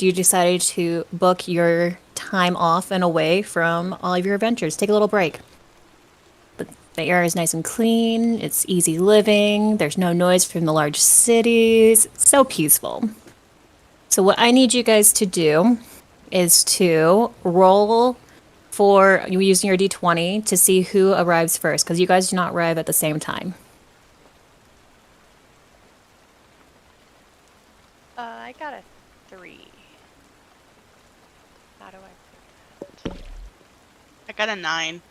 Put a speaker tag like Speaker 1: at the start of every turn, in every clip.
Speaker 1: you decided to book your time off and away from all of your adventures. Take a little break. But the air is nice and clean. It's easy living. There's no noise from the large cities. It's so peaceful. So what I need you guys to do is to roll for you using your d20 to see who arrives first, because you guys do not arrive at the same time.
Speaker 2: I got a 3. How do I pick that?
Speaker 3: I got a 9.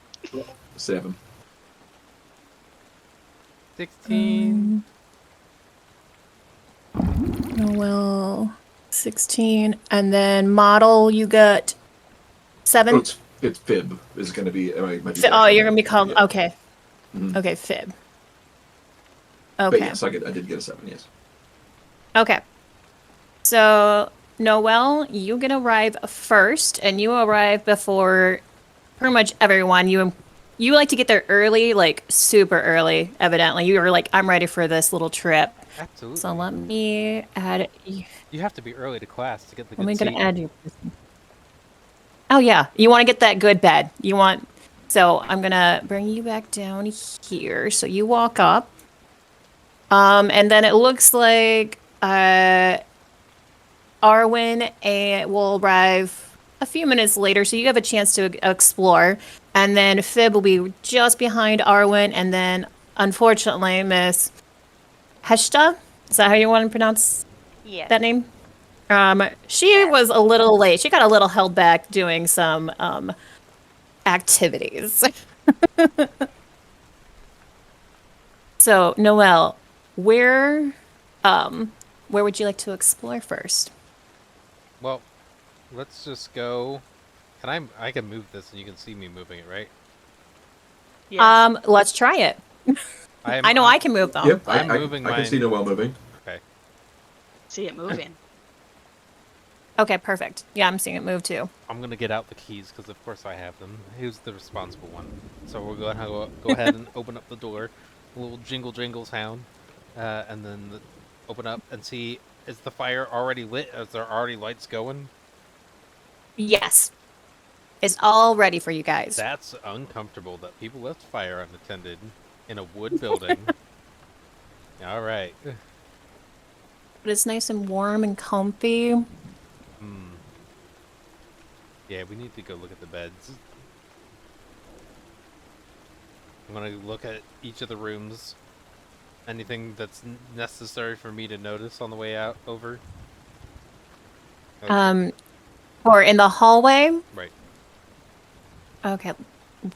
Speaker 4: 7.
Speaker 5: 16.
Speaker 1: Noel, 16. And then model, you got 7?
Speaker 4: Oh, it's Fib is going to be.
Speaker 1: Oh, you're going to be called.
Speaker 4: Yeah.
Speaker 1: Okay.
Speaker 4: Mhm.
Speaker 1: Okay, Fib.
Speaker 4: But
Speaker 1: Okay.
Speaker 4: yes, I did get a 7, yes.
Speaker 1: Okay. So, Noel, you can arrive first, and you arrive before pretty much everyone. You like to get there early, like super early, evidently. You were like, I'm ready for this little trip.
Speaker 5: Absolutely.
Speaker 1: So let me add.
Speaker 5: You have to be early to class to get the
Speaker 1: Let
Speaker 5: good
Speaker 1: me
Speaker 5: seat.
Speaker 1: gonna add you. Oh yeah, you want to get that good bed. You want. So I'm gonna bring you back down here. So you walk up. And then it looks like Arwen will arrive a few minutes later, so you have a chance to explore. And then Fib will be just behind Arwen, and then unfortunately, Miss Heshta, is that how you want to pronounce
Speaker 2: Yes.
Speaker 1: that name? She was a little late. She got a little held back doing some activities. So, Noelle, where would you like to explore first?
Speaker 5: Well, let's just go. I can move this and you can see me moving it, right?
Speaker 2: Yes.
Speaker 1: Let's try it. I know I can move them.
Speaker 4: Yep,
Speaker 5: I'm
Speaker 4: I
Speaker 5: moving
Speaker 4: can see
Speaker 5: mine.
Speaker 4: Noel moving.
Speaker 5: Okay.
Speaker 2: See it moving.
Speaker 1: Okay, perfect. Yeah, I'm seeing it move too.
Speaker 5: I'm gonna get out the keys because of course I have them. Who's the responsible one? So we're going to go ahead and open up the door. A little jingle jingle sound, and then open up and see. Is the fire already lit? Is there already lights going?
Speaker 1: Yes. It's all ready for you guys.
Speaker 5: That's uncomfortable that people left fire unattended in a wood building. All right.
Speaker 1: But it's nice and warm and comfy.
Speaker 5: Yeah, we need to go look at the beds. I'm gonna look at each of the rooms. Anything that's necessary for me to notice on the way out over? Okay.
Speaker 1: Or in the hallway.
Speaker 5: Right.
Speaker 1: Okay,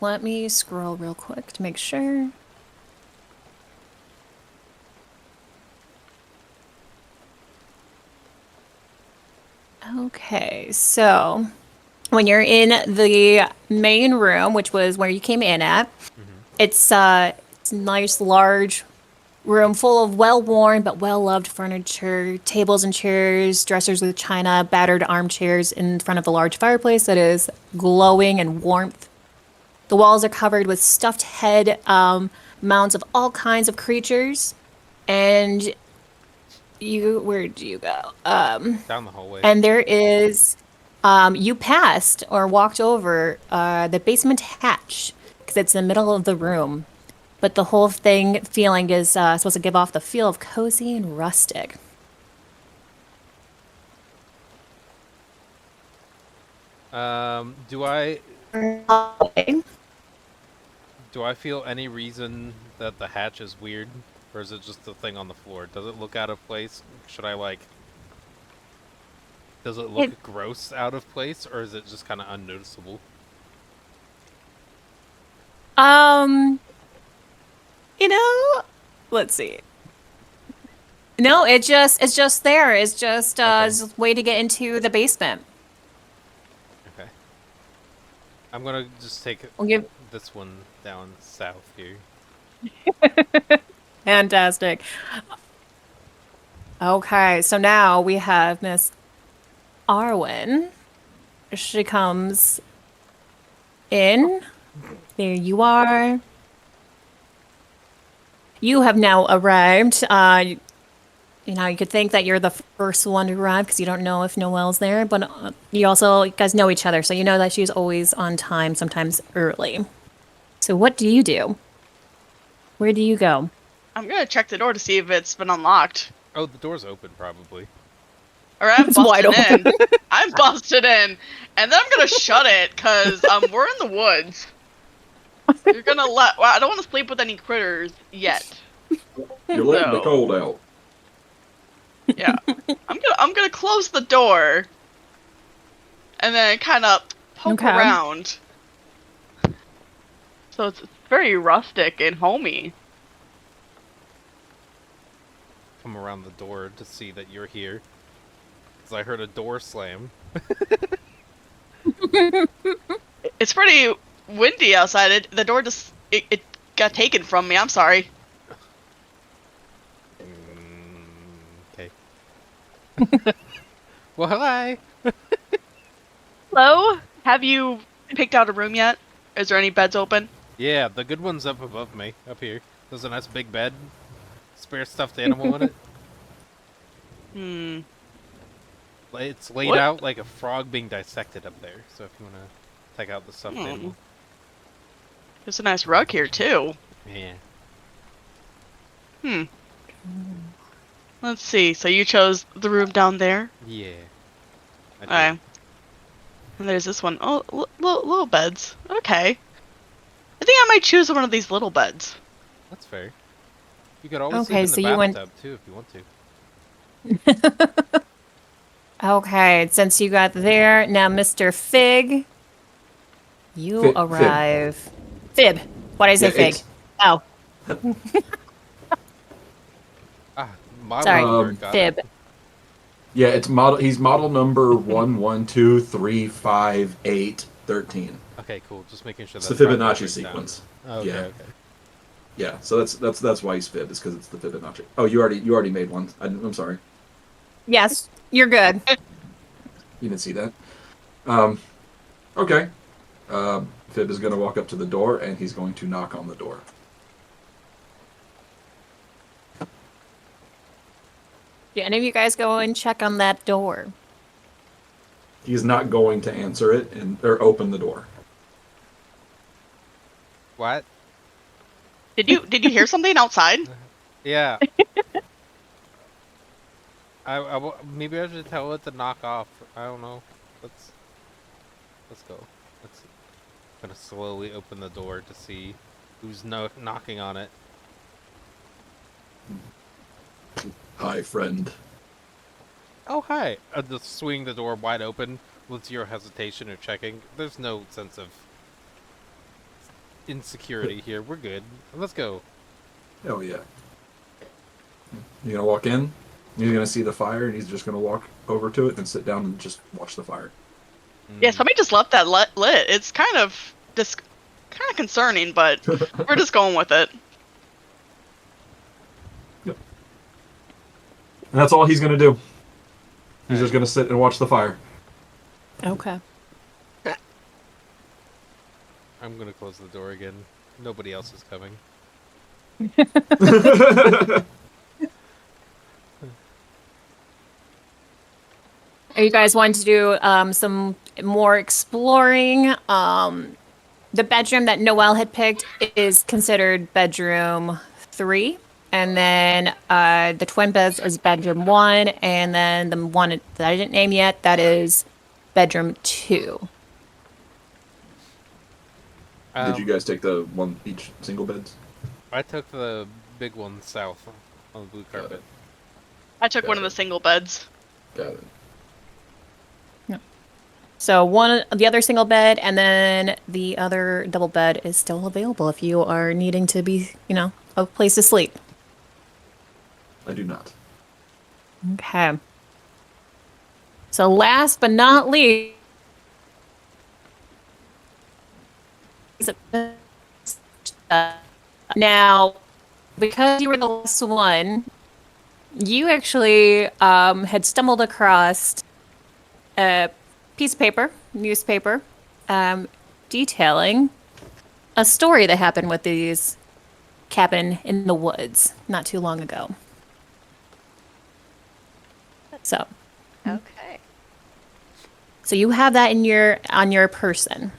Speaker 1: let me scroll real quick to make sure. Okay, so when you're in the main room, which was where you came in at, it's a nice large room full of well-worn but well-loved furniture, tables and chairs, dressers with china, battered armchairs in front of the large fireplace that is glowing and warmth. The walls are covered with stuffed head mounds of all kinds of creatures, and where do you go?
Speaker 5: Down the hallway.
Speaker 1: And there is, you passed or walked over the basement hatch because it's in the middle of the room. But the whole feeling is supposed to give off the feel of cozy and rustic.
Speaker 5: Do I
Speaker 1: Okay.
Speaker 5: do I feel any reason that the hatch is weird, or is it just the thing on the floor? Does it look out of place? Should I like? Does it look gross out of place, or is it just kind of unnoticeable?
Speaker 1: Let's see. No, it's just there. It's just
Speaker 5: Okay.
Speaker 1: it's a way to get into the basement.
Speaker 5: Okay. I'm gonna just take
Speaker 1: We'll give
Speaker 5: this one down south here.
Speaker 1: Fantastic. Okay, so now we have Miss Arwen. She comes in. There you are. You have now arrived. you could think that you're the first one to arrive because you don't know if Noelle's there, but you guys know each other, so you know that she's always on time, sometimes early. So what do you do? Where do you go?
Speaker 3: I'm gonna check the door to see if it's been unlocked.
Speaker 5: Oh, the door's open, probably.
Speaker 3: Or I'm
Speaker 1: It's wide
Speaker 3: busted in. I'm busted in, and then I'm gonna shut it because we're in the woods. You're gonna let. Well, I don't want to sleep with any critters yet.
Speaker 4: You're letting the
Speaker 3: So-
Speaker 4: cold out.
Speaker 3: Yeah, I'm gonna close the door, and then kind of poke
Speaker 1: Okay.
Speaker 3: around. So it's very rustic and homey.
Speaker 5: Come around the door to see that you're here. Because I heard a door slam.
Speaker 3: It's pretty windy outside. The door just it got taken from me. I'm sorry.
Speaker 5: Okay. Well, hi.
Speaker 3: Hello? Have you picked out a room yet? Is there any beds open?
Speaker 5: Yeah, the good one's up above me, up here. There's a nice big bed. Spare stuffed animal in it.
Speaker 3: Hmm.
Speaker 5: It's laid
Speaker 3: What?
Speaker 5: out like a frog being dissected up there. So if you want to take out the stuffed animal.
Speaker 3: There's a nice rug here too.
Speaker 5: Yeah.
Speaker 3: Hmm. Let's see. So you chose the room down there?
Speaker 5: Yeah. I did.
Speaker 3: Okay. And there's this one. Oh, little beds. Okay. I think I might choose one of these little beds.
Speaker 5: That's fair. You could always
Speaker 1: Okay,
Speaker 5: sleep
Speaker 1: so
Speaker 5: in the
Speaker 1: you went-
Speaker 5: bathtub too if you want to.
Speaker 1: Okay, since you got there, now Mr. Fig, you
Speaker 4: Fib.
Speaker 1: arrive. Fib. Why did I say
Speaker 4: Yeah,
Speaker 1: Fig?
Speaker 4: it's-
Speaker 1: Oh,
Speaker 5: My
Speaker 1: sorry.
Speaker 5: word, got
Speaker 1: Fib.
Speaker 5: it.
Speaker 4: Yeah, it's model. He's model number 112358813.
Speaker 5: Okay, cool. Just making sure
Speaker 4: It's
Speaker 5: that's
Speaker 4: the
Speaker 5: properly
Speaker 4: Fibonacci
Speaker 5: written down.
Speaker 4: sequence.
Speaker 5: Okay,
Speaker 4: Yeah.
Speaker 5: okay.
Speaker 4: Yeah, so that's why he's Fib, is because it's the Fibonacci. Oh, you already made one. I'm sorry,
Speaker 1: Yes, you're good.
Speaker 4: you didn't see that. Okay. Fib is going to walk up to the door and he's going to knock on the door.
Speaker 1: Do any of you guys go and check on that door?
Speaker 4: He's not going to answer it or open the door.
Speaker 5: What?
Speaker 3: Did you hear something outside?
Speaker 5: Yeah. Maybe I should tell it to knock off. I don't know. Let's go. Let's. I'm gonna slowly open the door to see who's knocking on it.
Speaker 4: Hi, friend.
Speaker 5: Oh, hi. Just swing the door wide open with zero hesitation or checking. There's no sense of insecurity here. We're good. Let's go.
Speaker 4: Oh yeah. You're gonna walk in. He's gonna see the fire, and he's just gonna walk over to it and sit down and just watch the fire.
Speaker 3: Yeah, somebody just left that lit. It's kind of concerning, but we're just going with it.
Speaker 4: And that's all he's gonna do. He's just gonna sit and watch the fire.
Speaker 1: Okay.
Speaker 5: I'm gonna close the door again. Nobody else is coming.
Speaker 1: Are you guys wanting to do some more exploring? The bedroom that Noelle had picked is considered bedroom 3. And then the twin beds is bedroom 1. And then the one that I didn't name yet, that is bedroom 2.
Speaker 4: Did you guys take the one each single beds?
Speaker 5: I took the big one south on the blue
Speaker 4: Got
Speaker 5: carpet.
Speaker 4: it.
Speaker 3: I took one of the single beds.
Speaker 4: Got it.
Speaker 1: So the other single bed, and then the other double bed is still available if you are needing to be, a place to sleep.
Speaker 4: I do not.
Speaker 1: Okay. So last but not least, now, because you were the last one, you actually had stumbled across a piece of paper, newspaper, detailing a story that happened with these cabin in the woods not too long ago. So,
Speaker 2: Okay.
Speaker 1: so you have that in on your person.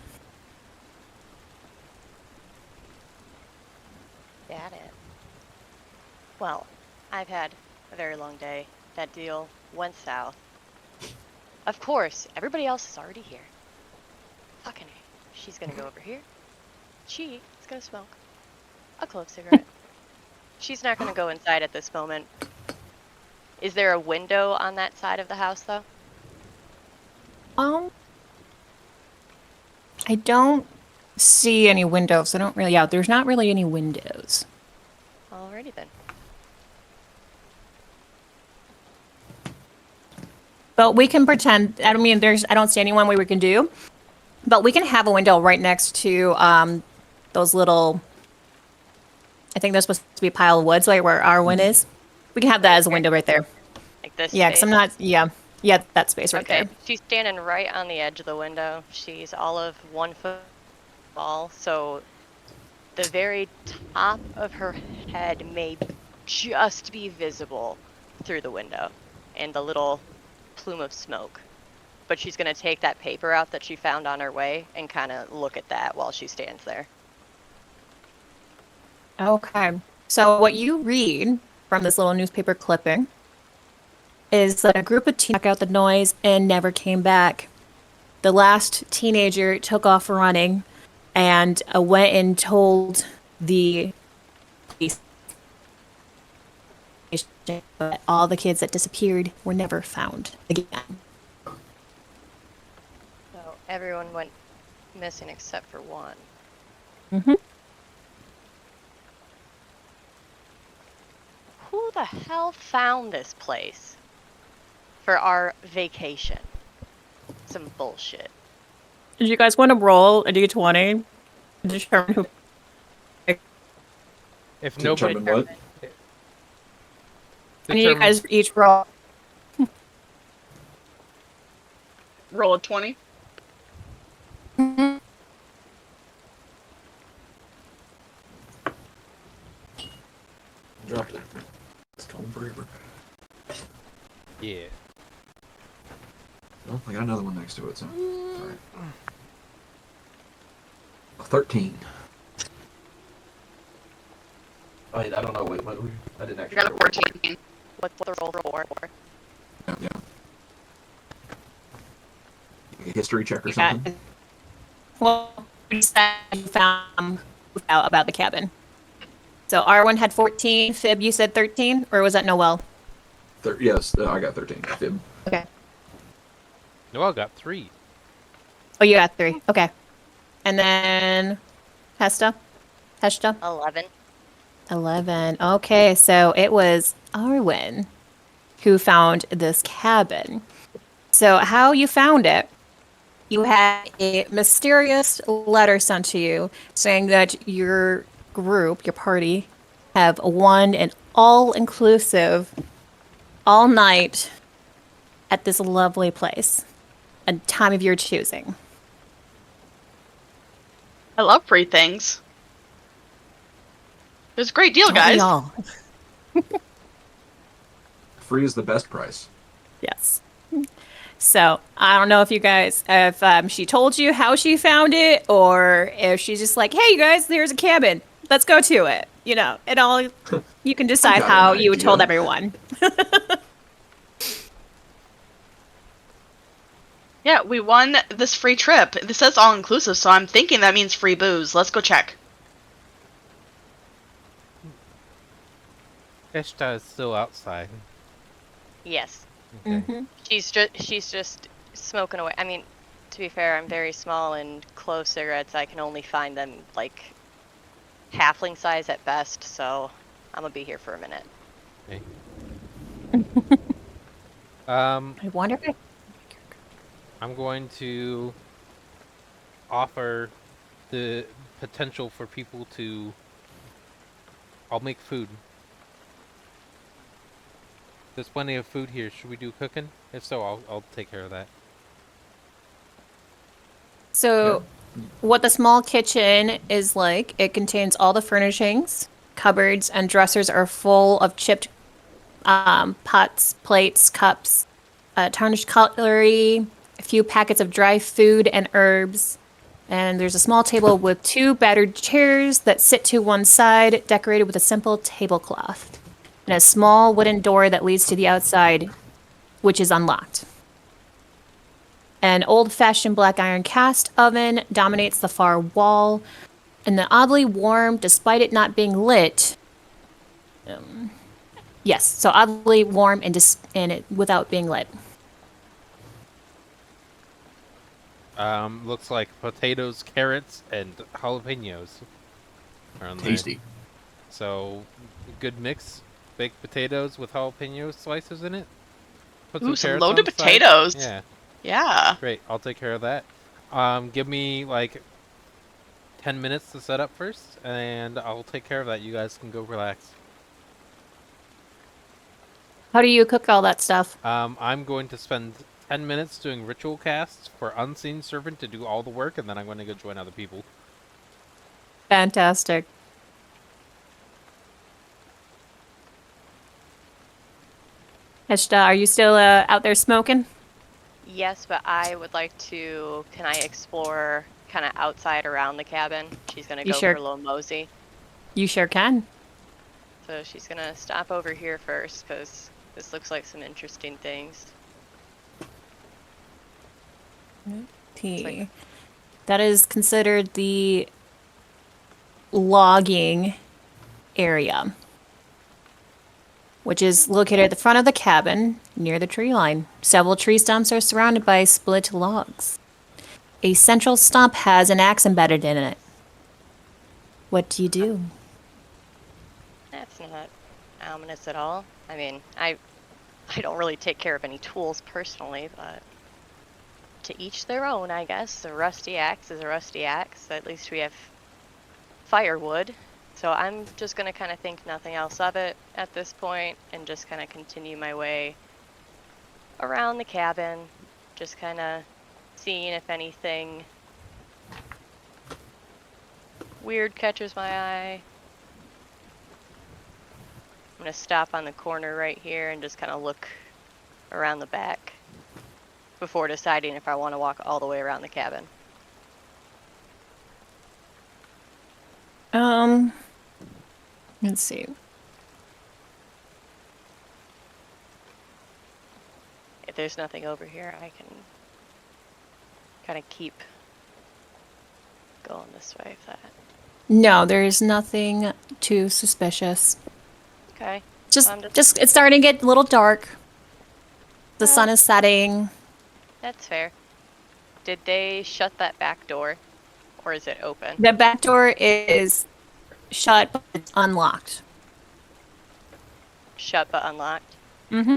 Speaker 2: Got it. Well, I've had a very long day. That deal went south. Of course, everybody else is already here. Fucking A. She's gonna go over here. She is gonna smoke a clove cigarette. She's not gonna go inside at this moment. Is there a window on that side of the house, though?
Speaker 1: I don't see any windows. I don't really. Yeah, there's not really any windows.
Speaker 2: Alrighty then.
Speaker 1: But we can pretend. I don't mean there's. I don't see anyone we can do. But we can have a window right next to those little. I think there's supposed to be a pile of woods, right where our one is. We can have that as a window right there.
Speaker 2: Like this
Speaker 1: Yeah, because
Speaker 2: space?
Speaker 1: I'm not. Yeah, that space right
Speaker 2: Okay,
Speaker 1: there.
Speaker 2: she's standing right on the edge of the window. She's all of 1 foot tall, so the very top of her head may just be visible through the window and the little plume of smoke. But she's going to take that paper out that she found on her way and kind of look at that while she stands there.
Speaker 1: Okay. So what you read from this little newspaper clipping is that a group of teens took out the noise and never came back. The last teenager took off running and went and told the police. But all the kids that disappeared were never found again.
Speaker 2: So everyone went missing except for one.
Speaker 1: Mm-hmm.
Speaker 2: Who the hell found this place for our vacation? Some bullshit.
Speaker 1: Did you guys want to roll a d20 to determine who?
Speaker 5: If
Speaker 4: To
Speaker 5: nobody,
Speaker 4: determine what?
Speaker 1: And you guys each roll.
Speaker 3: Roll a 20.
Speaker 4: Drop it. It's coming forever.
Speaker 5: Yeah.
Speaker 4: Well, I got another one next to it, so. Alright. A 13. I don't know. Wait, what? I didn't
Speaker 3: I
Speaker 4: actually.
Speaker 3: got a 14.
Speaker 2: What's the roll for?
Speaker 4: Yeah. A history check or
Speaker 1: Yeah.
Speaker 4: something.
Speaker 1: Well, you said you found out about the cabin. So R1 had 14. Fib, you said 13, or was that Noel?
Speaker 4: Yes, I got 13. Fib.
Speaker 1: Okay.
Speaker 5: Noel got 3.
Speaker 1: Oh, you got 3. Okay. And then Hesta?
Speaker 2: 11.
Speaker 1: 11. Okay, so it was Arwen who found this cabin. So how you found it, you had a mysterious letter sent to you saying that your group, your party, have won an all-inclusive, all-night at this lovely place, a time of your choosing.
Speaker 3: I love free things. It was a great deal,
Speaker 1: Don't we
Speaker 3: guys.
Speaker 1: all?
Speaker 4: Free is the best price.
Speaker 1: Yes. So I don't know if you guys, if she told you how she found it, or if she's just like, "Hey, you guys, there's a cabin. Let's go to it." You know, it all. You can decide
Speaker 4: got
Speaker 1: how
Speaker 4: an
Speaker 1: you
Speaker 4: idea.
Speaker 1: told everyone.
Speaker 3: Yeah, we won this free trip. This says all inclusive, so I'm thinking that means free booze. Let's go check.
Speaker 5: Eshta is still outside.
Speaker 2: Yes.
Speaker 5: Okay.
Speaker 1: Mhm.
Speaker 2: She's just smoking away. I mean, to be fair, I'm very small, and clove cigarettes, I can only find them like halfling size at best, so I'm gonna be here for a minute.
Speaker 5: Okay.
Speaker 1: I wonder if
Speaker 5: I'm going to offer the potential for people to. I'll make food. There's plenty of food here. Should we do cooking? If so, I'll take care of that.
Speaker 1: So, what the small kitchen is like, it contains all the furnishings, cupboards, and dressers are full of chipped pots, plates, cups, tarnished cutlery, a few packets of dry food and herbs. And there's a small table with 2 battered chairs that sit to one side, decorated with a simple tablecloth. And a small wooden door that leads to the outside, which is unlocked. An old-fashioned black iron cast oven dominates the far wall, and the oddly warm, despite it not being lit. Yes, so oddly warm and it without being lit.
Speaker 5: Looks like potatoes, carrots, and jalapenos are on there.
Speaker 4: Tasty.
Speaker 5: So, good mix. Baked potatoes with jalapeno slices in it. Put
Speaker 3: Ooh, some
Speaker 5: carrots
Speaker 3: loaded
Speaker 5: on the side.
Speaker 3: potatoes.
Speaker 5: Yeah,
Speaker 3: Yeah.
Speaker 5: great. I'll take care of that. Give me like 10 minutes to set up first, and I'll take care of that. You guys can go relax.
Speaker 1: How do you cook all that stuff?
Speaker 5: I'm going to spend 10 minutes doing ritual casts for Unseen Servant to do all the work, and then I'm going to go join other people.
Speaker 1: Fantastic. Eshta, are you still out there smoking?
Speaker 2: Yes, but I would like to. Can I explore kind of outside around the cabin? She's gonna
Speaker 1: You
Speaker 2: go
Speaker 1: sure?
Speaker 2: for a little mosey.
Speaker 1: You sure can.
Speaker 2: So she's gonna stop over here first because this looks like some interesting things.
Speaker 1: T. That is considered the logging area, which is located at the front of the cabin near the tree line. Several tree stumps are surrounded by split logs. A central stump has an axe embedded in it. What do you do?
Speaker 2: That's not ominous at all. I mean, I don't really take care of any tools personally, but to each their own, I guess. A rusty axe is a rusty axe. At least we have firewood. So I'm just gonna kind of think nothing else of it at this point and just kind of continue my way around the cabin, just kind of seeing if anything weird catches my eye. I'm gonna stop on the corner right here and just kind of look around the back before deciding if I want to walk all the way around the cabin.
Speaker 1: Let's see.
Speaker 2: If there's nothing over here, I can kind of keep going this way if that.
Speaker 1: No, there's nothing too suspicious.
Speaker 2: Okay.
Speaker 1: Just,
Speaker 2: I'm
Speaker 1: it's starting to get a little dark. The
Speaker 2: Well-
Speaker 1: sun is setting.
Speaker 2: That's fair. Did they shut that back door? Or is it open?
Speaker 1: The back door is shut, but it's unlocked.
Speaker 2: Shut but unlocked.
Speaker 1: Mm-hmm.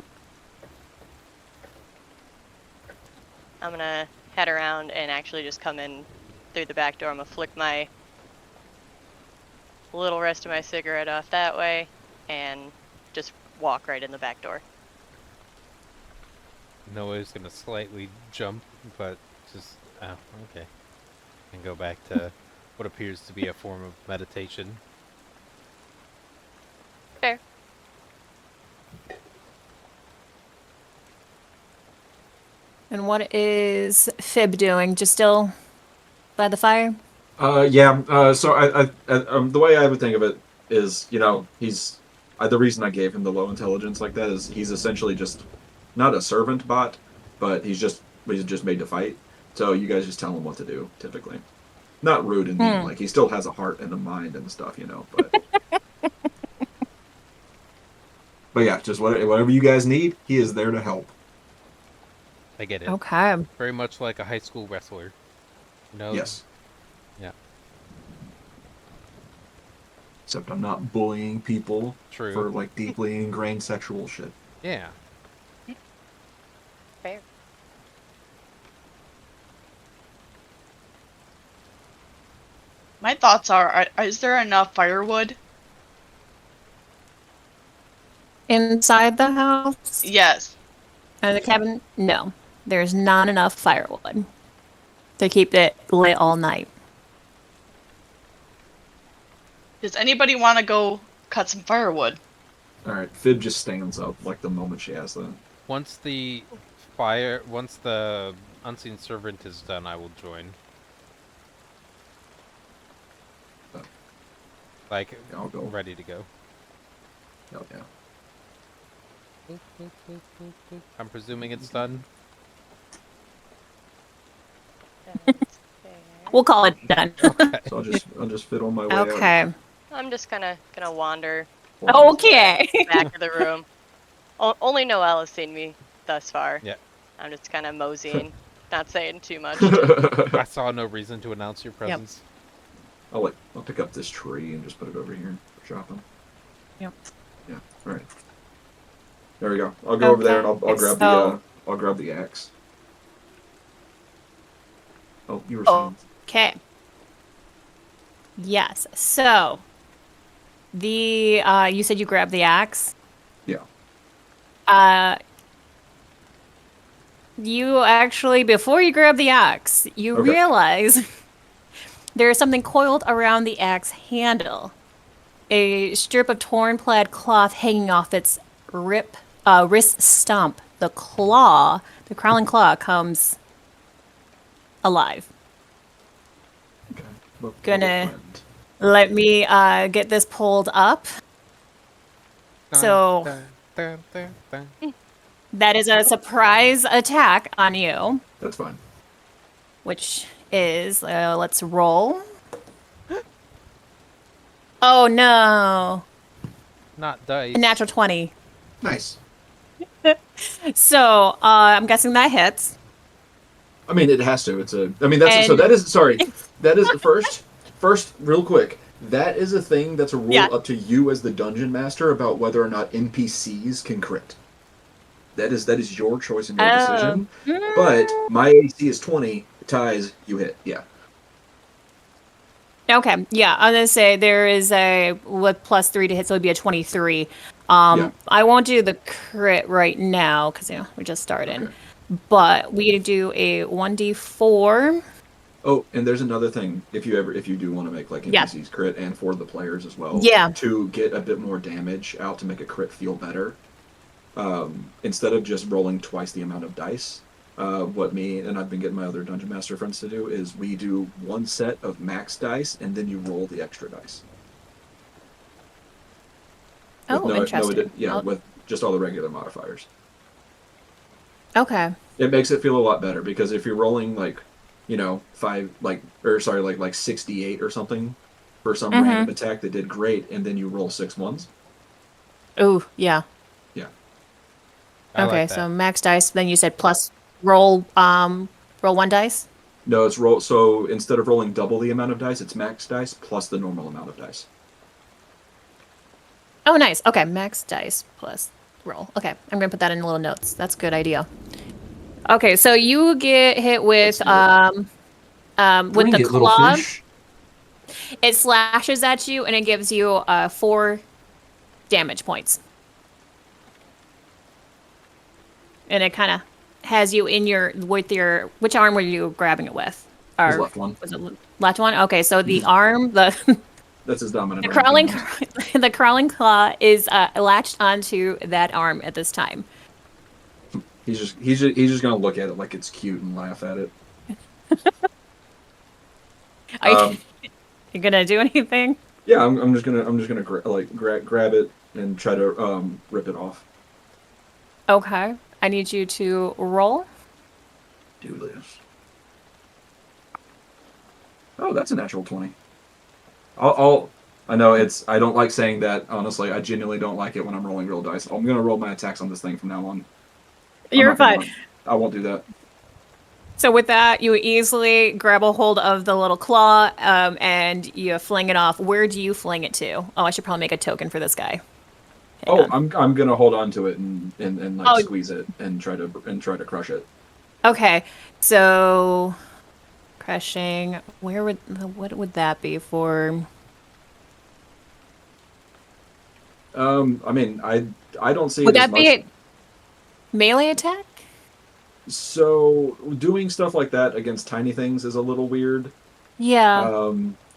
Speaker 2: I'm gonna head around and actually just come in through the back door. I'm gonna flick my little rest of my cigarette off that way and just walk right in the back door.
Speaker 5: Noah's gonna slightly jump, but just okay, and go back to what appears to be a form of meditation.
Speaker 2: Fair.
Speaker 1: And what is Fib doing? Just still by the fire?
Speaker 4: Yeah. So the way I would think of it is, he's the reason I gave him the low intelligence like that is he's essentially just not a servant bot, but he's just made to fight. So you guys just tell him what to do. Typically, not rude and mean. Like he still has a heart and a mind and stuff, But but yeah, just whatever you guys need, he is there to help.
Speaker 5: I get it.
Speaker 1: Okay.
Speaker 5: Very much like a high school wrestler.
Speaker 4: Yes.
Speaker 5: Yeah.
Speaker 4: Except I'm not bullying people
Speaker 5: True.
Speaker 4: for like deeply ingrained sexual shit.
Speaker 5: Yeah.
Speaker 2: Fair.
Speaker 3: My thoughts are is there enough firewood?
Speaker 1: Inside the house
Speaker 3: Yes.
Speaker 1: and the cabin? No. There's not enough firewood to keep it lit all night.
Speaker 3: Does anybody want to go cut some firewood?
Speaker 4: All right, Fib just stands up like the moment she has that.
Speaker 5: Once the fire. Once the unseen servant is done, I will join. Like,
Speaker 4: Yeah, I'll go.
Speaker 5: ready to go.
Speaker 4: Hell yeah.
Speaker 5: I'm presuming it's done.
Speaker 2: That's fair.
Speaker 1: We'll call it done.
Speaker 5: Okay.
Speaker 4: So I'll just fit on my way out.
Speaker 1: Okay.
Speaker 2: I'm just gonna wander
Speaker 1: Okay.
Speaker 2: back to the room. Only Noelle has seen me thus far.
Speaker 5: Yeah.
Speaker 2: I'm just kind of moseying, not saying too much.
Speaker 5: I saw no reason to announce your presence.
Speaker 4: I'll pick up this tree and just put it over here for shopping.
Speaker 1: Yep.
Speaker 4: Yeah. All right. There we go. I'll go over there and I'll
Speaker 1: Okay,
Speaker 4: grab
Speaker 1: so-
Speaker 4: I'll grab the axe. Oh, you were
Speaker 1: Oh.
Speaker 4: saying.
Speaker 1: Okay. Yes. So the you said you grabbed the axe.
Speaker 4: Yeah.
Speaker 1: You actually, before you grab the axe, you
Speaker 4: Okay.
Speaker 1: realize there is something coiled around the axe handle. A strip of torn plaid cloth hanging off its wrist stump. The crawling claw comes alive.
Speaker 4: Okay. Look,
Speaker 1: Gonna-
Speaker 4: friend.
Speaker 1: Let me get this pulled up. So-
Speaker 5: Dun, dun, dun, dun.
Speaker 1: That is a surprise attack on you,
Speaker 4: That's fine.
Speaker 1: which is, let's roll. Oh no,
Speaker 5: Not dice.
Speaker 1: a natural 20.
Speaker 4: Nice.
Speaker 1: So, I'm guessing that hits.
Speaker 4: I mean, it has to. I mean, that's so.
Speaker 1: And-
Speaker 4: That is sorry. That is first, real quick. That is a thing that's a rule
Speaker 1: Yeah.
Speaker 4: up to you as the dungeon master about whether or not NPCs can crit. That is your choice and your decision. But my AC is 20. Ties, you hit. Yeah.
Speaker 1: Okay, yeah, I'm gonna say there is a with +3 to hit, so it'd be a 23.
Speaker 4: Yeah.
Speaker 1: I won't do the crit right now because we just started,
Speaker 4: Okay.
Speaker 1: but we do a 1d4.
Speaker 4: Oh, and there's another thing. If you do want to make like
Speaker 1: Yeah.
Speaker 4: NPCs crit and for the players as well.
Speaker 1: Yeah.
Speaker 4: To get a bit more damage out to make a crit feel better. Instead of just rolling twice the amount of dice, what me and I've been getting my other dungeon master friends to do is we do one set of max dice and then you roll the extra dice.
Speaker 1: Oh, interesting.
Speaker 4: With just all the regular modifiers.
Speaker 1: Okay.
Speaker 4: It makes it feel a lot better because if you're rolling like 68 or something for some
Speaker 1: Mm-hmm.
Speaker 4: random attack that did great, and then you roll 6 ones.
Speaker 1: Oh, yeah.
Speaker 4: Yeah.
Speaker 5: I
Speaker 1: Okay,
Speaker 5: like that.
Speaker 1: so max dice. Then you said plus roll one dice.
Speaker 4: No, it's roll. So instead of rolling double the amount of dice, it's max dice plus the normal amount of dice.
Speaker 1: Oh, nice. Okay, max dice plus roll. Okay, I'm gonna put that in little notes. That's a good idea. Okay, so you get hit with
Speaker 4: Let's
Speaker 1: with the
Speaker 4: little
Speaker 1: claw.
Speaker 4: fish.
Speaker 1: It slashes at you and it gives you 4 damage points. And it kind of has you in which arm were you grabbing it with?
Speaker 4: His left one.
Speaker 1: Was it left one? Okay, so the arm, the
Speaker 4: That's his dominant.
Speaker 1: the
Speaker 4: arm.
Speaker 1: crawling claw is latched onto that arm at this time.
Speaker 4: He's just gonna look at it like it's cute and laugh at it.
Speaker 1: Are you gonna do anything?
Speaker 4: Yeah, I'm just gonna grab it and try to rip it off.
Speaker 1: Okay, I need you to roll.
Speaker 4: Do this. Oh, that's a natural 20. I know I don't like saying that, honestly. I genuinely don't like it when I'm rolling real dice. I'm going to roll my attacks on this thing from now on.
Speaker 1: You're fine.
Speaker 4: I won't do that.
Speaker 1: So with that, you easily grab a hold of the little claw and you fling it off. Where do you fling it to? Oh, I should probably make a token for this guy. Hang on.
Speaker 4: I'm going to hold on to it and
Speaker 1: Oh.
Speaker 4: squeeze it and try to crush it.
Speaker 1: Okay, so crushing. What would that be for?
Speaker 4: I mean, I don't see
Speaker 1: Would
Speaker 4: it as
Speaker 1: that be
Speaker 4: much.
Speaker 1: a melee attack?
Speaker 4: So doing stuff like that against tiny things is a little weird.
Speaker 1: Yeah.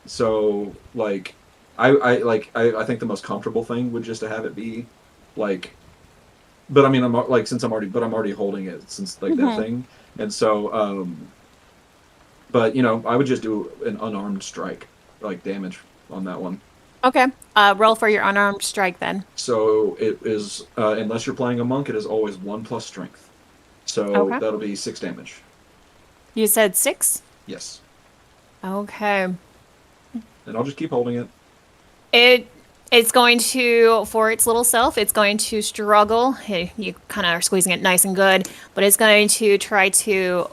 Speaker 4: So like, I think the most comfortable thing would just to have it be like but I mean, I'm like since I'm already holding it since like that
Speaker 1: Mhm.
Speaker 4: thing, and so but you know, I would just do an unarmed strike, like damage on that one.
Speaker 1: Okay. Roll for your unarmed strike then.
Speaker 4: So it is unless you're playing a monk, it is always 1 plus strength. So
Speaker 1: Okay.
Speaker 4: that'll be 6 damage.
Speaker 1: You said 6?
Speaker 4: Yes,
Speaker 1: Okay.
Speaker 4: and I'll just keep holding it.
Speaker 1: It's going to, for its little self, it's going to struggle. Hey, you kind of are squeezing it nice and good, but it's going to try to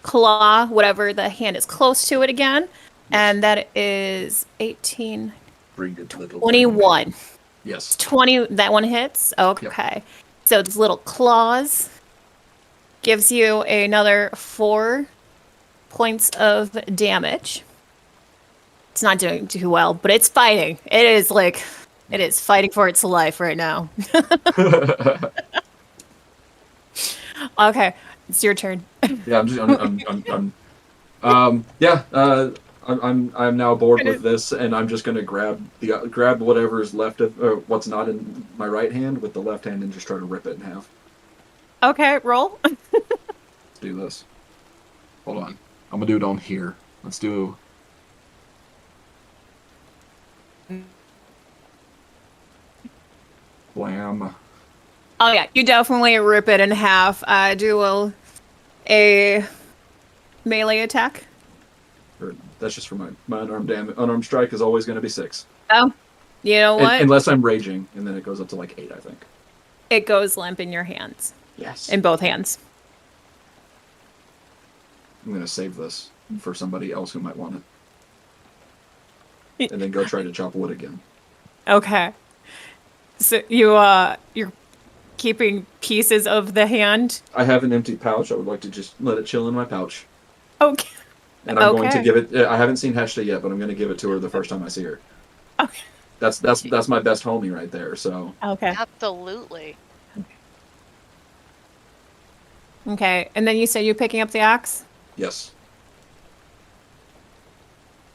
Speaker 1: claw whatever the hand is close to it again.
Speaker 4: Yes.
Speaker 1: And that is 18,
Speaker 4: Bring it, little thing.
Speaker 1: 21.
Speaker 4: Yes.
Speaker 1: 20, that one hits? Okay. So its little claws gives you another 4 points of damage. It's not doing too well, but it's fighting. It is fighting for its life right now. Okay, it's your turn.
Speaker 4: Yeah, yeah. I'm now bored with this, and I'm just gonna grab whatever's left of what's not in my right hand with the left hand and just try to rip it in half.
Speaker 1: Okay, roll.
Speaker 4: Let's do this. Hold on. I'm gonna do it on here. Let's do. Blam.
Speaker 1: Oh yeah, you definitely rip it in half. A melee attack.
Speaker 4: Or that's just for my unarmed damage. Unarmed strike is always gonna be 6,
Speaker 1: Oh, you know what?
Speaker 4: unless I'm raging, and then it goes up to like 8, I think.
Speaker 1: It goes limp in your hands,
Speaker 4: Yes.
Speaker 1: in both hands.
Speaker 4: I'm gonna save this for somebody else who might want it, and then go try to chop wood again.
Speaker 1: Okay. So you're keeping pieces of the hand.
Speaker 4: I have an empty pouch. I would like to just let it chill in my pouch.
Speaker 1: Okay.
Speaker 4: And I'm going to
Speaker 1: Okay.
Speaker 4: give it. I haven't seen Heshta yet, but I'm going to give it to her the first time I see her.
Speaker 1: Okay.
Speaker 4: That's my best homie right there. So
Speaker 1: Okay.
Speaker 2: Absolutely.
Speaker 1: Okay. And then you said you're picking up the axe?
Speaker 4: yes,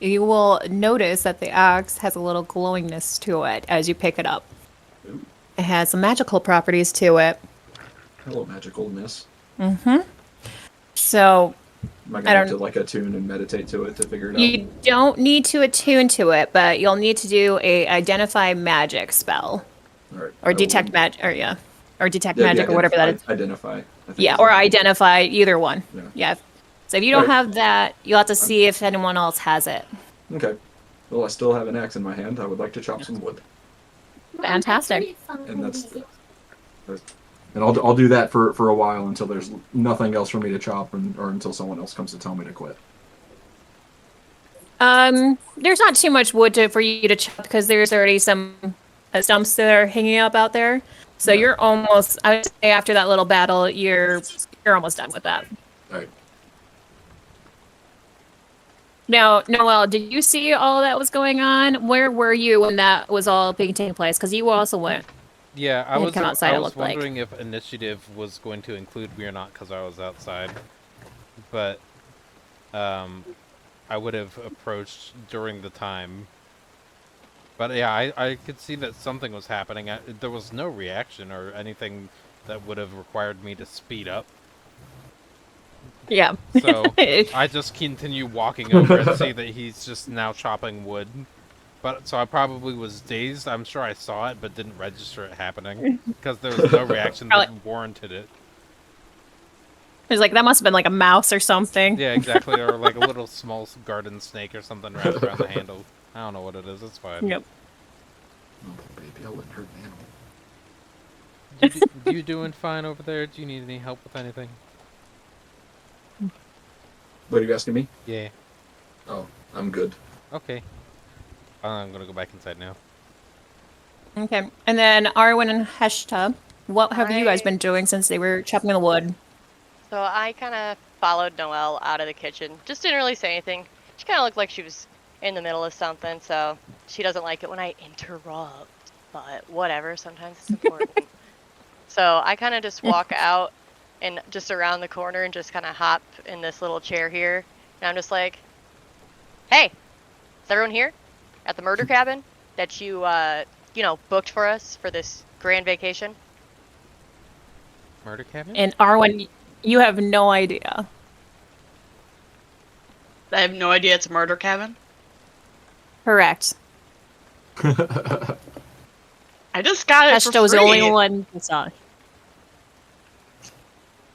Speaker 1: You will notice that the axe has a little glowingness to it as you pick it up.
Speaker 4: Ooh.
Speaker 1: It has some magical properties to it.
Speaker 4: hello magicalness.
Speaker 1: So
Speaker 4: Am I
Speaker 1: I
Speaker 4: gonna have
Speaker 1: don't-
Speaker 4: to like attune and meditate to it to figure it out?
Speaker 1: you don't need to attune to it, but you'll need to do a identify magic spell
Speaker 4: All right.
Speaker 1: or
Speaker 4: I
Speaker 1: detect
Speaker 4: will-
Speaker 1: magic, or or detect
Speaker 4: yeah,
Speaker 1: magic or whatever that is.
Speaker 4: Identify. I think
Speaker 1: Yeah,
Speaker 4: is
Speaker 1: or
Speaker 4: the-
Speaker 1: identify, either one.
Speaker 4: Yeah.
Speaker 1: Yeah. So if you don't
Speaker 4: Right.
Speaker 1: have that, you'll have to see if anyone else has it.
Speaker 4: Okay. Well, I still have an axe in my hand. I would like to chop some wood,
Speaker 1: Fantastic.
Speaker 4: and and I'll do that for a while until there's nothing else for me to chop, or until someone else comes to tell me to quit.
Speaker 1: There's not too much wood for you to chop because there's already some stumps that are hanging up out there. So
Speaker 4: Yeah.
Speaker 1: you're almost, I would say after that little battle, you're almost done with that.
Speaker 4: All right.
Speaker 1: Now, Noel, did you see all that was going on? Where were you when that was all taking place? Because you also went.
Speaker 5: Yeah, I
Speaker 1: It had
Speaker 5: was.
Speaker 1: come outside,
Speaker 5: I
Speaker 1: it
Speaker 5: was
Speaker 1: looked like.
Speaker 5: wondering if initiative was going to include me or not because I was outside, but I would have approached during the time. But yeah, I could see that something was happening. There was no reaction or anything that would have required me to speed up.
Speaker 1: Yeah.
Speaker 5: So I just continue walking over and see that he's just now chopping wood. But so I probably was dazed. I'm sure I saw it, but didn't register it happening because there was no reaction that warranted it.
Speaker 1: It's like, that must have been like a mouse or something.
Speaker 5: Yeah, exactly, or like a little small garden snake or something wrapped around the handle. I don't know what it is. It's fine.
Speaker 1: Yep.
Speaker 4: Oh, baby, I wouldn't hurt an animal.
Speaker 5: You doing fine over there? Do you need any help with anything?
Speaker 4: What are you asking me?
Speaker 5: Yeah.
Speaker 4: Oh, I'm good.
Speaker 5: Okay. I'm gonna go back inside now.
Speaker 1: Okay. And then Arwen and Heshta, what have you guys been doing since they were chopping the wood?
Speaker 2: So I kind of followed Noelle out of the kitchen. Just didn't really say anything. She kind of looked like she was in the middle of something, so she doesn't like it when I interrupt. But whatever, sometimes it's important. So I kind of just walk out and just around the corner and just kind of hop in this little chair here. And I'm just like, hey, is everyone here at the murder cabin that you, booked for us for this grand vacation?
Speaker 5: Murder cabin?
Speaker 1: And Arwen, you have no idea.
Speaker 3: I have no idea it's a murder cabin.
Speaker 1: Correct.
Speaker 3: I just got it for
Speaker 1: Pesto was the only
Speaker 3: free.
Speaker 1: one who saw.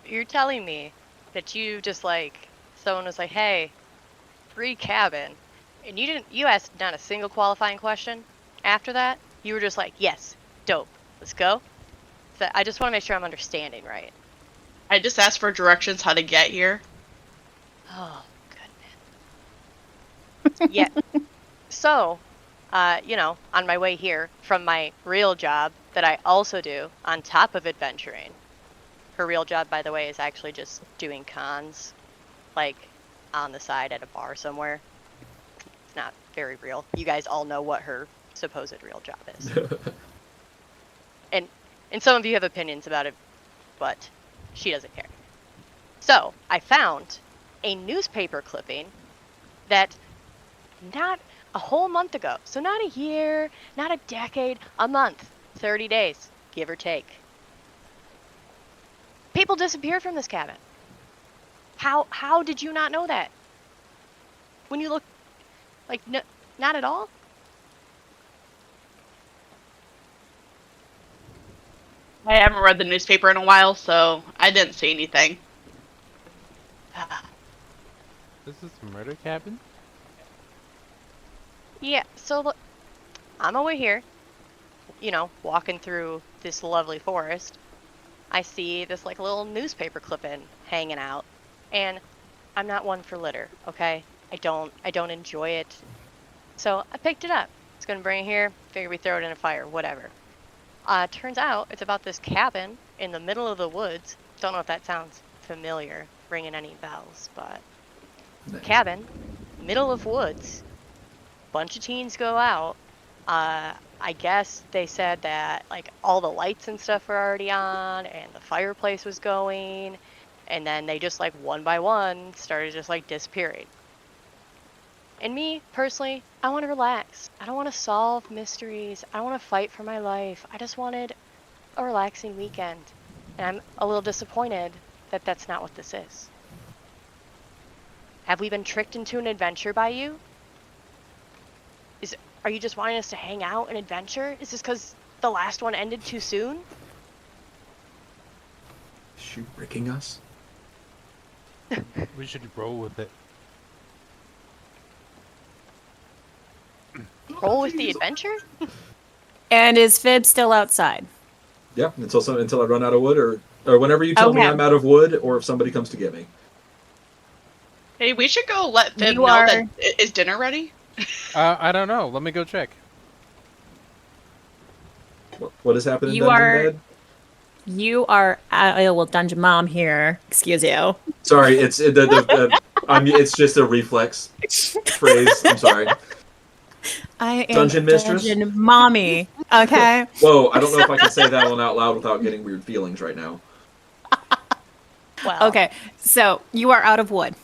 Speaker 2: You're telling me that you just like someone was like, "Hey, free cabin," and you asked not a single qualifying question after that. You were just like, "Yes, dope, let's go." So I just want to make sure I'm understanding right.
Speaker 3: I just asked for directions how to get here.
Speaker 2: Oh, goodness. Yeah. So, on my way here from my real job that I also do on top of adventuring. Her real job, by the way, is actually just doing cons, like on the side at a bar somewhere. It's not very real. You guys all know what her supposed real job is. And some of you have opinions about it, but she doesn't care. So, I found a newspaper clipping that not a whole month ago, so not a year, not a decade, a month, 30 days, give or take. People disappeared from this cabin. How did you not know that? When you look, like, no, not at all?
Speaker 3: I haven't read the newspaper in a while, so I didn't see anything.
Speaker 5: This is a murder cabin?
Speaker 2: Yeah, so look, I'm over here, walking through this lovely forest. I see this like little newspaper clipping hanging out, and I'm not one for litter, okay? I don't enjoy it. So I picked it up. It's gonna bring it here, figure we throw it in a fire, whatever. Turns out it's about this cabin in the middle of the woods. Don't know if that sounds familiar, ringing any bells, but cabin, middle of woods. Bunch of teens go out. I guess they said that like all the lights and stuff were already on and the fireplace was going, and then they just like one by one started just like disappearing. And me personally, I want to relax. I don't want to solve mysteries. I don't want to fight for my life. I just wanted a relaxing weekend. And I'm a little disappointed that that's not what this is. Have we been tricked into an adventure by you? Are you just wanting us to hang out and adventure? Is this because the last one ended too soon?
Speaker 4: Is she tricking us?
Speaker 5: We should roll with it.
Speaker 2: Roll with the adventure?
Speaker 1: And is Fib still outside?
Speaker 4: Yeah, until I run out of wood, or whenever you tell me
Speaker 1: Okay.
Speaker 4: I'm out of wood, or if somebody comes to get me.
Speaker 3: Hey, we should go let Fib
Speaker 1: You
Speaker 3: know
Speaker 1: are-
Speaker 3: that is dinner ready?
Speaker 5: I don't know. Let me go check.
Speaker 4: What has happened in
Speaker 1: You
Speaker 4: Dungeon
Speaker 1: are-
Speaker 4: Dad?
Speaker 1: You are Dungeon Mom here. Excuse you.
Speaker 4: Sorry, it's it's just a reflex phrase. I'm sorry.
Speaker 1: I am
Speaker 4: Dungeon Mistress?
Speaker 1: Dungeon Mommy. Okay.
Speaker 4: Whoa, I don't know if I can say that one out loud without getting weird feelings right now.
Speaker 2: Well,
Speaker 1: Okay. So you are out of wood.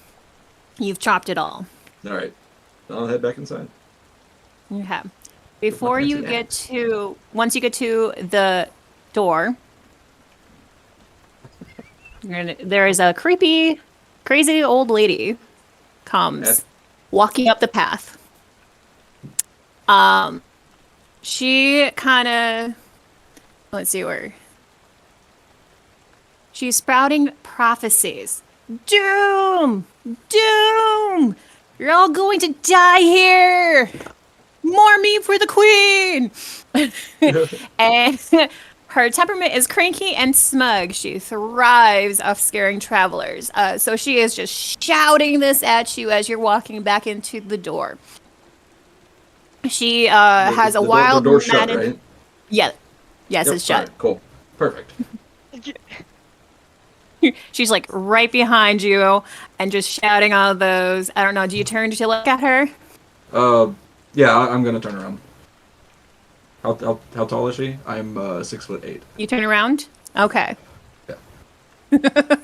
Speaker 1: You've chopped it all.
Speaker 4: All right, I'll head back inside.
Speaker 1: You have. Before you
Speaker 4: fancy
Speaker 1: get
Speaker 4: axe.
Speaker 1: to, once you get to the door, there is a creepy, crazy old lady comes
Speaker 4: Yes.
Speaker 1: walking up the path. She kind of, let's see where. She's sprouting prophecies. Doom! Doom! You're all going to die here! More meat for the queen! And her temperament is cranky and smug. She thrives off scaring travelers. So she is just shouting this at you as you're walking back into the door. She has a wild,
Speaker 4: the door shut,
Speaker 1: matted-
Speaker 4: right?
Speaker 1: Yeah. Yes,
Speaker 4: Yep,
Speaker 1: it's shut.
Speaker 4: alright, cool, perfect.
Speaker 1: She's like right behind you and just shouting all those. I don't know. Do you turn to look at her?
Speaker 4: Yeah, I'm gonna turn around. How tall is she? I'm 6'8".
Speaker 1: You turn around? Okay.
Speaker 4: Yeah.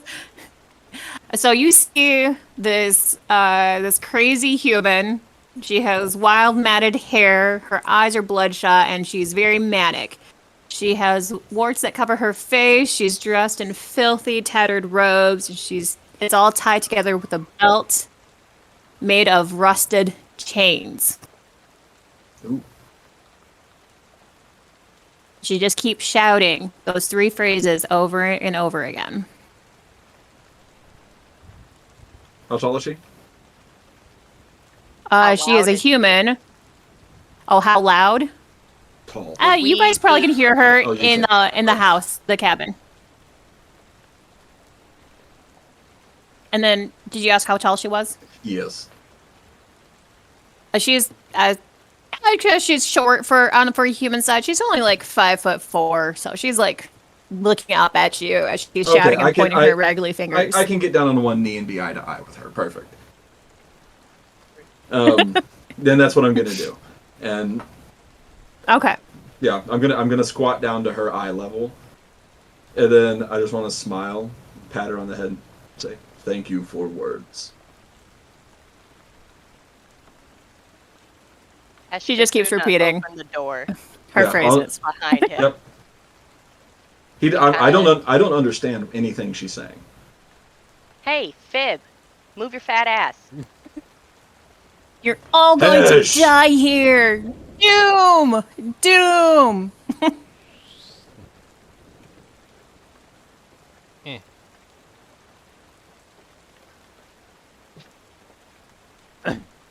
Speaker 1: So you see this this crazy human. She has wild matted hair. Her eyes are bloodshot, and she's very manic. She has warts that cover her face. She's dressed in filthy, tattered robes, and it's all tied together with a belt made of rusted chains.
Speaker 4: Ooh.
Speaker 1: She just keeps shouting those 3 phrases over and over again.
Speaker 4: How tall is she?
Speaker 2: How
Speaker 1: She is
Speaker 2: loud
Speaker 1: a
Speaker 2: is she?
Speaker 1: human. Oh, how loud?
Speaker 4: Tall.
Speaker 1: You
Speaker 2: we
Speaker 1: guys probably
Speaker 2: be-
Speaker 1: can hear her
Speaker 4: Oh, you
Speaker 1: in
Speaker 4: can.
Speaker 1: the house, the cabin. And then, did you ask how tall she was?
Speaker 4: Yes.
Speaker 1: She's I guess she's short for a human side. She's only like 5'4", so she's like looking up at you as she's
Speaker 4: Okay,
Speaker 1: shouting
Speaker 4: I
Speaker 1: and
Speaker 4: can-
Speaker 1: pointing her raggedy fingers.
Speaker 4: I can get down on one knee and be eye to eye with her. Perfect. Then that's what I'm gonna do, and
Speaker 1: Okay.
Speaker 4: yeah, I'm gonna squat down to her eye level, and then I just want to smile, pat her on the head, and say thank you for words.
Speaker 2: As
Speaker 1: She just keeps
Speaker 2: Shikuda
Speaker 1: repeating.
Speaker 2: opened the door
Speaker 1: Her
Speaker 4: Yeah,
Speaker 1: phrases.
Speaker 2: behind him.
Speaker 4: Yep. I don't understand anything she's saying.
Speaker 2: Hey, Fib, move your fat ass.
Speaker 1: You're all going
Speaker 4: Hush.
Speaker 1: to die here. Doom! Doom!
Speaker 5: Eh.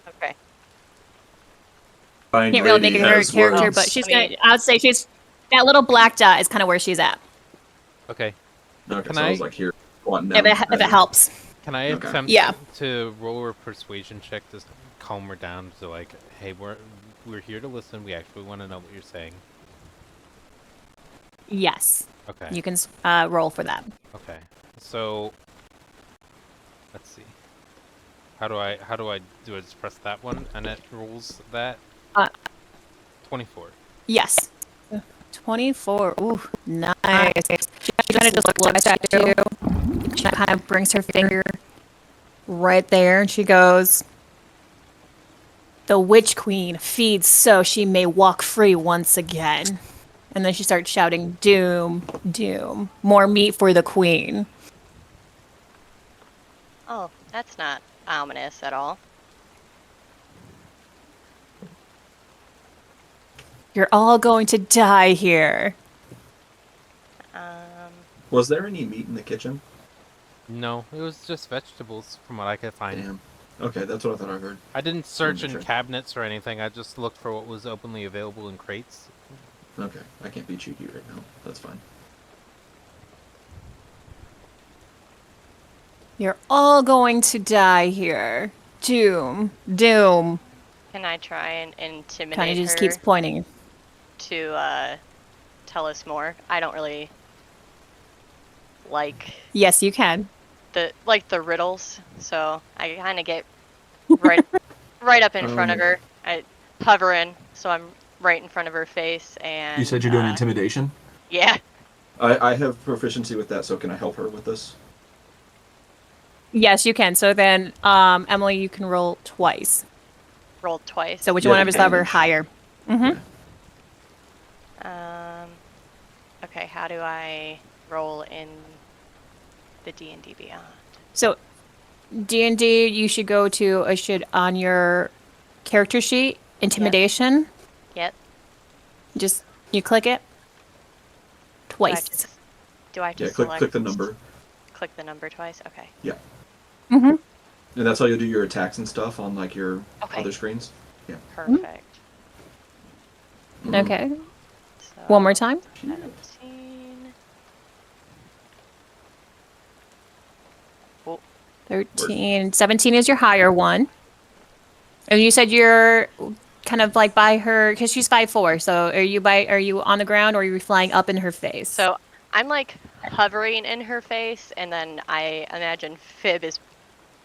Speaker 2: Okay.
Speaker 4: Fine
Speaker 1: Can't really make
Speaker 4: lady
Speaker 1: it her
Speaker 4: has
Speaker 1: character,
Speaker 4: words.
Speaker 1: but she's
Speaker 2: I mean-
Speaker 1: gonna. I would say she's that little black dot is kind of where she's at.
Speaker 5: Okay.
Speaker 4: Okay,
Speaker 5: Can
Speaker 4: so I was
Speaker 5: I-
Speaker 4: like here, squatting
Speaker 1: If
Speaker 4: down.
Speaker 1: it helps.
Speaker 5: Can I
Speaker 4: Okay.
Speaker 5: attempt
Speaker 1: Yeah.
Speaker 5: to roll a persuasion check to calm her down? So like, hey, we're here to listen. We actually want to know what you're saying.
Speaker 1: Yes,
Speaker 5: Okay.
Speaker 1: you can roll for that.
Speaker 5: Okay. So let's see. How do I do? I just press that one and it rolls that. 24.
Speaker 1: Yes. 24. Ooh, nice. She kind of just looks at you. She kind of brings her finger right there and she goes, "The Witch Queen feeds so she may walk free once again." And then she starts shouting, "Doom, doom, more meat for the queen."
Speaker 2: Oh, that's not ominous at all.
Speaker 1: You're all going to die here.
Speaker 4: Was there any meat in the kitchen?
Speaker 5: No, it was just vegetables from what I could find.
Speaker 4: Damn. Okay, that's what I thought I heard.
Speaker 5: I didn't search in
Speaker 4: Sure.
Speaker 5: cabinets or anything. I just looked for what was openly available in crates.
Speaker 4: Okay, I can't be cheeky right now. That's fine.
Speaker 1: You're all going to die here. Doom, doom.
Speaker 2: Can I try and intimidate
Speaker 1: Kind of just
Speaker 2: her
Speaker 1: keeps pointing.
Speaker 2: to tell us more? I don't really like
Speaker 1: Yes, you can.
Speaker 2: the riddles, so I kind of get right up in front of her. I hover in, so I'm right in front of her face, and
Speaker 6: You said you're doing intimidation?
Speaker 2: Yeah.
Speaker 4: I have proficiency with that, so can I help her with this?
Speaker 1: Yes, you can. So then, Emily, you can roll twice.
Speaker 2: Rolled twice.
Speaker 1: So which
Speaker 4: Yeah,
Speaker 1: one of us lever
Speaker 4: advantage.
Speaker 1: higher? Mm-hmm.
Speaker 2: Okay, how do I roll in the D&D Beyond?
Speaker 1: So D&D, you should go to on your character sheet, intimidation.
Speaker 2: Yep.
Speaker 1: Just you click it twice.
Speaker 2: Do I
Speaker 4: Yeah,
Speaker 2: just
Speaker 4: click
Speaker 2: select
Speaker 4: the number.
Speaker 2: Click the number twice? Okay.
Speaker 4: Yeah.
Speaker 1: Mm-hmm.
Speaker 4: And that's how you'll do your attacks and stuff on like your
Speaker 2: Okay.
Speaker 4: other screens. Yeah.
Speaker 2: Perfect.
Speaker 4: Mhm.
Speaker 1: Okay.
Speaker 2: So,
Speaker 1: One more time.
Speaker 2: 17.
Speaker 1: 13. 17 is your higher one. And you said you're kind of like by her because she's 5'4". So are you on the ground or are you flying up in her face?
Speaker 2: So I'm like hovering in her face, and then I imagine Fib is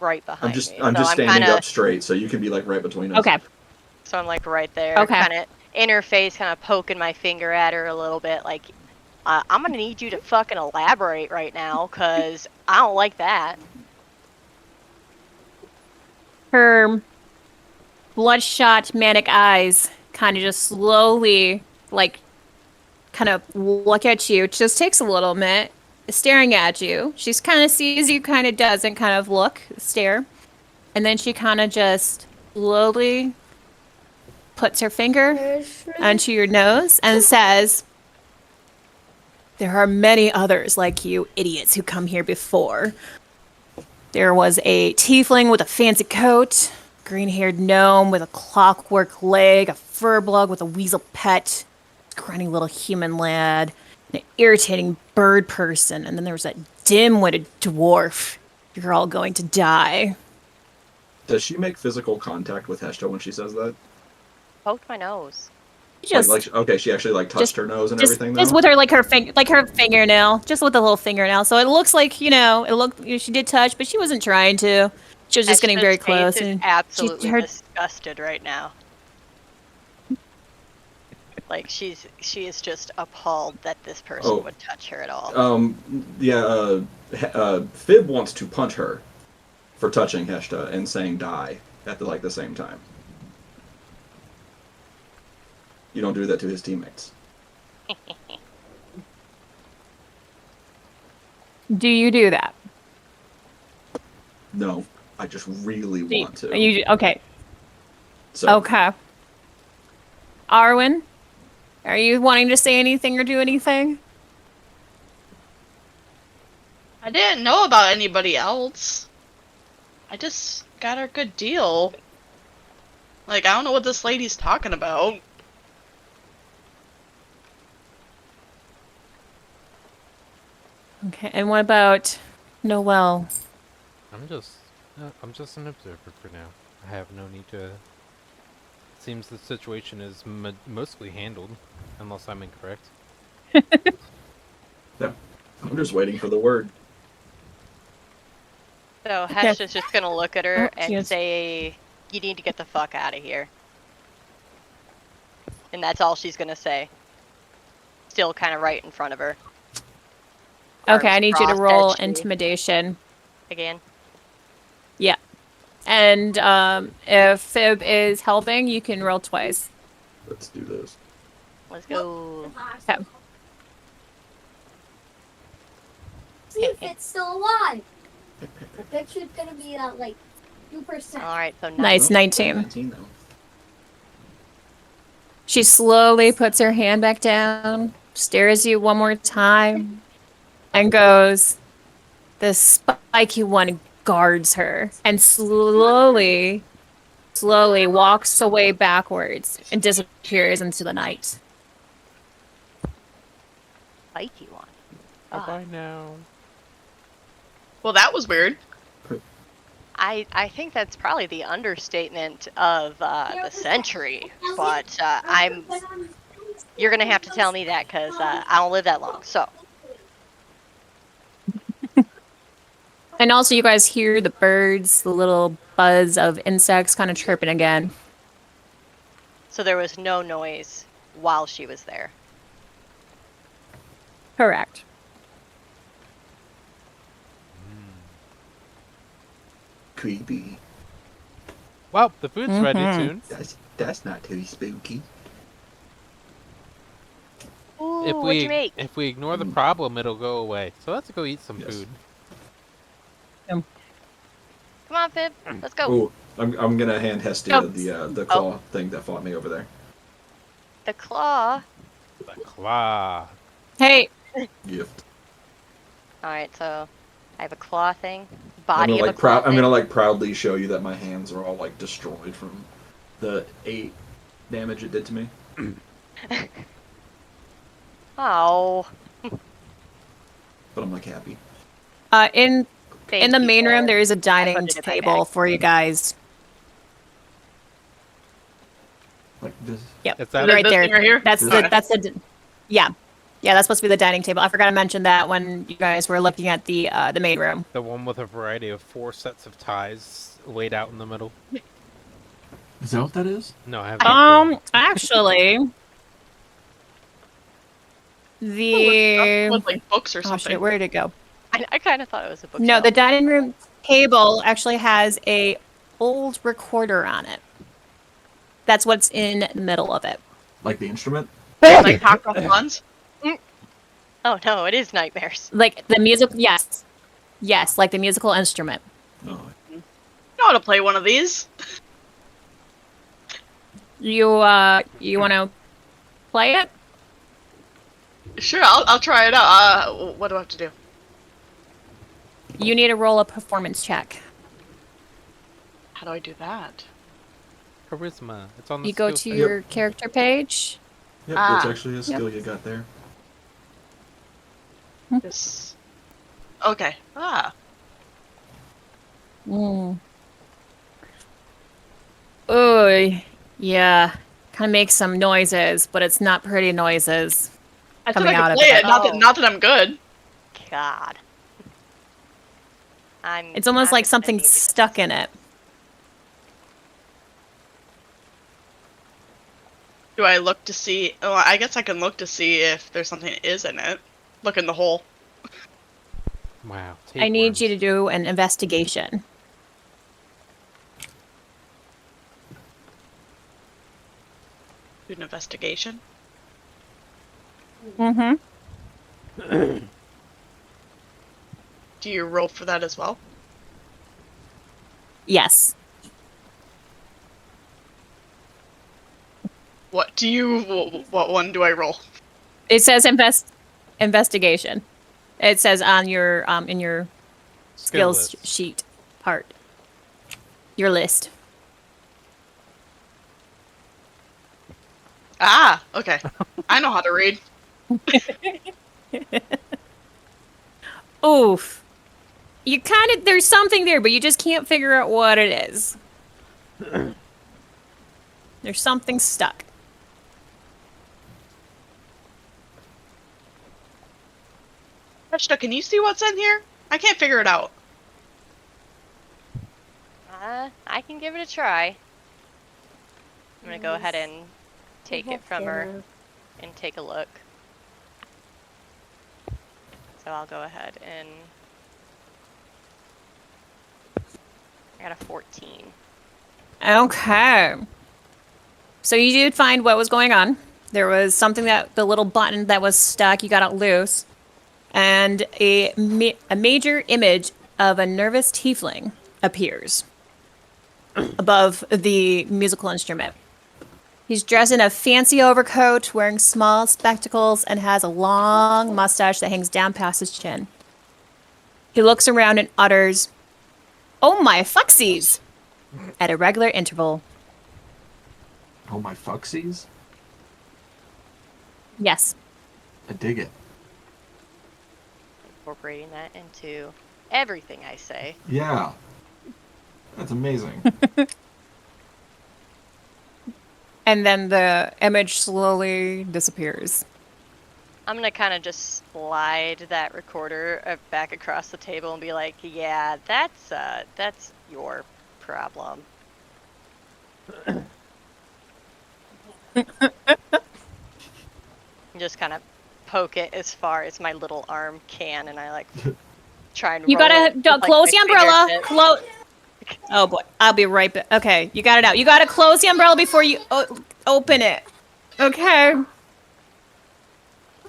Speaker 2: right behind me.
Speaker 4: I'm
Speaker 2: So
Speaker 4: just standing
Speaker 2: kinda,
Speaker 4: up straight, so you can be like right between us.
Speaker 1: Okay.
Speaker 2: So I'm like right there,
Speaker 1: Okay.
Speaker 2: kind of in her face, kind of poking my finger at her a little bit, like, I'm gonna need you to fucking elaborate right now, cause I don't like that.
Speaker 1: Her bloodshot manic eyes kind of just slowly like kind of look at you. It just takes a little minute, staring at you. She's kind of sees you, kind of doesn't, kind of look, stare. And then she kind of just slowly puts her finger onto your nose and says, "There are many others like you idiots who come here before. There was a tiefling with a fancy coat, green-haired gnome with a clockwork leg, a furblug with a weasel pet, scrawny little human lad, an irritating bird person, and then there was that dim-witted dwarf. You're all going to die."
Speaker 4: Does she make physical contact with Heshta when she says that?
Speaker 2: Poked my nose.
Speaker 1: Just,
Speaker 4: Okay, she actually like touched
Speaker 1: just-
Speaker 4: her nose and
Speaker 1: just,
Speaker 4: everything though.
Speaker 1: just with her her fingernail, just with a little fingernail. So it looks like she did touch, but she wasn't trying to. She was just getting
Speaker 2: Heshta's
Speaker 1: very
Speaker 2: face
Speaker 1: close,
Speaker 2: is
Speaker 1: and
Speaker 2: absolutely
Speaker 1: her
Speaker 2: disgusted right now. Like she is just appalled that this person
Speaker 4: Oh.
Speaker 2: would touch her at all.
Speaker 4: Fib wants to punch her for touching Heshta and saying "die" at the same time. You don't do that to his teammates.
Speaker 1: do you do that?
Speaker 4: No, I just really
Speaker 1: Do you-
Speaker 4: want to.
Speaker 1: Okay.
Speaker 4: So,
Speaker 1: Okay. Arwen, are you wanting to say anything or do anything?
Speaker 3: I didn't know about anybody else. I just got her a good deal. Like, I don't know what this lady's talking about.
Speaker 1: Okay. And what about Noelle?
Speaker 5: I'm just an observer for now. I have no need to. Seems the situation is mostly handled, unless I'm incorrect.
Speaker 4: yeah, I'm just waiting for the word.
Speaker 2: So
Speaker 1: Okay.
Speaker 2: Heshta's just gonna look at her
Speaker 1: Oh,
Speaker 2: and
Speaker 1: yes.
Speaker 2: say, "You need to get the fuck out of here." And that's all she's gonna say. Still kind of right in front of her.
Speaker 1: Okay, I
Speaker 2: Arms
Speaker 1: need you to
Speaker 2: crossed
Speaker 1: roll
Speaker 2: as she-
Speaker 1: intimidation.
Speaker 2: again.
Speaker 1: Yeah. And if Fib is helping, you can roll twice.
Speaker 4: Let's do this.
Speaker 2: Let's go.
Speaker 1: Okay.
Speaker 6: See if it's still alive. I bet you it's gonna be at like 2%.
Speaker 2: All right, so
Speaker 1: Nice,
Speaker 4: No,
Speaker 1: 19.
Speaker 4: 19 though.
Speaker 1: She slowly puts her hand back down, stares you one more time, and goes, "The spiky one guards her," and slowly walks away backwards and disappears into the night.
Speaker 2: spiky one.
Speaker 5: Bye
Speaker 2: Ah,
Speaker 5: bye now.
Speaker 3: Well, that was weird.
Speaker 2: I think that's probably the understatement of the century, but you're gonna have to tell me that because I don't live that long. So
Speaker 1: And also, you guys hear the birds, the little buzz of insects kind of chirping again.
Speaker 2: there was no noise while she was there.
Speaker 1: Correct.
Speaker 4: Creepy.
Speaker 5: Well, the food's ready
Speaker 1: Mhm.
Speaker 5: soon.
Speaker 4: That's not too spooky.
Speaker 2: Ooh,
Speaker 5: If
Speaker 2: what'd you make?
Speaker 5: if we ignore the problem, it'll go away. So let's go eat some
Speaker 4: Yes.
Speaker 5: food.
Speaker 2: Come on, Fib. Let's go.
Speaker 4: Oh, I'm gonna hand Hestia
Speaker 1: Oh.
Speaker 4: the claw thing that fought me over there.
Speaker 2: The claw.
Speaker 5: The claw.
Speaker 1: Hey,
Speaker 4: Gift.
Speaker 2: All right, so I have a claw thing.
Speaker 4: I'm
Speaker 2: Body
Speaker 4: gonna
Speaker 2: of a claw
Speaker 4: I'm
Speaker 2: thing.
Speaker 4: gonna like proudly show you that my hands are all like destroyed from the 8 damage it did to me.
Speaker 2: Oh.
Speaker 4: But I'm like happy.
Speaker 1: in
Speaker 2: Thank
Speaker 1: the
Speaker 2: you,
Speaker 1: main room,
Speaker 2: Claire.
Speaker 1: there is a dining
Speaker 2: put it in my
Speaker 1: table
Speaker 2: bag.
Speaker 1: for you guys.
Speaker 4: Like this.
Speaker 1: Yep,
Speaker 5: Is that
Speaker 1: right
Speaker 3: this
Speaker 1: there.
Speaker 3: thing right here?
Speaker 1: That's
Speaker 4: Okay.
Speaker 1: yeah, that's supposed to be the dining table. I forgot to mention that when you guys were looking at the main room.
Speaker 5: The one with a variety of 4 sets of ties laid out in the middle.
Speaker 4: Is that what that is?
Speaker 5: No, I have no clue.
Speaker 1: Actually, the
Speaker 3: With like books or
Speaker 1: oh
Speaker 3: something.
Speaker 1: shit, where did it go?
Speaker 2: I kind of thought it was a bookshelf.
Speaker 1: No, the dining room table actually has a old recorder on it. That's what's in the middle of it.
Speaker 4: Like the instrument?
Speaker 3: Like Taco Funds.
Speaker 2: Oh no, it is nightmares.
Speaker 1: Like the music, yes. Yes, like the musical instrument.
Speaker 4: Oh,
Speaker 3: I know how to play one of these.
Speaker 1: You want to play it?
Speaker 3: Sure, I'll try it out. What do I have to do?
Speaker 1: You need to roll a performance check.
Speaker 3: How do I do that?
Speaker 5: Charisma. It's on the
Speaker 1: You go
Speaker 5: skill
Speaker 1: to
Speaker 5: thing.
Speaker 1: your character page.
Speaker 4: yep,
Speaker 3: Ah.
Speaker 4: that's actually a skill you got there.
Speaker 3: This. Okay. Ah.
Speaker 1: Mm. Oh, yeah. Kind of makes some noises, but it's not pretty noises.
Speaker 3: I said
Speaker 1: Coming
Speaker 3: I
Speaker 1: out
Speaker 3: could
Speaker 1: of
Speaker 3: play
Speaker 1: it.
Speaker 3: it. Not that,
Speaker 2: Oh.
Speaker 3: not that I'm good.
Speaker 2: God.
Speaker 1: It's almost
Speaker 2: I'm
Speaker 1: like
Speaker 2: gonna
Speaker 1: something's
Speaker 2: need to-
Speaker 1: stuck in it.
Speaker 3: Do I look to see? Oh, I guess I can look to see if there's something that is in it. Look in the hole.
Speaker 5: Wow.
Speaker 1: I need you to
Speaker 5: tapeworms.
Speaker 1: do an investigation.
Speaker 3: Do an investigation.
Speaker 1: Mm-hmm.
Speaker 3: Do you roll for that as well?
Speaker 1: Yes.
Speaker 3: What do you? What one do I roll?
Speaker 1: It says investigation. It says on your in your
Speaker 5: Skill
Speaker 1: skills
Speaker 5: list.
Speaker 1: sheet part. Your list.
Speaker 3: Ah, okay. I know how to read.
Speaker 1: Oof. You kind of there's something there, but you just can't figure out what it is. There's something stuck.
Speaker 3: Veshta, can you see what's in here? I can't figure it out.
Speaker 2: I can give it a try. I'm gonna go ahead and take it from her and take a look. So I'll go ahead and I got a 14.
Speaker 1: Okay. So you did find what was going on. There was something that the little button that was stuck, you got it loose. And a major image of a nervous tiefling appears above the musical instrument. He's dressed in a fancy overcoat, wearing small spectacles, and has a long mustache that hangs down past his chin. He looks around and utters, "Oh my fucksies!" at a regular interval.
Speaker 4: Oh, my fucksies?
Speaker 1: Yes.
Speaker 4: I dig it.
Speaker 2: Incorporating that into everything I say.
Speaker 4: Yeah. That's amazing.
Speaker 1: And then the image slowly disappears.
Speaker 2: I'm gonna kind of just slide that recorder back across the table and be like, "Yeah, that's your problem." And just kind of poke it as far as my little arm can, and I like try and
Speaker 1: You
Speaker 2: roll
Speaker 1: gotta
Speaker 2: it with, like,
Speaker 1: close
Speaker 2: my
Speaker 1: the umbrella.
Speaker 2: fingertips.
Speaker 1: Close. Oh boy, I'll be right back. Okay, you got it out. You gotta close the umbrella before you open it. Okay.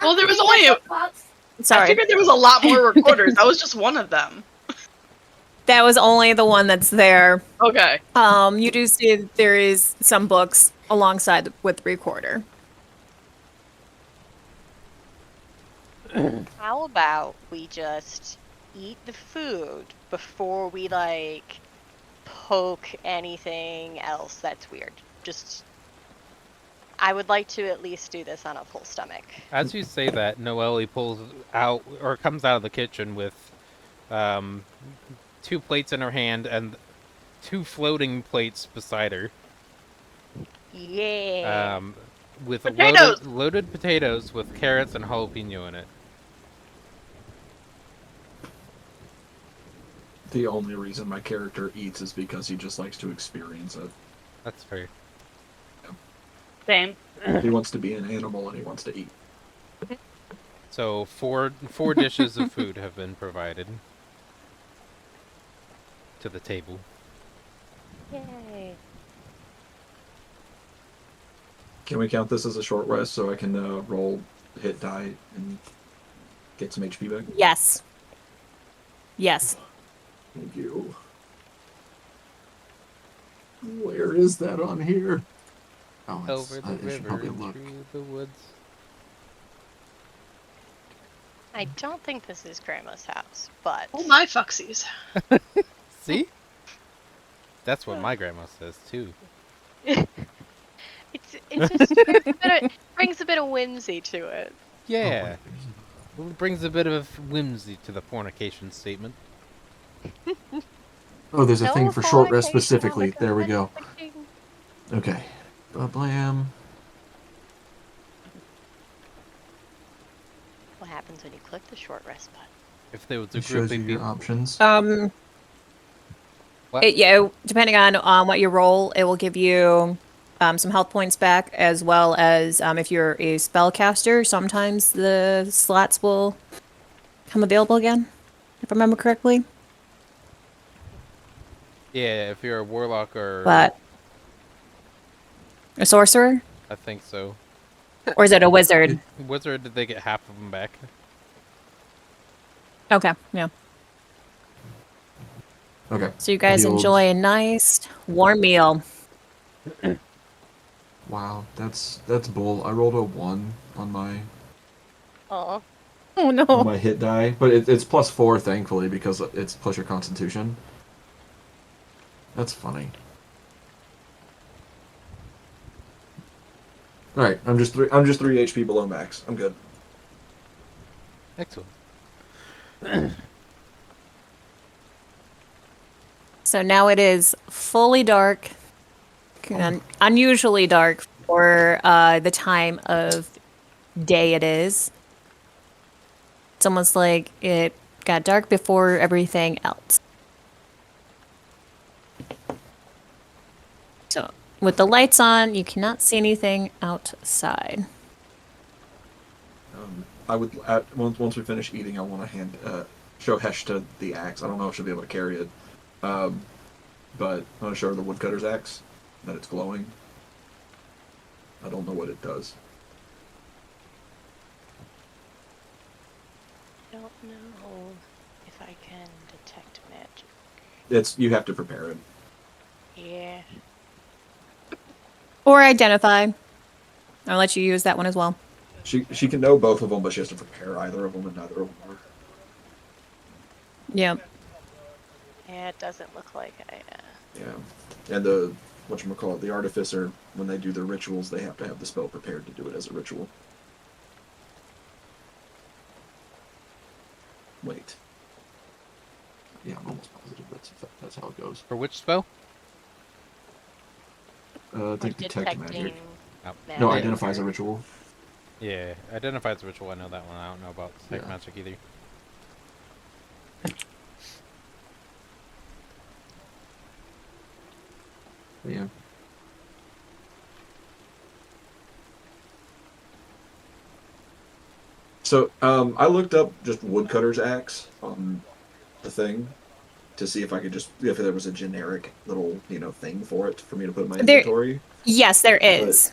Speaker 3: Well, there was only. I
Speaker 1: Sorry,
Speaker 3: figured there was a lot more recorders. That was just one of them.
Speaker 1: that was only the one that's there.
Speaker 3: Okay.
Speaker 1: You do see that there is some books alongside with the recorder.
Speaker 2: How about we just eat the food before we like poke anything else that's weird? Just I would like to at least do this on a full stomach.
Speaker 5: As you say that, Noelle pulls out or comes out of the kitchen with 2 plates in her hand and 2 floating plates beside her.
Speaker 2: Yeah.
Speaker 5: With
Speaker 3: Potatoes!
Speaker 5: loaded potatoes with carrots and jalapeno in it.
Speaker 4: The only reason my character eats is because he just likes to experience it.
Speaker 5: That's fair.
Speaker 3: Same.
Speaker 4: He wants to be an animal and he wants to eat.
Speaker 5: So 4 dishes of food have been provided to the table.
Speaker 2: Yay.
Speaker 4: Can we count this as a short rest so I can roll hit die and get some HP back?
Speaker 1: Yes. Yes.
Speaker 4: Thank you. Where is that on here? Oh,
Speaker 5: Over the
Speaker 4: I should
Speaker 5: river
Speaker 4: probably
Speaker 5: and
Speaker 4: look.
Speaker 5: through the woods.
Speaker 2: I don't think this is Grandma's house, but
Speaker 7: Oh my fucksies.
Speaker 5: See? That's what my grandma says too.
Speaker 2: it just brings a bit of whimsy to it.
Speaker 5: Yeah. It brings a bit of whimsy to the fornication statement.
Speaker 4: Oh, there's a
Speaker 2: No
Speaker 4: thing for short rest
Speaker 2: fornication on the
Speaker 4: specifically. There we go.
Speaker 2: cooking.
Speaker 4: Okay. Blam.
Speaker 2: What happens when you click the short rest button?
Speaker 5: If there was a
Speaker 4: It shows you
Speaker 5: grouping
Speaker 4: your
Speaker 5: people.
Speaker 4: options.
Speaker 5: What?
Speaker 1: Yeah, depending on what you roll, it will give you some health points back, as well as if you're a spellcaster, sometimes the slots will come available again, if I remember correctly.
Speaker 5: Yeah, if you're a warlock or
Speaker 1: But a sorcerer,
Speaker 5: I think so.
Speaker 1: or is it a wizard?
Speaker 5: Wizard, did they get half of them back?
Speaker 1: Okay, yeah.
Speaker 4: Okay.
Speaker 1: So you guys
Speaker 4: Healed.
Speaker 1: enjoy a nice warm meal.
Speaker 4: Wow, that's bull. I rolled a 1 on my
Speaker 2: Oh,
Speaker 1: Oh no.
Speaker 4: on my hit die, but it's +4 thankfully because it's plus your Constitution. That's funny. All right, I'm just 3 HP below max. I'm good.
Speaker 5: Excellent.
Speaker 1: So now it is fully dark, unusually dark for the time of day it is. It's almost like it got dark before everything else. So with the lights on, you cannot see anything outside.
Speaker 4: I would once we finish eating, I want to show Heshta the axe. I don't know if she'll be able to carry it, but I want to show her the woodcutter's axe, that it's glowing. I don't know what it does.
Speaker 2: I don't know if I can detect magic.
Speaker 4: You have to prepare it.
Speaker 2: Yeah.
Speaker 1: Or identify. I'll let you use that one as well.
Speaker 4: She can know both of them, but she has to prepare either of them, and neither of them are.
Speaker 1: Yeah.
Speaker 2: Yeah, it doesn't look like I.
Speaker 4: Yeah, and the artificer, when they do their rituals, they have to have the spell prepared to do it as a ritual. Wait. Yeah, I'm almost positive that's how it goes.
Speaker 5: For which spell?
Speaker 4: I think detect magic.
Speaker 5: Oh.
Speaker 4: No,
Speaker 5: Yeah.
Speaker 4: identify as a ritual.
Speaker 5: Yeah, identify as a ritual. I know that one. I don't know about detect
Speaker 4: Yeah.
Speaker 5: magic either.
Speaker 4: Yeah. So, I looked up just woodcutter's axe on the thing to see if I could if there was a generic little, thing for it for me to put in my
Speaker 1: There-
Speaker 4: inventory.
Speaker 1: Yes, there is.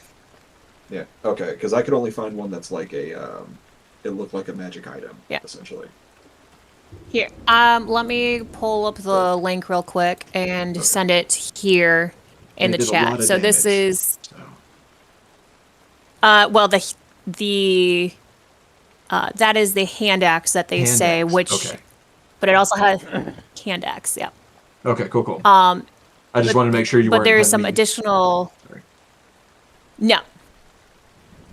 Speaker 4: Yeah, okay, because I could only find one that's like it looked like a magic item,
Speaker 1: Yeah.
Speaker 4: essentially.
Speaker 1: Here, let me pull up the link real quick and send it here in
Speaker 4: And
Speaker 1: the
Speaker 4: it did a lot
Speaker 1: chat.
Speaker 4: of
Speaker 1: So this
Speaker 4: damage,
Speaker 1: is,
Speaker 4: so.
Speaker 1: well, that is the hand axe that they
Speaker 4: Hand
Speaker 1: say,
Speaker 4: axe,
Speaker 1: which,
Speaker 4: okay.
Speaker 1: but it also has hand axe. Yeah.
Speaker 4: Okay, cool.
Speaker 1: Um,
Speaker 4: I just wanted to make sure you
Speaker 1: but
Speaker 4: weren't.
Speaker 1: there's
Speaker 4: had
Speaker 1: some
Speaker 4: any-
Speaker 1: additional.
Speaker 4: Sorry.
Speaker 1: No.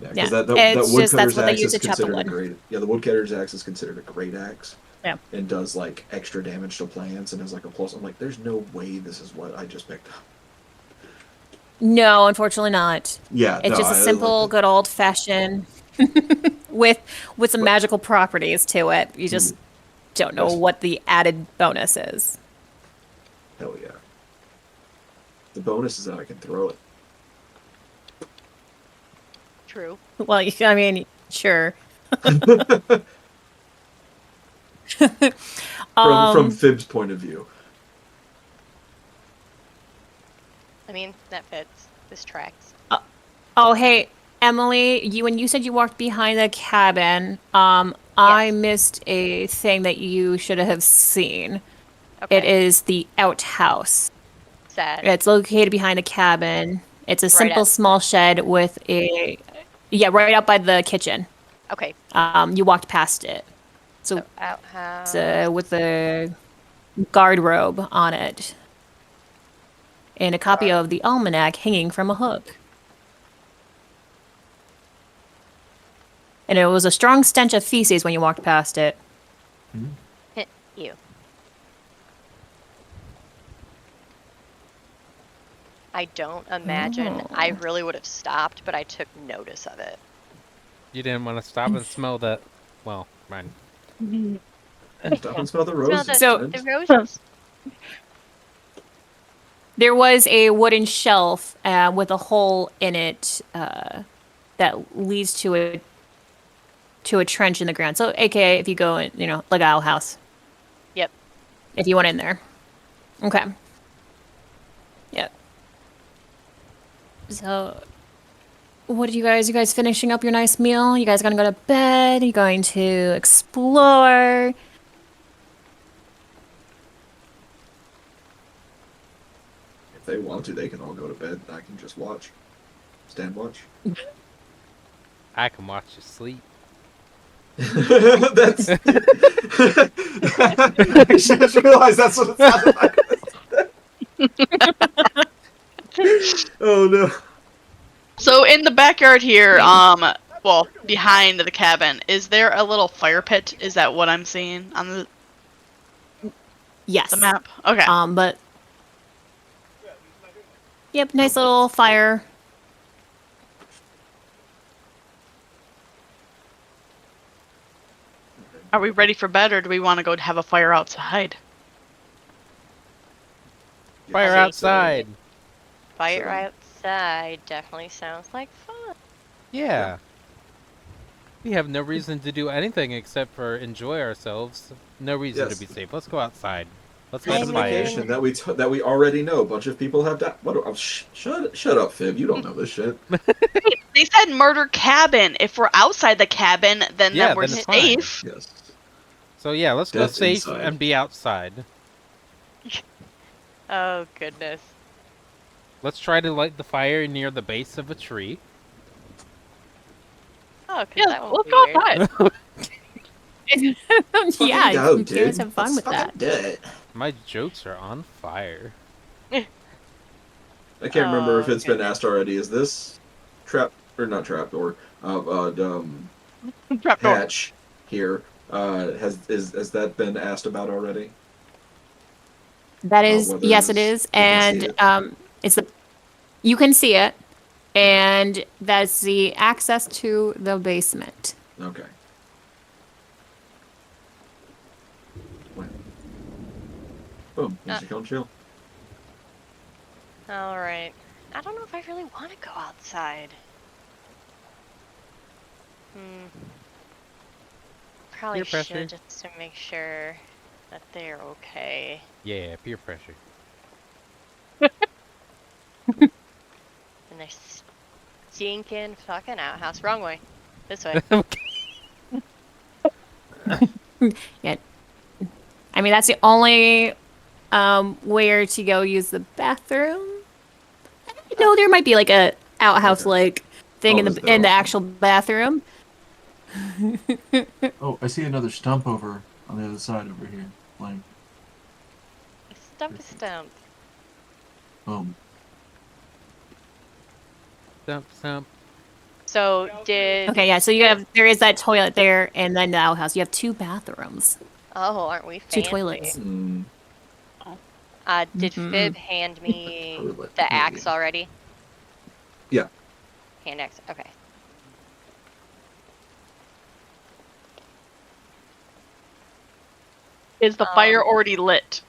Speaker 4: Yeah,
Speaker 1: Yeah,
Speaker 4: because that
Speaker 1: it's just
Speaker 4: woodcutter's
Speaker 1: that's what they
Speaker 4: axe
Speaker 1: use
Speaker 4: is
Speaker 1: to chop the
Speaker 4: considered a
Speaker 1: wood.
Speaker 4: great. Yeah, the woodcutter's axe is considered a great axe.
Speaker 1: Yeah.
Speaker 4: And does like extra damage to plants and has like a plus. I'm like, there's no way this is what I just picked up.
Speaker 1: No, unfortunately not.
Speaker 4: Yeah,
Speaker 1: It's
Speaker 4: no,
Speaker 1: just a
Speaker 4: I
Speaker 1: simple,
Speaker 4: like
Speaker 1: good old fashioned with some
Speaker 4: But-
Speaker 1: magical properties to it. You just don't know
Speaker 4: Yes.
Speaker 1: what the added bonus is.
Speaker 4: Hell yeah. The bonus is that I can throw it.
Speaker 2: True.
Speaker 1: Well, I mean, sure.
Speaker 4: From Fib's point of view.
Speaker 2: I mean, that fits. This tracks.
Speaker 1: Oh, hey, Emily, when you said you walked behind the cabin, I
Speaker 2: Yes.
Speaker 1: missed a thing that you should have seen.
Speaker 2: Okay.
Speaker 1: It is the outhouse.
Speaker 2: Sad.
Speaker 1: It's located behind the cabin. It's a
Speaker 2: Right
Speaker 1: simple
Speaker 2: at
Speaker 1: small shed with right out by the kitchen.
Speaker 2: Okay.
Speaker 1: You walked past it. So
Speaker 2: So outhouse.
Speaker 1: it's with a guard robe on it. And a copy
Speaker 2: Guard.
Speaker 1: of the almanac hanging from a hook. And it was a strong stench of feces when you walked past it.
Speaker 2: You. I don't imagine I
Speaker 1: Oh.
Speaker 2: really would have stopped, but I took notice of it.
Speaker 5: You didn't want to stop and smell that. Well, fine.
Speaker 4: Stop and smell the
Speaker 2: Smell
Speaker 4: roses.
Speaker 2: the,
Speaker 1: So-
Speaker 4: friend.
Speaker 2: the roses.
Speaker 1: There was a wooden shelf with a hole in it that leads to a trench in the ground. So, AKA, if you go in, like an outhouse.
Speaker 2: Yep.
Speaker 1: If you went in there. Okay. Yep. So, what are you guys finishing up your nice meal? You guys gonna go to bed? Are you going to explore?
Speaker 4: If they want to, they can all go to bed. I can just watch. Stand watch.
Speaker 5: I can watch you sleep.
Speaker 4: That's. I just realized that's what it sounded like. Oh no.
Speaker 3: So in the backyard here, well, behind the cabin, is there a little fire pit? Is that what I'm seeing on the
Speaker 1: Yes.
Speaker 3: map? Okay.
Speaker 1: But yep, nice little fire.
Speaker 3: Are we ready for bed, or do we want to go have a fire outside?
Speaker 5: Fire
Speaker 4: Yes.
Speaker 5: outside.
Speaker 2: Fire
Speaker 4: So-
Speaker 2: outside definitely sounds like fun.
Speaker 5: Yeah. We have no reason to do anything except for enjoy ourselves. No reason
Speaker 4: Yes.
Speaker 5: to be safe. Let's go outside. Let's
Speaker 4: It's
Speaker 5: light
Speaker 4: a
Speaker 5: a fire.
Speaker 4: vacation that that we already know. A bunch of people have died. What? Oh, shut up, Fib. You don't know this shit.
Speaker 3: They said murder cabin. If we're outside the cabin, then
Speaker 5: Yeah,
Speaker 3: we're
Speaker 5: then it's fine.
Speaker 3: safe.
Speaker 4: Yes.
Speaker 5: So yeah, let's go
Speaker 4: Death
Speaker 5: safe
Speaker 4: inside.
Speaker 5: and be outside.
Speaker 2: Oh goodness.
Speaker 5: Let's try to light the fire near the base of a tree.
Speaker 2: Oh, 'cause
Speaker 3: Yeah,
Speaker 2: that won't
Speaker 3: let's
Speaker 2: be
Speaker 3: go
Speaker 2: weird.
Speaker 3: outside.
Speaker 1: Yeah,
Speaker 4: Go,
Speaker 1: you
Speaker 4: dude.
Speaker 1: guys have fun
Speaker 4: Let's
Speaker 1: with
Speaker 4: fucking
Speaker 1: that.
Speaker 4: do it.
Speaker 5: My jokes are on fire.
Speaker 4: I can't remember if
Speaker 2: Oh,
Speaker 4: it's been
Speaker 2: goodness.
Speaker 4: asked already. Is this trap or not trap door?
Speaker 3: Trap door.
Speaker 4: Hatch here. Has that been asked about already?
Speaker 1: That is,
Speaker 4: whether
Speaker 1: yes, it
Speaker 4: it's-
Speaker 1: is,
Speaker 4: you can see
Speaker 1: and
Speaker 4: it.
Speaker 1: it's the you can see it, and that's the access to the basement.
Speaker 4: Okay. When? Boom. Music on chill.
Speaker 2: All right. I don't know if I really want to go outside. Probably
Speaker 5: Peer pressure.
Speaker 2: should just to make sure that they're okay.
Speaker 5: Yeah, peer pressure.
Speaker 2: And they're stinking fucking outhouse. Wrong way. This way.
Speaker 1: Yeah, I mean that's the only where to go use the bathroom. No, there might be like a outhouse like thing in
Speaker 4: Oh, is
Speaker 1: the
Speaker 4: there?
Speaker 1: actual bathroom.
Speaker 7: Oh, I see another stump over on the other side over here. Like,
Speaker 2: Stump is stump.
Speaker 7: boom.
Speaker 5: Stump, stump.
Speaker 2: So did
Speaker 1: Okay, yeah. So there is that toilet there, and then the outhouse. You have two bathrooms,
Speaker 2: oh, aren't we
Speaker 1: two
Speaker 2: fancy?
Speaker 1: toilets.
Speaker 4: Mm,
Speaker 2: Did
Speaker 1: Mhm.
Speaker 2: Fib hand me
Speaker 4: Toilet,
Speaker 2: the axe
Speaker 4: maybe.
Speaker 2: already?
Speaker 4: Yeah.
Speaker 2: Hand axe. Okay.
Speaker 3: Is the fire already lit?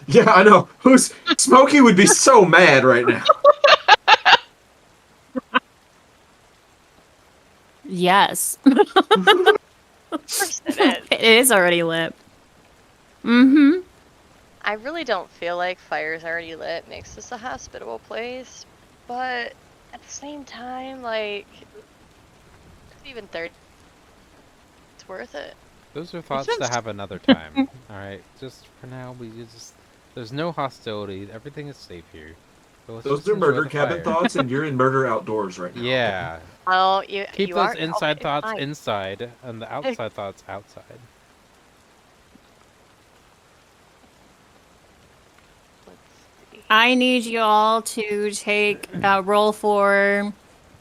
Speaker 4: yeah, I know. Smokey would be so mad right now.
Speaker 1: Yes,
Speaker 2: Of course it is.
Speaker 1: it is already lit. Mm-hmm.
Speaker 2: I really don't feel like fire's already lit makes this a hospitable place, but at the same time, like, it's even 30. it's worth it.
Speaker 5: Those are thoughts
Speaker 3: been
Speaker 5: to have another time. All right, just for now, there's no hostility. Everything is safe here. So let's
Speaker 4: Those
Speaker 5: just
Speaker 4: are
Speaker 5: enjoy
Speaker 4: murder
Speaker 5: the
Speaker 4: cabin
Speaker 5: fire.
Speaker 4: thoughts, and you're in murder outdoors right now.
Speaker 5: Yeah.
Speaker 2: Oh,
Speaker 5: Keep
Speaker 2: you
Speaker 5: those
Speaker 2: are
Speaker 5: inside thoughts
Speaker 2: fine.
Speaker 5: inside and the outside thoughts outside.
Speaker 2: Let's see.
Speaker 1: I need you all to take a roll for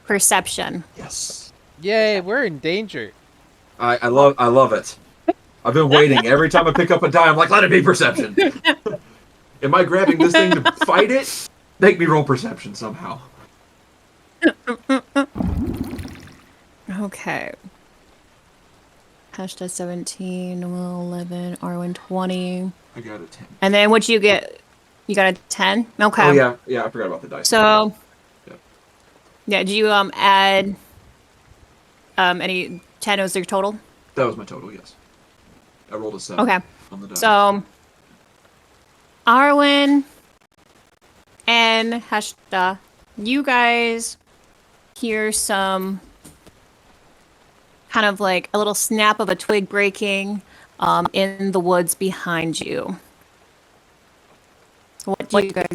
Speaker 1: perception.
Speaker 4: Yes.
Speaker 5: Yay, we're in danger.
Speaker 4: I love it. I've been waiting. Every time I pick up a die, I'm like, let it be perception. Am I grabbing this thing to fight it? Make me roll perception somehow.
Speaker 1: Okay. Hashtag 17, Will 11, Arwen 20.
Speaker 7: I got a 10.
Speaker 1: And then what'd you get? You got a 10? Okay.
Speaker 4: Oh yeah, I forgot about the dice.
Speaker 1: So,
Speaker 4: Yep.
Speaker 1: yeah, did you add any 10 was your total?
Speaker 4: That was my total. Yes. I rolled a 7
Speaker 1: Okay.
Speaker 4: on the die.
Speaker 1: So, Arwen and Hashta, you guys hear some kind of like a little snap of a twig breaking in the woods behind you. What do you guys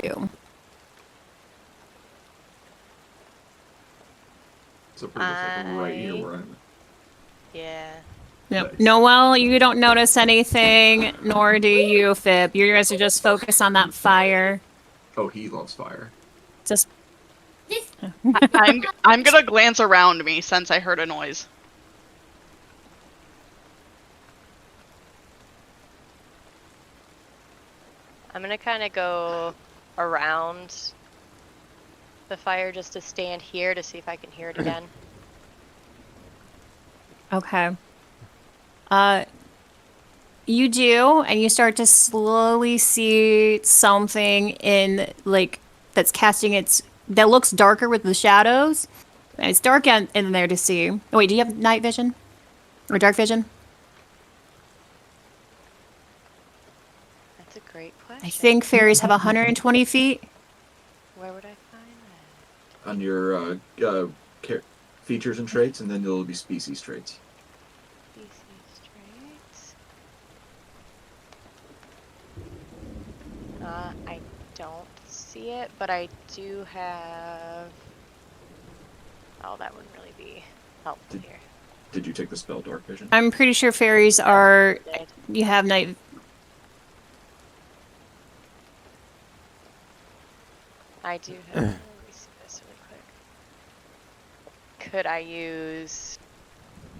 Speaker 1: do?
Speaker 4: So pretty much like right here where I'm.
Speaker 2: Yeah.
Speaker 1: Yep.
Speaker 4: Nice.
Speaker 1: Noelle, you don't notice anything, nor do you, Fib. You guys are just focused on that fire.
Speaker 4: Oh, he loves fire.
Speaker 1: Just
Speaker 3: I'm gonna glance around me since I heard a noise.
Speaker 2: I'm gonna kind of go around the fire just to stand here to see if I can hear it again.
Speaker 1: okay. You do, and you start to slowly see something in like that's casting that looks darker with the shadows. And it's dark in there to see. Oh, wait, do you have night vision or dark vision?
Speaker 2: That's a great question.
Speaker 1: I think fairies have 120 feet.
Speaker 2: Where would I find that?
Speaker 4: On your features and traits, and then there'll be species traits.
Speaker 2: Species traits. I don't see it, but I do have. Oh, that wouldn't really be helpful here.
Speaker 4: Did you take the spell Dark Vision?
Speaker 1: I'm pretty sure fairies are.
Speaker 2: Did.
Speaker 1: You have night.
Speaker 2: I do have. Let me see this really quick. Could I use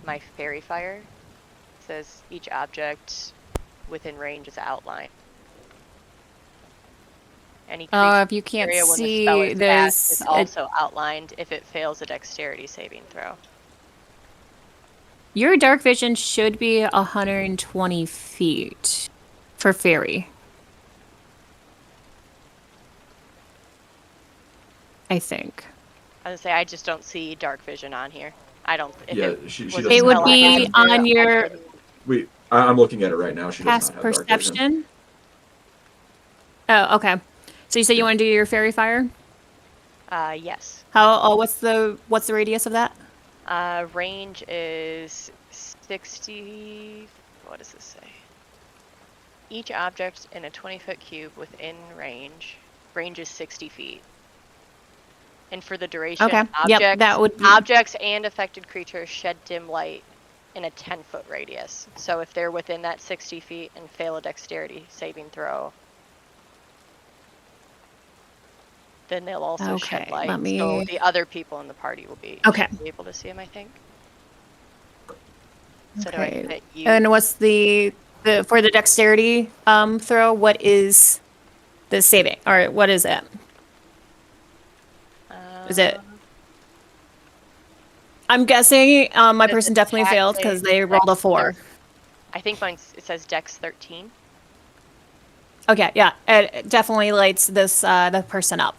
Speaker 2: my fairy fire? It says each object within range is outlined. Any creature
Speaker 1: If you can't
Speaker 2: area when the
Speaker 1: see
Speaker 2: spell is cast
Speaker 1: this,
Speaker 2: is also outlined if it fails a dexterity saving throw.
Speaker 1: your dark vision should be 120 feet for fairy. I think.
Speaker 2: I was gonna say I just don't see dark vision on here. I don't. If
Speaker 4: Yeah,
Speaker 2: it
Speaker 4: she
Speaker 2: was
Speaker 4: doesn't
Speaker 2: a
Speaker 1: It would
Speaker 2: spell I
Speaker 1: be
Speaker 2: had
Speaker 1: on
Speaker 2: to, I
Speaker 1: your
Speaker 2: couldn't-
Speaker 4: I'm looking at it right now. She does
Speaker 1: past
Speaker 4: not have Dark Vision.
Speaker 1: perception. Oh, okay. So you said you want to do your fairy fire?
Speaker 2: Yes.
Speaker 1: How? Oh, what's the radius of that?
Speaker 2: Range is 60. What does this say? Each object in a 20-foot cube within range. Range is 60 feet. And for the duration,
Speaker 1: Okay. Yep, that would be.
Speaker 2: objects and affected creatures shed dim light in a 10-foot radius. So if they're within that 60 feet and fail a dexterity saving throw, then they'll also shed
Speaker 1: Okay,
Speaker 2: light.
Speaker 1: let me-
Speaker 2: So the other people in the party will be,
Speaker 1: Okay.
Speaker 2: should be able to see them, I think. So do
Speaker 1: Okay.
Speaker 2: I fit you?
Speaker 1: And what's the for the dexterity throw? What is the saving, or what is it? Is it? I'm guessing my
Speaker 2: Does
Speaker 1: person
Speaker 2: it
Speaker 1: definitely
Speaker 2: attack
Speaker 1: failed
Speaker 2: say
Speaker 1: because they rolled a
Speaker 2: Dex
Speaker 1: 4.
Speaker 2: I think mine it says Dex 13.
Speaker 1: Okay, yeah, it definitely lights this the person up.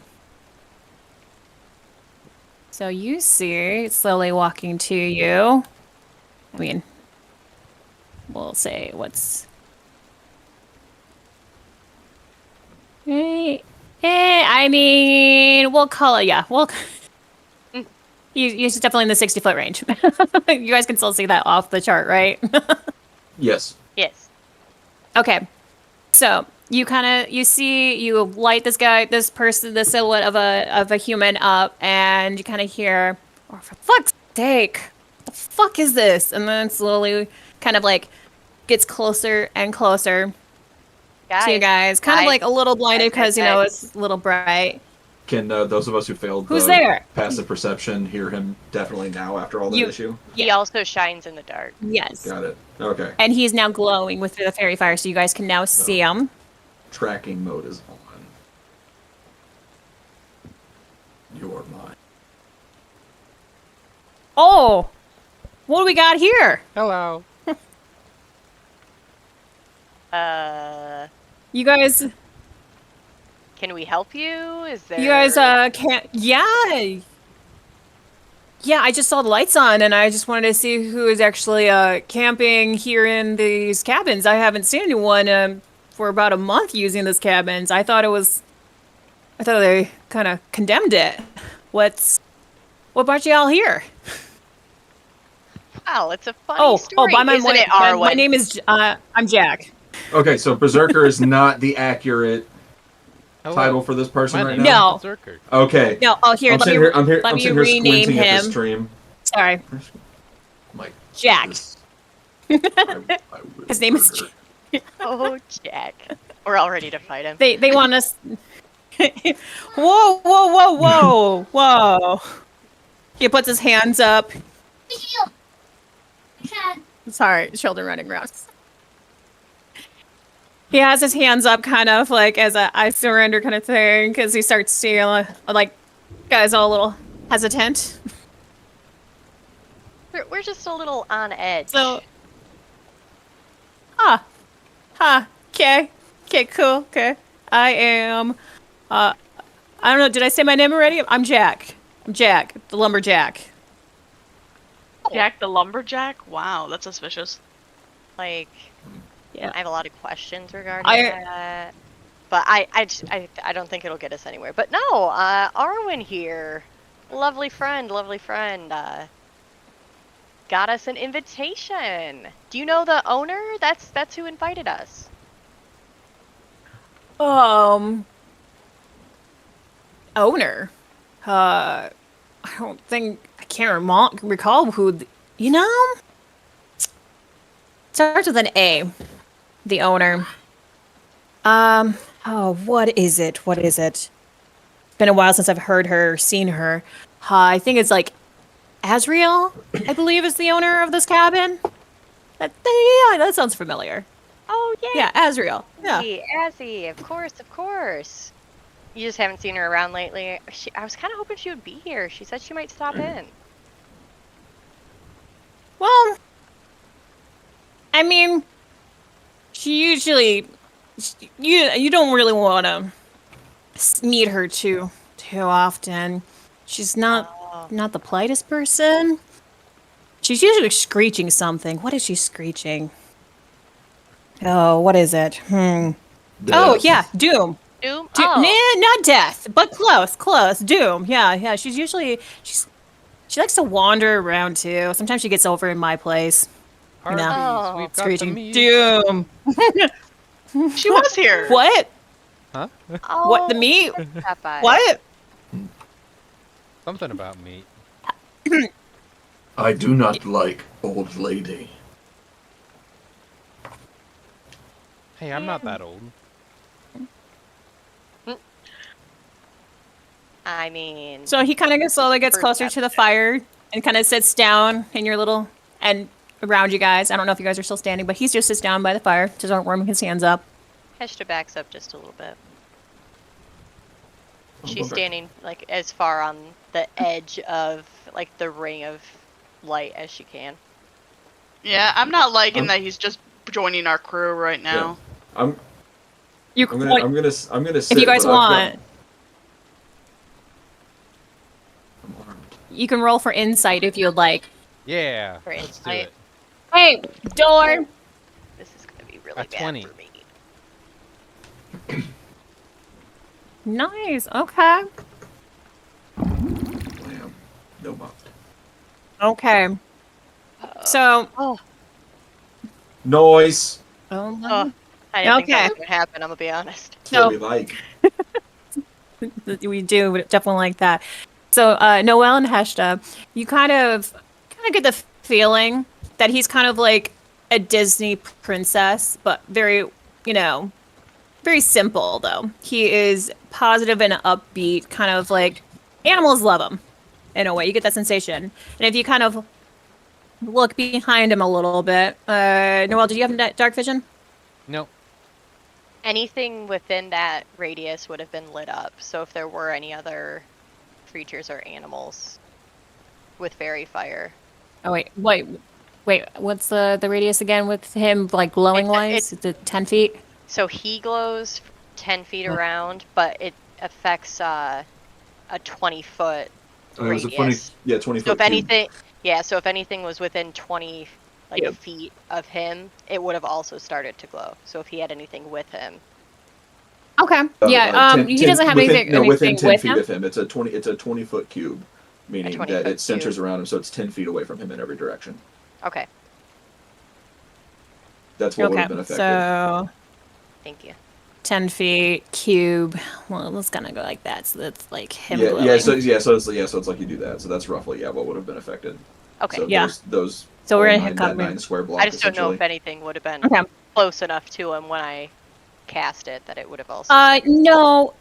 Speaker 1: So you see, slowly walking to you. I mean, we'll say what's. I mean, we'll call it. Yeah, we'll. He's definitely in the 60-foot range. You guys can still see that off the chart, right?
Speaker 4: Yes.
Speaker 2: Yes.
Speaker 1: Okay. So you light this person, the silhouette of a human up, and you kind of hear, "Oh, for fuck's sake, what the fuck is this?" And then slowly, kind of like, gets closer and closer to you guys, kind of like a little blinded because it's a little bright.
Speaker 4: Can those of us who failed
Speaker 1: Who's
Speaker 4: the
Speaker 1: there?
Speaker 4: passive perception hear him definitely now after all that issue?
Speaker 2: He also shines in the dark.
Speaker 1: Yes.
Speaker 4: Got it. Okay.
Speaker 1: And he's now glowing with the fairy fire, so you guys can now see him.
Speaker 4: Tracking mode is on. You're mine.
Speaker 1: Oh, what do we got here?
Speaker 5: Hello.
Speaker 1: You guys,
Speaker 2: Can we help you? Is there?
Speaker 1: you guys, can't. Yeah. Yeah, I just saw the lights on, and I just wanted to see who is actually camping here in these cabins. I haven't seen anyone for about a month using these cabins. I thought they kind of condemned it. What brought you all here?
Speaker 2: Wow, it's a funny story.
Speaker 1: By my
Speaker 2: Isn't it, Arwen?
Speaker 1: my name is I'm Jack.
Speaker 4: Okay, so Berserker is not the accurate
Speaker 5: Hello.
Speaker 4: title for this person
Speaker 5: My
Speaker 4: right
Speaker 5: name
Speaker 4: now.
Speaker 1: No.
Speaker 5: is Berserker.
Speaker 4: Okay.
Speaker 1: No, here,
Speaker 4: I'm
Speaker 1: let
Speaker 4: sitting
Speaker 1: me
Speaker 4: here, I'm here,
Speaker 1: let
Speaker 4: I'm
Speaker 1: me
Speaker 4: sitting here
Speaker 1: rename
Speaker 4: squinting at the
Speaker 1: him.
Speaker 4: stream.
Speaker 1: Sorry,
Speaker 4: I'm like,
Speaker 1: Jack.
Speaker 4: I will
Speaker 1: His name is
Speaker 4: murder.
Speaker 2: Oh, Jack. We're all ready to fight him.
Speaker 1: They want us. Whoa! He puts his hands up. Sorry, children running around. He has his hands up, kind of like as a "I surrender" kind of thing, because he starts seeing like guys all a little hesitant.
Speaker 2: We're just a little on edge.
Speaker 1: So, okay, cool, okay. I am. I don't know. Did I say my name already? I'm Jack. The lumberjack.
Speaker 3: Jack the lumberjack? Wow, that's suspicious.
Speaker 2: Like,
Speaker 1: Yeah.
Speaker 2: I have a lot of questions regarding that. But I don't think it'll get us anywhere. But no, Arwen here. Lovely friend, got us an invitation. Do you know the owner? That's who invited us.
Speaker 1: Owner. I don't think I can't recall who. Starts with an A. The owner. What is it? It's been a while since I've heard her, seen her. I think it's like Azriel, I believe, is the owner of this cabin. That sounds familiar.
Speaker 2: Oh yeah.
Speaker 1: Yeah, Azriel. Yeah.
Speaker 2: Azzy, of course. You just haven't seen her around lately. I was kind of hoping she would be here. She said she might stop in.
Speaker 1: Well, I mean, she usually you don't really want to meet her too often. She's not the politest person. She's usually screeching something. What is she screeching? Oh, what is it? Oh yeah, Doom.
Speaker 2: Doom?
Speaker 1: Nah, not death, but close. Doom. Yeah. She likes to wander around too. Sometimes she gets over in my place.
Speaker 5: Arby's,
Speaker 2: Oh.
Speaker 5: we've got the
Speaker 1: Screeching
Speaker 5: meat.
Speaker 1: Doom.
Speaker 3: She was here.
Speaker 1: What?
Speaker 5: Huh?
Speaker 2: Oh,
Speaker 1: What, the meat?
Speaker 2: Popeye.
Speaker 1: What?
Speaker 5: Something about meat.
Speaker 7: I do not like old lady.
Speaker 5: Hey, I'm not that old.
Speaker 2: I mean,
Speaker 1: So he kind of slowly gets closer to the
Speaker 2: Perception.
Speaker 1: fire and kind of sits down in your little and around you guys. I don't know if you guys are still standing, but he just sits down by the fire, just warming his hands up.
Speaker 2: Heshta backs up just a little bit.
Speaker 4: I'll
Speaker 2: She's
Speaker 4: go back.
Speaker 2: standing like as far on the edge of like the ring of light as she can.
Speaker 3: Yeah, I'm not liking that he's just joining our crew right
Speaker 4: Yeah.
Speaker 3: now.
Speaker 4: I'm
Speaker 1: You
Speaker 4: gonna sit.
Speaker 1: if you guys
Speaker 4: but I've got-
Speaker 1: want,
Speaker 4: I'm armed.
Speaker 1: you can roll for insight if you'd like.
Speaker 5: Yeah,
Speaker 2: For
Speaker 5: let's do
Speaker 2: insight.
Speaker 5: it.
Speaker 1: Hey, door.
Speaker 2: This is gonna be really
Speaker 5: A
Speaker 2: bad
Speaker 5: 20.
Speaker 2: for me.
Speaker 1: Nice. Okay.
Speaker 4: Lamb. No muffed.
Speaker 1: Okay. So,
Speaker 2: Oh,
Speaker 4: Noise.
Speaker 1: oh,
Speaker 2: oh, I didn't think that
Speaker 1: Okay.
Speaker 2: was gonna happen. I'm gonna be honest.
Speaker 4: That's what we
Speaker 1: so
Speaker 4: like.
Speaker 1: we do definitely like that. So, Noel and Heshta, you kind of get the feeling that he's kind of like a Disney princess, but very, you know, very simple though. He is positive and upbeat, kind of like animals love him in a way. You get that sensation. And if you kind of look behind him a little bit, Noel, did you have dark vision?
Speaker 5: Nope.
Speaker 2: Anything within that radius would have been lit up. So if there were any other creatures or animals with fairy fire,
Speaker 1: Oh wait. What's the radius again with him like glowing wise? Is it 10 feet?
Speaker 2: so he glows 10 feet around, but it affects a 20-foot
Speaker 4: It was a 20,
Speaker 2: radius.
Speaker 4: yeah, 20
Speaker 2: So
Speaker 4: foot
Speaker 2: if anything, yeah, so if anything was within 20
Speaker 1: Cube.
Speaker 2: feet of him, it would have also started to glow. So if he had anything with him,
Speaker 1: Okay. Yeah. He doesn't have
Speaker 4: within,
Speaker 1: anything
Speaker 4: no, within
Speaker 1: anything
Speaker 4: 10
Speaker 1: with
Speaker 4: feet
Speaker 1: him.
Speaker 4: of him. It's a 20 foot cube, meaning
Speaker 2: 20
Speaker 4: that
Speaker 2: foot
Speaker 4: it centers
Speaker 2: cube.
Speaker 4: around him, so it's 10 feet away from him in every direction.
Speaker 2: Okay,
Speaker 4: That's what would have
Speaker 1: Okay.
Speaker 4: been affected.
Speaker 1: So
Speaker 2: thank you.
Speaker 1: 10 feet cube. Well, let's kind of go like that. So that's like him
Speaker 4: yeah,
Speaker 1: glowing.
Speaker 4: yeah, so it's like you do that. So that's roughly what would have been affected.
Speaker 2: Okay,
Speaker 4: So
Speaker 1: Yeah.
Speaker 4: those
Speaker 1: So we're
Speaker 4: all
Speaker 1: gonna
Speaker 4: that 9 square block
Speaker 2: I just don't know
Speaker 4: essentially.
Speaker 2: if anything would have been
Speaker 1: Okay.
Speaker 2: close enough to him when I cast it that it would have also.
Speaker 1: No.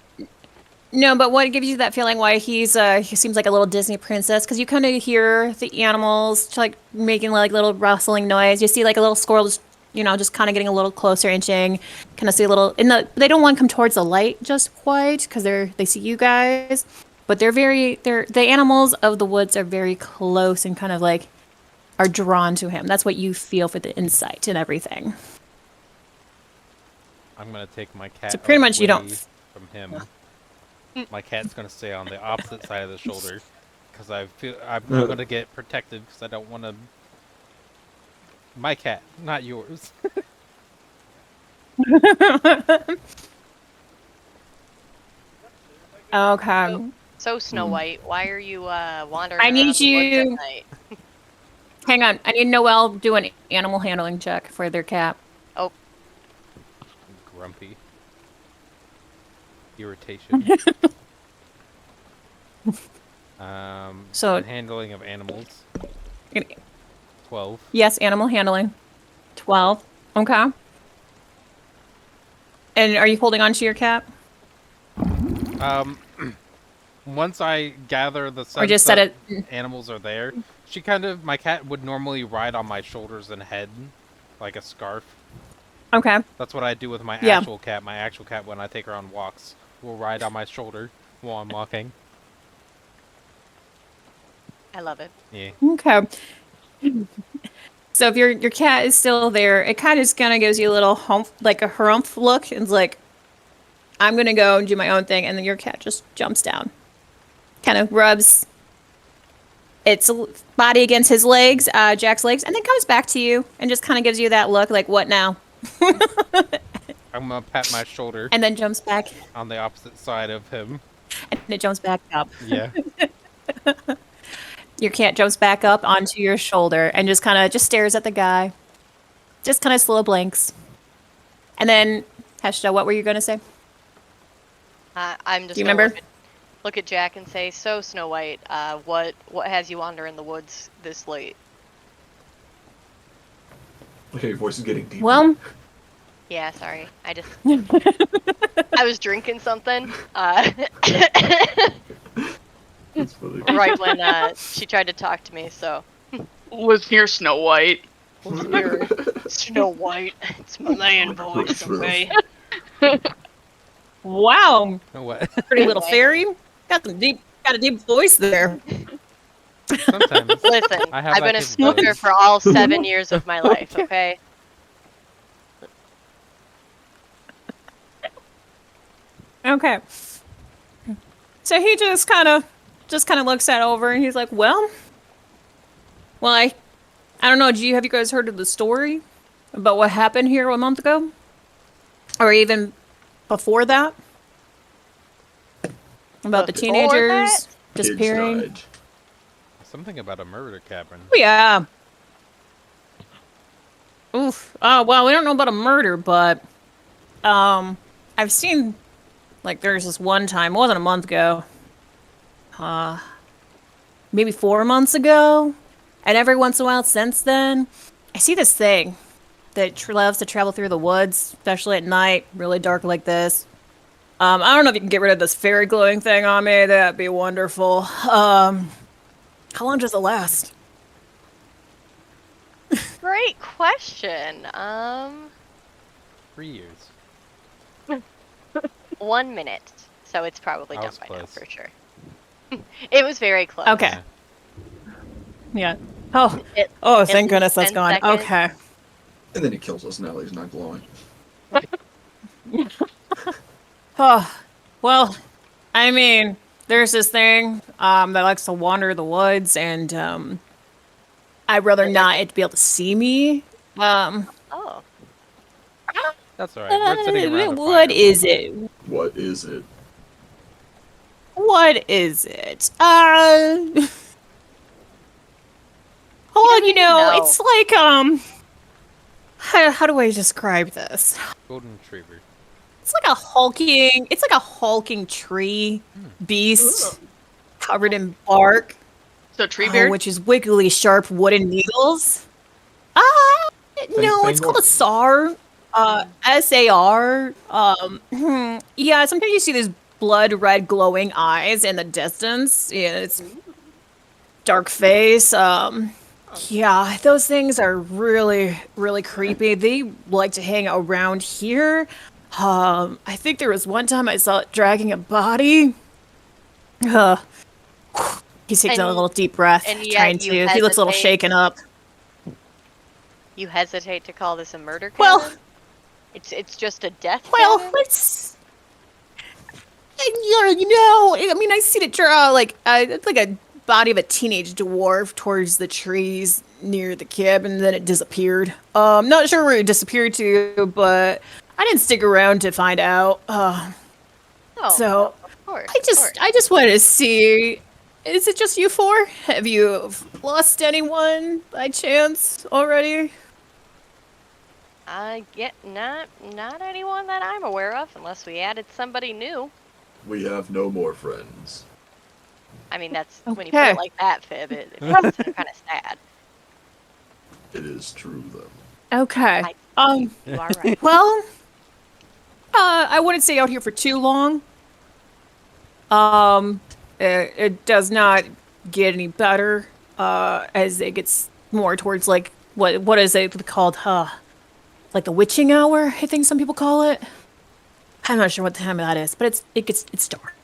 Speaker 1: No, but what gives you that feeling why he seems like a little Disney princess? Because you kind of hear the animals like making like little rustling noise. You see like a little squirrel just, just kind of getting a little closer, inching. Kind of see a little they don't want to come towards the light just quite because they see you guys. But the animals of the woods are very close and kind of like are drawn to him. That's what you feel for the insight and everything.
Speaker 5: I'm gonna take my cat
Speaker 1: So pretty much you don't
Speaker 5: away from him. My cat's gonna stay on the opposite side of the shoulder because I feel I'm gonna get protected because I don't want to. My cat, not yours.
Speaker 1: Okay.
Speaker 2: So Snow White, why are you wandering
Speaker 1: I
Speaker 2: around
Speaker 1: need
Speaker 2: the woods at
Speaker 1: you-
Speaker 2: night?
Speaker 1: Hang on. I need Noelle to do an animal handling check for their cat.
Speaker 2: Oh,
Speaker 5: Grumpy. Irritation.
Speaker 1: So-
Speaker 5: handling of animals. 12.
Speaker 1: Yes, animal handling. 12. Okay. And are you holding on to your cat?
Speaker 5: Once I gather the sense
Speaker 1: Or just set
Speaker 5: that
Speaker 1: it...
Speaker 5: animals are there, my cat would normally ride on my shoulders and head, like a scarf.
Speaker 1: Okay.
Speaker 5: That's what I do with my
Speaker 1: Yeah.
Speaker 5: actual cat. My actual cat, when I take her on walks, will ride on my shoulder while I'm walking.
Speaker 2: I love it.
Speaker 5: Yeah.
Speaker 1: Okay. So if your cat is still there, it kind of just gives you a little hump, like a harumph look, and it's like, I'm gonna go and do my own thing, and then your cat just jumps down, kind of rubs its body against his legs, Jack's legs, and then comes back to you and just kind of gives you that look, like, what now?
Speaker 5: I'm gonna pat my shoulder
Speaker 1: And then jumps back,
Speaker 5: on the opposite side of him.
Speaker 1: and it jumps back up.
Speaker 5: Yeah.
Speaker 1: Your cat jumps back up onto your shoulder and just kind of stares at the guy, just kind of slow blinks. And then, Heshta, what were you gonna say?
Speaker 2: I'm just
Speaker 1: Do you
Speaker 2: gonna
Speaker 1: remember?
Speaker 2: look at Jack and say, "So Snow White, what has you wander in the woods this late?"
Speaker 4: Okay, your voice is getting deeper.
Speaker 1: Well,
Speaker 2: Yeah, sorry. I just I was drinking something
Speaker 4: That's funny.
Speaker 2: right when she tried to talk to me. So
Speaker 3: Was near Snow White.
Speaker 2: you're Snow White. It's my man voice, okay?
Speaker 1: wow,
Speaker 5: What?
Speaker 1: pretty little fairy. Got a deep voice there.
Speaker 5: Sometimes.
Speaker 2: Listen,
Speaker 5: I have
Speaker 2: I've been
Speaker 5: that
Speaker 2: a smoker
Speaker 5: capability.
Speaker 2: for all 7 years of my life. Okay.
Speaker 1: Okay. So he just kind of looks that over, and he's like, well, I don't know. Have you guys heard of the story about what happened here a month ago, or even before that, about the
Speaker 2: Before
Speaker 1: teenagers
Speaker 2: that?
Speaker 4: Kids
Speaker 1: disappearing?
Speaker 4: died.
Speaker 5: Something about a murder cabin.
Speaker 1: Yeah. Oof. Well, we don't know about a murder, but I've seen like there's this one time, it wasn't a month ago. Maybe 4 months ago, and every once in a while since then, I see this thing that loves to travel through the woods, especially at night, really dark like this. I don't know if you can get rid of this fairy glowing thing on me. That'd be wonderful. How long does it last?
Speaker 2: Great question.
Speaker 5: 3 years.
Speaker 2: 1 minute. So it's probably
Speaker 5: I
Speaker 2: done
Speaker 5: was
Speaker 2: by now
Speaker 5: close.
Speaker 2: for sure. It was very close.
Speaker 1: Okay. Yeah. Oh.
Speaker 2: It-
Speaker 1: Oh,
Speaker 2: at
Speaker 1: thank goodness
Speaker 2: least
Speaker 1: that's
Speaker 2: 10
Speaker 1: gone.
Speaker 2: seconds.
Speaker 1: Okay.
Speaker 4: And then he kills us. Now he's not glowing.
Speaker 1: Oh. Well, I mean, there's this thing that likes to wander the woods, and I'd rather not it to be able to see me.
Speaker 2: Oh.
Speaker 5: That's alright. We're sitting around a
Speaker 1: What
Speaker 5: fire.
Speaker 1: is it?
Speaker 7: What is it?
Speaker 1: What is it? Well,
Speaker 2: doesn't even know.
Speaker 1: it's like how do I describe this?
Speaker 5: Golden retriever.
Speaker 1: It's like a hulking tree beast covered in bark,
Speaker 3: So Treebeard?
Speaker 1: which is wickedly sharp wooden needles. No, it's called a SAR. SAR. Yeah, sometimes you see these blood red glowing eyes in the distance. Yeah, it's dark face. Yeah, those things are really, really creepy. They like to hang around here. I think there was one time I saw it dragging a body. Uh, he takes a
Speaker 2: And-
Speaker 1: little deep breath,
Speaker 2: and yet
Speaker 1: trying
Speaker 2: you
Speaker 1: to. He looks a little
Speaker 2: hesitate.
Speaker 1: shaken up.
Speaker 2: You hesitate to call this a murder cabin?
Speaker 1: Well-
Speaker 2: It's just a death
Speaker 1: Well,
Speaker 2: cabin?
Speaker 1: it's. I mean, I seen it draw like it's like a body of a teenage dwarf towards the trees near the cabin, and then it disappeared. Not sure where it disappeared to, but I didn't stick around to find out.
Speaker 2: Oh,
Speaker 1: So
Speaker 2: of course.
Speaker 1: I just wanted to see. Is it just you four? Have you lost anyone by chance already?
Speaker 2: Get not anyone that I'm aware of, unless we added somebody new.
Speaker 7: We have no more friends.
Speaker 2: I mean, that's when you put
Speaker 1: Okay.
Speaker 2: it like that, Fib. It makes it kind of sad.
Speaker 7: It is true, though.
Speaker 1: Okay.
Speaker 2: You are right.
Speaker 1: Well, I wouldn't stay out here for too long. It does not get any better as it gets more towards like what is it called? Like the witching hour, I think some people call it. I'm not sure what time that is, but it's dark.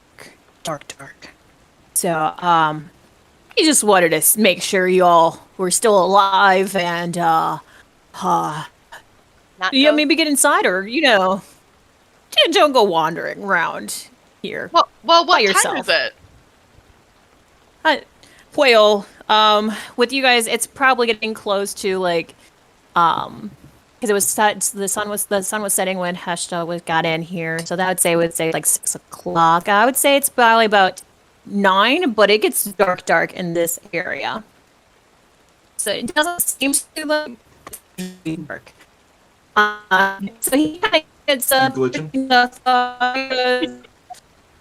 Speaker 1: So he just wanted to make sure y'all were still alive and
Speaker 2: Not
Speaker 1: yeah,
Speaker 2: go-
Speaker 1: maybe get inside or don't go wandering around here.
Speaker 3: Well, what
Speaker 1: By
Speaker 3: time
Speaker 1: yourself.
Speaker 3: is it?
Speaker 1: Well, with you guys, it's probably getting close to like, because it was the sun was setting when Heshta got in here, so that would say like 6 o'clock. I would say it's probably about 9, but it gets dark in this area, so it doesn't seem to like dark. So he kind of gets
Speaker 4: glitching?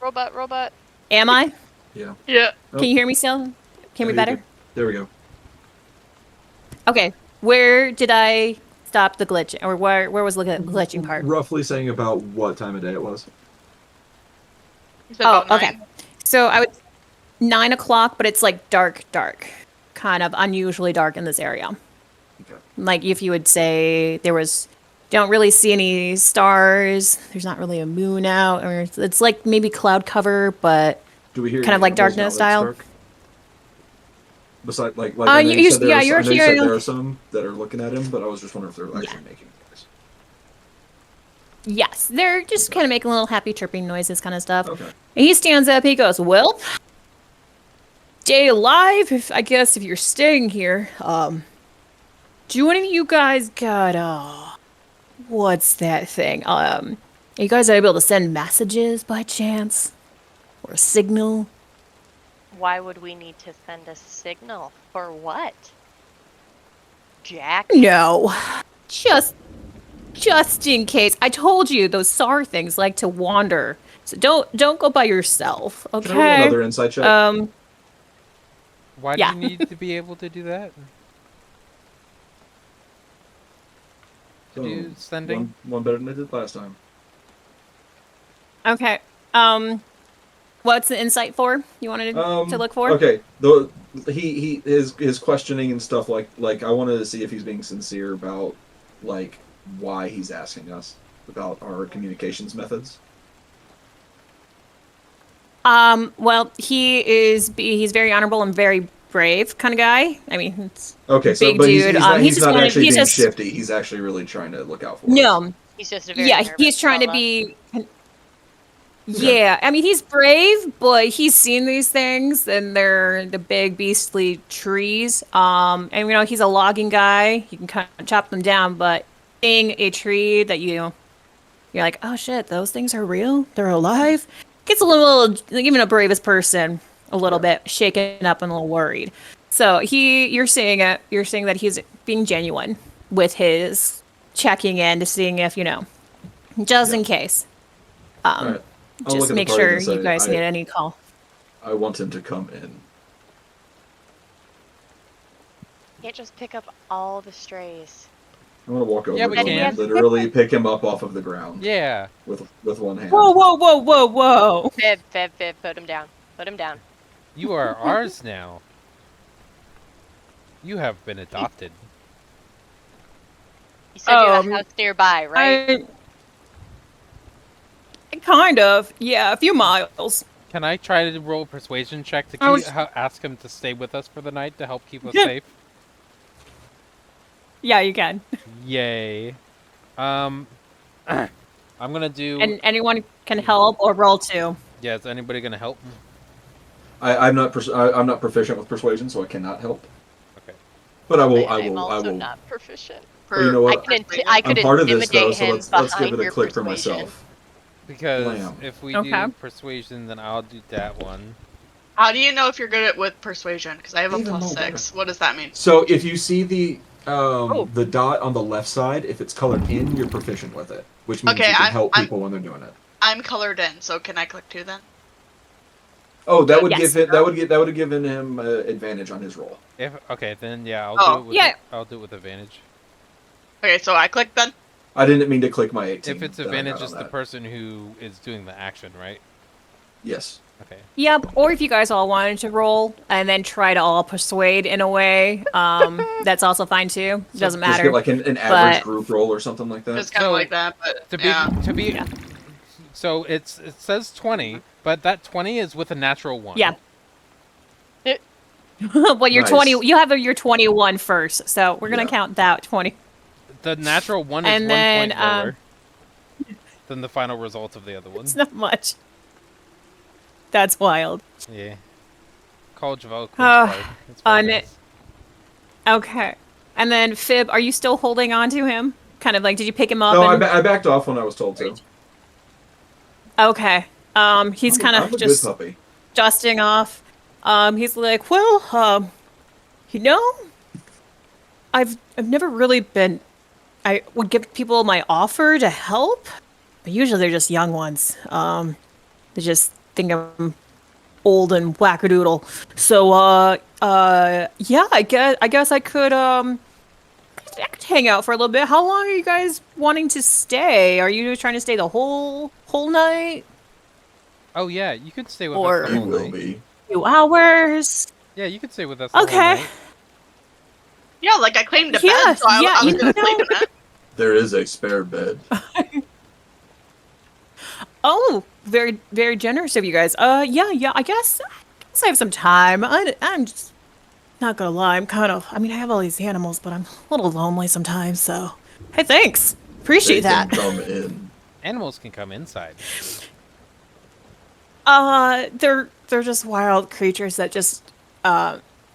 Speaker 2: Robot.
Speaker 1: Am I?
Speaker 4: Yeah.
Speaker 3: Yeah.
Speaker 1: Can you hear me still? Can you hear me better?
Speaker 4: There we go.
Speaker 1: Okay, where did I stop the glitching, or where was the glitching part?
Speaker 4: Roughly saying about what time of day it was.
Speaker 3: You said
Speaker 1: Oh,
Speaker 3: about
Speaker 1: okay.
Speaker 3: 9.
Speaker 1: So I would 9 o'clock, but it's like dark, kind of unusually dark in this area.
Speaker 4: Okay.
Speaker 1: Like if you would say don't really see any stars. There's not really a moon out, or it's like maybe cloud cover, but
Speaker 4: Do we hear
Speaker 1: Kind of
Speaker 4: any
Speaker 1: like
Speaker 4: animals now
Speaker 1: darkness
Speaker 4: that it's
Speaker 1: style?
Speaker 4: dark? Besides, like I know
Speaker 1: you-
Speaker 4: you said there
Speaker 1: yeah,
Speaker 4: are
Speaker 1: you're
Speaker 4: I know you said
Speaker 1: hearing-
Speaker 4: there are some that are looking at him, but I was just wondering if they're actually making noise.
Speaker 1: yes, they're just kind of making little happy chirping noises, kind of stuff.
Speaker 4: Okay.
Speaker 1: And he stands up. He goes, "Well, stay alive. I guess if you're staying here, do any of you guys got what's that thing? Are you guys able to send messages by chance, or a signal?"
Speaker 2: Why would we need to send a signal? For what? Jack?
Speaker 1: No, just in case. I told you those SAR things like to wander, so don't go by yourself.
Speaker 4: Can I roll
Speaker 1: Okay.
Speaker 4: another insight check?
Speaker 5: Why
Speaker 1: Yeah.
Speaker 5: do you need to be able to do that? To do sending?
Speaker 4: One better than I did last time.
Speaker 1: Okay. What's the insight for? You wanted to look for?
Speaker 4: Okay. His questioning and stuff like I wanted to see if he's being sincere about like why he's asking us about our communications methods.
Speaker 1: Well, he's very honorable and very brave kind of guy. I mean, it's
Speaker 4: Okay, so
Speaker 1: big
Speaker 4: but
Speaker 1: dude.
Speaker 4: he's not actually being
Speaker 1: just
Speaker 4: shifty. He's actually really trying to look out for us.
Speaker 1: no.
Speaker 2: He's just a very
Speaker 1: Yeah,
Speaker 2: nervous
Speaker 1: he's trying to
Speaker 2: fella.
Speaker 1: be. Yeah, I mean he's brave, but he's seen these things, and they're the big beastly trees. And you know he's a logging guy. He can kind of chop them down, but seeing a tree that you're like, oh shit, those things are real. They're alive. Gets a little, even a bravest person, a little bit shaken up and a little worried. So you're seeing it. You're seeing that he's being genuine with his checking in to seeing if just in case.
Speaker 4: All right. I'll
Speaker 1: Just
Speaker 4: look at the
Speaker 1: make
Speaker 4: party
Speaker 1: sure
Speaker 4: and say,
Speaker 1: you guys need any call.
Speaker 4: I want him to come in.
Speaker 2: Can't just pick up all the strays.
Speaker 4: I want to walk over
Speaker 5: Yeah, we
Speaker 4: to him
Speaker 5: can.
Speaker 4: and literally pick him up off of the ground.
Speaker 5: Yeah.
Speaker 4: With one hand.
Speaker 1: Whoa!
Speaker 2: Fib, put him down. Put him down.
Speaker 5: You are ours now. You have been adopted.
Speaker 2: You said you had a house nearby, right?
Speaker 1: Kind of. Yeah, a few miles.
Speaker 5: Can I try to roll a persuasion check to ask him to stay with us for the night to help keep us safe?
Speaker 1: Yeah, you can.
Speaker 5: Yay. I'm gonna do.
Speaker 1: And anyone can help or roll too.
Speaker 5: Yeah, is anybody gonna help?
Speaker 4: I'm not proficient with persuasion, so I cannot help.
Speaker 5: Okay.
Speaker 4: But I
Speaker 2: I'm
Speaker 4: will.
Speaker 2: also not proficient.
Speaker 4: Well, you know what?
Speaker 2: I could
Speaker 4: I'm part of this
Speaker 2: intimidate
Speaker 4: though, so
Speaker 2: him
Speaker 4: let's give
Speaker 2: behind
Speaker 4: it a
Speaker 2: your
Speaker 4: click for
Speaker 2: persuasion.
Speaker 4: myself.
Speaker 5: Because
Speaker 4: Lamb.
Speaker 5: if we
Speaker 1: Okay.
Speaker 5: do persuasion, then I'll do that one.
Speaker 3: How do you know if you're good with persuasion? Because I have a
Speaker 4: Even
Speaker 3: plus
Speaker 4: more
Speaker 3: 6. What does that mean?
Speaker 4: So if you see the dot on the left side, if it's colored in, you're proficient with it, which means
Speaker 3: Okay,
Speaker 4: you can help people when they're doing it.
Speaker 3: I'm colored in, so can I click 2 then?
Speaker 4: Oh, that would
Speaker 1: Yes.
Speaker 4: that would have given him advantage on his roll.
Speaker 5: Okay, then yeah,
Speaker 3: Oh.
Speaker 5: I'll do it with advantage.
Speaker 3: Okay, so I click then?
Speaker 4: I didn't mean to click my 18.
Speaker 5: If it's
Speaker 4: that I got
Speaker 5: advantage,
Speaker 4: on
Speaker 5: it's the
Speaker 4: that.
Speaker 5: person who is doing the action, right?
Speaker 4: Yes.
Speaker 5: Okay.
Speaker 1: Yep. Or if you guys all wanted to roll and then try to all persuade in a way, that's also fine too. It doesn't
Speaker 4: Just
Speaker 1: matter.
Speaker 4: get like an average
Speaker 1: but-
Speaker 4: group roll or something like that.
Speaker 3: Just kind of
Speaker 5: So,
Speaker 3: like that, but
Speaker 5: To be.
Speaker 1: Yeah.
Speaker 5: So it says 20, but that 20 is with a natural 1.
Speaker 1: Yeah. Well, you're
Speaker 4: Nice.
Speaker 1: 20. You have your 21 first, so we're gonna
Speaker 4: Yeah.
Speaker 1: count that 20.
Speaker 5: The natural 1 is
Speaker 1: And
Speaker 5: 1
Speaker 1: then,
Speaker 5: point lower than the final result of the other one.
Speaker 1: It's not much. That's wild.
Speaker 5: Yeah. College of Eloquence
Speaker 1: Ah,
Speaker 5: card. That's very
Speaker 1: on
Speaker 5: nice.
Speaker 1: it. Okay. And then Fib, are you still holding on to him? Kind of like, did you pick him up?
Speaker 4: No,
Speaker 1: and...
Speaker 4: I backed off when I was told to.
Speaker 1: Okay. He's kind
Speaker 4: I'm
Speaker 1: of
Speaker 4: a
Speaker 1: just
Speaker 4: good puppy.
Speaker 1: dusting off. He's like, well, you know, I've never really been. I would give people my offer to help, but usually they're just young ones. They just think I'm old and wackadoodle. So, yeah, I guess I could hang out for a little bit. How long are you guys wanting to stay? Are you trying to stay the whole night?
Speaker 5: Oh yeah, you could stay with
Speaker 1: Or-
Speaker 5: us the
Speaker 4: You
Speaker 5: whole
Speaker 4: will
Speaker 5: night.
Speaker 4: be.
Speaker 1: 2 hours?
Speaker 5: Yeah, you could stay with us the whole
Speaker 1: Okay.
Speaker 5: night.
Speaker 3: yeah, like I claimed a
Speaker 1: Yeah,
Speaker 3: bed, so I
Speaker 1: yeah,
Speaker 3: was
Speaker 1: you
Speaker 3: going to
Speaker 1: know-
Speaker 3: sleep in it.
Speaker 7: There is a spare bed.
Speaker 1: Oh, very, very generous of you guys. Yeah. I guess I have some time. I'm just not gonna lie. I mean, I have all these animals, but I'm a little lonely sometimes. So, hey, thanks. Appreciate
Speaker 7: They can
Speaker 1: that.
Speaker 7: come in.
Speaker 5: Animals can come inside.
Speaker 1: They're just wild creatures that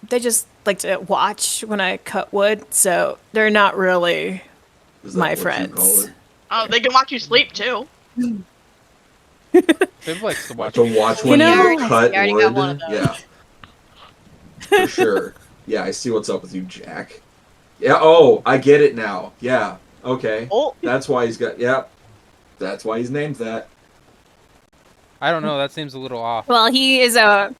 Speaker 1: they just like to watch when I cut wood. So they're not really
Speaker 7: Is that
Speaker 1: my
Speaker 7: what you
Speaker 1: friends.
Speaker 7: call it?
Speaker 3: Oh, they can watch you sleep too.
Speaker 5: Fib likes to watch.
Speaker 7: To watch
Speaker 1: You
Speaker 7: when
Speaker 1: know-
Speaker 7: you cut
Speaker 2: You already
Speaker 7: wood.
Speaker 2: got one of those.
Speaker 7: Yeah.
Speaker 4: For sure. Yeah, I see what's up with you, Jack. Yeah, oh, I get it now. Yeah, okay.
Speaker 2: Oh,
Speaker 4: That's why he's got, yeah, that's why he's named that.
Speaker 5: I don't know. That seems a little off.
Speaker 1: Well, he is a.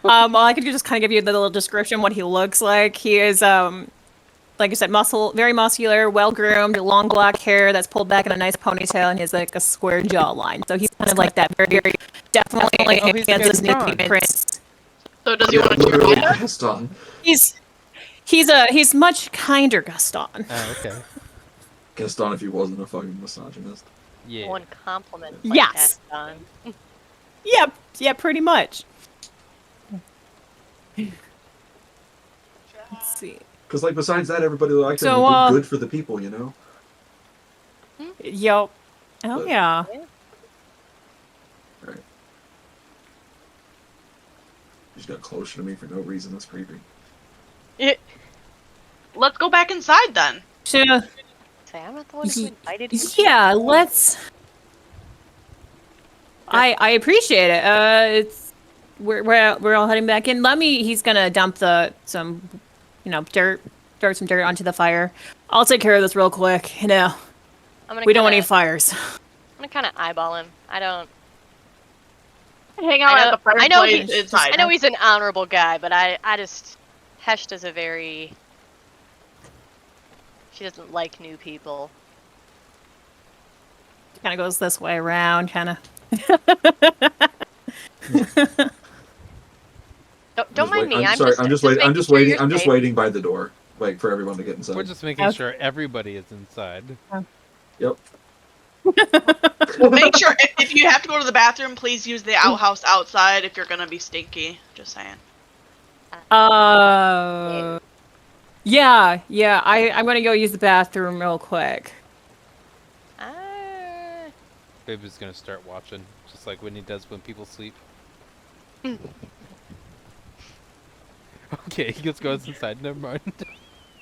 Speaker 1: Well, I could just kind of give you the little description what he looks like. He is like I said, very muscular, well groomed, long black hair that's pulled back in a nice ponytail, and he has like a square jawline. So he's kind of like that very, very definitely
Speaker 5: Oh, he's
Speaker 1: Kansas New
Speaker 5: Gaston.
Speaker 1: Prince.
Speaker 3: So does he
Speaker 4: Yeah,
Speaker 3: want to
Speaker 4: literally
Speaker 3: cheer
Speaker 4: Gaston.
Speaker 1: He's much kinder Gaston.
Speaker 5: Oh, okay.
Speaker 4: Gaston if he wasn't a fucking misogynist.
Speaker 5: Yeah.
Speaker 2: one compliment. Like
Speaker 1: Yes.
Speaker 2: That,
Speaker 1: Yeah, pretty much. Let's see.
Speaker 4: Because, like, besides that, everybody liked him.
Speaker 1: So,
Speaker 4: He did good for the people, you know?
Speaker 1: Yo. Oh
Speaker 4: But-
Speaker 1: yeah.
Speaker 4: Right. He just got closer to me for no reason. That's creepy.
Speaker 3: Let's go back inside then.
Speaker 1: So,
Speaker 2: Say, I'm not the one who invited you.
Speaker 1: yeah, let's. I appreciate it. It's we're all heading back in. He's gonna dump some dirt, throw some dirt onto the fire. I'll take care of this real quick.
Speaker 2: I'm gonna
Speaker 1: We don't want
Speaker 2: kinda-
Speaker 1: any fires.
Speaker 2: I'm gonna kind of eyeball him. I don't.
Speaker 3: Hang out
Speaker 2: I
Speaker 3: at
Speaker 2: know-
Speaker 3: the fireplace
Speaker 2: I know he's-
Speaker 3: inside.
Speaker 2: I know he's an honorable guy, but I just Hesht is a very. She doesn't like new people.
Speaker 1: Kind of goes this way around, kind of.
Speaker 2: Don't mind me.
Speaker 4: I'm sorry. I'm just waiting. I'm just waiting. I'm just waiting by the door, like for everyone to get inside.
Speaker 5: We're just making
Speaker 1: Okay.
Speaker 5: sure everybody is inside.
Speaker 4: Yep.
Speaker 3: Make sure if you have to go to the bathroom, please use the outhouse outside if you're gonna be stinky. Just saying.
Speaker 1: Yeah. I'm gonna go use the bathroom real quick.
Speaker 5: Baby's gonna start watching, just like when he does when people sleep. Okay, he just goes inside. Never mind.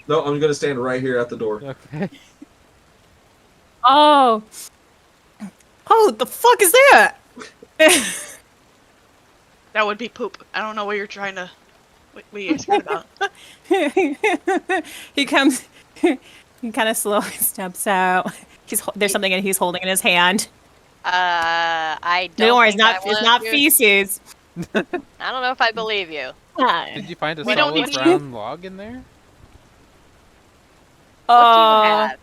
Speaker 4: No, I'm gonna stand right here at the door.
Speaker 5: Okay.
Speaker 1: Oh, the fuck is that?
Speaker 3: That would be poop. I don't know what you're trying to. What are you scared about?
Speaker 1: He comes. He kind of slowly steps out. There's something he's holding in his hand.
Speaker 2: I don't.
Speaker 1: Don't worry, it's
Speaker 2: think I
Speaker 1: not
Speaker 2: want to-
Speaker 1: feces.
Speaker 2: I don't know if I believe you.
Speaker 5: Did you find a
Speaker 3: We don't
Speaker 5: solid
Speaker 3: need-
Speaker 5: brown log in there?
Speaker 2: What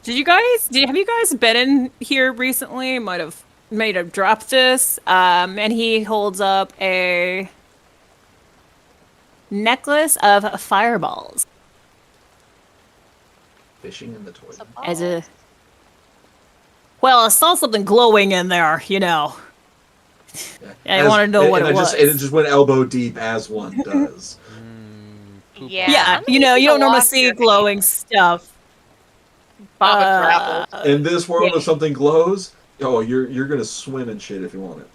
Speaker 2: do you have?
Speaker 1: Have you guys been in here recently? Might have dropped this. And he holds up a necklace of fireballs
Speaker 4: Fishing in the toilet.
Speaker 1: as a. Well, I saw something glowing in there,
Speaker 4: Yeah.
Speaker 1: I wanted to know what it was.
Speaker 4: And it just went elbow deep as one does.
Speaker 5: Poop
Speaker 2: Yeah.
Speaker 5: on
Speaker 1: Yeah,
Speaker 2: I'm
Speaker 1: you
Speaker 2: gonna
Speaker 1: don't normally
Speaker 2: walk
Speaker 1: see
Speaker 2: here.
Speaker 1: glowing stuff.
Speaker 3: Pop a grapple.
Speaker 4: In this world,
Speaker 1: yeah.
Speaker 4: if something glows, you're gonna swim in shit if you want it.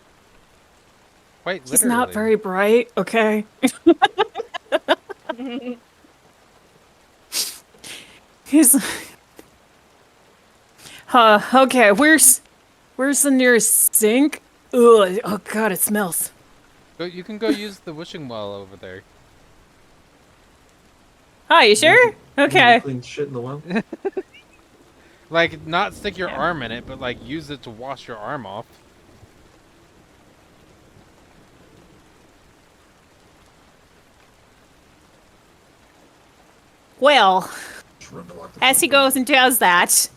Speaker 5: Quite
Speaker 1: He's not
Speaker 5: literally.
Speaker 1: very bright, okay? He's okay, where's the nearest sink? Ugh, oh god, it smells.
Speaker 5: You can go use the wishing well over there.
Speaker 1: Hi, you sure? Okay.
Speaker 4: Clean shit in the well.
Speaker 5: Like, not stick your arm in it, but like use it to wash your arm off.
Speaker 1: Well,
Speaker 4: Just run to lock the
Speaker 1: as he
Speaker 4: front door.
Speaker 1: goes and does that,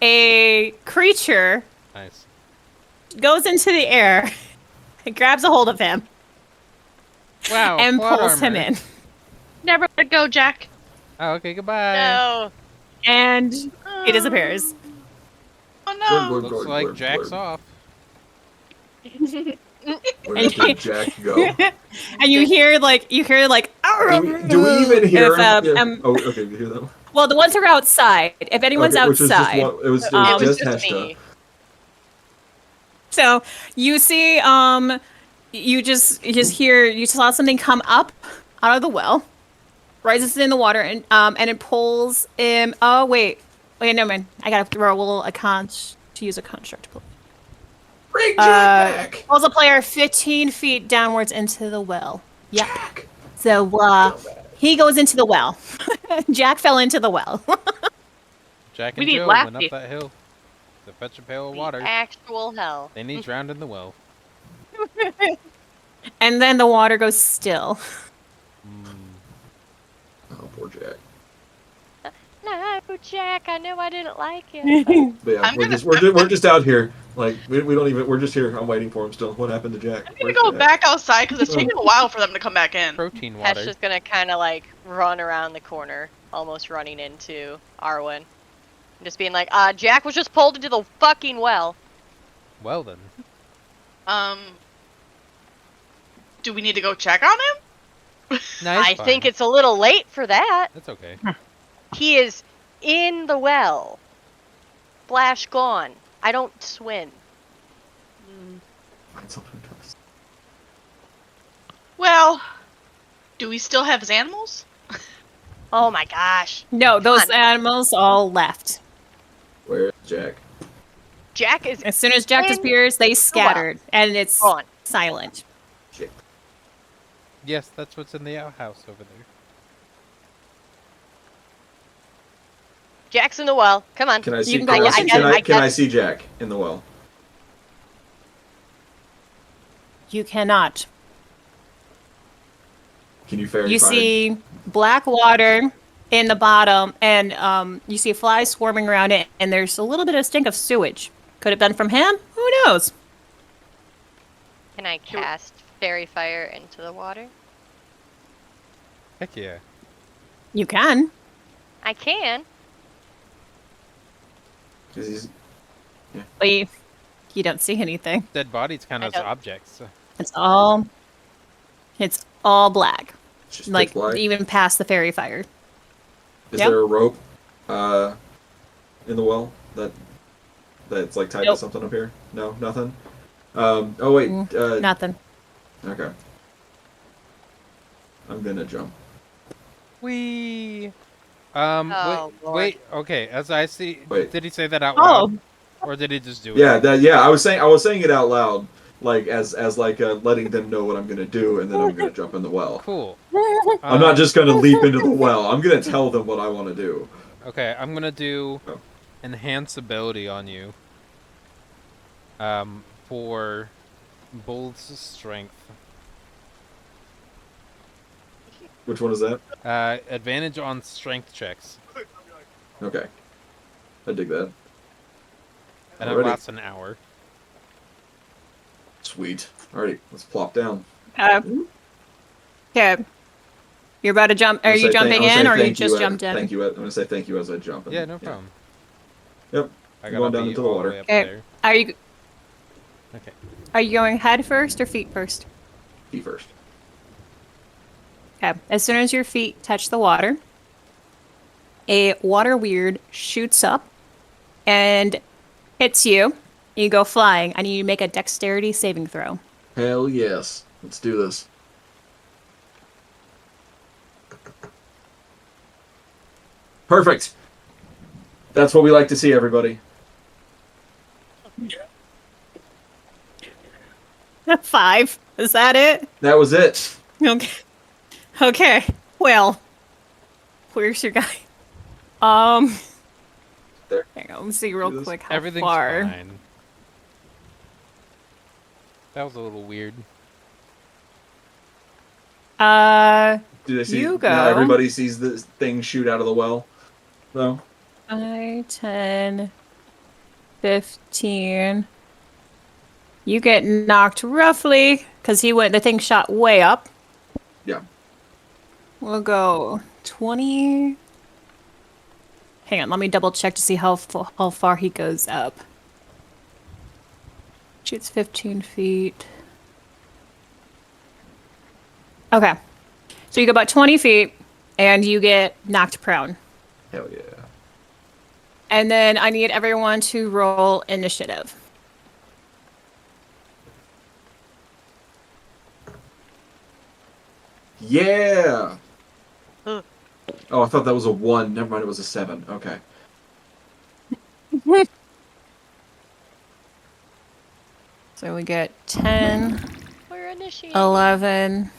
Speaker 1: a creature
Speaker 5: Nice.
Speaker 1: goes into the air and grabs a hold of him
Speaker 5: Wow.
Speaker 1: and
Speaker 5: plot
Speaker 1: pulls him
Speaker 5: armor.
Speaker 1: in.
Speaker 3: Never let go, Jack.
Speaker 5: Oh, okay. Goodbye.
Speaker 2: No.
Speaker 1: And he disappears.
Speaker 3: Oh no.
Speaker 4: Glug, glug,
Speaker 5: Looks
Speaker 4: glug,
Speaker 5: like
Speaker 4: glug,
Speaker 5: Jack's
Speaker 4: glug.
Speaker 5: off.
Speaker 4: Where did Jack go?
Speaker 1: And you hear like
Speaker 4: Do we even hear
Speaker 1: if,
Speaker 4: him? Yeah.
Speaker 1: um,
Speaker 4: Oh, okay, we hear that one.
Speaker 1: well, the ones are outside. If anyone's
Speaker 4: Okay, which was
Speaker 1: outside,
Speaker 4: just one, it was
Speaker 2: It was
Speaker 4: just
Speaker 2: just
Speaker 4: Heshta.
Speaker 2: me.
Speaker 1: so you see, you saw something come up out of the well, rises in the water, and it pulls him. Oh wait, never mind. I gotta roll a to use a construct.
Speaker 4: Bring Jack back.
Speaker 1: pulls a player 15 feet downwards into the well. Yep.
Speaker 4: Jack.
Speaker 1: So
Speaker 4: Come back.
Speaker 1: he goes into the well. Jack fell into the well.
Speaker 5: Jack
Speaker 3: We
Speaker 5: and
Speaker 3: need
Speaker 5: Jill went
Speaker 3: Lassie.
Speaker 5: up that hill to fetch a pail of
Speaker 2: The
Speaker 5: water.
Speaker 2: actual hell.
Speaker 5: They need drowned in the well.
Speaker 1: And then the water goes still.
Speaker 4: Oh, poor Jack.
Speaker 2: No, Jack, I know I didn't like it.
Speaker 4: But yeah,
Speaker 3: I'm
Speaker 4: we're just out here. Like we don't even. We're just here. I'm waiting for him still. What happened to Jack?
Speaker 3: I'm gonna
Speaker 4: Where's
Speaker 3: go
Speaker 4: Jack?
Speaker 3: back outside because it's taking a while for them to come back in.
Speaker 5: Protein
Speaker 2: Pat's
Speaker 5: water.
Speaker 2: just gonna kind of like run around the corner, almost running into Arwen. Just being like, Jack was just pulled into the fucking well.
Speaker 5: Well then.
Speaker 3: Do we need to go check on him?
Speaker 5: No,
Speaker 2: I think it's a little late for that.
Speaker 5: That's okay.
Speaker 2: He is in the well. Splash gone. I don't swim.
Speaker 4: Find something to us.
Speaker 3: Well, do we still have his animals?
Speaker 2: Oh my gosh.
Speaker 1: No, those
Speaker 2: Come on.
Speaker 1: animals all left.
Speaker 4: Where's Jack?
Speaker 2: Jack is
Speaker 1: As soon as Jack
Speaker 2: In
Speaker 1: disappears, they scattered, and it's
Speaker 2: gone.
Speaker 1: silent.
Speaker 4: Shit.
Speaker 5: Yes, that's what's in the outhouse over there.
Speaker 2: Jack's in the well. Come on.
Speaker 4: Can I see?
Speaker 1: can
Speaker 4: Can
Speaker 1: go
Speaker 4: I
Speaker 1: look.
Speaker 4: see?
Speaker 1: I
Speaker 4: Can
Speaker 2: got it,
Speaker 4: I?
Speaker 2: I
Speaker 4: Can
Speaker 2: got
Speaker 4: I
Speaker 2: it.
Speaker 4: see Jack in the well?
Speaker 1: You cannot.
Speaker 4: Can you fairy
Speaker 1: You
Speaker 4: find?
Speaker 1: see black water in the bottom, and you see flies swarming around it, and there's a little bit of stink of sewage. Could have been from him? Who knows?
Speaker 2: Can I cast fairy fire into the water?
Speaker 5: Heck yeah.
Speaker 1: You can.
Speaker 2: I can.
Speaker 4: 'Cause he's
Speaker 1: But you don't see anything.
Speaker 5: Dead bodies count
Speaker 2: I
Speaker 5: as
Speaker 2: don't-
Speaker 5: objects.
Speaker 1: It's all black.
Speaker 4: just
Speaker 1: Like
Speaker 4: pitch black.
Speaker 1: even past the fairy fire.
Speaker 4: Is
Speaker 1: Yep.
Speaker 4: there a rope in the well that's like tied
Speaker 1: Nope.
Speaker 4: to something up here? No, nothing. Oh wait.
Speaker 1: Nothing.
Speaker 4: Okay. I'm gonna jump.
Speaker 5: Wee.
Speaker 2: Oh, Lord.
Speaker 5: wait. Okay. As I see,
Speaker 4: Wait.
Speaker 5: did he say that out
Speaker 1: Oh,
Speaker 5: loud, or did he just do it?
Speaker 4: Yeah. I was saying it out loud, like as like letting them know what I'm gonna do, and then I'm gonna jump in the well.
Speaker 5: Cool.
Speaker 4: I'm not just gonna leap into the well. I'm gonna tell them what I want to do.
Speaker 5: Okay, I'm gonna do
Speaker 4: Oh.
Speaker 5: enhance ability on you. For Bold's strength.
Speaker 4: Which one is that?
Speaker 5: Advantage on strength checks,
Speaker 4: Okay. I dig that.
Speaker 5: and it
Speaker 4: Alrighty.
Speaker 5: lasts an hour.
Speaker 4: Sweet. Alrighty, let's plop down.
Speaker 1: okay. You're about to jump. Are
Speaker 4: I'm gonna
Speaker 1: you
Speaker 4: say
Speaker 1: jumping
Speaker 4: I'm gonna
Speaker 1: in,
Speaker 4: say
Speaker 1: or you
Speaker 4: thank
Speaker 1: just
Speaker 4: as-
Speaker 1: jumped in?
Speaker 4: Thank you. I'm gonna say thank you as I jump.
Speaker 5: Yeah, no problem.
Speaker 4: Yep.
Speaker 5: I
Speaker 4: I'm
Speaker 5: gotta
Speaker 4: going down
Speaker 5: be
Speaker 4: into the
Speaker 5: all
Speaker 4: water.
Speaker 5: way up
Speaker 1: Okay.
Speaker 5: there.
Speaker 1: Are you
Speaker 5: Okay.
Speaker 1: are you going head first or feet first?
Speaker 4: He first.
Speaker 1: Okay. As soon as your feet touch the water, a water weird shoots up and hits you. You go flying. I need you to make a dexterity saving throw.
Speaker 4: Hell yes. Let's do this. Perfect. That's what we like to see, everybody.
Speaker 1: 5. Is that it?
Speaker 4: That was it.
Speaker 1: Okay. Okay. Well, where's your guy?
Speaker 4: There.
Speaker 1: Hang on. Let's see real
Speaker 4: Do this.
Speaker 1: quick how
Speaker 5: Everything's
Speaker 1: far.
Speaker 5: fine. That was a little weird.
Speaker 4: Do they see?
Speaker 1: You
Speaker 4: Now
Speaker 1: go.
Speaker 4: everybody sees this thing shoot out of the well. No.
Speaker 1: 5, 10, 15. You get knocked roughly because the thing shot way up.
Speaker 4: Yeah.
Speaker 1: We'll go 20. Hang on, let me double check to see how far he goes up. Shoots 15 feet. Okay. So you go about 20 feet and you get knocked prone.
Speaker 4: Hell yeah.
Speaker 1: And then I need everyone to roll initiative.
Speaker 4: Yeah.
Speaker 2: Ugh.
Speaker 4: Oh, I thought that was a 1. Never mind, it was a 7. Okay.
Speaker 1: So we get 10,
Speaker 2: We're initiating.
Speaker 1: 11,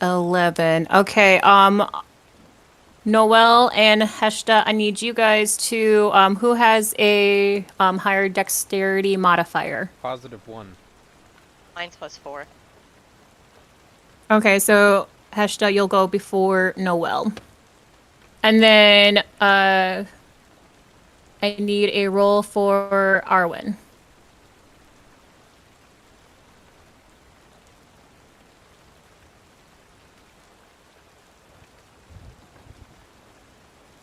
Speaker 1: 11. Okay, Noel and Heshta, I need you guys to, who has a higher dexterity modifier?
Speaker 5: +1.
Speaker 2: Mine's +4.
Speaker 1: Okay, so Heshta, you'll go before Noel. And then I need a roll for Arwen.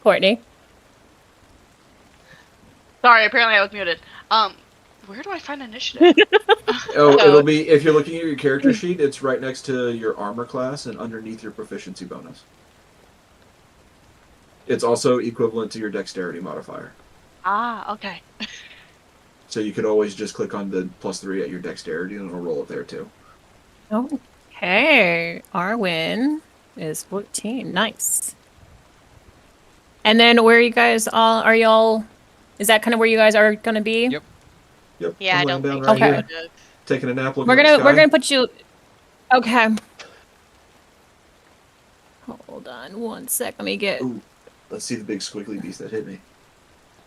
Speaker 1: Courtney.
Speaker 3: Sorry, apparently I was muted. Where do I find initiative?
Speaker 4: Oh,
Speaker 3: So-
Speaker 4: it'll be if you're looking at your character sheet. It's right next to your armor class and underneath your proficiency bonus. It's also equivalent to your dexterity modifier.
Speaker 3: Ah, okay.
Speaker 4: So you could always just click on the +3 at your dexterity and it'll roll it there too.
Speaker 1: Okay, Arwen is 14. Nice. And then where you guys all are y'all? Is that kind of where you guys are gonna be?
Speaker 5: Yep.
Speaker 4: Yep.
Speaker 2: Yeah, I
Speaker 4: I'm
Speaker 2: don't
Speaker 4: laying
Speaker 2: think
Speaker 4: down
Speaker 2: so.
Speaker 4: right
Speaker 1: Okay.
Speaker 4: here, taking a nap. Looking
Speaker 1: We're
Speaker 4: at the
Speaker 1: gonna
Speaker 4: sky.
Speaker 1: put you. Okay. Hold on one sec. Let me get.
Speaker 4: Ooh, let's see the big squiggly beast that hit me.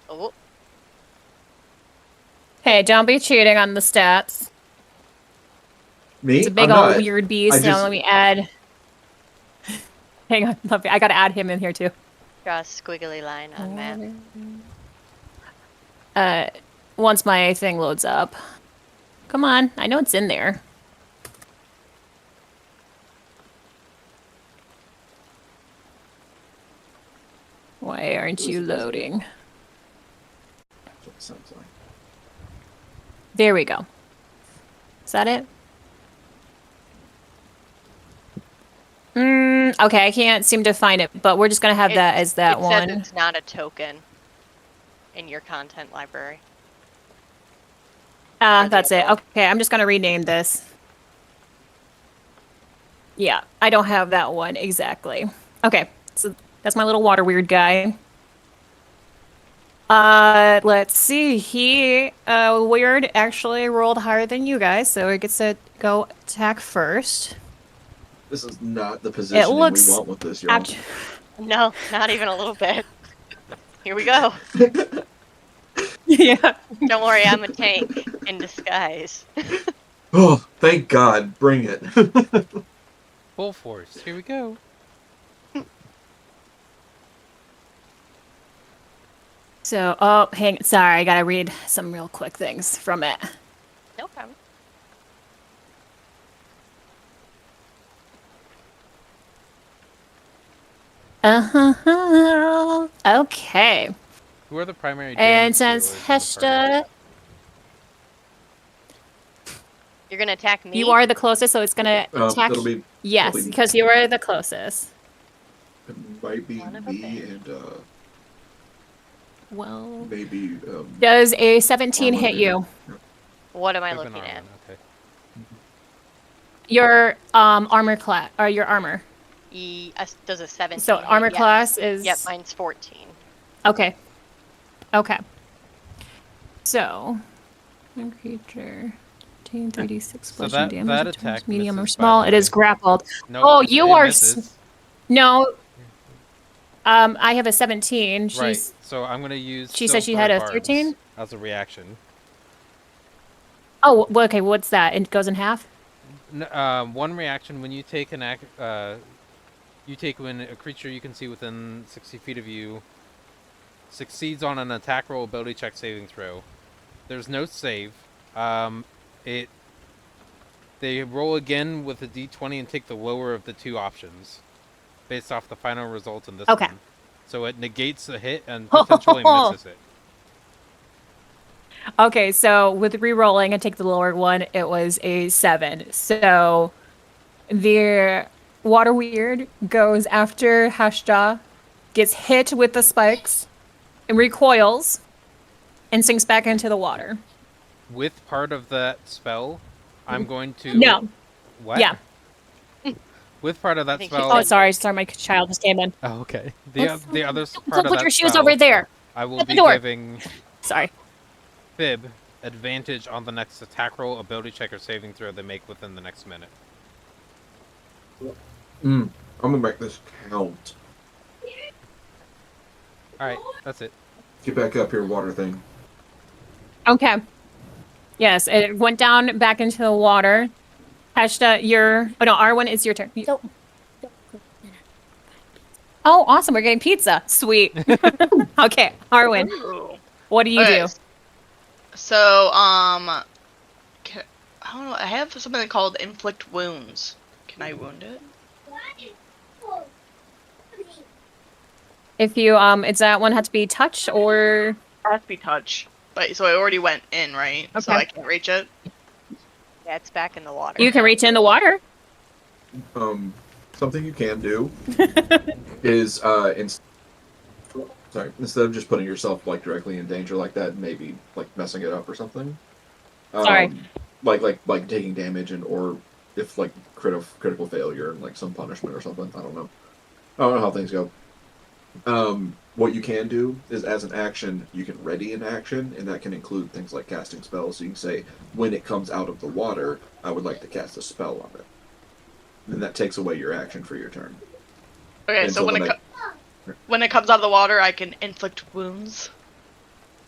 Speaker 2: Oh,
Speaker 1: Hey, don't be cheating on the stats.
Speaker 4: Me?
Speaker 1: It's a big
Speaker 4: I'm
Speaker 1: old
Speaker 4: not.
Speaker 1: weird beast.
Speaker 4: I
Speaker 1: Now
Speaker 4: just-
Speaker 1: let me add. Hang on, Luffy. I gotta add him in here too.
Speaker 2: draw a squiggly line on map.
Speaker 1: Once my thing loads up. Come on, I know it's in there. Why aren't you loading?
Speaker 4: That's what it sounds like.
Speaker 1: There we go. Is that it? Okay, I can't seem to find it, but we're just gonna have that as that
Speaker 2: it
Speaker 1: one.
Speaker 2: says it's not a token in your content library. for the
Speaker 1: That's it.
Speaker 2: above.
Speaker 1: Okay, I'm just gonna rename this. Yeah, I don't have that one exactly. Okay, so that's my little water weird guy. Let's see. He weird actually rolled higher than you guys, so he gets to go attack first.
Speaker 4: This is not the positioning
Speaker 1: looks
Speaker 4: we want with this, y'all.
Speaker 2: No, not even a little bit. Here we go.
Speaker 1: Yeah.
Speaker 2: Don't worry, I'm a tank in disguise.
Speaker 4: Oh, thank God! Bring it.
Speaker 5: Full force. Here we go.
Speaker 1: So, sorry, I gotta read some real quick things from it.
Speaker 2: No problem.
Speaker 1: Okay.
Speaker 5: Who are the primary
Speaker 1: And
Speaker 5: damage
Speaker 1: since
Speaker 5: dealers in the party?
Speaker 1: Heshta,
Speaker 2: You're gonna attack me?
Speaker 1: you are the closest, so it's gonna attack.
Speaker 4: It'll be
Speaker 1: Yes,
Speaker 4: it'll be-
Speaker 1: because you are the closest.
Speaker 4: It might be
Speaker 2: Son of a
Speaker 4: me
Speaker 2: bitch.
Speaker 4: and
Speaker 1: Well,
Speaker 4: maybe.
Speaker 1: does a 17
Speaker 4: Arwen
Speaker 1: hit
Speaker 4: there.
Speaker 1: you?
Speaker 2: What am I
Speaker 5: Could've been
Speaker 2: looking at?
Speaker 5: Arwen, okay.
Speaker 1: Your armor class or your armor.
Speaker 2: Does a 17
Speaker 1: So
Speaker 2: hit?
Speaker 1: armor
Speaker 2: Yes.
Speaker 1: class is
Speaker 2: Yep, mine's 14.
Speaker 1: okay. Okay. So, one creature, 3d6
Speaker 5: So
Speaker 1: bludgeoning damage.
Speaker 5: that
Speaker 1: it turns
Speaker 5: attack
Speaker 1: medium or
Speaker 5: misses, by
Speaker 1: small.
Speaker 5: the
Speaker 1: It is
Speaker 5: way.
Speaker 1: grappled.
Speaker 5: No,
Speaker 1: Oh,
Speaker 5: it
Speaker 1: you are
Speaker 5: misses.
Speaker 1: No. I have a 17. She's
Speaker 5: Right. So I'm gonna use.
Speaker 1: she said she had
Speaker 5: Silver
Speaker 1: a
Speaker 5: Barbs
Speaker 1: 13?
Speaker 5: as a reaction.
Speaker 1: Oh, okay. What's that? It goes in half.
Speaker 5: One reaction when you take an when a creature you can see within 60 feet of you succeeds on an attack roll, ability check, saving throw. There's no save. They roll again with a d20 and take the lower of the two options, based off the final result in this
Speaker 1: Okay.
Speaker 5: one. So it negates the hit and potentially misses it.
Speaker 1: Okay, so with re-rolling and take the lower one, it was a 7. So the water weird goes after Hashja, gets hit with the spikes, and recoils, and sinks back into the water.
Speaker 5: With part of that spell, I'm going to.
Speaker 1: No.
Speaker 5: What?
Speaker 1: Yeah.
Speaker 5: With part of that
Speaker 2: think she
Speaker 5: spell.
Speaker 1: Oh, sorry, my child just came in.
Speaker 5: Oh, okay. The other
Speaker 1: Go
Speaker 5: part of
Speaker 1: put
Speaker 5: that
Speaker 1: your shoes
Speaker 5: spell,
Speaker 1: over there.
Speaker 5: I will
Speaker 1: At the
Speaker 5: be
Speaker 1: door.
Speaker 5: giving
Speaker 1: Sorry.
Speaker 5: Fib advantage on the next attack roll, ability check, or saving throw they make within the next minute.
Speaker 4: I'm gonna make this count.
Speaker 5: Alright, that's it.
Speaker 4: Get back up here, water thing.
Speaker 1: Okay. Yes, it went down back into the water. Heshta, oh no, Arwen, it's your turn.
Speaker 6: Don't.
Speaker 1: Oh, awesome, we're getting pizza. Sweet. Okay, Arwen,
Speaker 3: Ooh.
Speaker 1: what do you
Speaker 3: Okay,
Speaker 1: do?
Speaker 3: So, I don't know. I have something called inflict wounds. Can I wound it?
Speaker 1: If you, is that one have to be touch or?
Speaker 3: It has to be touch. But so it already went in, right? So
Speaker 1: Okay.
Speaker 3: I can't reach it.
Speaker 2: Yeah, it's back in the water.
Speaker 1: You can reach in the water.
Speaker 4: Something you can do is instead of just putting yourself like directly in danger like that, maybe like messing it up or something.
Speaker 1: Sorry.
Speaker 4: Like taking damage or if like critical failure and like some punishment or something. I don't know how things go. What you can do is as an action, you can ready an action, and that can include things like casting spells. So you can say, when it comes out of the water, I would like to cast a spell on it. And that takes away your action for your turn.
Speaker 3: Okay, so when it comes out of the water, I can inflict wounds.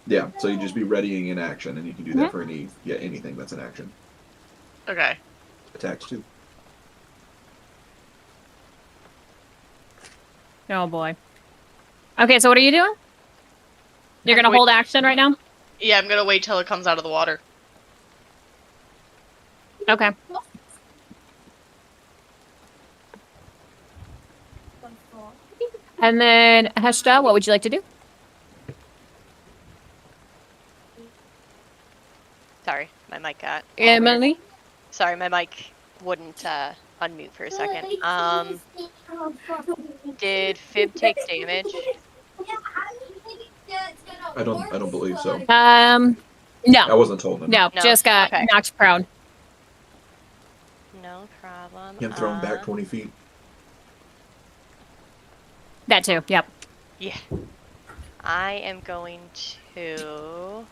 Speaker 4: Yeah, so you just be readying an action, and you can do that for anything that's an action.
Speaker 3: Okay.
Speaker 4: Attacks too.
Speaker 1: Oh boy. Okay, so what are you doing? You're gonna hold action right now?
Speaker 3: Yeah, I'm gonna wait till it comes out of the water.
Speaker 1: Okay. And then, Heshta, what would you like to do?
Speaker 2: Sorry, my mic got.
Speaker 1: Emily?
Speaker 2: Sorry, my mic wouldn't unmute for a second. Did Fib take damage?
Speaker 4: I don't believe so. I
Speaker 1: No.
Speaker 4: wasn't told him.
Speaker 1: No,
Speaker 2: No?
Speaker 1: just got
Speaker 2: Okay.
Speaker 1: knocked prone.
Speaker 2: No problem.
Speaker 4: Him thrown back 20 feet.
Speaker 1: That too, yep.
Speaker 2: Yeah. I am going to...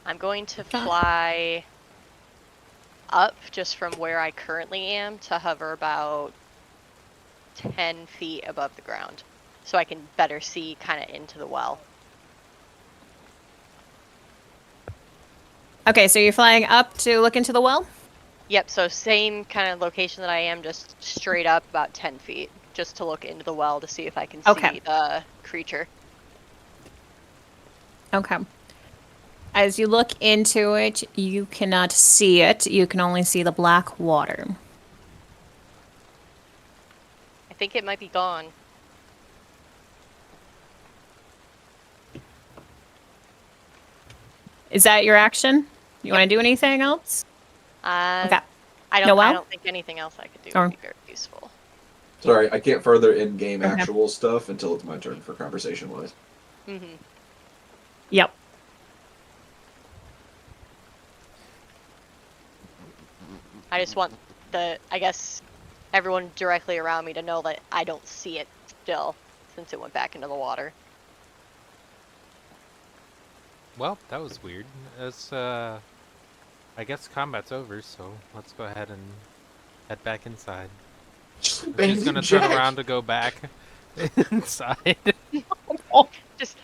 Speaker 2: I'm going to fly up just from where I currently am to hover about 10 feet above the ground. So I can better see kind of into the well.
Speaker 1: Okay, so you're flying up to look into the well?
Speaker 2: Yep, so same kind of location that I am, just straight up about 10 feet. Just to look into the well to see if I can see the creature.
Speaker 1: Okay. As you look into it, you cannot see it. You can only see the black water.
Speaker 2: I think it might be gone.
Speaker 1: Is that your action? You want to do anything else? Okay.
Speaker 2: I don't think anything else I could do would be very useful.
Speaker 4: Sorry, I can't further in-game actual stuff until it's my turn for conversation-wise.
Speaker 2: Mm-hmm.
Speaker 1: Yep.
Speaker 2: I just want I guess, everyone directly around me to know that I don't see it still, since it went back into the water.
Speaker 5: Well, that was weird. It's, I guess combat's over, so let's go ahead and head back inside. She's gonna turn around to go back inside.
Speaker 2: Just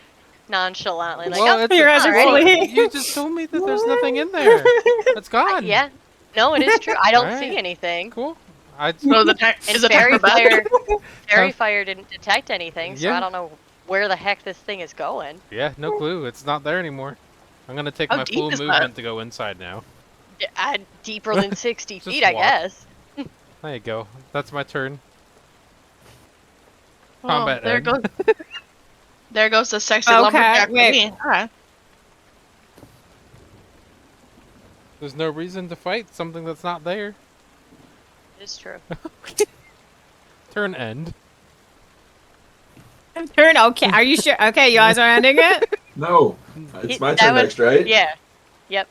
Speaker 2: nonchalantly, like,
Speaker 5: Well,
Speaker 2: oh,
Speaker 5: it's
Speaker 1: you guys are
Speaker 2: alright.
Speaker 5: You just told me that there's nothing in there. It's gone.
Speaker 2: Yeah. No, it is true. I don't
Speaker 5: Alright.
Speaker 2: see anything.
Speaker 5: Cool.
Speaker 3: So the
Speaker 2: And
Speaker 3: is the
Speaker 2: Fairy
Speaker 3: timer back?
Speaker 2: Fire didn't detect anything, so
Speaker 5: Yeah.
Speaker 2: I don't know where the heck this thing is going.
Speaker 5: Yeah, no clue. It's not there anymore. I'm gonna take
Speaker 3: How
Speaker 5: my
Speaker 3: deep
Speaker 5: full
Speaker 3: is that?
Speaker 5: movement to go inside now.
Speaker 2: Deeper than 60
Speaker 5: Just
Speaker 2: feet, I
Speaker 5: walk.
Speaker 2: guess.
Speaker 5: There you go. That's my turn.
Speaker 3: Oh,
Speaker 5: Combat
Speaker 3: there
Speaker 5: end.
Speaker 3: goes. There goes the sexy
Speaker 1: Okay,
Speaker 3: lumberjack for
Speaker 1: wait.
Speaker 3: me. Alright.
Speaker 5: There's no reason to fight something that's not there.
Speaker 2: It is true.
Speaker 5: Turn end.
Speaker 1: Turn, okay. Are you sure? Okay, you guys are ending it?
Speaker 4: No, it's my
Speaker 2: That
Speaker 4: turn
Speaker 2: was-
Speaker 4: next, right?
Speaker 2: Yeah. Yep.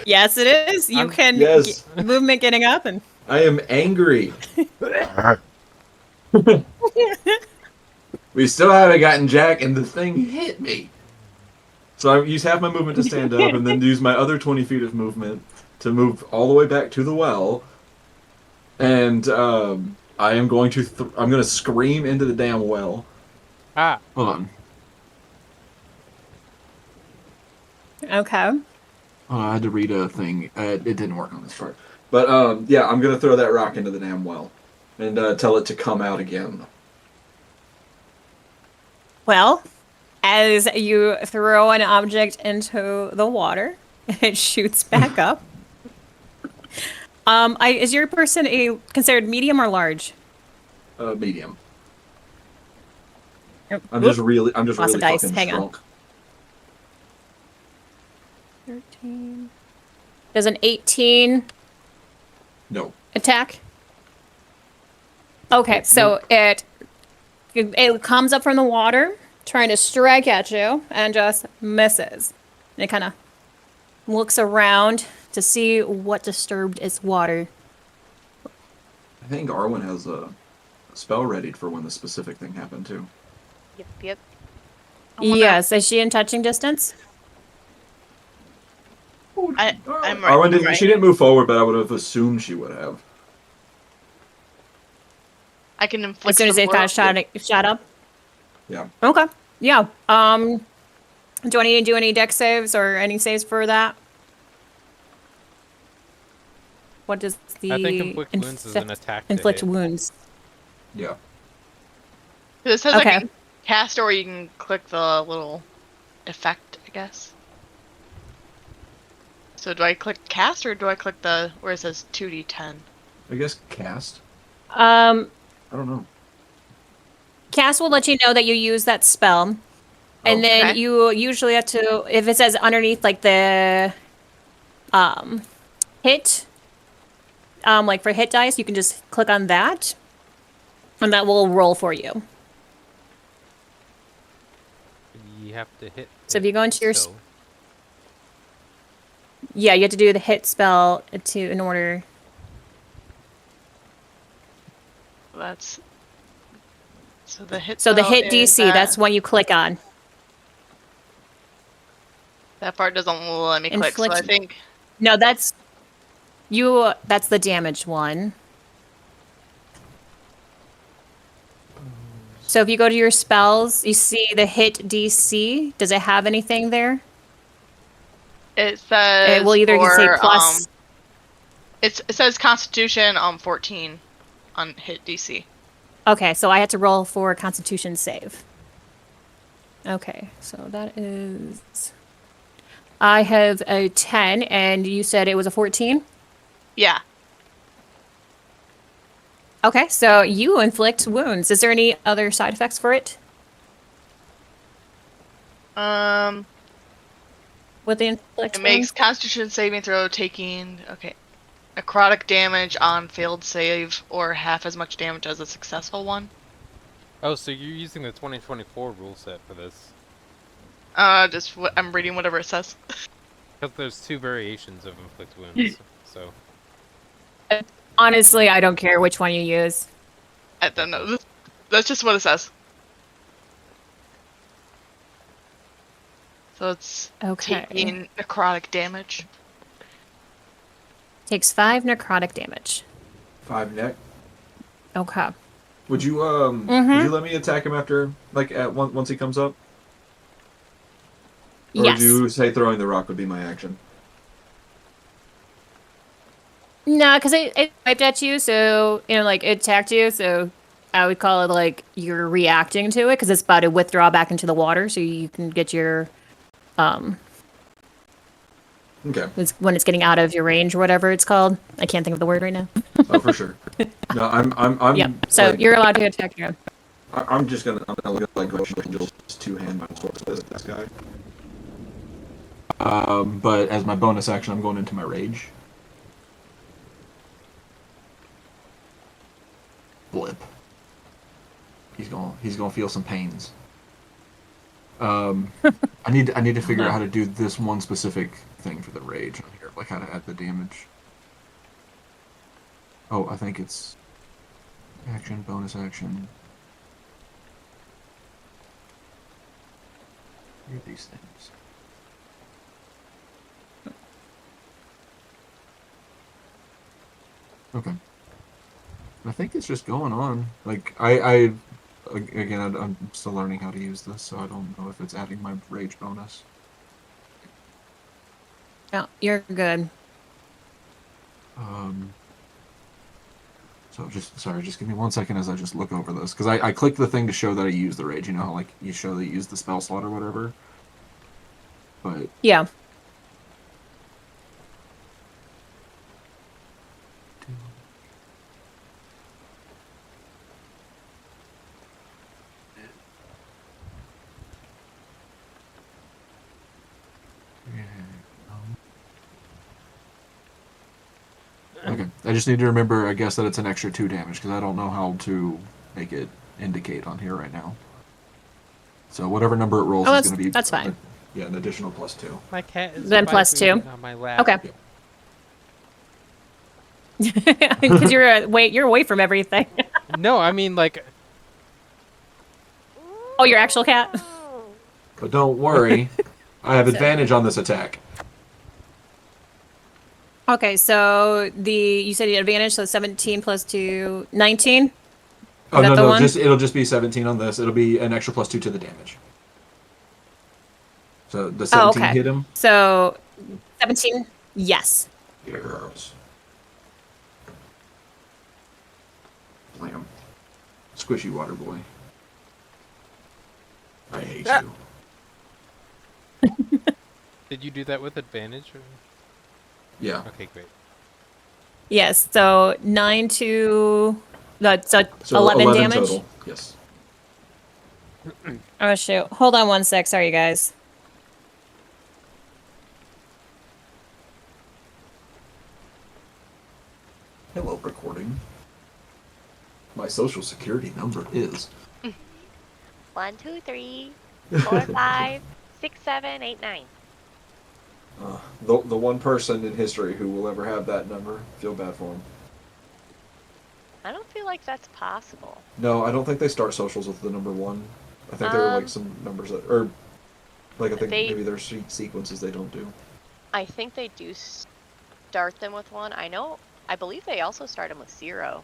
Speaker 1: Yes, it is. You
Speaker 5: I'm-
Speaker 1: can
Speaker 4: Yes.
Speaker 1: movement getting up and
Speaker 4: I am angry. We still haven't gotten Jack, and the thing hit me. So I use half my movement to stand up, and then use my other 20 feet of movement to move all the way back to the well. And I am going to I'm going to scream into the damn well.
Speaker 5: Ah,
Speaker 4: Hold on.
Speaker 1: Okay.
Speaker 4: Oh, I had to read a thing. It didn't work on this part. But yeah, I'm going to throw that rock into the damn well and tell it to come out again.
Speaker 1: Well, as you throw an object into the water, it shoots back up. Is your person considered medium or large?
Speaker 4: Medium.
Speaker 1: Oh,
Speaker 4: I'm
Speaker 1: whoop.
Speaker 4: just
Speaker 1: Lost
Speaker 4: really
Speaker 1: a dice.
Speaker 4: fucking
Speaker 1: Hang on.
Speaker 4: strong.
Speaker 1: 13. Does an 18
Speaker 4: No.
Speaker 1: attack? Okay, so it comes up from the water, trying to strike at you, and just misses. And it kind of looks around to see what disturbed its water.
Speaker 4: I think Arwen has a spell readied for when the specific thing happened too.
Speaker 2: Yep. I wanna-
Speaker 1: Yes, is she in touching distance?
Speaker 2: I'm
Speaker 4: Arwen didn't.
Speaker 2: right.
Speaker 4: She didn't move forward, but I would have assumed she would have.
Speaker 3: I can
Speaker 1: As
Speaker 3: inflict
Speaker 1: soon as
Speaker 3: some
Speaker 1: it kind of shot up?
Speaker 4: Yeah.
Speaker 1: Okay. Yeah. Do I need to do any deck saves or any saves for that? What does the
Speaker 5: I think inflict wounds is an attack to
Speaker 1: inflict
Speaker 5: hit.
Speaker 1: wounds?
Speaker 4: Yeah.
Speaker 3: It says
Speaker 1: Okay.
Speaker 3: I can cast, or you can click the little effect, I guess. So do I click cast, or do I click the where it says 2d10?
Speaker 4: I guess cast.
Speaker 1: Um,
Speaker 4: I don't know.
Speaker 1: Cast will let you know that you use that spell. And then
Speaker 3: Okay.
Speaker 1: you usually have to, if it says underneath like the hit, like for hit dice, you can just click on that, and that will roll for you.
Speaker 5: You have to hit.
Speaker 1: So if you go into your
Speaker 5: still.
Speaker 1: Yeah, you have to do the hit spell in order.
Speaker 3: That's so the hit.
Speaker 1: So the
Speaker 3: spell
Speaker 1: hit
Speaker 3: is
Speaker 1: DC, that's what you click on.
Speaker 3: that part doesn't let me click. So I
Speaker 1: Inflict-
Speaker 3: think
Speaker 1: No, that's that's the damage one. So if you go to your spells, you see the hit DC. Does it have anything there?
Speaker 3: it says
Speaker 1: It will either say
Speaker 3: for,
Speaker 1: plus.
Speaker 3: it says Constitution 14 on hit DC.
Speaker 1: Okay, so I had to roll for a Constitution save. Okay, so that is. I have a 10, and you said it was a 14?
Speaker 3: Yeah.
Speaker 1: Okay, so you inflict wounds. Is there any other side effects for it with the inflict
Speaker 3: It makes
Speaker 1: wounds?
Speaker 3: Constitution saving throw taking necrotic damage on failed save, or half as much damage as a successful one.
Speaker 5: Oh, so you're using the 2024 rule set for this?
Speaker 3: Just what I'm reading, whatever it says.
Speaker 5: Because there's two variations of inflict wounds. So
Speaker 1: Honestly, I don't care which one you use.
Speaker 3: I don't know. That's just what it says. So it's
Speaker 1: Okay.
Speaker 3: taking necrotic damage.
Speaker 1: Takes 5 necrotic damage.
Speaker 4: 5 neck.
Speaker 1: Okay.
Speaker 4: Would you would you let me attack him after once he comes up? Or
Speaker 1: Yes.
Speaker 4: would you say throwing the rock would be my action?
Speaker 1: No, because it wiped at you, so, like, it attacked you, so I would call it, like, you're reacting to it, because it's about to withdraw back into the water, so you can get your,
Speaker 4: Okay.
Speaker 1: when it's getting out of your range or whatever it's called. I can't think of the word right now.
Speaker 4: Oh, for sure. No, I'm.
Speaker 1: Yeah, so
Speaker 4: like,
Speaker 1: you're allowed to attack again.
Speaker 4: I'm gonna look at go just two-hand my sword with this guy. But as my bonus action, I'm going into my rage. Blip. He's gonna feel some pains. I need to figure out how to do this one specific thing for the rage on here, like how to add the damage. Oh, I think it's action, bonus action. Here are these things. Okay. I think it's just going on. Like I again, I'm still learning how to use this, so I don't know if it's adding my rage bonus.
Speaker 1: No, you're good.
Speaker 4: So just give me 1 second as I just look over this because I clicked the thing to show that I use the rage. You know how like you show that you use the spell slot or whatever. But
Speaker 1: Yeah.
Speaker 4: okay, I just need to remember, I guess, that it's an extra 2 damage because I don't know how to make it indicate on here right now. So whatever number it rolls
Speaker 1: Oh,
Speaker 4: is going to be
Speaker 1: that's fine.
Speaker 4: Yeah, an additional +2.
Speaker 5: My cat is
Speaker 1: Then plus 2.
Speaker 5: vibrating on my lap.
Speaker 1: Okay. Because you're away from everything.
Speaker 5: No, I mean like
Speaker 1: Oh, your actual cat?
Speaker 4: But don't worry, I have advantage on this attack.
Speaker 1: Okay, so you said you had advantage, so 17 plus 2, 19?
Speaker 4: Oh
Speaker 1: that
Speaker 4: no,
Speaker 1: the
Speaker 4: no,
Speaker 1: one?
Speaker 4: it'll just be 17 on this. It'll be an extra +2 to the damage. So the 17
Speaker 1: okay.
Speaker 4: hit him.
Speaker 1: So 17? Yes.
Speaker 4: Yes. Blam. Squishy water boy. I hate you.
Speaker 5: did you do that with advantage? Or...
Speaker 4: Yeah.
Speaker 5: Okay, great.
Speaker 1: Yes, so 9 to... That's
Speaker 4: So
Speaker 1: 11
Speaker 4: 11
Speaker 1: damage?
Speaker 4: total. Yes.
Speaker 1: Oh, shoot. Hold on 1 sec. Sorry, guys.
Speaker 4: Hello, recording. My social security number is
Speaker 2: 1, 2, 3, 4, 5, 6, 7, 8, 9.
Speaker 4: the one person in history who will ever have that number. Feel bad for him.
Speaker 2: I don't feel like that's possible.
Speaker 4: No, I don't think they start socials with the number 1. I think there are like
Speaker 2: Um,
Speaker 4: some numbers that, or like I think
Speaker 2: they-
Speaker 4: maybe there's sequences they don't do.
Speaker 2: I think they do start them with 1. I believe they also start them with 0.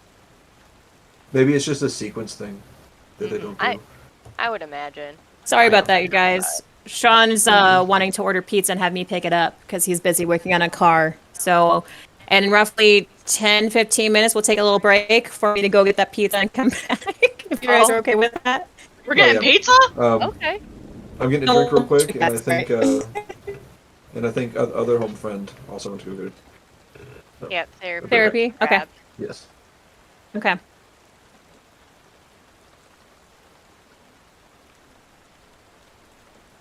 Speaker 4: Maybe it's just a sequence thing that they don't do.
Speaker 2: I would imagine.
Speaker 1: Sorry about that, you guys. Sean's wanting to order pizza and have me pick it up because he's busy working on a car. So, and in roughly 10, 15 minutes, we'll take a little break for me to go get that pizza and come back. If you guys are okay with that.
Speaker 3: We're getting
Speaker 4: yeah.
Speaker 3: pizza?
Speaker 2: Okay.
Speaker 4: I'm getting a drink real quick, and I
Speaker 1: That's
Speaker 4: think,
Speaker 1: right.
Speaker 4: and I think other home friend also went to go get.
Speaker 2: Yep, therapy.
Speaker 1: Therapy? Okay.
Speaker 2: Grabbed.
Speaker 4: Yes.
Speaker 1: Okay.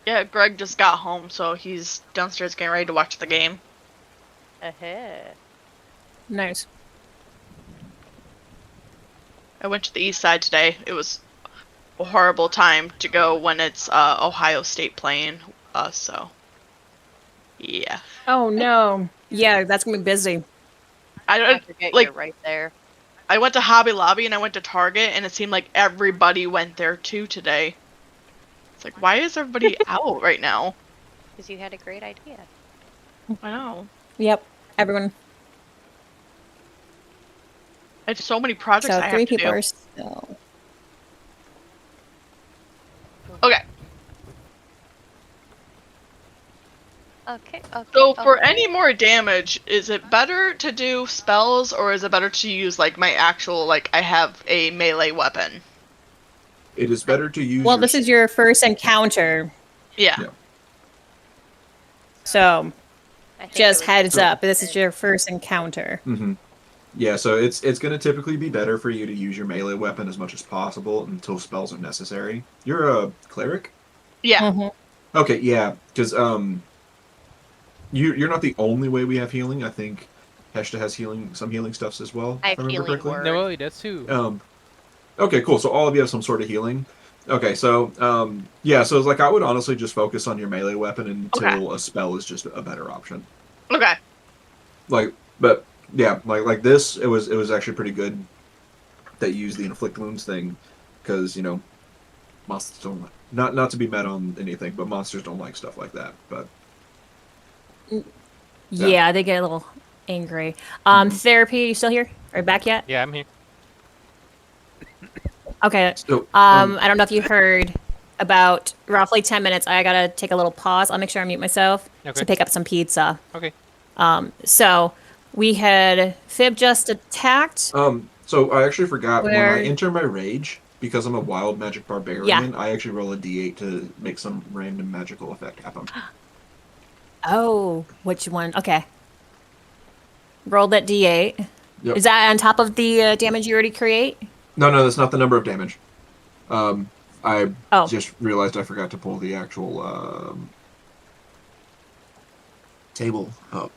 Speaker 3: Yeah, Greg just got home, so he's downstairs getting ready to watch the game.
Speaker 2: Ahead.
Speaker 1: Nice.
Speaker 3: I went to the east side today. It was a horrible time to go when it's Ohio State playing us, so yeah.
Speaker 1: Oh, no. Yeah, that's going to be busy.
Speaker 2: I
Speaker 3: don't
Speaker 2: forget
Speaker 3: like
Speaker 2: you're right there.
Speaker 3: I went to Hobby Lobby and I went to Target and it seemed like everybody went there too today. It's like, why is everybody out right now?
Speaker 2: Because you had a great idea.
Speaker 3: I know.
Speaker 1: Yep. Everyone.
Speaker 3: I have so many projects
Speaker 1: So
Speaker 3: I
Speaker 1: 3
Speaker 3: have to
Speaker 1: people
Speaker 3: do.
Speaker 1: are still...
Speaker 3: Okay,
Speaker 2: Okay.
Speaker 3: so for any more damage, is it better to do spells or is it better to use like my actual, like I have a melee weapon?
Speaker 4: It is better to use.
Speaker 1: Well, this is your first encounter,
Speaker 3: Yeah.
Speaker 4: Yeah.
Speaker 1: so
Speaker 2: I think
Speaker 1: just
Speaker 2: it was-
Speaker 1: heads up. This is your first encounter.
Speaker 4: Mm-hmm. Yeah, so it's going to typically be better for you to use your melee weapon as much as possible until spells are necessary. You're a cleric?
Speaker 3: Yeah.
Speaker 1: Mhm.
Speaker 4: Okay, yeah, because you're not the only way we have healing. I think Heshta has some healing stuffs as well.
Speaker 2: I
Speaker 4: if
Speaker 2: have
Speaker 4: remember
Speaker 2: healing
Speaker 4: correctly.
Speaker 2: word.
Speaker 5: No, that's too.
Speaker 4: Okay, cool. So all of you have some sort of healing. Okay, so yeah, so it's like I would honestly just focus on your melee weapon until a spell is just a better option.
Speaker 3: Okay.
Speaker 4: Like, but yeah, like this, it was actually pretty good that you used the inflict wounds thing, because you know, monsters don't not to be met on anything, but monsters don't like stuff like that. But
Speaker 1: Yeah, they get a little angry. Therapy, you still here? Are you back yet?
Speaker 5: Yeah, I'm here.
Speaker 1: Okay.
Speaker 4: So,
Speaker 1: I don't know if you heard about roughly 10 minutes. I gotta take a little pause. I'll make sure I mute myself
Speaker 5: Okay.
Speaker 1: to pick up some pizza.
Speaker 5: Okay.
Speaker 1: So we had Fib just attacked.
Speaker 4: so I actually forgot when I
Speaker 1: Where-
Speaker 4: enter my rage, because I'm a wild magic
Speaker 1: Yeah.
Speaker 4: barbarian, I actually roll a d8 to make some random magical effect happen.
Speaker 1: Oh, which one? Okay. Roll that d8.
Speaker 4: Yep.
Speaker 1: Is that on top of the damage you already create?
Speaker 4: No, that's not the number of damage. I
Speaker 1: Oh.
Speaker 4: just realized I forgot to pull the actual table up.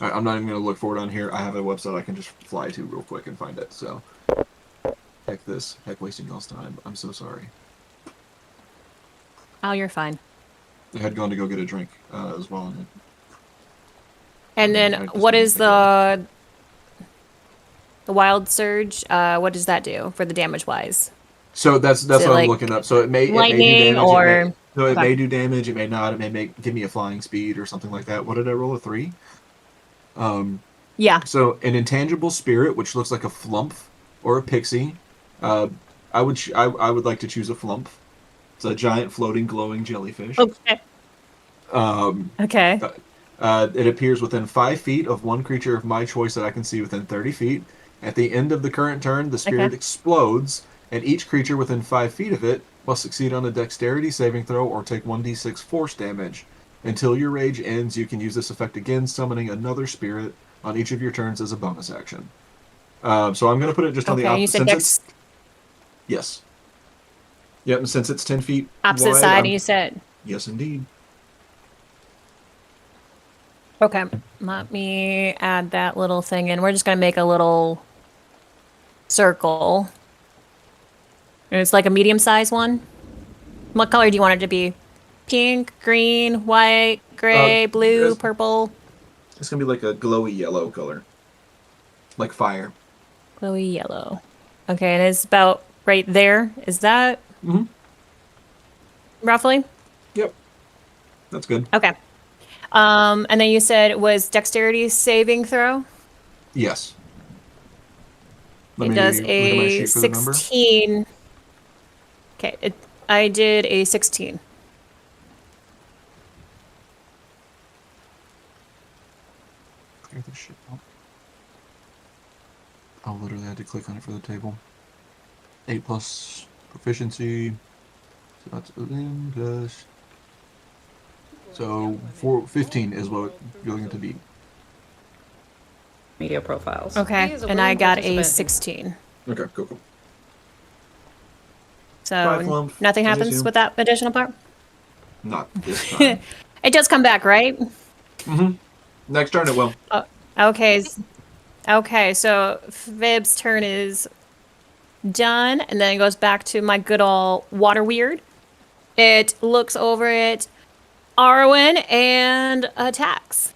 Speaker 4: I'm not even going to look for it on here. I have a website I can just fly to real quick and find it. So, heck this. Heck wasting y'all's time. I'm so sorry.
Speaker 1: Oh, you're fine.
Speaker 4: I had gone to go get a drink as well.
Speaker 1: And
Speaker 4: I
Speaker 1: then
Speaker 4: just
Speaker 1: what
Speaker 4: didn't
Speaker 1: is
Speaker 4: think about
Speaker 1: the wild surge? What does that do for the damage wise?
Speaker 4: So that's
Speaker 1: Is
Speaker 4: what
Speaker 1: it
Speaker 4: I'm
Speaker 1: like
Speaker 4: looking up. So it may do
Speaker 1: lightning
Speaker 4: damage.
Speaker 1: or
Speaker 4: it
Speaker 1: okay.
Speaker 4: may do damage. It may not. It may give me a flying speed or something like that. What did I roll? A 3.
Speaker 1: Yeah.
Speaker 4: So an intangible spirit, which looks like a flump or a pixie. Uh, I would like to choose a flump. It's a giant floating glowing jellyfish.
Speaker 1: Okay. Okay.
Speaker 4: It appears within 5 feet of one creature of my choice that I can see within 30 feet. At the end of the current turn, the spirit
Speaker 1: Okay.
Speaker 4: explodes, and each creature within 5 feet of it must succeed on a dexterity saving throw or take 1d6 force damage. Until your rage ends, you can use this effect again, summoning another spirit on each of your turns as a bonus action. So I'm going to put it just on the
Speaker 1: Okay. You
Speaker 4: opposite.
Speaker 1: said
Speaker 4: Since it's yes, yep. And since it's 10 feet
Speaker 1: opposite
Speaker 4: wide,
Speaker 1: side. You said
Speaker 4: yes, indeed.
Speaker 1: okay. Let me add that little thing in. We're just gonna make a little circle. And it's like a medium sized one. What color do you want it to be? Pink, green, white, gray, blue,
Speaker 4: It's
Speaker 1: purple,
Speaker 4: going to be like a glowy yellow color, like fire.
Speaker 1: glowy yellow. Okay, and it's about right there. Is that
Speaker 4: Mm-hmm.
Speaker 1: roughly?
Speaker 4: Yep, that's good.
Speaker 1: Okay. And then you said it was dexterity saving throw.
Speaker 4: Yes. Let
Speaker 1: It
Speaker 4: me
Speaker 1: does
Speaker 4: look at my
Speaker 1: a
Speaker 4: sheet for the number.
Speaker 1: 16. Okay, I did a 16.
Speaker 4: Get this shit out. I literally had to click on it for the table. 8 plus proficiency. So that's 11 plus. So 15 is what you're looking to beat.
Speaker 8: Media profiles.
Speaker 1: Okay,
Speaker 8: He is a
Speaker 1: and I
Speaker 8: willing
Speaker 1: got a
Speaker 8: participant.
Speaker 1: 16.
Speaker 4: Okay, cool.
Speaker 1: So
Speaker 4: Five lump,
Speaker 1: nothing
Speaker 4: I
Speaker 1: happens
Speaker 4: assume.
Speaker 1: with that additional part?
Speaker 4: Not this time.
Speaker 1: It does come back, right?
Speaker 4: Next turn it will.
Speaker 1: Okay. Okay, so Vib's turn is done, and then it goes back to my good old water weird. It looks over at Arwen and attacks.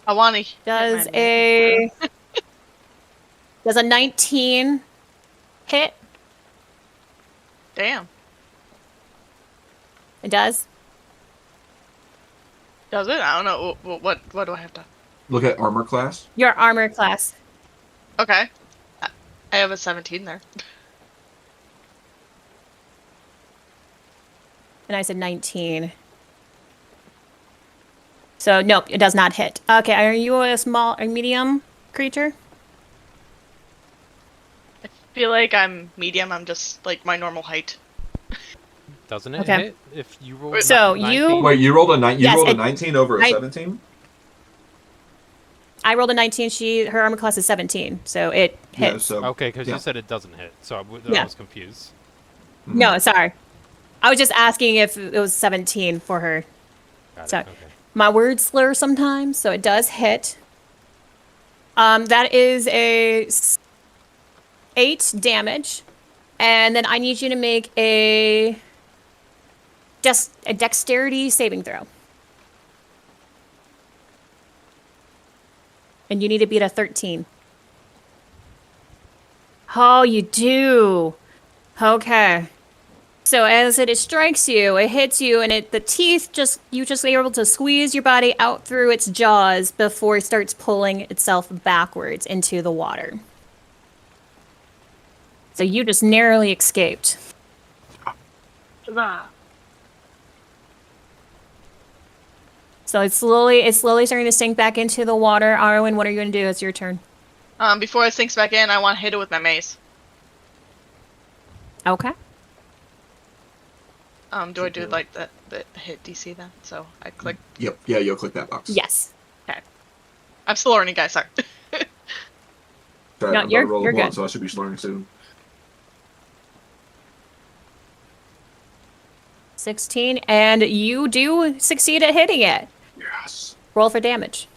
Speaker 3: I want to.
Speaker 1: Does a 19 hit?
Speaker 3: Damn.
Speaker 1: It does.
Speaker 3: Does it? I don't know. What do I have to?
Speaker 4: Look at armor class.
Speaker 1: Your armor class.
Speaker 3: Okay. I have a 17 there.
Speaker 1: And I said 19. So nope, it does not hit. Okay, are you a medium creature?
Speaker 3: I feel like I'm medium. I'm just like my normal height.
Speaker 5: Doesn't it
Speaker 1: Okay.
Speaker 5: hit if you roll?
Speaker 1: So
Speaker 5: 19?
Speaker 1: you-
Speaker 4: Wait, you rolled a
Speaker 1: Yes,
Speaker 4: rolled a
Speaker 1: it-
Speaker 4: 19 over a
Speaker 1: I-
Speaker 4: 17?
Speaker 1: I rolled a 19. Her armor class is 17, so it
Speaker 4: Yeah,
Speaker 1: hits.
Speaker 4: so
Speaker 5: Okay, because
Speaker 4: yeah.
Speaker 5: you said it doesn't hit, so I
Speaker 1: Yeah.
Speaker 5: was confused.
Speaker 1: No, sorry. I was just asking if it was 17 for her.
Speaker 5: Got
Speaker 1: So-
Speaker 5: it. Okay.
Speaker 1: My words slur sometimes, so it does hit. That is a 8 damage, and then I need you to make a dexterity saving throw. And you need to beat a 13. Oh, you do. Okay. So as it strikes you, it hits you, and the teeth you just are able to squeeze your body out through its jaws before it starts pulling itself backwards into the water. So you just narrowly escaped. So it's slowly starting to sink back into the water. Arwen, what are you going to do? It's your turn.
Speaker 3: Before it sinks back in, I want to hit it with my mace.
Speaker 1: Okay.
Speaker 3: Do I do like the hit DC then? So I click.
Speaker 4: Yep. Yeah, you'll click that box.
Speaker 1: Yes.
Speaker 3: I'm still learning, guys. Sorry.
Speaker 4: Sorry,
Speaker 1: No,
Speaker 4: I'm about to
Speaker 1: you're
Speaker 4: roll a one,
Speaker 1: good.
Speaker 4: so I should be learning soon.
Speaker 1: 16, and you do succeed at hitting it.
Speaker 4: Yes.
Speaker 1: Roll for damage.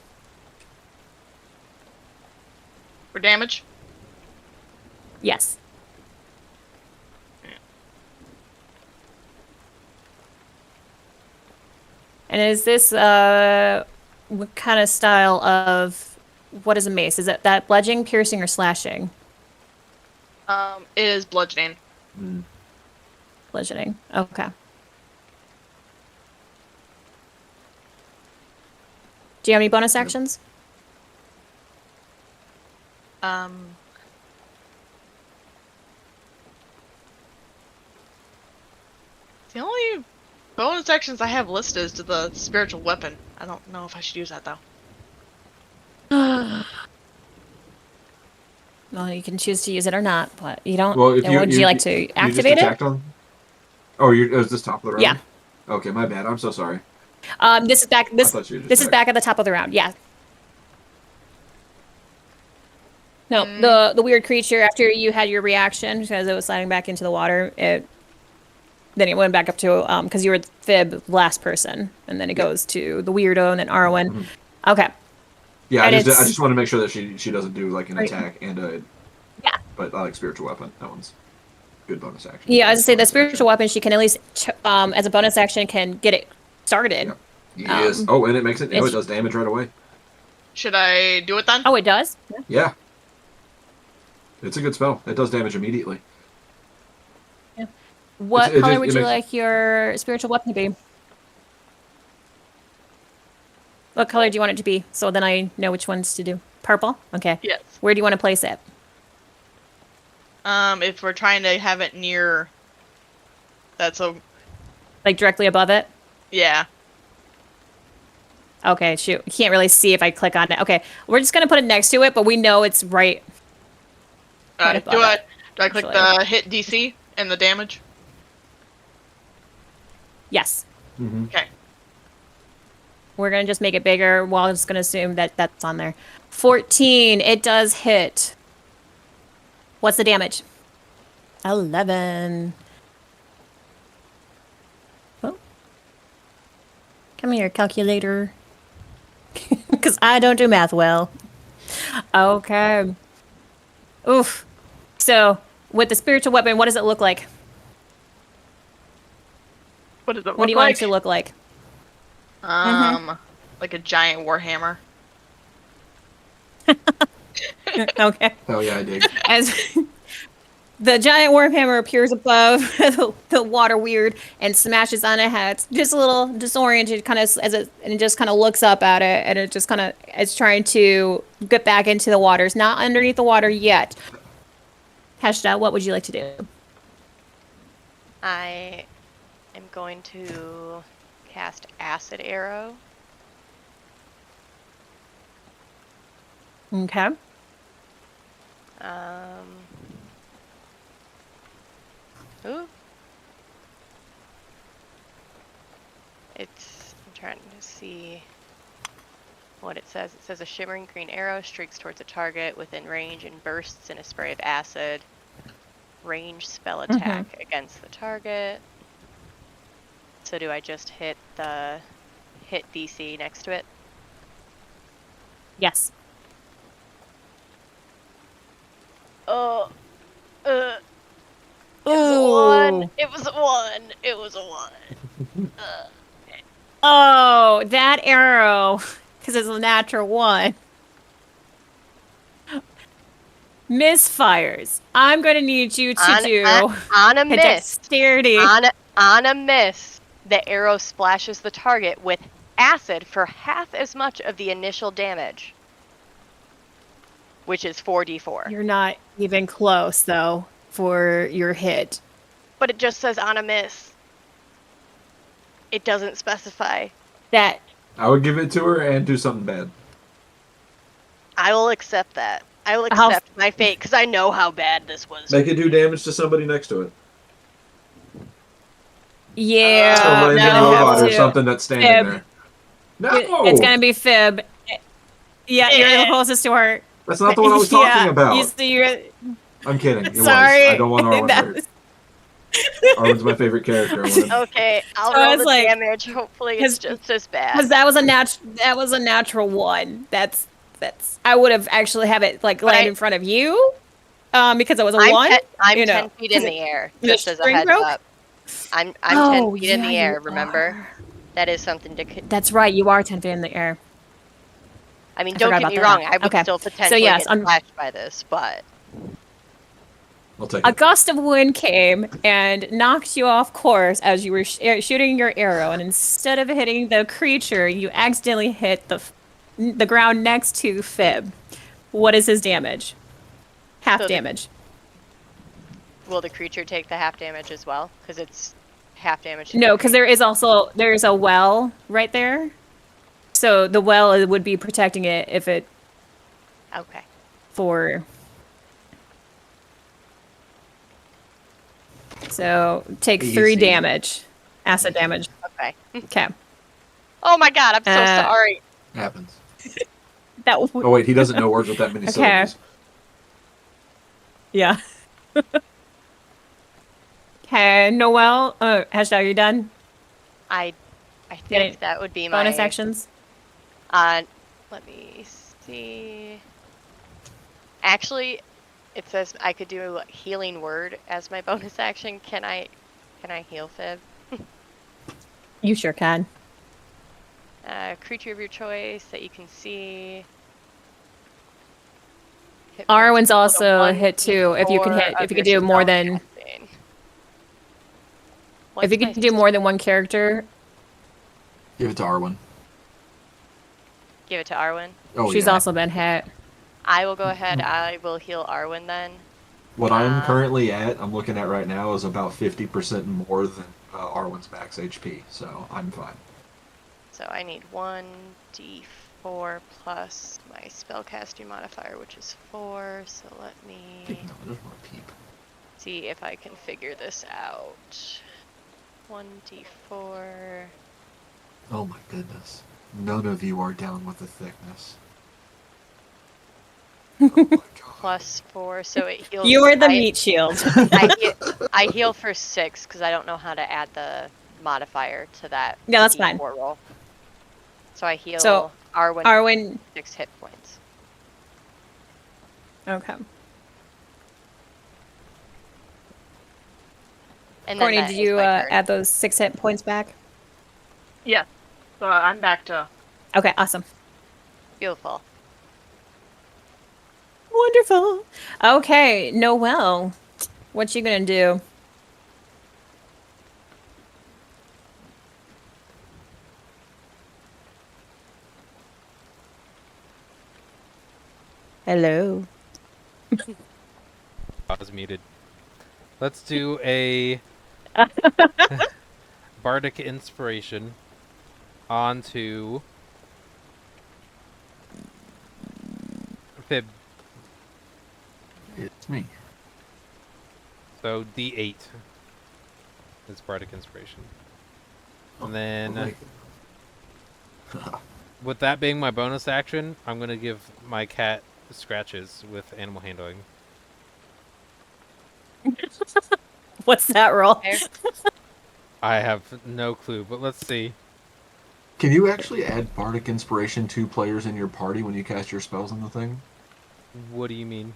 Speaker 3: For damage.
Speaker 1: Yes. And is this what kind of style of what is a mace? Is it that bludgeoning, piercing, or slashing?
Speaker 3: It is bludgeoning.
Speaker 4: Mm.
Speaker 1: Bludgeoning. Okay. Do you have any bonus actions?
Speaker 3: The only bonus actions I have listed is to the spiritual weapon. I don't know if I should use that though.
Speaker 1: Well, you can choose to use it or not, but you don't.
Speaker 4: Well, if
Speaker 1: then would you like to
Speaker 4: you just
Speaker 1: activate it?
Speaker 4: attacked on. Oh, is this top of the round?
Speaker 1: Yeah.
Speaker 4: Okay, my bad. I'm so sorry.
Speaker 1: This is back.
Speaker 4: I thought you just
Speaker 1: This is
Speaker 4: attacked.
Speaker 1: back at the top of the round. Yeah. No, the weird creature after you had your reaction because it was sliding back into the water. Then it went back up to because you were Fib last person, and then it goes to the weirdo and then Arwen.
Speaker 4: Mhm.
Speaker 1: Okay.
Speaker 4: Yeah, I
Speaker 1: And
Speaker 4: just want to make sure that she doesn't do like an
Speaker 1: Right.
Speaker 4: attack and a.
Speaker 1: Yeah.
Speaker 4: But I like spiritual weapon. That one's good bonus action.
Speaker 1: Yeah, I was to say the
Speaker 4: Bonus
Speaker 1: spiritual
Speaker 4: action.
Speaker 1: weapon. She can at least as a bonus action can get it started.
Speaker 4: Yep. Yes.
Speaker 1: Um,
Speaker 4: Oh, and it makes it. Oh,
Speaker 1: it's-
Speaker 4: it does damage right away.
Speaker 3: Should I do it then?
Speaker 1: Oh, it does. Yeah.
Speaker 4: Yeah. It's a good spell. It does damage immediately.
Speaker 1: What
Speaker 4: it
Speaker 1: color
Speaker 4: just-
Speaker 1: would
Speaker 4: it
Speaker 1: you
Speaker 4: makes-
Speaker 1: like your spiritual weapon to be? What color do you want it to be? So then I know which ones to do. Purple? Okay.
Speaker 3: Yes.
Speaker 1: Where do you want to place it?
Speaker 3: If we're trying to have it near. That's a.
Speaker 1: Like directly above it?
Speaker 3: Yeah.
Speaker 1: Okay, shoot. You can't really see if I click on it. Okay, we're just going to put it next to it, but we know it's right. Right above
Speaker 3: Do I
Speaker 1: it,
Speaker 3: click
Speaker 1: actually.
Speaker 3: the hit DC and the damage?
Speaker 1: Yes.
Speaker 4: Mm-hmm.
Speaker 3: Okay.
Speaker 1: We're going to just make it bigger. Well, I'm just going to assume that that's on there. 14. It does hit. What's the damage? 11. Oh. Come here, calculator. Because I don't do math well. Okay. Oof. So, with the spiritual weapon, what does it look like?
Speaker 3: What does it look
Speaker 1: What do you
Speaker 3: like?
Speaker 1: want it to look like?
Speaker 3: Like a giant warhammer.
Speaker 1: Okay.
Speaker 4: Hell yeah, I dig.
Speaker 1: As the giant warhammer appears above the water weird and smashes on a head. It's just a little disoriented, kind of and it just kind of looks up at it, and it just kind of is trying to get back into the water. It's not underneath the water yet. Hashda, what would you like to do?
Speaker 2: I am going to cast Acid Arrow.
Speaker 1: Okay.
Speaker 2: Ooh. I'm trying to see what it says. It says a shimmering green arrow streaks towards a target within range and bursts in a spray of acid. Range spell attack against the target. So do I just hit the hit DC next to it?
Speaker 1: Yes.
Speaker 2: Oh, it was a
Speaker 1: Ooh.
Speaker 2: 1. It was a 1. It was a 1.
Speaker 1: Oh, that arrow, because it's a natural one. misfires. I'm going to need you to
Speaker 2: On a
Speaker 1: a
Speaker 2: miss.
Speaker 1: dexterity.
Speaker 2: On a miss, the arrow splashes the target with acid for half as much of the initial damage, which is 4d4.
Speaker 1: You're not even close, though, for your hit.
Speaker 2: But it just says on a miss. It doesn't specify.
Speaker 1: That
Speaker 4: I would give it to her and do something bad.
Speaker 2: I will accept that. I will
Speaker 1: How-
Speaker 2: accept my fate because I know how bad this was.
Speaker 4: Make it do damage to somebody next to it.
Speaker 1: yeah,
Speaker 4: Some
Speaker 1: I'm
Speaker 4: random
Speaker 1: gonna
Speaker 4: robot
Speaker 1: have
Speaker 4: or
Speaker 1: to.
Speaker 4: something that's standing
Speaker 1: Fib.
Speaker 4: there. No,
Speaker 1: It's gonna be Fib. Yeah, you're the closest to her.
Speaker 4: that's not the one I was talking
Speaker 1: You
Speaker 4: about.
Speaker 1: see, you're
Speaker 4: I'm kidding. It
Speaker 1: sorry.
Speaker 4: was. I don't want Arwen
Speaker 1: That
Speaker 4: hurt.
Speaker 1: was-
Speaker 4: Arwen's my favorite character. I wanna-
Speaker 2: Okay, I'll
Speaker 1: So I
Speaker 2: roll
Speaker 1: was
Speaker 2: the
Speaker 1: like-
Speaker 2: damage. Hopefully, it's just as bad.
Speaker 1: Because that was a natural one. That's I would have actually have it like
Speaker 2: But
Speaker 1: land
Speaker 2: I-
Speaker 1: in front of you, because it was a
Speaker 2: I'm
Speaker 1: one.
Speaker 2: I'm
Speaker 1: you
Speaker 2: 10
Speaker 1: know,
Speaker 2: feet in
Speaker 1: 'cause
Speaker 2: the air,
Speaker 1: the
Speaker 2: just as a
Speaker 1: string
Speaker 2: heads
Speaker 1: broke?
Speaker 2: up. I'm
Speaker 1: Oh,
Speaker 2: 10 feet in
Speaker 1: yeah,
Speaker 2: the air.
Speaker 1: you
Speaker 2: Remember,
Speaker 1: are.
Speaker 2: that is something to.
Speaker 1: That's right. You are 10 feet in the air.
Speaker 2: I mean,
Speaker 1: I
Speaker 2: don't
Speaker 1: forgot
Speaker 2: get me
Speaker 1: about
Speaker 2: wrong.
Speaker 1: that.
Speaker 2: I would
Speaker 1: Okay.
Speaker 2: still
Speaker 1: So,
Speaker 2: potentially
Speaker 1: yes,
Speaker 2: get
Speaker 1: I'm-
Speaker 2: splashed by this, but
Speaker 4: I'll take
Speaker 1: A
Speaker 4: it.
Speaker 1: gust of wind came and knocked you off course as you were shooting your arrow, and instead of hitting the creature, you accidentally hit the ground next to Fib. What is his damage? Half
Speaker 2: So the-
Speaker 1: damage.
Speaker 2: will the creature take the half damage as well? Because it's half damage. to
Speaker 1: No,
Speaker 2: the
Speaker 1: because
Speaker 2: creature.
Speaker 1: there's a well right there, so the well would be protecting it if it
Speaker 2: Okay.
Speaker 1: for. So take 3
Speaker 7: Easy.
Speaker 1: damage, acid damage.
Speaker 2: Okay.
Speaker 1: Okay,
Speaker 2: Oh my god, I'm so sorry.
Speaker 7: Happens.
Speaker 1: that
Speaker 4: Oh wait, he doesn't know words with that many
Speaker 1: Okay.
Speaker 4: syllables.
Speaker 1: yeah. Okay, Noelle, hashtag, are you done?
Speaker 2: I
Speaker 1: Getting
Speaker 2: think that would be my
Speaker 1: Bonus actions.
Speaker 2: Let me see. Actually, it says I could do healing word as my bonus action. Can I heal Fib?
Speaker 1: You sure can.
Speaker 2: Creature of your choice that you can see. Hit points
Speaker 1: Arwen's
Speaker 2: equal to
Speaker 1: also hit too. If you can
Speaker 2: 1d4
Speaker 1: hit,
Speaker 2: of
Speaker 1: if you
Speaker 2: your
Speaker 1: could do more
Speaker 2: spell
Speaker 1: than,
Speaker 2: casting.
Speaker 1: if
Speaker 2: What's
Speaker 1: you
Speaker 2: my
Speaker 1: could do more than one character,
Speaker 7: Give it to Arwen.
Speaker 2: Give it to Arwen.
Speaker 7: Oh,
Speaker 1: she's
Speaker 7: yeah.
Speaker 1: also been hit.
Speaker 2: I will go ahead. I will heal Arwen then.
Speaker 4: What I'm currently at, I'm looking at right now, is about 50% more than Arwen's max HP, so I'm fine.
Speaker 2: So I need 1d4 plus my spellcasting modifier, which is 4. So let
Speaker 7: No,
Speaker 2: me
Speaker 7: I just want to peep.
Speaker 2: see if I can figure this out. 1d4.
Speaker 7: Oh my goodness. None of you are down with the thickness. Oh my god.
Speaker 2: Plus 4, so it heals.
Speaker 1: You are the
Speaker 2: I-
Speaker 1: meat shield.
Speaker 2: I heal for 6 because I don't know how to add the modifier to that.
Speaker 1: Yeah, that's
Speaker 2: D4
Speaker 1: fine.
Speaker 2: roll. So I heal
Speaker 1: So,
Speaker 2: Arwen
Speaker 1: Arwen,
Speaker 2: 6 hit points.
Speaker 1: okay.
Speaker 2: And then
Speaker 1: Courtney,
Speaker 2: that
Speaker 1: did
Speaker 2: is
Speaker 1: you
Speaker 2: my turn.
Speaker 1: add those 6 hit points back?
Speaker 3: Yeah. So I'm back to.
Speaker 1: Okay, awesome.
Speaker 2: Beautiful.
Speaker 1: Wonderful. Okay, Noelle, what you gonna do? Hello.
Speaker 5: I was muted. Let's do a bardic inspiration onto Fib.
Speaker 7: It's me.
Speaker 5: So D8 is bardic inspiration. And
Speaker 7: Oh,
Speaker 5: then,
Speaker 7: like-
Speaker 5: with that being my bonus action, I'm gonna give my cat scratches with animal handling.
Speaker 1: What's that roll?
Speaker 2: Fair.
Speaker 5: I have no clue, but let's see.
Speaker 7: Can you actually add bardic inspiration to players in your party when you cast your spells on the thing?
Speaker 5: What do you mean?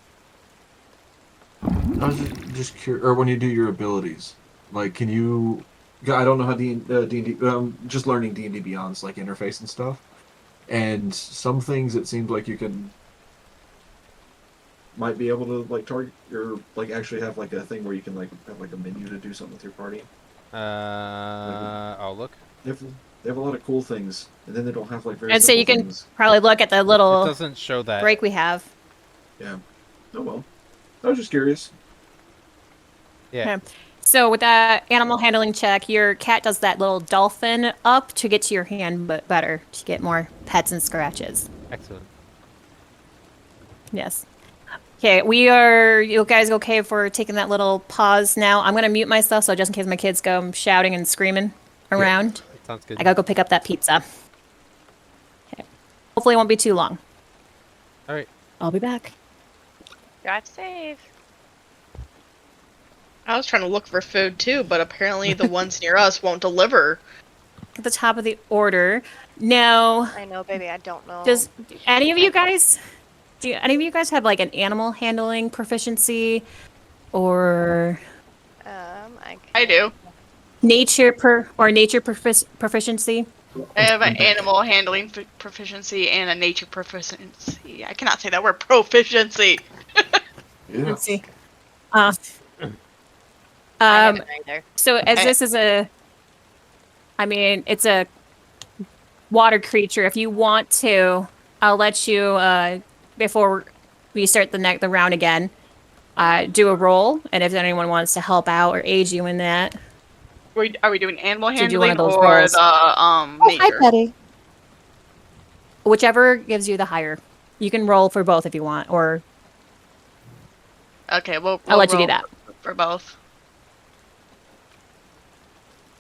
Speaker 7: I was just curious, or when you do your abilities,
Speaker 4: Like, can you? I don't know how D&D. Just learning D&D Beyond's like interface and stuff. And some things it seems like you can. might be able to like target or like actually have like a thing where you can like have like a menu to do something with your party.
Speaker 5: I'll look.
Speaker 4: They have, they have a lot of cool things, and then they don't have like very
Speaker 1: And so
Speaker 4: simple
Speaker 1: you can
Speaker 4: things.
Speaker 1: probably look at the
Speaker 5: It
Speaker 1: little
Speaker 5: doesn't show that.
Speaker 1: break we have.
Speaker 4: Yeah. Oh well. I was just curious.
Speaker 5: Yeah.
Speaker 1: Okay. So with that animal handling check, your cat does that little dolphin up to get to your hand better, to get more pets and scratches.
Speaker 5: Excellent.
Speaker 1: Yes. Okay, you guys okay for taking that little pause now? I'm going to mute myself, so just in case my kids go shouting and screaming around.
Speaker 5: That sounds good.
Speaker 1: I gotta go pick up that pizza. Okay. Hopefully it won't be too long.
Speaker 5: All right.
Speaker 1: I'll be back.
Speaker 2: Drive safe.
Speaker 3: I was trying to look for food too, but apparently the ones near us won't deliver.
Speaker 1: At the top of the order. Now,
Speaker 2: I know, baby. I don't know.
Speaker 1: do any of you guys have like an animal handling proficiency or
Speaker 3: I do.
Speaker 1: nature proficiency?
Speaker 3: I have an animal handling proficiency and a nature proficiency. I cannot say that word. Proficiency.
Speaker 4: Yeah.
Speaker 1: Let's see.
Speaker 2: I haven't either.
Speaker 1: So as this is it's a water creature. If you want to, I'll let you before we start the round again. Do a roll, and if anyone wants to help out or aid you in that,
Speaker 3: Are we doing animal
Speaker 1: So do one
Speaker 3: handling
Speaker 1: of those
Speaker 3: or
Speaker 1: rolls.
Speaker 3: the nature?
Speaker 1: Betty. Whichever gives you the higher. You can roll for both if you want, or
Speaker 3: Okay, we'll
Speaker 1: I'll let you do
Speaker 3: roll
Speaker 1: that.
Speaker 3: for both.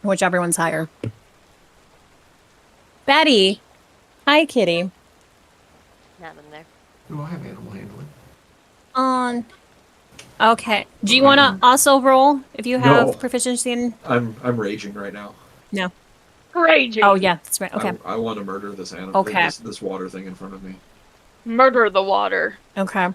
Speaker 1: Whichever one's higher. Betty, hi, kitty.
Speaker 2: Nothing there.
Speaker 7: Do I have animal handling?
Speaker 1: Okay. Do you want to also roll if you have
Speaker 4: No.
Speaker 1: proficiency in?
Speaker 4: I'm raging right now.
Speaker 1: No.
Speaker 3: Raging.
Speaker 1: Oh yeah, that's right. Okay.
Speaker 4: I want to murder this animal.
Speaker 1: Okay.
Speaker 4: This water thing in front of me.
Speaker 3: Murder the water.
Speaker 1: Okay.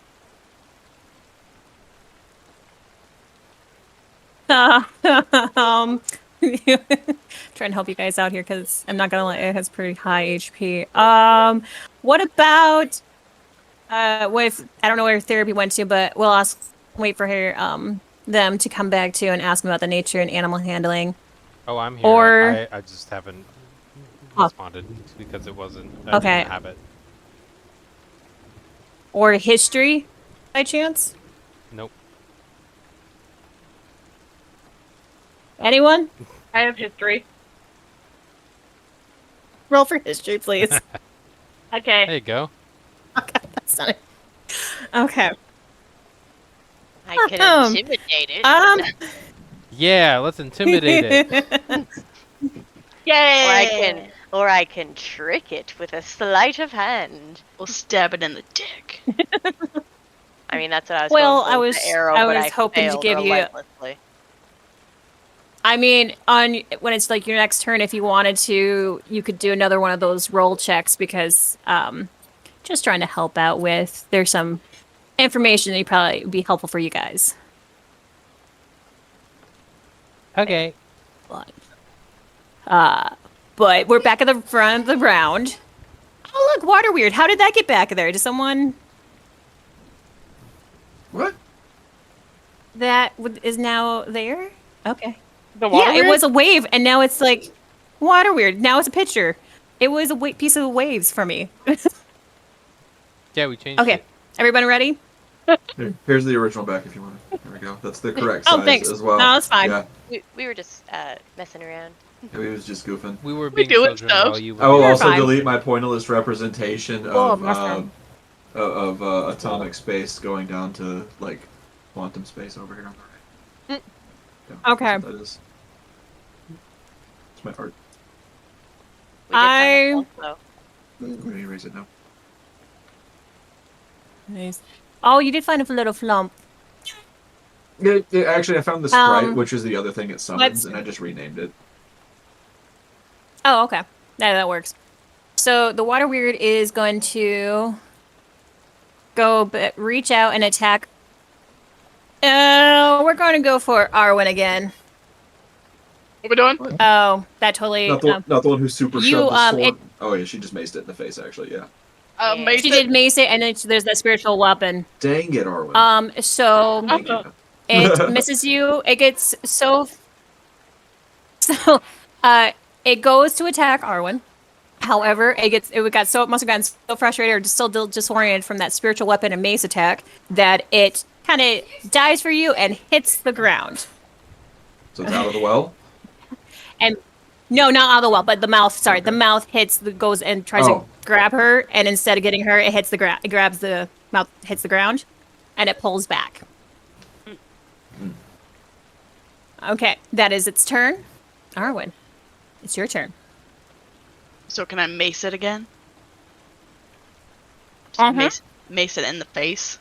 Speaker 1: Trying to help you guys out here because I'm not gonna lie, it has pretty high HP. What about with I don't know where therapy went to, but we'll wait for her them to come back to and ask them about the nature and animal handling.
Speaker 5: Oh, I'm here.
Speaker 1: Or-
Speaker 5: I just haven't
Speaker 1: Oh.
Speaker 5: responded because it wasn't. I
Speaker 1: Okay.
Speaker 5: didn't have it.
Speaker 1: Or history, by chance?
Speaker 5: Nope.
Speaker 1: Anyone?
Speaker 3: I have history.
Speaker 1: Roll for history, please.
Speaker 3: Okay.
Speaker 5: There you go.
Speaker 1: Okay, that's not it. Okay.
Speaker 2: I can intimidate it.
Speaker 5: Yeah, let's intimidate it.
Speaker 3: Yay!
Speaker 2: Or I can trick it with a sleight of hand.
Speaker 3: We'll stab it in the dick.
Speaker 2: I mean, that's what I was
Speaker 1: Well,
Speaker 2: going for with the arrow,
Speaker 1: I
Speaker 2: but
Speaker 1: was
Speaker 2: I
Speaker 1: hoping to
Speaker 2: failed
Speaker 1: give you-
Speaker 2: relentlessly.
Speaker 1: I mean, when it's like your next turn, if you wanted to, you could do another one of those roll checks because just trying to help out with. There's some information that probably would be helpful for you guys.
Speaker 5: Okay.
Speaker 1: But we're back at the front of the round. Oh, look, water weird. How did that get back there? Did someone
Speaker 4: What?
Speaker 1: that is now there? Okay.
Speaker 3: The water.
Speaker 1: Yeah, it was a wave, and now it's like water weird. Now it's a picture. It was a piece of waves for me.
Speaker 5: Yeah, we changed
Speaker 1: Okay,
Speaker 5: it.
Speaker 1: everybody ready?
Speaker 4: Here's the original back if you want it. There we go. That's the correct
Speaker 1: Oh,
Speaker 4: size
Speaker 1: thanks.
Speaker 4: as well.
Speaker 1: No, that's fine.
Speaker 4: Yeah,
Speaker 2: We were just messing around.
Speaker 4: we was just goofing.
Speaker 5: We were being
Speaker 3: doing
Speaker 5: children
Speaker 3: stuff.
Speaker 5: while you
Speaker 4: I will
Speaker 5: were.
Speaker 1: You're
Speaker 4: also
Speaker 1: fine.
Speaker 4: delete my pointless representation
Speaker 1: Oh,
Speaker 4: of
Speaker 1: mushroom.
Speaker 4: atomic space going down to like quantum space over here on the right. Yeah,
Speaker 1: Okay.
Speaker 4: that's what that is. It's my art.
Speaker 2: We did find a flunk,
Speaker 4: I'm going to erase it now.
Speaker 1: Nice. Oh, you did find a little flump.
Speaker 4: Actually, I found the sprite,
Speaker 1: Um,
Speaker 4: which is the other thing it summons,
Speaker 1: let's-
Speaker 4: and I just renamed it.
Speaker 1: Oh, okay. That works. So the water weird is going to reach out and attack. We're going to go for Arwen again.
Speaker 3: What we doing?
Speaker 1: Oh, that totally.
Speaker 4: Not the one who's super
Speaker 1: you,
Speaker 4: shoved the sword.
Speaker 1: it-
Speaker 4: Oh yeah, she just maced it in the face. Actually, yeah.
Speaker 2: Yeah.
Speaker 3: Mace
Speaker 1: She
Speaker 3: it.
Speaker 1: did mace it, and then there's that spiritual weapon.
Speaker 4: Dang it, Arwen.
Speaker 1: So
Speaker 4: Thank you.
Speaker 1: it misses you. It gets so it goes to attack Arwen. However, it got so it must have gotten so frustrated or just so disoriented from that spiritual weapon and mace attack that it kind of dies for you and hits the ground.
Speaker 4: So it's out of the well?
Speaker 1: And no, not out of the well, but the mouth. Sorry,
Speaker 4: Okay.
Speaker 1: the mouth goes and tries to grab her, and instead of getting her, it hits the ground. It grabs the mouth, hits the ground, and it pulls back. Okay, that is its turn. Arwen, it's your turn.
Speaker 3: So can I mace it again? Just
Speaker 1: Uh-huh.
Speaker 3: mace it in the face.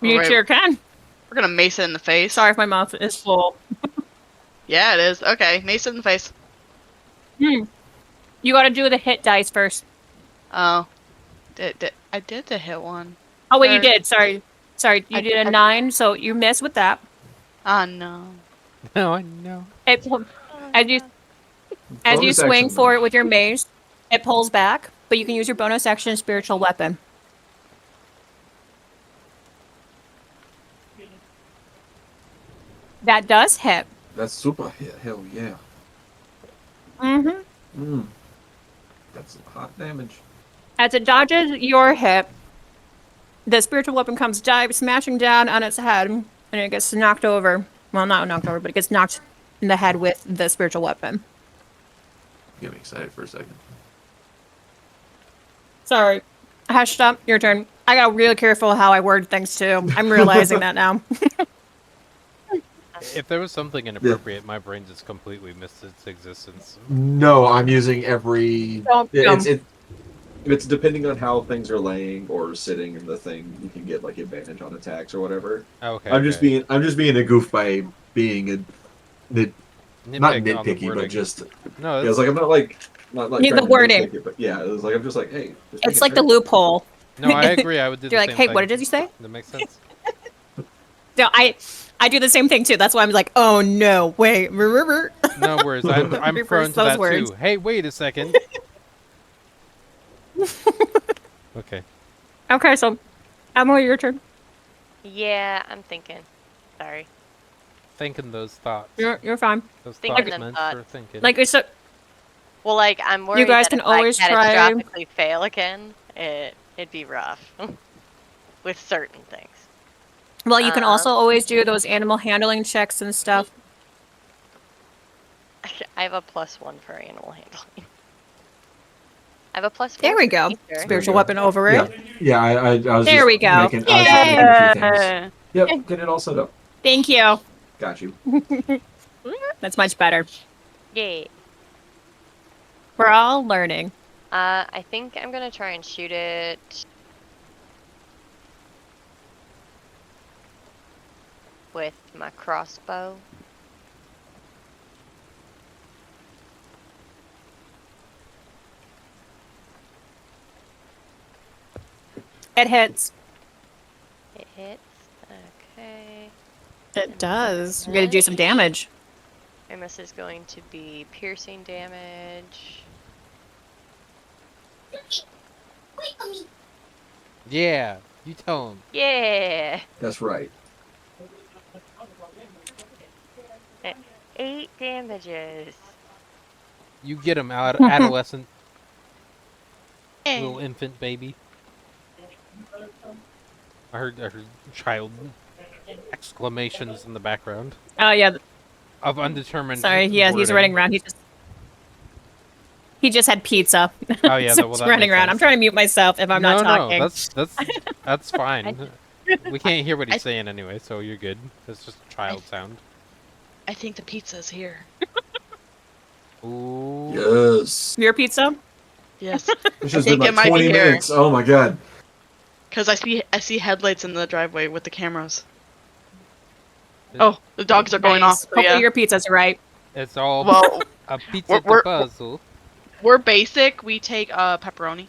Speaker 1: You
Speaker 3: Right.
Speaker 1: sure can.
Speaker 3: We're gonna mace it in the face.
Speaker 1: Sorry if my mouth is full.
Speaker 3: Yeah, it is. Okay, mace it in the face.
Speaker 1: You got to do the hit dice first.
Speaker 3: Oh, I did the hit one.
Speaker 1: Oh wait, you
Speaker 3: Or-
Speaker 1: did. Sorry, you did a 9, so you miss with that.
Speaker 3: Ah, no.
Speaker 5: No, I know.
Speaker 1: It as you
Speaker 4: Bonus
Speaker 1: swing
Speaker 4: action,
Speaker 1: for
Speaker 4: though.
Speaker 1: it with your mace, it pulls back, but you can use your bonus action spiritual weapon. That does hit.
Speaker 4: That's super hit. Hell yeah.
Speaker 1: Mm-hmm.
Speaker 4: That's hot damage.
Speaker 1: As it dodges your hit, the spiritual weapon comes smashing down on its head, and it gets knocked over. Well, not knocked over, but it gets knocked in the head with the spiritual weapon.
Speaker 4: Get me excited for a second.
Speaker 1: Sorry. Hush up, your turn. I got real careful how I word things too. I'm realizing that now.
Speaker 5: If there was something inappropriate, my brain just completely missed its existence.
Speaker 7: No, I'm using every.
Speaker 4: It's depending on how things are laying or sitting in the thing. You can get like advantage on attacks or whatever.
Speaker 5: Okay.
Speaker 4: I'm just being a goof by being not
Speaker 5: Nitpick on the
Speaker 4: nitpicky, but
Speaker 5: wording.
Speaker 4: just
Speaker 5: No,
Speaker 4: yeah, it's like I'm not like
Speaker 1: Yeah,
Speaker 4: trying
Speaker 1: the
Speaker 4: to
Speaker 1: wording.
Speaker 4: nitpick it, but yeah, it was like I'm just like hey, just
Speaker 1: It's
Speaker 4: making
Speaker 1: like the
Speaker 4: sure.
Speaker 1: loophole.
Speaker 5: no, I agree. I would do the
Speaker 1: You're like,
Speaker 5: same
Speaker 1: hey,
Speaker 5: thing.
Speaker 1: what did you say?
Speaker 5: That makes sense.
Speaker 1: No, I do the same thing too. That's why I'm like, oh no, wait.
Speaker 5: No worries. I'm
Speaker 1: Reverse
Speaker 5: prone to
Speaker 1: those
Speaker 5: that
Speaker 1: words.
Speaker 5: too. Hey, wait a second. Okay.
Speaker 1: Okay, so Emily, your turn.
Speaker 2: Yeah, I'm thinking. Sorry.
Speaker 5: Thinking those thoughts.
Speaker 1: You're fine.
Speaker 5: Those
Speaker 2: Thinking
Speaker 5: thoughts
Speaker 2: them
Speaker 5: meant
Speaker 2: thoughts.
Speaker 5: for thinking.
Speaker 1: Like it's a,
Speaker 2: Well, like I'm worried
Speaker 1: guys
Speaker 2: that
Speaker 1: can
Speaker 2: if
Speaker 1: always
Speaker 2: I
Speaker 1: try-
Speaker 2: catastrophically fail again, it'd be rough with certain things.
Speaker 1: well, you can
Speaker 2: Uh-huh.
Speaker 1: also always do those animal handling checks and stuff.
Speaker 2: I have a +1 for animal handling. I have a +4.
Speaker 1: There we go.
Speaker 2: for nature.
Speaker 1: Spiritual
Speaker 4: go.
Speaker 1: weapon over it.
Speaker 7: Yeah, I was
Speaker 1: There
Speaker 7: just
Speaker 1: we go.
Speaker 7: making, I was just making a few things.
Speaker 4: Yep, get it all set up.
Speaker 1: Thank you.
Speaker 4: Got you.
Speaker 1: That's much better.
Speaker 2: Yay.
Speaker 1: We're all learning.
Speaker 2: I think I'm gonna try and shoot it with my crossbow.
Speaker 1: It hits.
Speaker 2: It hits. Okay.
Speaker 1: It does. You're gonna do some damage.
Speaker 2: And this is going to be piercing damage.
Speaker 6: Wait for me.
Speaker 5: Yeah, you tell him.
Speaker 2: Yeah!
Speaker 4: That's right.
Speaker 2: 8 damages.
Speaker 5: You get him out, adolescent,
Speaker 2: Eh.
Speaker 5: little infant baby. I heard child exclamations in the background
Speaker 1: Oh yeah.
Speaker 5: of undetermined.
Speaker 1: Sorry. Yeah, he's
Speaker 5: wording.
Speaker 1: running around. He just had pizza.
Speaker 5: Oh yeah,
Speaker 1: So
Speaker 5: well,
Speaker 1: he's
Speaker 5: that
Speaker 1: running
Speaker 5: makes
Speaker 1: around.
Speaker 5: sense.
Speaker 1: I'm trying to mute myself if I'm not talking.
Speaker 5: No, that's fine. We can't hear what he's saying anyway, so you're good. It's just child sound.
Speaker 3: I think the pizza's here.
Speaker 5: Ooh.
Speaker 4: Yes.
Speaker 1: Your pizza?
Speaker 3: Yes,
Speaker 4: It's just
Speaker 3: think
Speaker 4: been
Speaker 3: it
Speaker 4: like
Speaker 3: might be
Speaker 4: 20
Speaker 3: here.
Speaker 4: minutes. Oh my god.
Speaker 3: because I see headlights in the driveway with the cameras. Oh, the dogs are going off.
Speaker 1: Nice.
Speaker 3: So
Speaker 1: Hopefully
Speaker 3: yeah.
Speaker 1: your pizza's right.
Speaker 5: It's all
Speaker 3: Well,
Speaker 5: a pizza
Speaker 3: we're-
Speaker 5: puzzle.
Speaker 3: we're basic. We take pepperoni.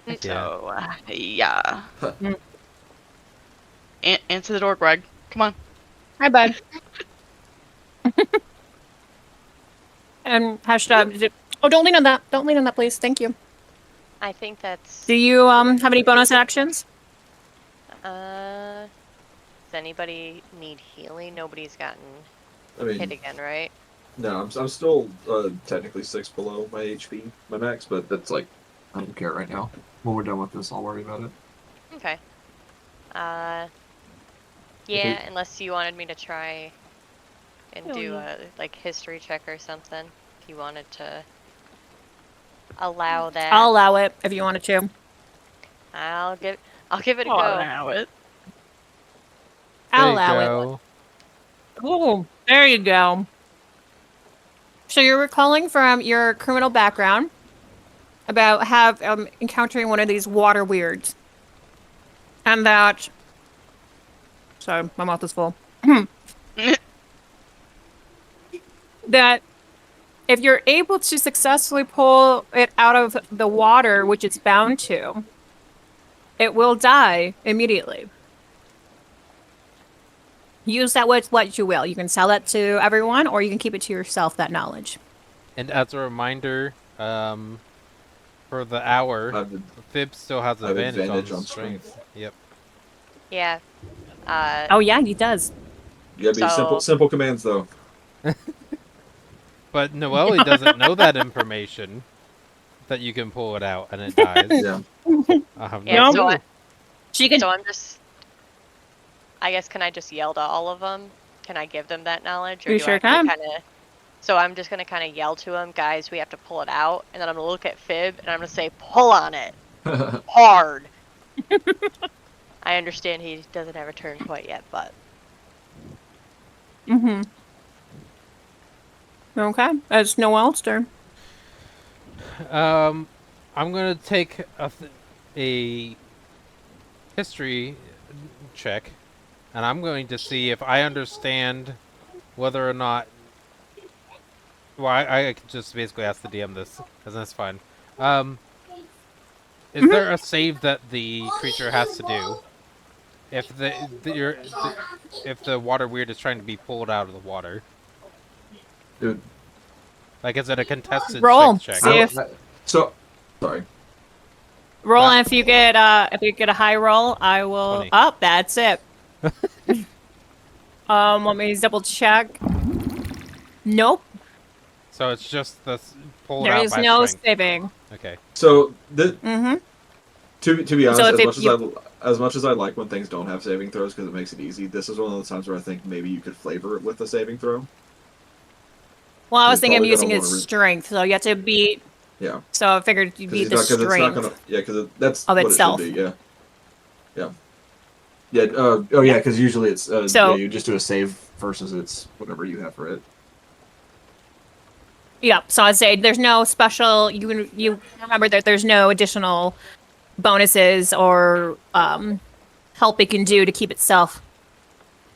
Speaker 5: Heck
Speaker 3: So yeah.
Speaker 1: Mm.
Speaker 3: Answer the door, Greg. Come on.
Speaker 1: Hi, bud. And hashtag. Oh, don't lean on that. Don't lean on that, please. Thank you.
Speaker 2: I think that's.
Speaker 1: Do you have any bonus actions?
Speaker 2: Does anybody need healing? Nobody's gotten
Speaker 4: I mean,
Speaker 2: hit again, right?
Speaker 4: no, I'm still technically 6 below my HP, my max, but that's like
Speaker 7: I don't care right now. When we're done with this, I'll worry about it.
Speaker 2: Okay. Yeah,
Speaker 4: Okay.
Speaker 2: unless you wanted me to try and
Speaker 3: Hell
Speaker 2: do
Speaker 3: yeah.
Speaker 2: a like history check or something. If you wanted to allow that,
Speaker 1: I'll allow it if you wanted to.
Speaker 2: I'll give it a
Speaker 3: I'll
Speaker 2: go.
Speaker 3: allow it.
Speaker 1: I'll
Speaker 5: There you
Speaker 1: allow it.
Speaker 5: go.
Speaker 1: Oh, there you go. So you're recalling from your criminal background about encountering one of these water weirds, and that. Sorry, my mouth is full. That if you're able to successfully pull it out of the water, which it's bound to, it will die immediately. Use that with what you will. You can sell that to everyone, or you can keep it to yourself, that knowledge.
Speaker 5: And as a reminder, for the hour,
Speaker 4: I've,
Speaker 5: Fib still has
Speaker 4: I have
Speaker 5: advantage on strength. Yep.
Speaker 2: Yeah.
Speaker 1: Oh, yeah, he does.
Speaker 4: you gotta be
Speaker 2: So-
Speaker 4: simple commands though.
Speaker 5: But Noelle doesn't know that information, that you can pull it out and it dies.
Speaker 4: Yeah.
Speaker 5: I have
Speaker 2: Yeah,
Speaker 5: no
Speaker 2: so
Speaker 5: clue.
Speaker 1: She can.
Speaker 2: So I'm just. I guess can I just yell to all of them? Can I give them that knowledge, or
Speaker 1: You
Speaker 2: do
Speaker 1: sure
Speaker 2: I have
Speaker 1: can.
Speaker 2: to kind of? So I'm just gonna kind of yell to them, guys. We have to pull it out, and then I'm gonna look at Fib and I'm gonna say, "Pull on it hard." I understand he doesn't have a turn quite yet, but
Speaker 1: Mm-hmm. Okay, it's Noelle's turn.
Speaker 5: I'm gonna take a history check, and I'm going to see if I understand whether or not. Well, I could just basically ask the DM this, because that's fine. Is there a save that the creature has to do if if the water weird is trying to be pulled out of the water?
Speaker 4: Dude.
Speaker 5: Like, is it a contested
Speaker 1: Roll.
Speaker 5: strength check?
Speaker 1: See if
Speaker 4: So, sorry.
Speaker 1: roll,
Speaker 5: That-
Speaker 1: and if you get a high roll, I will.
Speaker 5: 20.
Speaker 1: Oh, that's it. Let me double check. Nope,
Speaker 5: So it's just the pulled
Speaker 1: there
Speaker 5: out
Speaker 1: is
Speaker 5: by
Speaker 1: no
Speaker 5: strength.
Speaker 1: saving.
Speaker 5: Okay.
Speaker 4: So
Speaker 1: Mm-hmm.
Speaker 4: to be honest,
Speaker 1: So if
Speaker 4: as much as I like when things don't have saving throws because it makes it easy, this is one of those times where I think maybe you could flavor it with a saving throw.
Speaker 1: Well, I was
Speaker 4: He's
Speaker 1: thinking of
Speaker 4: probably
Speaker 1: using
Speaker 4: gonna
Speaker 1: his
Speaker 4: wanna
Speaker 1: strength, so you have to beat.
Speaker 4: Yeah.
Speaker 1: So I figured you beat the
Speaker 4: Because it's not
Speaker 1: strength.
Speaker 4: gonna. Yeah, because that's
Speaker 1: of
Speaker 4: what
Speaker 1: itself.
Speaker 4: it should be. Yeah. Yeah. Yeah. Oh yeah, because usually it's
Speaker 1: So-
Speaker 7: Yeah, you just do a save versus it's whatever you have for it.
Speaker 1: Yep. So I'd say there's no special. You remember that there's no additional bonuses or help it can do to keep itself.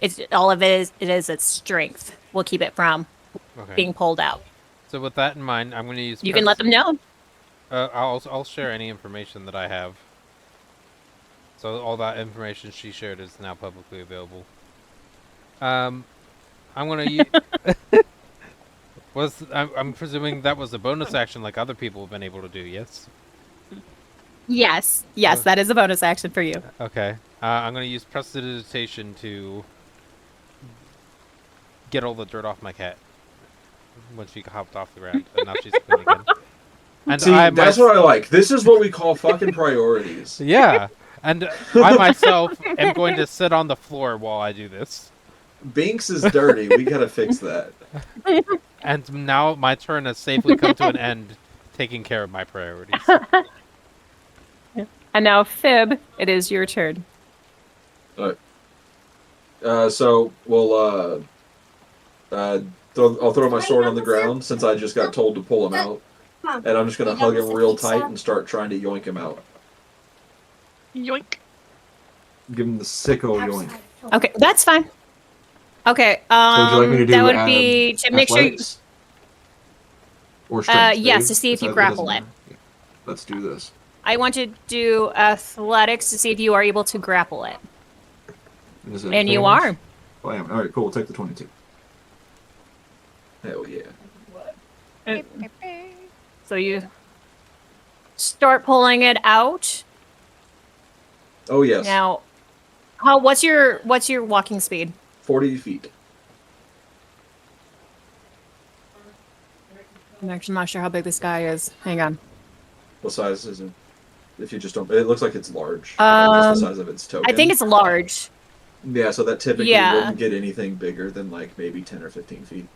Speaker 1: It's all of it is its strength. Will keep it from
Speaker 5: Okay.
Speaker 1: being pulled out.
Speaker 5: So with that in mind, I'm going to use.
Speaker 1: You can let them know.
Speaker 5: I'll share any information that I have. So all that information she shared is now publicly available. I'm gonna use. I'm presuming that was a bonus action like other people have been able to do. Yes.
Speaker 1: Yes. Yes, that is a bonus action for you.
Speaker 5: Okay. I'm gonna use prestidigitation to get all the dirt off my cat when she hopped off the ground, and now she's clean again. And
Speaker 4: See, that's what I like. This is what we call fucking priorities.
Speaker 5: Yeah, and I myself am going to sit on the floor while I do this.
Speaker 4: Binks is dirty. We gotta fix that.
Speaker 5: And now my turn has safely come to an end, taking care of my priorities.
Speaker 1: And now, Fib, it is your turn.
Speaker 4: So we'll I'll throw my sword on the ground since I just got told to pull him out, and I'm just gonna hug him real tight and start trying to yoink him out.
Speaker 3: Yoink.
Speaker 4: Give him the sicko yoink.
Speaker 1: Okay, that's fine. Okay.
Speaker 7: So would you like me to do
Speaker 1: that would be to make sure.
Speaker 7: athletics? Or strength,
Speaker 1: yes,
Speaker 7: Dave?
Speaker 1: to see if you
Speaker 7: That
Speaker 1: grapple
Speaker 7: doesn't
Speaker 1: it.
Speaker 7: matter. Yeah. Let's do this.
Speaker 1: I want to do athletics to see if you are able to grapple it.
Speaker 7: Is it
Speaker 1: And you
Speaker 7: advantage?
Speaker 1: are.
Speaker 7: Oh, I am. All right, cool. We'll take the 22.
Speaker 4: Hell yeah.
Speaker 1: So you. start pulling it out.
Speaker 4: Oh yes.
Speaker 1: Now, what's your walking speed?
Speaker 4: 40 feet.
Speaker 1: I'm actually not sure how big this guy is. Hang on.
Speaker 4: What size is it? If you just don't, it looks like it's large. Just the size of its token.
Speaker 1: I think it's large.
Speaker 4: Yeah, so that typically
Speaker 1: Yeah.
Speaker 4: wouldn't get anything bigger than like maybe 10 or 15 feet.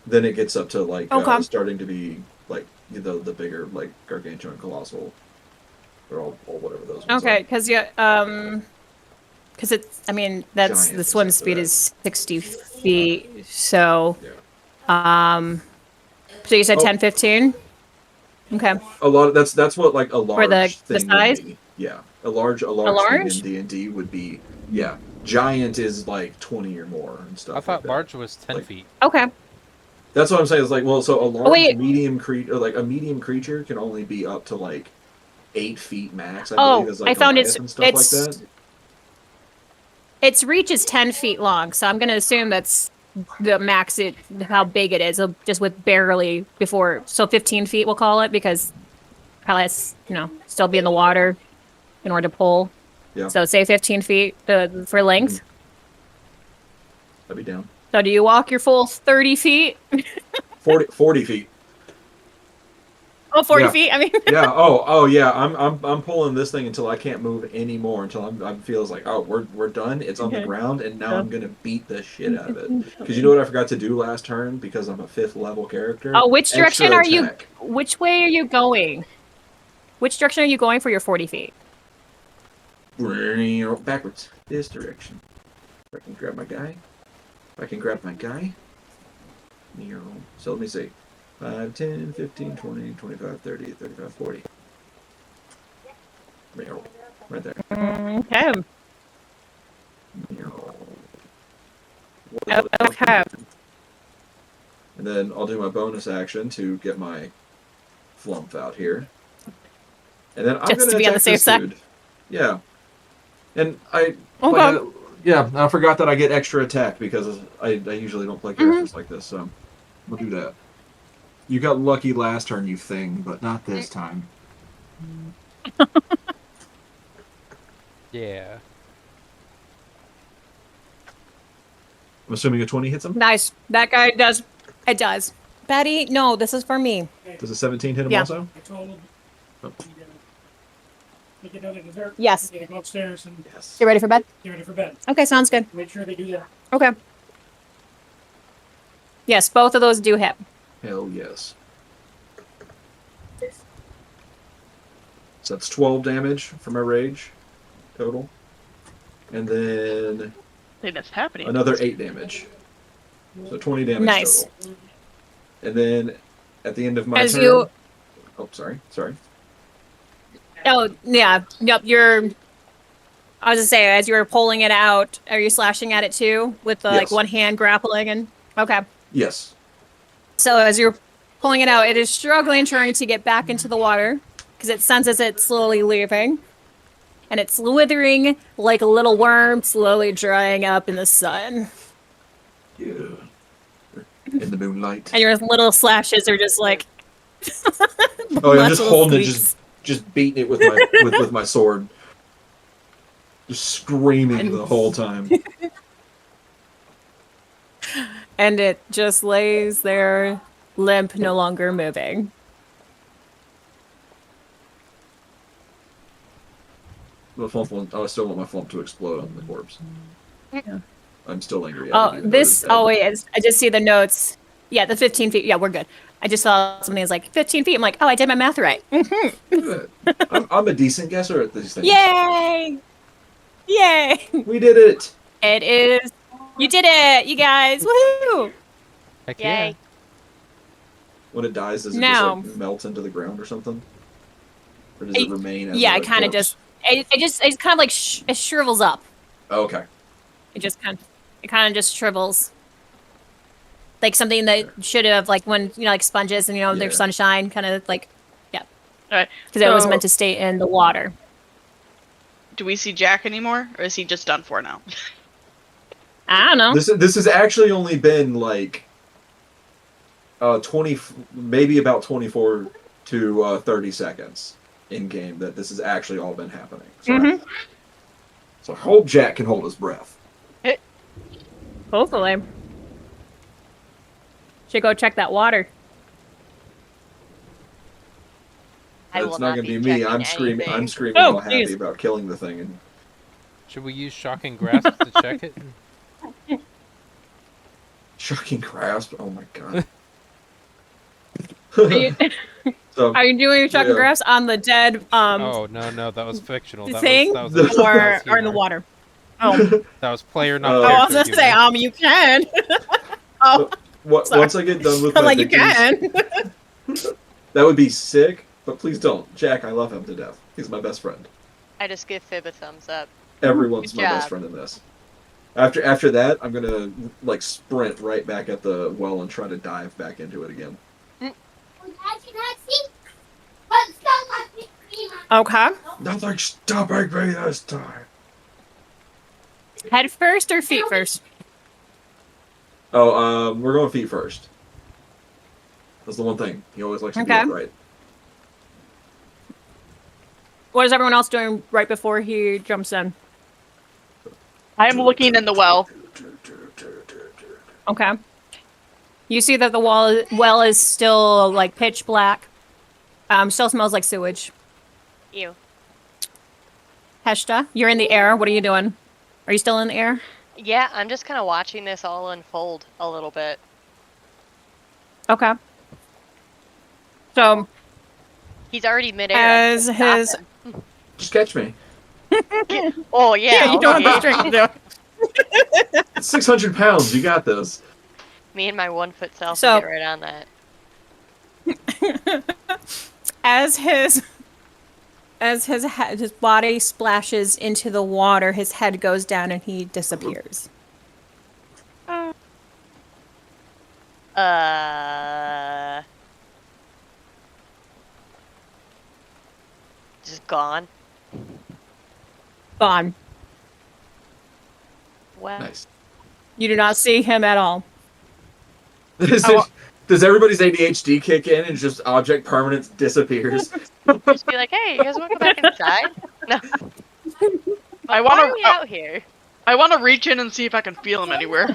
Speaker 4: Then it gets up to like
Speaker 1: Okay.
Speaker 4: starting to be like the bigger like gargantuan, colossal, or whatever those ones
Speaker 1: Okay,
Speaker 4: are.
Speaker 1: because it's. I mean, that's
Speaker 4: Giant
Speaker 1: the swim
Speaker 4: except for
Speaker 1: speed
Speaker 4: that.
Speaker 1: is 60 feet. So,
Speaker 4: Yeah.
Speaker 1: so you said
Speaker 4: Oh.
Speaker 1: 10, 15? Okay.
Speaker 4: A lot. That's what like a large
Speaker 1: the
Speaker 4: thing
Speaker 1: size?
Speaker 4: would be. Yeah, a large
Speaker 1: A
Speaker 4: thing in
Speaker 1: large?
Speaker 4: D&D would be. Yeah, giant is like 20 or more and stuff.
Speaker 5: I thought
Speaker 4: like that.
Speaker 5: large was 10
Speaker 4: Like,
Speaker 5: feet.
Speaker 1: Okay.
Speaker 4: That's what I'm saying. Is like, well, so a large
Speaker 1: wait.
Speaker 4: medium creature, like a medium creature, can only be up to like 8 feet max. I
Speaker 1: Oh,
Speaker 4: believe is
Speaker 1: I
Speaker 4: like
Speaker 1: found
Speaker 4: Goliath and stuff like
Speaker 1: it's
Speaker 4: that.
Speaker 1: its reach is 10 feet long, so I'm gonna assume that's the max how big it is, just with barely before. So 15 feet, we'll call it, because probably has, still be in the water in order to pull.
Speaker 4: Yeah,
Speaker 1: So say 15 feet for length.
Speaker 4: I'd be down.
Speaker 1: So do you walk your full 30 feet?
Speaker 4: 40 feet.
Speaker 1: Oh, 40
Speaker 4: Yeah.
Speaker 1: feet? I mean,
Speaker 4: Yeah. Oh yeah. I'm pulling this thing until I can't move anymore. Until I feels like, oh, we're done. It's on the
Speaker 1: Okay.
Speaker 4: ground, and now
Speaker 1: Yeah.
Speaker 4: I'm gonna beat the shit out of it. Because you know what I forgot to do last turn, because I'm a 5th level character.
Speaker 1: oh, which direction
Speaker 4: Extra
Speaker 1: are you?
Speaker 4: attack.
Speaker 1: Which way are you going? Which direction are you going for your 40 feet?
Speaker 4: Backwards. This direction. If I can grab my guy. So let me see. 5, 10, 15, 20, 25, 30, 35, 40. Right there.
Speaker 1: Okay.
Speaker 4: What the fuck?
Speaker 1: Okay.
Speaker 4: And then I'll do my bonus action to get my flump out here. And then I'm
Speaker 1: Just
Speaker 4: gonna
Speaker 1: to be on the
Speaker 4: attack
Speaker 1: safe
Speaker 4: this
Speaker 1: side.
Speaker 4: dude. Yeah. And I
Speaker 1: Okay.
Speaker 4: yeah, I forgot that I get extra attack because I usually don't play characters like this, so we'll do that. You got lucky last turn, you thing, but not this time.
Speaker 5: Yeah.
Speaker 4: I'm assuming a 20 hits him?
Speaker 1: Nice. That guy does. It does. Betty, no, this is for me.
Speaker 4: Does a 17 hit him
Speaker 1: Yeah.
Speaker 4: also?
Speaker 8: I told him.
Speaker 4: Oh.
Speaker 8: They get another dessert.
Speaker 1: Yes.
Speaker 8: They go upstairs and
Speaker 4: Yes.
Speaker 1: You ready for bed?
Speaker 8: get ready for bed.
Speaker 1: Okay, sounds good.
Speaker 8: Make sure they do that.
Speaker 1: Okay. Yes, both of those do hit.
Speaker 4: Hell yes. So that's 12 damage for my rage total. And then
Speaker 3: I think that's happening.
Speaker 4: another 8 damage. So 20 damage
Speaker 1: Nice.
Speaker 4: total. And then at the end of my
Speaker 1: As
Speaker 4: turn.
Speaker 1: you-
Speaker 4: Oh, sorry.
Speaker 1: Oh, yeah. Yep, I was gonna say, as you were pulling it out, are you slashing at it too? With the, like,
Speaker 4: Yes.
Speaker 1: one hand grappling and. Okay.
Speaker 4: Yes.
Speaker 1: So as you're pulling it out, it is struggling trying to get back into the water because it senses it slowly leaving. And it's slithering like a little worm, slowly drying up in the sun.
Speaker 4: Yeah. In the moonlight.
Speaker 1: And your little slashes are just like.
Speaker 4: Oh, yeah, I'm
Speaker 1: last
Speaker 4: just
Speaker 1: little
Speaker 4: holding it,
Speaker 1: squeaks.
Speaker 4: just beating it with my with my sword. Just screaming the whole time.
Speaker 1: And it just lays there, limp, no longer moving.
Speaker 4: I still want my flump to explode on the corpse.
Speaker 1: Yeah.
Speaker 4: I'm still angry at it.
Speaker 1: Oh,
Speaker 4: even though it's dead.
Speaker 1: wait, I just see the notes. Yeah, the 15 feet. Yeah, we're good. I just saw something was like 15 feet. I'm like, oh, I did my math right.
Speaker 4: Good. I'm a decent guesser at these things.
Speaker 1: Yay! Yay!
Speaker 4: We did it!
Speaker 1: It is. You did it, you guys. Woohoo!
Speaker 5: Heck
Speaker 2: Yay.
Speaker 5: yeah.
Speaker 4: When it dies, does it
Speaker 1: Now-
Speaker 4: just like melt into the ground or something? Or does it remain as
Speaker 1: Yeah,
Speaker 4: a
Speaker 1: it kind of
Speaker 4: corpse?
Speaker 1: just. It's kind of like it shrivels up.
Speaker 4: Oh, okay.
Speaker 1: It kind of just shrivels. Like something that should have, like, when, like, sponges and,
Speaker 4: Yeah.
Speaker 1: their sunshine, kind of like, yeah.
Speaker 3: Alright.
Speaker 1: Because it was
Speaker 3: So-
Speaker 1: meant to stay in the water.
Speaker 3: Do we see Jack anymore, or is he just done for now?
Speaker 1: I don't know.
Speaker 4: This has actually only been like 20, maybe about 24 to 30 seconds in game that this has actually all been happening. So,
Speaker 1: Mhm.
Speaker 4: so I hope Jack can hold his breath.
Speaker 1: Hopefully. Should go check that water.
Speaker 2: I
Speaker 4: It's
Speaker 2: will
Speaker 4: not
Speaker 2: not
Speaker 4: going to
Speaker 2: be
Speaker 4: be me.
Speaker 2: checking
Speaker 4: I'm screaming. I'm
Speaker 2: anything.
Speaker 4: screaming
Speaker 1: Oh,
Speaker 4: all happy
Speaker 1: jeez.
Speaker 4: about killing the thing. And
Speaker 5: Should we use shocking grasp to check it?
Speaker 4: shocking grasp. Oh my god.
Speaker 1: Are you,
Speaker 4: So
Speaker 1: are you doing shocking
Speaker 4: yeah.
Speaker 1: grasp on the dead
Speaker 5: Oh no, that was fictional.
Speaker 1: thing,
Speaker 5: That was actually, that was
Speaker 1: or in the
Speaker 5: humor.
Speaker 1: water? Oh,
Speaker 5: That was player, not
Speaker 1: oh, I was
Speaker 5: character
Speaker 1: gonna say,
Speaker 5: humor.
Speaker 1: you can. Oh,
Speaker 4: So,
Speaker 1: sorry.
Speaker 4: once I get done with
Speaker 1: I'm
Speaker 4: my
Speaker 1: like, you
Speaker 4: victories,
Speaker 1: can.
Speaker 4: that would be sick. But please don't, Jack. I love him to death. He's my best friend.
Speaker 2: I just give Fib a thumbs up.
Speaker 4: Everyone's
Speaker 2: Good
Speaker 4: my best
Speaker 2: job.
Speaker 4: friend in this. After that, I'm gonna like sprint right back at the well and try to dive back into it again.
Speaker 1: Okay.
Speaker 4: Nothing stopping me this time.
Speaker 1: Head first or feet first?
Speaker 4: Oh, we're going feet first. That's the one thing he always likes to do
Speaker 1: Okay.
Speaker 4: it right.
Speaker 1: What is everyone else doing right before he jumps in?
Speaker 3: I am looking in the well.
Speaker 1: Okay. You see that the well is still like pitch black. Still smells like sewage.
Speaker 2: Ew.
Speaker 1: Heshta, you're in the air. What are you doing? Are you still in the air?
Speaker 2: Yeah, I'm just kind of watching this all unfold a little bit.
Speaker 1: Okay. So
Speaker 2: He's already midair. I
Speaker 1: as
Speaker 2: can't stop
Speaker 1: his
Speaker 2: him.
Speaker 4: Just catch me.
Speaker 2: Oh yeah.
Speaker 1: you don't have the
Speaker 2: okay.
Speaker 1: strength to do it.
Speaker 4: It's 600 pounds. You got this.
Speaker 2: Me and my 1 foot self
Speaker 1: So-
Speaker 2: will get right on that.
Speaker 1: As his body splashes into the water, his head goes down and he disappears.
Speaker 2: Just gone.
Speaker 1: Gone.
Speaker 2: Well,
Speaker 4: Nice.
Speaker 1: You do not see him at all.
Speaker 4: Does everybody's ADHD kick in and just object permanence disappears?
Speaker 2: just be like, hey, you guys want to go back inside? No.
Speaker 3: I
Speaker 2: Why
Speaker 3: want
Speaker 2: are we
Speaker 3: to.
Speaker 2: out here?
Speaker 3: I want to reach in and see if I can feel him anywhere.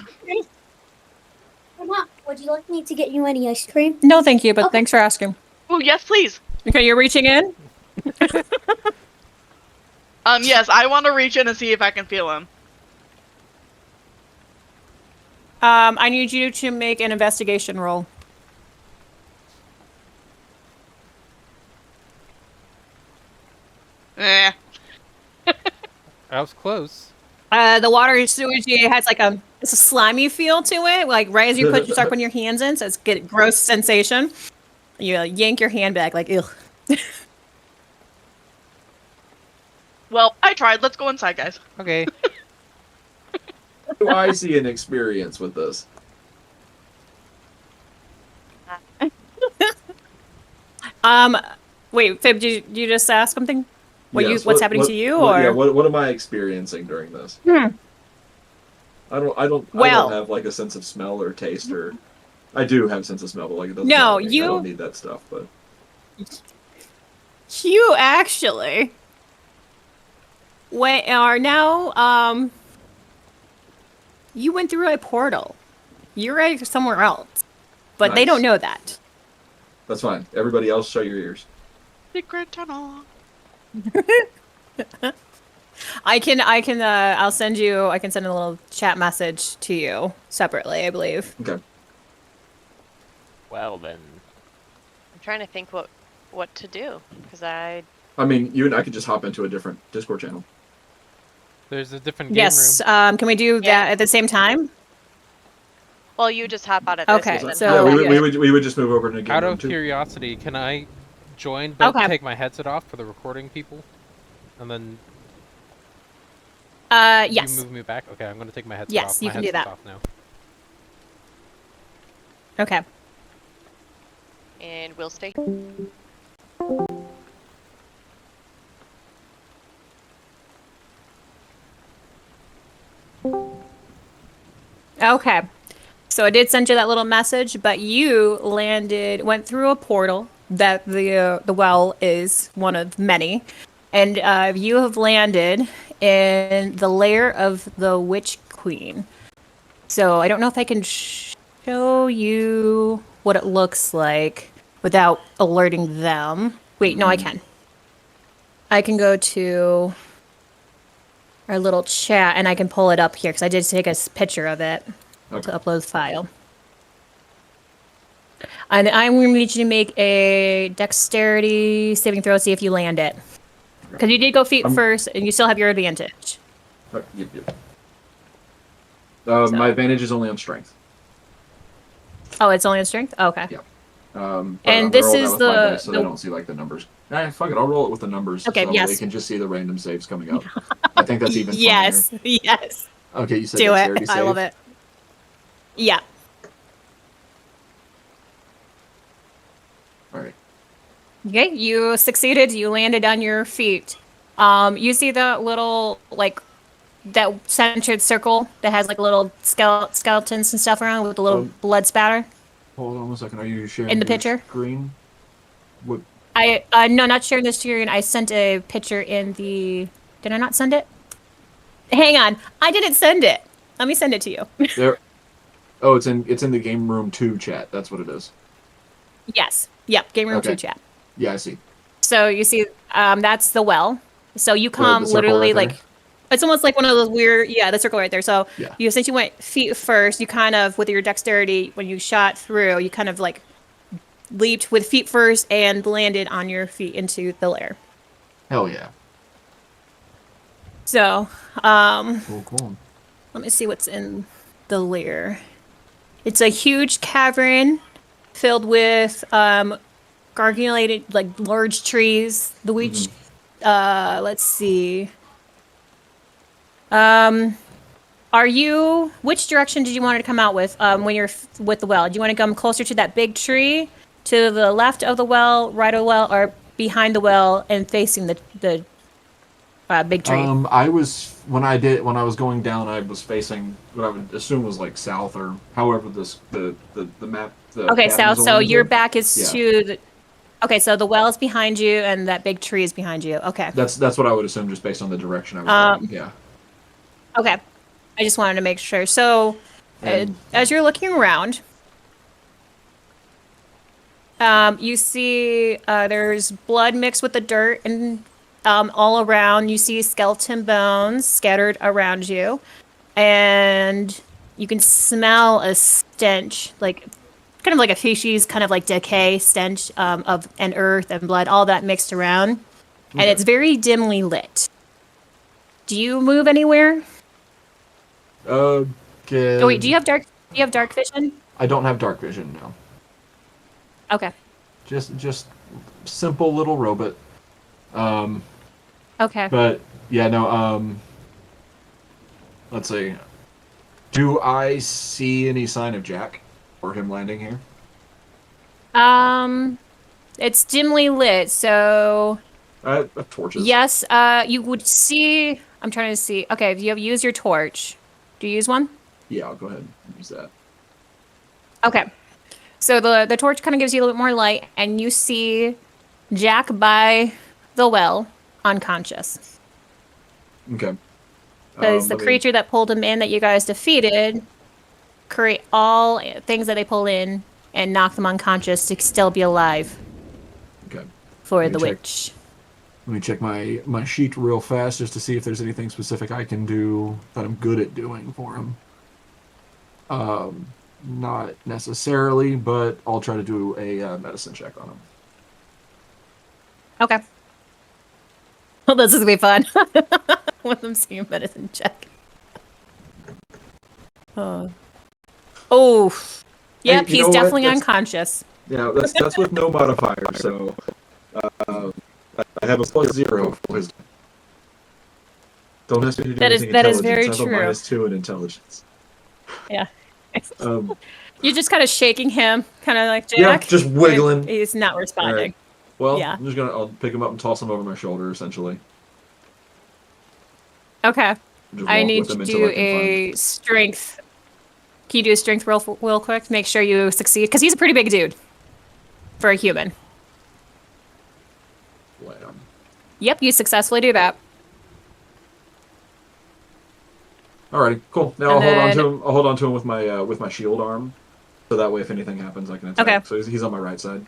Speaker 6: Mom, would you like me to get you any ice cream?
Speaker 1: No, thank you, but
Speaker 6: Okay.
Speaker 1: thanks for asking.
Speaker 3: Oh yes, please.
Speaker 1: Okay, you're reaching in?
Speaker 3: Yes, I want to reach in and see if I can feel him.
Speaker 1: I need you to make an investigation roll.
Speaker 3: Eh.
Speaker 5: I was close.
Speaker 1: The water sewage has like it's a slimy feel to it. Like right as you start putting your hands in, so it's get gross sensation. You yank your hand back, like ugh.
Speaker 3: Well, I tried. Let's go inside, guys.
Speaker 5: Okay.
Speaker 4: Do I see an experience with this?
Speaker 1: Wait, Fib, did you just ask something?
Speaker 4: Yes,
Speaker 1: What's happening to you,
Speaker 4: yeah,
Speaker 1: or
Speaker 4: what am I experiencing during this? I don't
Speaker 1: Well-
Speaker 4: have like a sense of smell or taste or. I do have a sense of smell, but like it doesn't.
Speaker 1: No,
Speaker 4: bother me. I
Speaker 1: you-
Speaker 4: don't need that stuff, but
Speaker 1: you actually are now you went through a portal. You're at somewhere else, but they
Speaker 4: Nice.
Speaker 1: don't know that.
Speaker 4: that's fine. Everybody else, shut your ears.
Speaker 3: Secret tunnel.
Speaker 1: I can I can send a little chat message to you separately, I believe.
Speaker 4: Okay.
Speaker 9: Well then.
Speaker 2: I'm trying to think what to do because I
Speaker 4: I mean, you and I could just hop into a different Discord channel.
Speaker 5: There's a different game
Speaker 1: Yes.
Speaker 5: room.
Speaker 1: Can we do
Speaker 2: Yeah.
Speaker 1: that at the same time?
Speaker 2: well, you just hop out of this.
Speaker 1: Okay,
Speaker 2: and then
Speaker 1: so-
Speaker 2: hop
Speaker 4: yeah,
Speaker 2: back
Speaker 4: we
Speaker 2: in.
Speaker 4: would just move over to the game
Speaker 5: Out
Speaker 4: room
Speaker 5: of
Speaker 4: too.
Speaker 5: curiosity, can I join but
Speaker 1: Okay.
Speaker 5: take my headset off for the recording people? And then
Speaker 1: Yes.
Speaker 5: you move me back? Okay, I'm going to take my headset
Speaker 1: Yes,
Speaker 5: off.
Speaker 1: you
Speaker 5: My
Speaker 1: can do
Speaker 5: headset's
Speaker 1: that.
Speaker 5: off now.
Speaker 1: Okay.
Speaker 2: And we'll stay.
Speaker 1: Okay. So I did send you that little message, but you went through a portal that the well is one of many, and you have landed in the lair of the Witch Queen. So I don't know if I can show you what it looks like without alerting them. Wait, no, I can. I can go to our little chat and I can pull it up here because I did take a picture of it
Speaker 4: Okay.
Speaker 1: to upload the file. And I'm going to need you to make a dexterity saving throw, see if you land it. Because you did go feet first and you still have your advantage.
Speaker 4: Yep.
Speaker 1: So-
Speaker 4: My advantage is only on strength.
Speaker 1: Oh, it's only on strength? Oh, okay.
Speaker 4: Yeah. But
Speaker 1: And
Speaker 4: I'm
Speaker 1: this
Speaker 4: gonna roll
Speaker 1: is
Speaker 4: that with my
Speaker 1: the-
Speaker 4: dice so they don't see like the numbers. Fuck it, I'll roll it with the numbers
Speaker 1: Okay,
Speaker 4: so
Speaker 1: yes.
Speaker 4: they can just see the random saves coming up. I think that's even
Speaker 1: Yes, yes.
Speaker 4: funnier. Okay, you said
Speaker 1: Do
Speaker 4: dexterity
Speaker 1: it.
Speaker 4: save?
Speaker 1: I love it. Yeah.
Speaker 4: Alright.
Speaker 1: Okay, you succeeded. You landed on your feet. You see that little, like, that centered circle that has, like, little skeletons and stuff around with a little blood spatter
Speaker 4: Hold on 1 second, are you sharing
Speaker 1: in the
Speaker 4: your
Speaker 1: picture?
Speaker 4: screen? What?
Speaker 1: No, not sharing the screen. I sent a picture in the... Did I not send it? Hang on. I didn't send it. Let me send it to you.
Speaker 4: There. Oh, it's in the game room 2 chat. That's what it is.
Speaker 1: Yes. Yep, Game Room
Speaker 4: Okay.
Speaker 1: 2 chat.
Speaker 4: Yeah, I see.
Speaker 1: So you see, that's the well. So you
Speaker 4: The
Speaker 1: come
Speaker 4: circle
Speaker 1: literally
Speaker 4: right there?
Speaker 1: like, it's almost like one of those weird, yeah, the circle right there. So
Speaker 4: Yeah.
Speaker 1: you essentially went feet first. You kind of, with your dexterity, when you shot through, you kind of like leaped with feet first and landed on your feet into the lair.
Speaker 4: Hell yeah.
Speaker 1: So,
Speaker 7: Cool.
Speaker 1: let me see what's in the lair. It's a huge cavern filled with gargulated, like large trees. The witch. Let's see. Are you? Which direction did you want to come out with? When you're with the well, do you want to come closer to that big tree, to the left of the well, right of the well, or behind the well and facing the big tree?
Speaker 4: I was when I was going down, I was facing what I would assume was like south or however the map. The
Speaker 1: Okay,
Speaker 4: cabin
Speaker 1: south.
Speaker 4: is
Speaker 1: So
Speaker 4: oriented.
Speaker 1: your back is
Speaker 4: Yeah.
Speaker 1: to the. Okay, so the well is behind you, and that big tree is behind you. Okay.
Speaker 4: That's what I would assume just based on the direction I was going. Yeah.
Speaker 1: Okay. I just wanted to make sure. So,
Speaker 4: And-
Speaker 1: as you're looking around, you see there's blood mixed with the dirt and all around. You see skeleton bones scattered around you, and you can smell a stench, like kind of like a feces, kind of like decay stench of and earth and blood, all that mixed around, and
Speaker 4: Okay.
Speaker 1: it's very dimly lit. Do you move anywhere?
Speaker 4: Okay.
Speaker 1: Oh wait, do you have dark vision?
Speaker 4: I don't have dark vision now.
Speaker 1: Okay.
Speaker 4: Just simple little robot.
Speaker 1: Okay.
Speaker 4: But yeah, no. Let's see. Do I see any sign of Jack or him landing here?
Speaker 1: It's dimly lit, so
Speaker 4: I have torches.
Speaker 1: yes, you would see. I'm trying to see. Okay, if you have used your torch, do you use one?
Speaker 4: Yeah, I'll go ahead and use that.
Speaker 1: Okay. So the torch kind of gives you a little bit more light, and you see Jack by the well, unconscious.
Speaker 4: Okay.
Speaker 1: Because the
Speaker 4: let me-
Speaker 1: creature that pulled him in that you guys defeated create all things that they pull in and knock them unconscious to still be alive
Speaker 4: Okay.
Speaker 1: for
Speaker 4: Let me
Speaker 1: the
Speaker 4: check.
Speaker 1: witch.
Speaker 7: Let me check my sheet real fast just to see if there's anything specific I can do that I'm good at doing for him. Not necessarily, but I'll try to do a medicine check on him.
Speaker 1: Okay. Well, this is gonna be fun. With them seeing medicine check. Oh. Yep,
Speaker 4: you
Speaker 1: he's
Speaker 4: know what?
Speaker 1: definitely
Speaker 4: That's-
Speaker 1: unconscious.
Speaker 4: Yeah, that's with no modifier, so I have a +0 for wisdom. Don't ask me to do
Speaker 1: That is-
Speaker 4: anything
Speaker 1: that is
Speaker 4: intelligence.
Speaker 1: very
Speaker 4: I have a
Speaker 1: true.
Speaker 4: -2 in intelligence.
Speaker 1: Yeah.
Speaker 4: You're
Speaker 1: just kind of shaking him, kind of like Jack.
Speaker 4: Yeah, just wiggling.
Speaker 1: and he's not responding.
Speaker 4: Alright. Well,
Speaker 1: Yeah.
Speaker 4: I'll pick him up and toss him over my shoulder, essentially.
Speaker 1: Okay.
Speaker 4: Just
Speaker 1: I
Speaker 4: walk
Speaker 1: need
Speaker 4: with
Speaker 1: to
Speaker 4: him
Speaker 1: do
Speaker 4: until I can
Speaker 1: a strength. Can you do a strength roll real quick? Make sure you succeed, because he's a pretty big dude for a human.
Speaker 4: Blam.
Speaker 1: Yep, you successfully do that.
Speaker 4: Alrighty, cool. Now
Speaker 1: And
Speaker 4: I'll hold on
Speaker 1: then-
Speaker 4: to him. I'll hold on to him with my shield arm, so that way if anything happens, I can attack.
Speaker 1: Okay.
Speaker 4: So he's on my right side.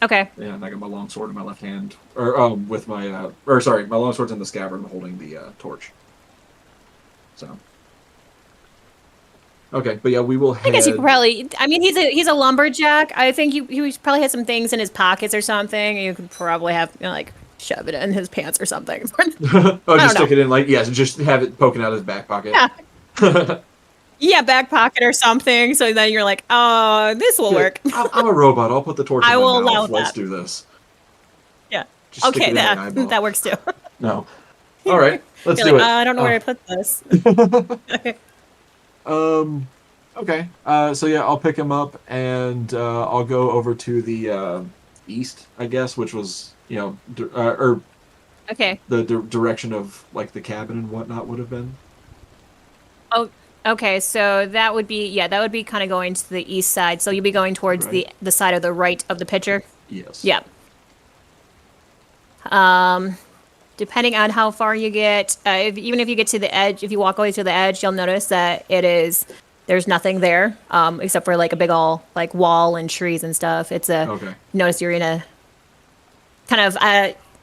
Speaker 1: Okay.
Speaker 4: Yeah, and I got my longsword in my left hand, or with my my longsword's in the scabbard. I'm holding the torch. So. Okay, but yeah, we will head.
Speaker 1: I guess you could probably. I mean, he's a lumberjack. I think he probably has some things in his pockets or something. You could probably have like shove it in his pants or something.
Speaker 4: Oh, just stick
Speaker 1: know.
Speaker 4: it in like so just have it poking out his back pocket.
Speaker 1: Yeah. Yeah, back pocket or something. So then you're like, oh, this will work.
Speaker 4: I'm a robot. I'll put the torch in
Speaker 1: I
Speaker 4: my
Speaker 1: will
Speaker 4: mouth.
Speaker 1: allow
Speaker 4: Let's
Speaker 1: that.
Speaker 4: do this.
Speaker 1: Yeah.
Speaker 4: Just stick
Speaker 1: Okay,
Speaker 4: it in my eyeball.
Speaker 1: that works too.
Speaker 4: No. All right, let's
Speaker 1: You're
Speaker 4: do
Speaker 1: like,
Speaker 4: it.
Speaker 1: I don't know where to put this.
Speaker 7: Okay. So yeah, I'll pick him up and I'll go over to the
Speaker 4: East, I guess, which was or
Speaker 1: Okay.
Speaker 4: the direction of like the cabin and whatnot would have been.
Speaker 1: Oh, okay. So that would be kind of going to the east side. So you'll be going towards
Speaker 4: Right.
Speaker 1: the side of the right of the picture.
Speaker 4: Yes.
Speaker 1: Yeah. Depending on how far you get, even if you get to the edge, if you walk away to the edge, you'll notice that there's nothing there, except for like a big all like wall and trees and stuff.
Speaker 4: Okay.
Speaker 1: Notice you're in a kind of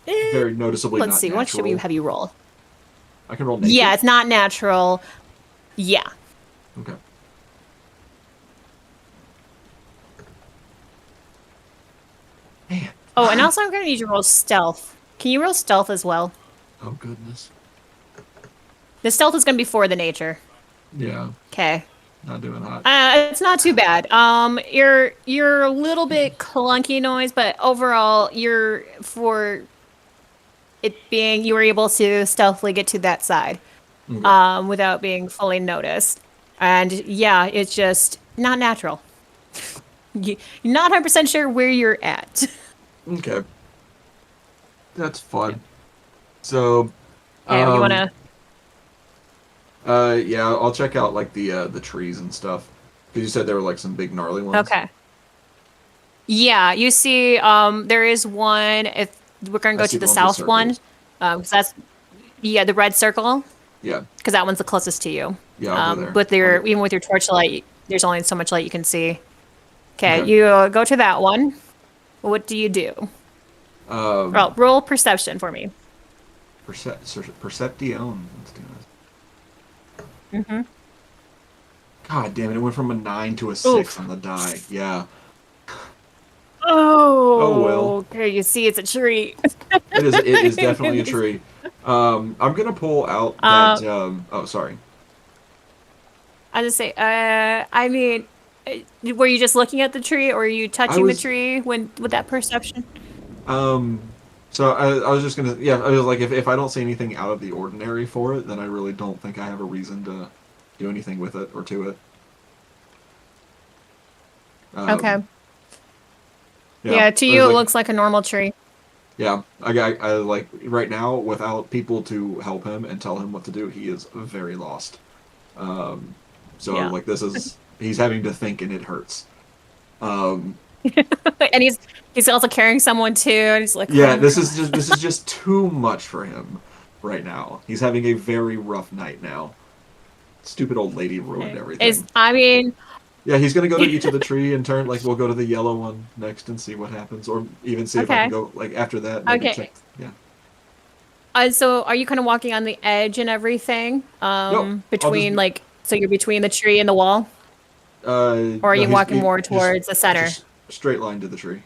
Speaker 4: Very noticeably.
Speaker 1: let's
Speaker 4: not
Speaker 1: see, what should we
Speaker 4: natural.
Speaker 1: have you roll?
Speaker 4: I can roll nature.
Speaker 1: Yeah, it's not natural. Yeah.
Speaker 4: Okay. Man.
Speaker 1: Oh, and also I'm gonna need you to roll stealth. Can you roll stealth as well?
Speaker 4: Oh goodness.
Speaker 1: The stealth is gonna be for the nature.
Speaker 4: Yeah.
Speaker 1: Okay.
Speaker 4: Not doing hot.
Speaker 1: It's not too bad. You're a little bit clunky noise, but overall, for it being, you were able to stealthily get to that side,
Speaker 4: Okay.
Speaker 1: without being fully noticed. And yeah, it's just not natural. You're not 100% sure where you're at.
Speaker 4: Okay. That's fun. So.
Speaker 1: Okay, you wanna?
Speaker 4: Yeah, I'll check out like the trees and stuff. Because you said there were like some big gnarly ones.
Speaker 1: Okay. Yeah, you see, there is one. If we're gonna
Speaker 4: I
Speaker 1: go
Speaker 4: see
Speaker 1: to the
Speaker 4: the ones with
Speaker 1: south one,
Speaker 4: circles.
Speaker 1: 'cause the red circle,
Speaker 4: Yeah.
Speaker 1: because that one's the closest to you.
Speaker 4: Yeah, I'll go there.
Speaker 1: With
Speaker 4: I'll go-
Speaker 1: even with your torchlight, there's only so much light you can see. Okay,
Speaker 4: Okay.
Speaker 1: you go to that one. What do you do? Well, roll perception for me.
Speaker 4: Perception. Let's do this. God damn it! It went from a 9 to a 6 on the die. Yeah.
Speaker 1: Oh
Speaker 4: well.
Speaker 1: Okay, you see, it's a tree.
Speaker 4: It is. It is definitely a tree. I'm gonna pull out that. Oh, sorry.
Speaker 1: I just say, I mean, were you just looking at the tree, or are you touching
Speaker 4: was-
Speaker 1: the tree with that perception?
Speaker 4: So I was just gonna. Yeah, I was like, if I don't see anything out of the ordinary for it, then I really don't think I have a reason to do anything with it or to it.
Speaker 1: Okay. Yeah, to
Speaker 4: I
Speaker 1: you
Speaker 4: was
Speaker 1: it
Speaker 4: like-
Speaker 1: looks like a normal tree.
Speaker 4: Yeah, I like right now without people to help him and tell him what to do, he is very lost. So
Speaker 1: Yeah.
Speaker 4: like he's having to think and it hurts.
Speaker 1: And he's also carrying someone too, and he's like,
Speaker 4: Yeah,
Speaker 1: oh,
Speaker 4: this is just too much for him right now. He's having a very rough night now. Stupid old lady ruined everything.
Speaker 1: I mean,
Speaker 4: Yeah, he's gonna go to each of the tree and turn like we'll go to the yellow one next and see what happens, or even see if I can
Speaker 1: Okay.
Speaker 4: go like after that. Maybe
Speaker 1: Okay.
Speaker 4: check. Yeah.
Speaker 1: So are you kind of walking on the edge and everything?
Speaker 4: I'll
Speaker 1: Between
Speaker 4: just-
Speaker 1: like, so you're between the tree and the wall, or are
Speaker 4: No,
Speaker 1: you
Speaker 4: he's-
Speaker 1: walking more
Speaker 4: just-
Speaker 1: towards the center?
Speaker 4: just straight line to the tree.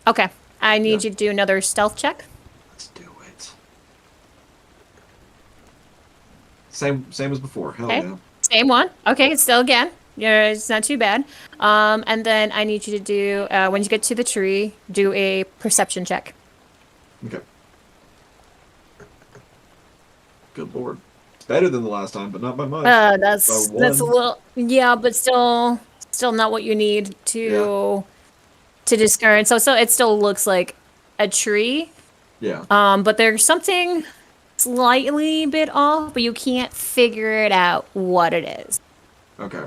Speaker 1: Okay, I need
Speaker 4: Yeah.
Speaker 1: you to do another stealth check.
Speaker 4: Let's do it. Same as before. Hell
Speaker 1: Okay.
Speaker 4: yeah.
Speaker 1: Same one. Okay, it's still again. Yeah, it's not too bad. And then I need you to do when you get to the tree, do a perception check.
Speaker 4: Okay. Good lord. It's better than the last time, but not by much.
Speaker 1: That's
Speaker 4: By
Speaker 1: that's a
Speaker 4: one.
Speaker 1: little, yeah, but still not what you need to discern. So it still looks like a tree.
Speaker 4: Yeah.
Speaker 1: But there's something slightly bit off, but you can't figure it out what it is.
Speaker 4: Okay.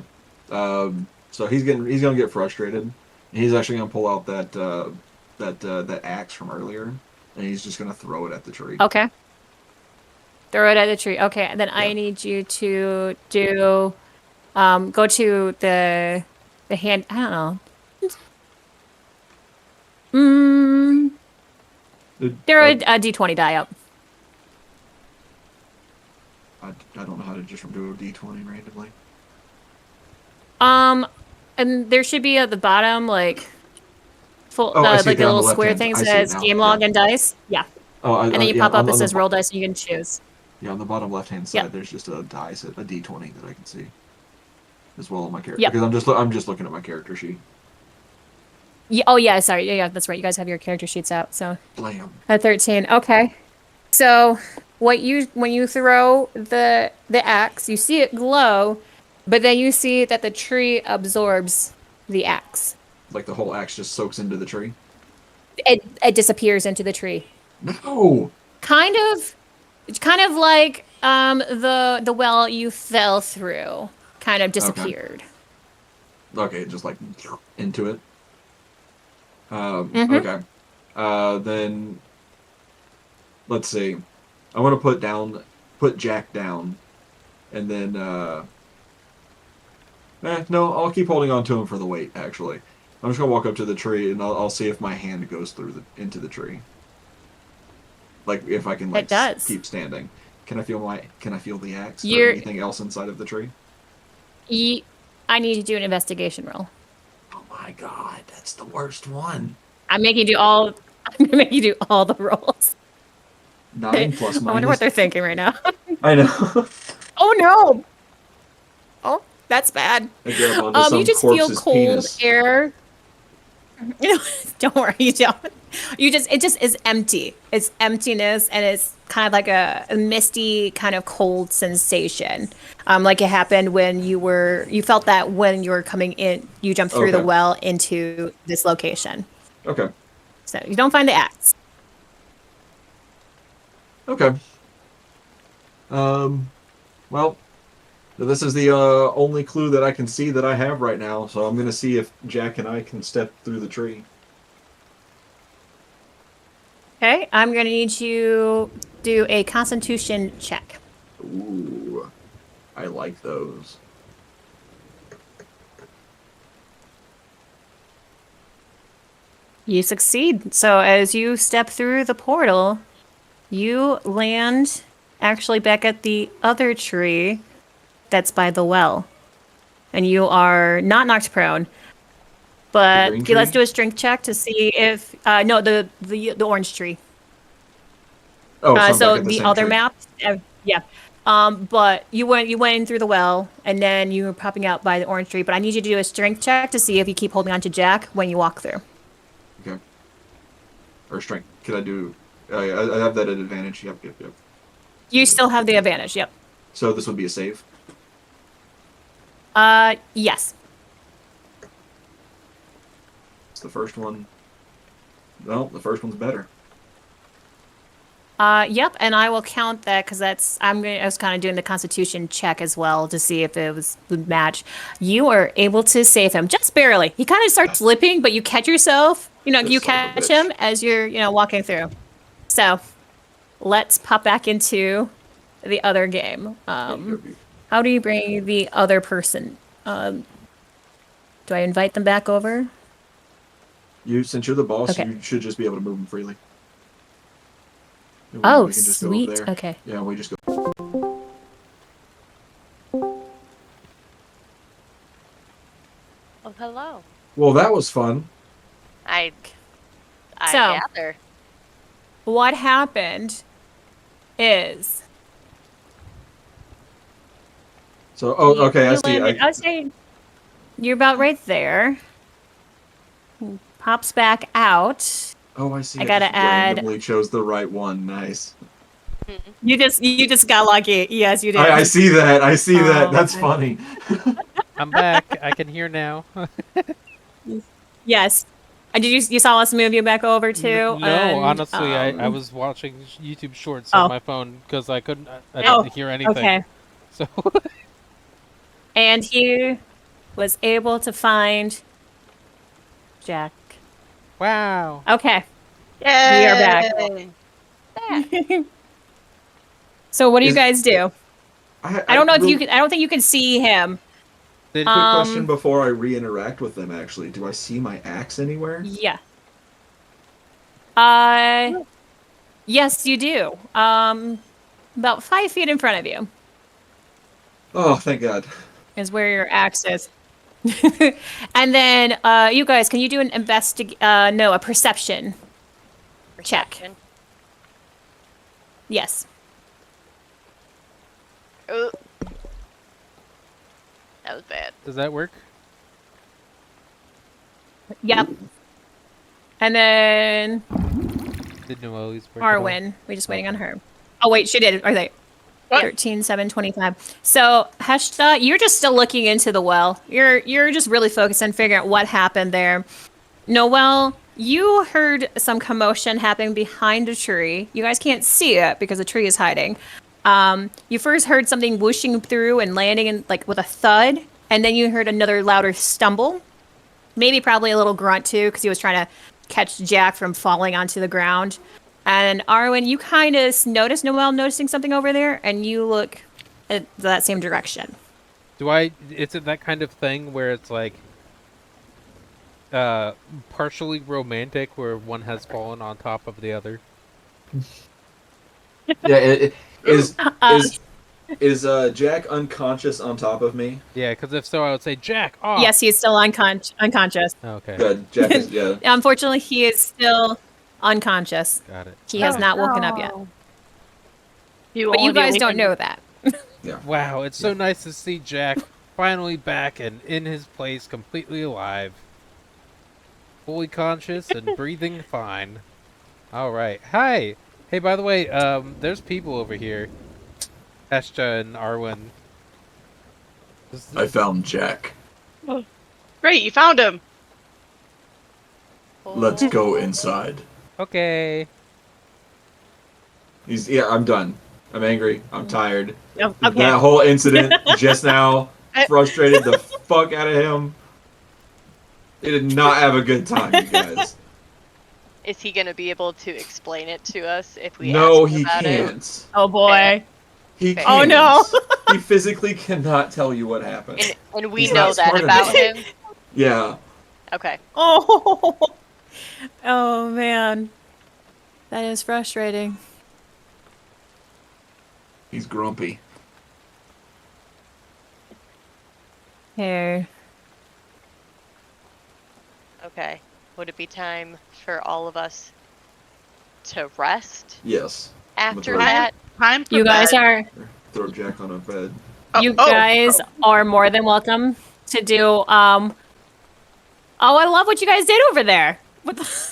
Speaker 4: So he's gonna get frustrated. He's actually gonna pull out that that axe from earlier, and he's just gonna throw it at the tree.
Speaker 1: Okay. Throw it at the tree. Okay, then I
Speaker 4: Yeah.
Speaker 1: need you to do go to the hand. I don't know. Mm, throw a d20 die up.
Speaker 4: I don't know how to just do a d20 randomly.
Speaker 1: Um, and there should be at the bottom like full
Speaker 4: Oh, I see
Speaker 1: like
Speaker 4: it
Speaker 1: the
Speaker 4: there on the
Speaker 1: little
Speaker 4: left
Speaker 1: square
Speaker 4: hand.
Speaker 1: thing
Speaker 4: I see it
Speaker 1: says
Speaker 4: now.
Speaker 1: game
Speaker 4: Yeah.
Speaker 1: log and dice. Yeah,
Speaker 4: Oh,
Speaker 1: and then you
Speaker 4: yeah,
Speaker 1: pop up. It
Speaker 4: on
Speaker 1: says
Speaker 4: the
Speaker 1: roll dice, and you can choose.
Speaker 4: yeah, on the bottom left hand
Speaker 1: Yep.
Speaker 4: side, there's just a dice, a d20 that I can see, as well as my character.
Speaker 1: Yep.
Speaker 4: Because I'm just looking at my character sheet.
Speaker 1: Yeah. Oh yeah. Sorry. Yeah. That's right. You guys have your character sheets out. So
Speaker 4: Blam.
Speaker 1: at 13. Okay. So when you throw the axe, you see it glow, but then you see that the tree absorbs the axe.
Speaker 4: Like the whole axe just soaks into the tree.
Speaker 1: It disappears into the tree.
Speaker 4: No.
Speaker 1: It's kind of like the well you fell through kind of disappeared.
Speaker 4: Okay, just like into it.
Speaker 1: Mhm.
Speaker 4: Okay. Then let's see. I want to put Jack down, and then no, I'll keep holding on to him for the weight. Actually, I'm just gonna walk up to the tree and I'll see if my hand goes through into the tree. Like if I can like
Speaker 1: It does.
Speaker 4: keep standing. Can I feel the axe or
Speaker 1: You're
Speaker 4: anything else inside of the tree?
Speaker 1: I need you to do an investigation roll.
Speaker 4: Oh my god, that's the worst one.
Speaker 1: I'm making you do all. I'm gonna make you do all the rolls.
Speaker 4: 9 plus
Speaker 1: I wonder what
Speaker 4: minus.
Speaker 1: they're thinking right now.
Speaker 4: I know.
Speaker 1: Oh no! Oh, that's bad.
Speaker 4: I grab onto some
Speaker 1: You just feel
Speaker 4: corpse's
Speaker 1: cold
Speaker 4: penis.
Speaker 1: air. Don't worry, you don't. It just is empty. It's emptiness, and it's kind of like a misty, kind of cold sensation. Like it happened when you felt that when you were coming in, you jumped through the
Speaker 4: Okay.
Speaker 1: well into this location.
Speaker 4: Okay.
Speaker 1: So you don't find the axe.
Speaker 4: Okay. Well, this is the only clue that I can see that I have right now, so I'm going to see if Jack and I can step through the tree.
Speaker 1: Okay, I'm gonna need you to do a Constitution check.
Speaker 4: Ooh. I like those.
Speaker 1: You succeed. So as you step through the portal, you land actually back at the other tree that's by the well. And you are not knocked prone. But
Speaker 4: green
Speaker 1: okay, let's
Speaker 4: tree?
Speaker 1: do a strength check to see if no, the orange tree.
Speaker 4: Oh, so I'm
Speaker 1: So
Speaker 4: back at the
Speaker 1: the
Speaker 4: same
Speaker 1: other
Speaker 4: tree.
Speaker 1: map, yeah. But you went in through the well, and then you were popping out by the orange tree. But I need you to do a strength check to see if you keep holding on to Jack when you walk through.
Speaker 4: Okay. Or strength. Could I do... I have that at advantage. Yep.
Speaker 1: You still have the advantage. Yep.
Speaker 4: So this would be a save.
Speaker 1: Yes.
Speaker 4: It's the first one. No, the first one's better.
Speaker 1: Yep, and I will count that because I was kind of doing the Constitution check as well to see if it would match. You are able to save him just barely. He kind of starts slipping, but you catch yourself.
Speaker 4: This
Speaker 1: You
Speaker 4: son of a
Speaker 1: catch
Speaker 4: bitch.
Speaker 1: him as you're walking through. So, let's pop back into the other game. How do you bring the other person? Do I invite them back over?
Speaker 4: Since you're the boss,
Speaker 1: Okay.
Speaker 4: you should just be able to move them freely. And
Speaker 1: Oh,
Speaker 4: we can just go over
Speaker 1: sweet.
Speaker 4: there.
Speaker 1: Okay.
Speaker 4: Yeah, we just go.
Speaker 2: Oh, hello.
Speaker 4: Well, that was fun.
Speaker 2: I
Speaker 1: So-
Speaker 2: gather.
Speaker 1: What happened is
Speaker 4: So, okay, I
Speaker 1: you
Speaker 4: see.
Speaker 1: landed- I would say you're about right there. Pops back out.
Speaker 4: I see.
Speaker 1: I gotta
Speaker 4: just
Speaker 1: add-
Speaker 4: randomly chose the right one. Nice.
Speaker 1: You just got lucky. Yes, you did.
Speaker 4: I see that. I see that.
Speaker 1: Oh,
Speaker 4: That's
Speaker 1: okay.
Speaker 4: funny.
Speaker 5: I'm back. I can hear now.
Speaker 1: Yes. And you saw us move you back over too?
Speaker 5: No,
Speaker 1: and,
Speaker 5: honestly, I was watching YouTube Shorts
Speaker 1: Oh.
Speaker 5: on my phone because I couldn't. I
Speaker 1: Oh,
Speaker 5: didn't hear anything.
Speaker 1: Okay.
Speaker 5: So
Speaker 1: And he was able to find Jack.
Speaker 5: Wow.
Speaker 1: Okay.
Speaker 2: Yay!
Speaker 1: We are back. So what do you
Speaker 4: Is-
Speaker 1: guys do? I don't know if you can. I don't think you can see him.
Speaker 5: Did
Speaker 4: Quick question
Speaker 1: Um.
Speaker 4: before I re-interact with them. Actually, do I see my axe anywhere?
Speaker 1: Yeah. Uh. Yes, you do. About 5 feet in front of you
Speaker 4: Oh, thank God.
Speaker 1: is where your axe is. And then, you guys, can you do an no, a perception check?
Speaker 2: Perception.
Speaker 1: Yes.
Speaker 2: Oh, that was bad.
Speaker 5: Does that work?
Speaker 1: Yep. And then
Speaker 5: Did Noelle's work? at all?
Speaker 1: Arwen. We're just waiting on her. Oh wait, she did. Are they?
Speaker 3: What?
Speaker 1: 13, 7, 25. So Heshta, you're just still looking into the well. You're just really focused on figuring out what happened there. Noelle, you heard some commotion happening behind a tree. You guys can't see it because the tree is hiding. You first heard something whooshing through and landing in like with a thud, and then you heard another louder stumble. Maybe probably a little grunt too, because he was trying to catch Jack from falling onto the ground. And Arwen, you kind of notice Noelle noticing something over there, and you look at that same direction.
Speaker 5: Is it that kind of thing where it's like partially romantic where one has fallen on top of the other?
Speaker 4: Yeah, is
Speaker 1: Uh,
Speaker 4: is Jack unconscious on top of me?
Speaker 5: Yeah, because if so, I would say Jack off.
Speaker 1: Yes, he's still unconscious.
Speaker 5: Okay.
Speaker 4: Good. Jack is yeah.
Speaker 1: Unfortunately, he is still unconscious.
Speaker 5: Got it.
Speaker 1: He has not woken up yet. But you guys don't know that.
Speaker 5: Wow, it's so nice to see Jack finally back and in his place, completely alive, fully conscious and breathing fine. All right. Hi. Hey, by the way, there's people over here. Heshta and Arwen.
Speaker 7: I found Jack.
Speaker 3: Great, you found him.
Speaker 7: Let's go inside.
Speaker 5: Okay.
Speaker 4: I'm done. I'm angry. I'm tired.
Speaker 1: Oh, okay.
Speaker 4: That whole incident just now frustrated the fuck out of him. He did not have a good time, you guys.
Speaker 2: Is he gonna be able to explain it to us if we
Speaker 4: No,
Speaker 2: ask him
Speaker 4: he
Speaker 2: about
Speaker 4: can't.
Speaker 1: Oh boy.
Speaker 4: He
Speaker 2: Fair.
Speaker 4: can't.
Speaker 1: Oh no.
Speaker 4: He physically cannot tell you what happened.
Speaker 2: it? And we
Speaker 4: He's
Speaker 2: know
Speaker 4: not
Speaker 2: that
Speaker 4: smart
Speaker 2: about
Speaker 4: enough.
Speaker 2: him.
Speaker 4: Yeah.
Speaker 2: Okay.
Speaker 1: Oh. Oh man. That is frustrating.
Speaker 7: He's grumpy.
Speaker 1: Here.
Speaker 2: Okay. Would it be time for all of us to rest
Speaker 4: Yes.
Speaker 2: after
Speaker 4: Time-
Speaker 2: that?
Speaker 3: Time for
Speaker 1: You guys
Speaker 3: bed.
Speaker 1: are
Speaker 4: Throw Jack on a bed.
Speaker 1: you guys are more than welcome to do Oh, I love what you guys did over there. What the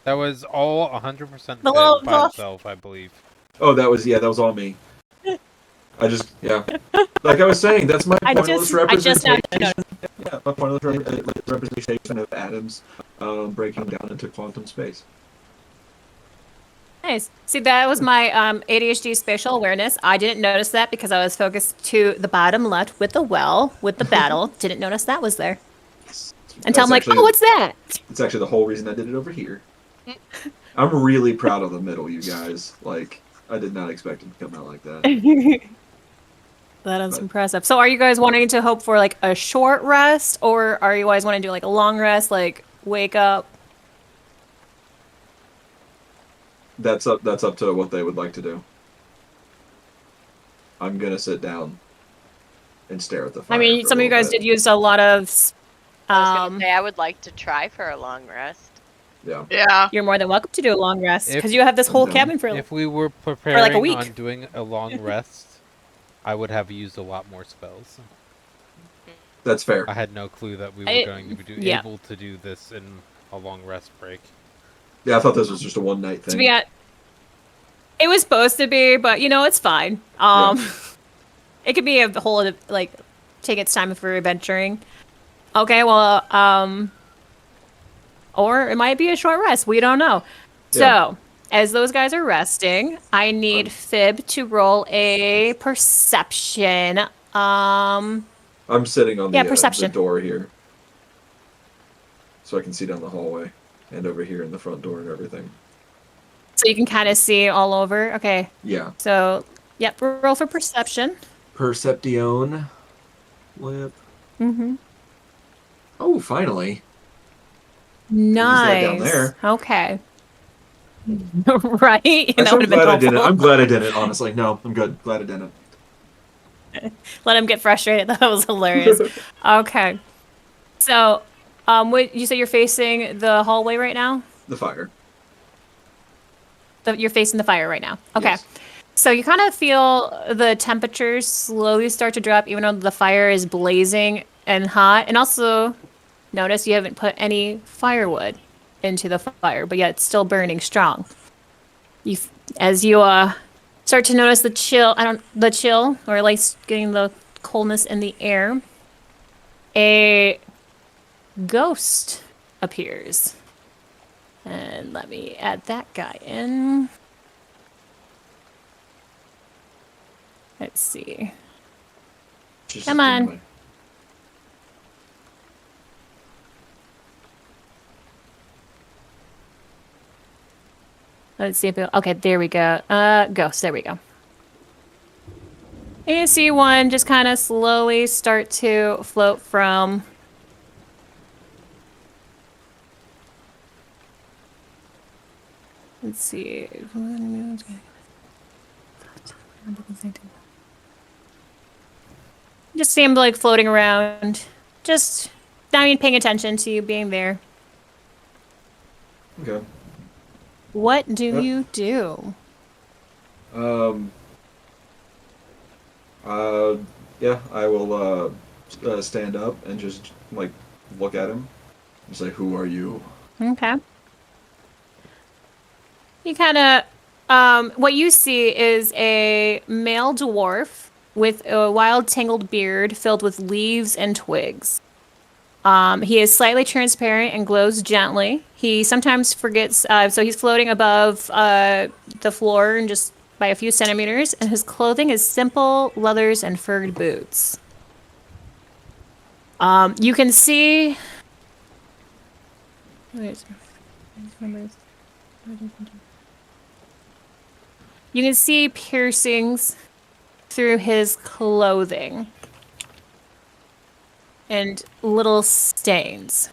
Speaker 5: That was all 100%
Speaker 1: The little-
Speaker 5: by himself, I believe.
Speaker 4: Oh, that was all me. I just like I was saying, that's my
Speaker 1: I
Speaker 4: pointless
Speaker 1: just now
Speaker 4: representation.
Speaker 1: noticed.
Speaker 4: Yeah, my pointless representation of atoms breaking down into quantum space.
Speaker 1: Nice. See, that was my ADHD spatial awareness. I didn't notice that because I was focused to the bottom left with the well, with the battle. Didn't notice that was there. Until I'm like,
Speaker 4: actually-
Speaker 1: oh, what's that?
Speaker 4: It's actually the whole reason I did it over here. I'm really proud of the middle, you guys. Like, I did not expect it to come out like that.
Speaker 1: That is
Speaker 4: But-
Speaker 1: impressive. So are you guys wanting to hope for like a short rest, or are you guys wanting to do like a long rest, like wake up?
Speaker 4: That's up to what they would like to do. I'm gonna sit down and stare at the fire.
Speaker 1: I mean,
Speaker 4: for a
Speaker 1: some of you
Speaker 4: little
Speaker 1: guys
Speaker 4: bit.
Speaker 1: did use a lot of
Speaker 2: I was gonna say I would like to try for a long rest.
Speaker 4: Yeah.
Speaker 3: Yeah.
Speaker 1: you're more than welcome to do a long rest
Speaker 5: If-
Speaker 1: because you have this whole
Speaker 4: I'm down.
Speaker 1: cabin for
Speaker 5: If we were preparing
Speaker 1: like a week.
Speaker 5: on doing a long rest, I would have used a lot more spells.
Speaker 4: That's fair.
Speaker 5: I had no clue that we were
Speaker 1: I-
Speaker 5: going to be
Speaker 1: yeah.
Speaker 5: able to do this in a long rest break.
Speaker 4: Yeah, I thought this was just a one night thing.
Speaker 1: to be at. It was supposed to be, but you know, it's fine. It could be a whole like take its time for adventuring. Okay, well, or it might be a short rest. We don't know.
Speaker 4: Yeah.
Speaker 1: So, as those guys are resting, I need Fib to roll a perception.
Speaker 4: I'm sitting on
Speaker 1: Yeah,
Speaker 4: the
Speaker 1: perception.
Speaker 4: door here, so I can see down the hallway. and over here in the front door and everything.
Speaker 1: So you can kind of see all over. Okay.
Speaker 4: Yeah.
Speaker 1: So, yep, roll for perception.
Speaker 7: Perception. Flip.
Speaker 1: Mm-hmm.
Speaker 7: Oh, finally.
Speaker 4: Use that down
Speaker 1: Nice.
Speaker 4: there.
Speaker 1: Okay. Right?
Speaker 4: I'm
Speaker 1: That
Speaker 4: so
Speaker 1: would have been
Speaker 4: glad I didn't.
Speaker 1: helpful.
Speaker 4: I'm glad I didn't, honestly. No, I'm good. Glad I didn't.
Speaker 1: Let him get frustrated. That was hilarious. Okay. So, what you say you're facing the hallway right now?
Speaker 4: The fire.
Speaker 1: You're facing the fire right now. Okay.
Speaker 4: Yes.
Speaker 1: So you kind of feel the temperatures slowly start to drop, even though the fire is blazing and hot. And also, notice you haven't put any firewood into the fire, but yet it's still burning strong. You, as you start to notice the chill, or like getting the coldness in the air, a ghost appears. And let me add that guy in. Let's see.
Speaker 4: Just
Speaker 1: Come on.
Speaker 4: anyway.
Speaker 1: Let's see if it, okay, there we go. Ghost, there we go. And you see one just kind of slowly start to float from. Let's see. Just see him like floating around. Just not even paying attention to you being there.
Speaker 4: Okay.
Speaker 1: What do
Speaker 4: Yep.
Speaker 1: you do?
Speaker 4: Um. Yeah, I will stand up and just like look at him and say, "Who are you?"
Speaker 1: Okay. You kind of, what you see is a male dwarf with a wild tangled beard filled with leaves and twigs. He is slightly transparent and glows gently. He sometimes forgets, so he's floating above the floor and just by a few centimeters, and his clothing is simple leathers and furred boots. You can see. You can see piercings through his clothing and little stains.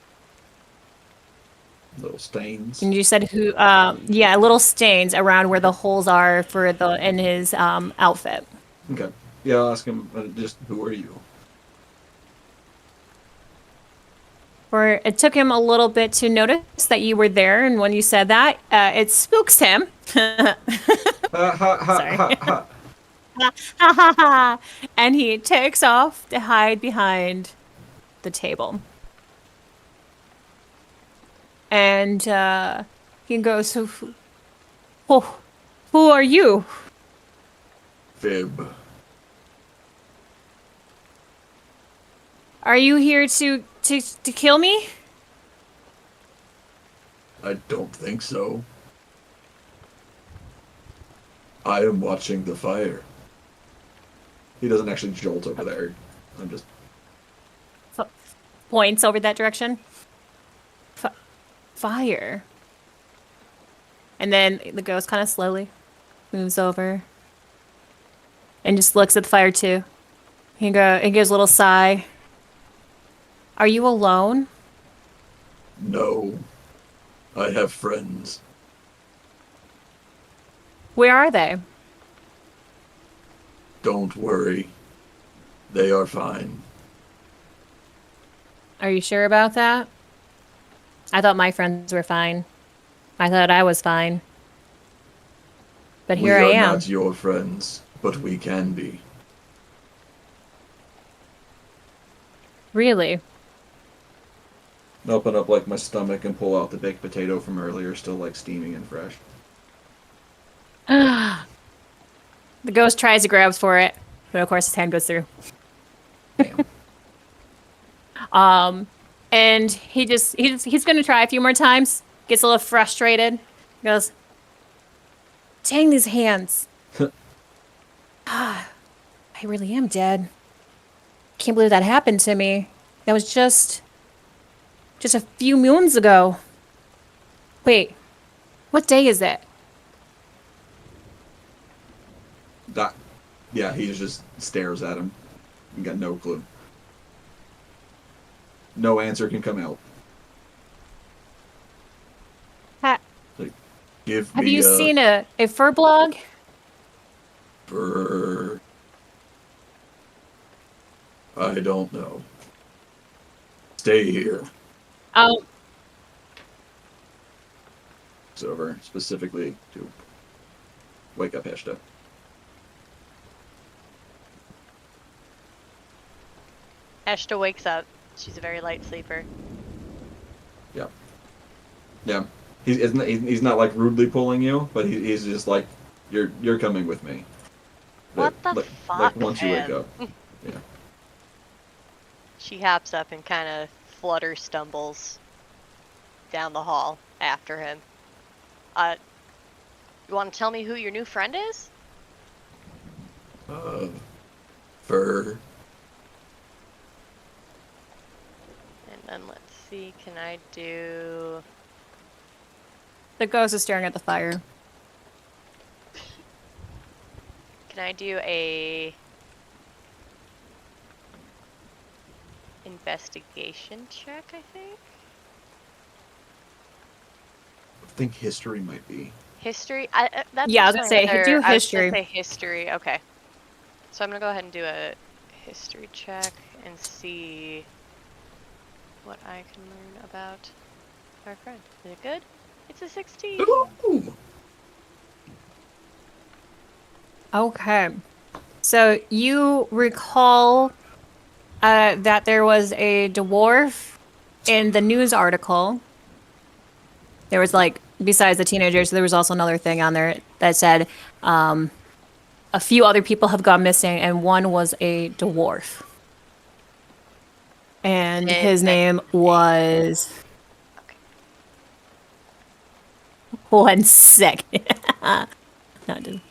Speaker 4: Little stains.
Speaker 1: And you said who? Yeah, little stains around where the holes are for the in his outfit.
Speaker 4: Okay. Yeah, I'll ask him. Just who are you?
Speaker 1: For it took him a little bit to notice that you were there, and when you said that, it spooks him.
Speaker 4: Ha ha ha
Speaker 1: Sorry.
Speaker 4: ha ha.
Speaker 1: And he takes off to hide behind the table. And he goes, who are you?
Speaker 4: Fib.
Speaker 1: Are you here to kill me?
Speaker 4: I don't think so. I am watching the fire. He doesn't actually jolt over there. I'm just.
Speaker 1: Points over that direction. Fire. And then the ghost kind of slowly moves over and just looks at the fire too. He gives a little sigh. Are you alone?
Speaker 4: No. I have friends.
Speaker 1: Where are they?
Speaker 4: Don't worry. They are fine.
Speaker 1: Are you sure about that? I thought my friends were fine. I thought I was fine. But here I
Speaker 4: We are
Speaker 1: am.
Speaker 4: not your friends, but we can be.
Speaker 1: Really?
Speaker 4: Open up like my stomach and pull out the baked potato from earlier, still like steaming and fresh.
Speaker 1: The ghost tries to grab for it, but of course his hand goes through.
Speaker 4: Damn.
Speaker 1: And he's gonna try a few more times. Gets a little frustrated. Goes, dang these hands. I really am dead. Can't believe that happened to me. That was just a few moons ago. Wait, what day is it?
Speaker 4: That, yeah, he just stares at him. You got no clue. No answer can come out.
Speaker 1: Ha-
Speaker 4: Like, give
Speaker 1: Have
Speaker 4: me
Speaker 1: you
Speaker 4: a
Speaker 1: seen a fur blog?
Speaker 4: fur. I don't know. Stay here.
Speaker 1: Oh,
Speaker 4: It's over specifically to wake up Heshta.
Speaker 2: Eshta wakes up. She's a very light sleeper.
Speaker 4: Yeah. Yeah. He's not like rudely pulling you, but he's just like, you're coming with me.
Speaker 2: What
Speaker 4: But,
Speaker 2: the
Speaker 4: like
Speaker 2: fuck,
Speaker 4: once you wake
Speaker 2: man?
Speaker 4: up. Yeah.
Speaker 2: She hops up and kind of flutter stumbles down the hall after him. You want to tell me who your new friend is?
Speaker 4: Fur.
Speaker 2: And then let's see, can I do...
Speaker 1: the ghost is staring at the fire.
Speaker 2: Can I do a... investigation check, I think?
Speaker 4: I think history might be.
Speaker 2: History? That's
Speaker 1: Yeah, I was
Speaker 2: just
Speaker 1: gonna
Speaker 2: my
Speaker 1: say,
Speaker 2: other-
Speaker 1: do
Speaker 2: I was gonna
Speaker 1: history.
Speaker 2: say history, okay. So I'm gonna go ahead and do a history check and see what I can learn about our friend. Is it good? It's a 16!
Speaker 4: Ooh.
Speaker 1: Okay. So you recall that there was a dwarf in the news article. There was like, besides the teenagers, there was also another thing on there that said a few other people have gone missing, and one was a dwarf. And
Speaker 2: Did
Speaker 1: his name
Speaker 2: mention
Speaker 1: was.
Speaker 2: Okay.
Speaker 1: 1 second. No, it didn't.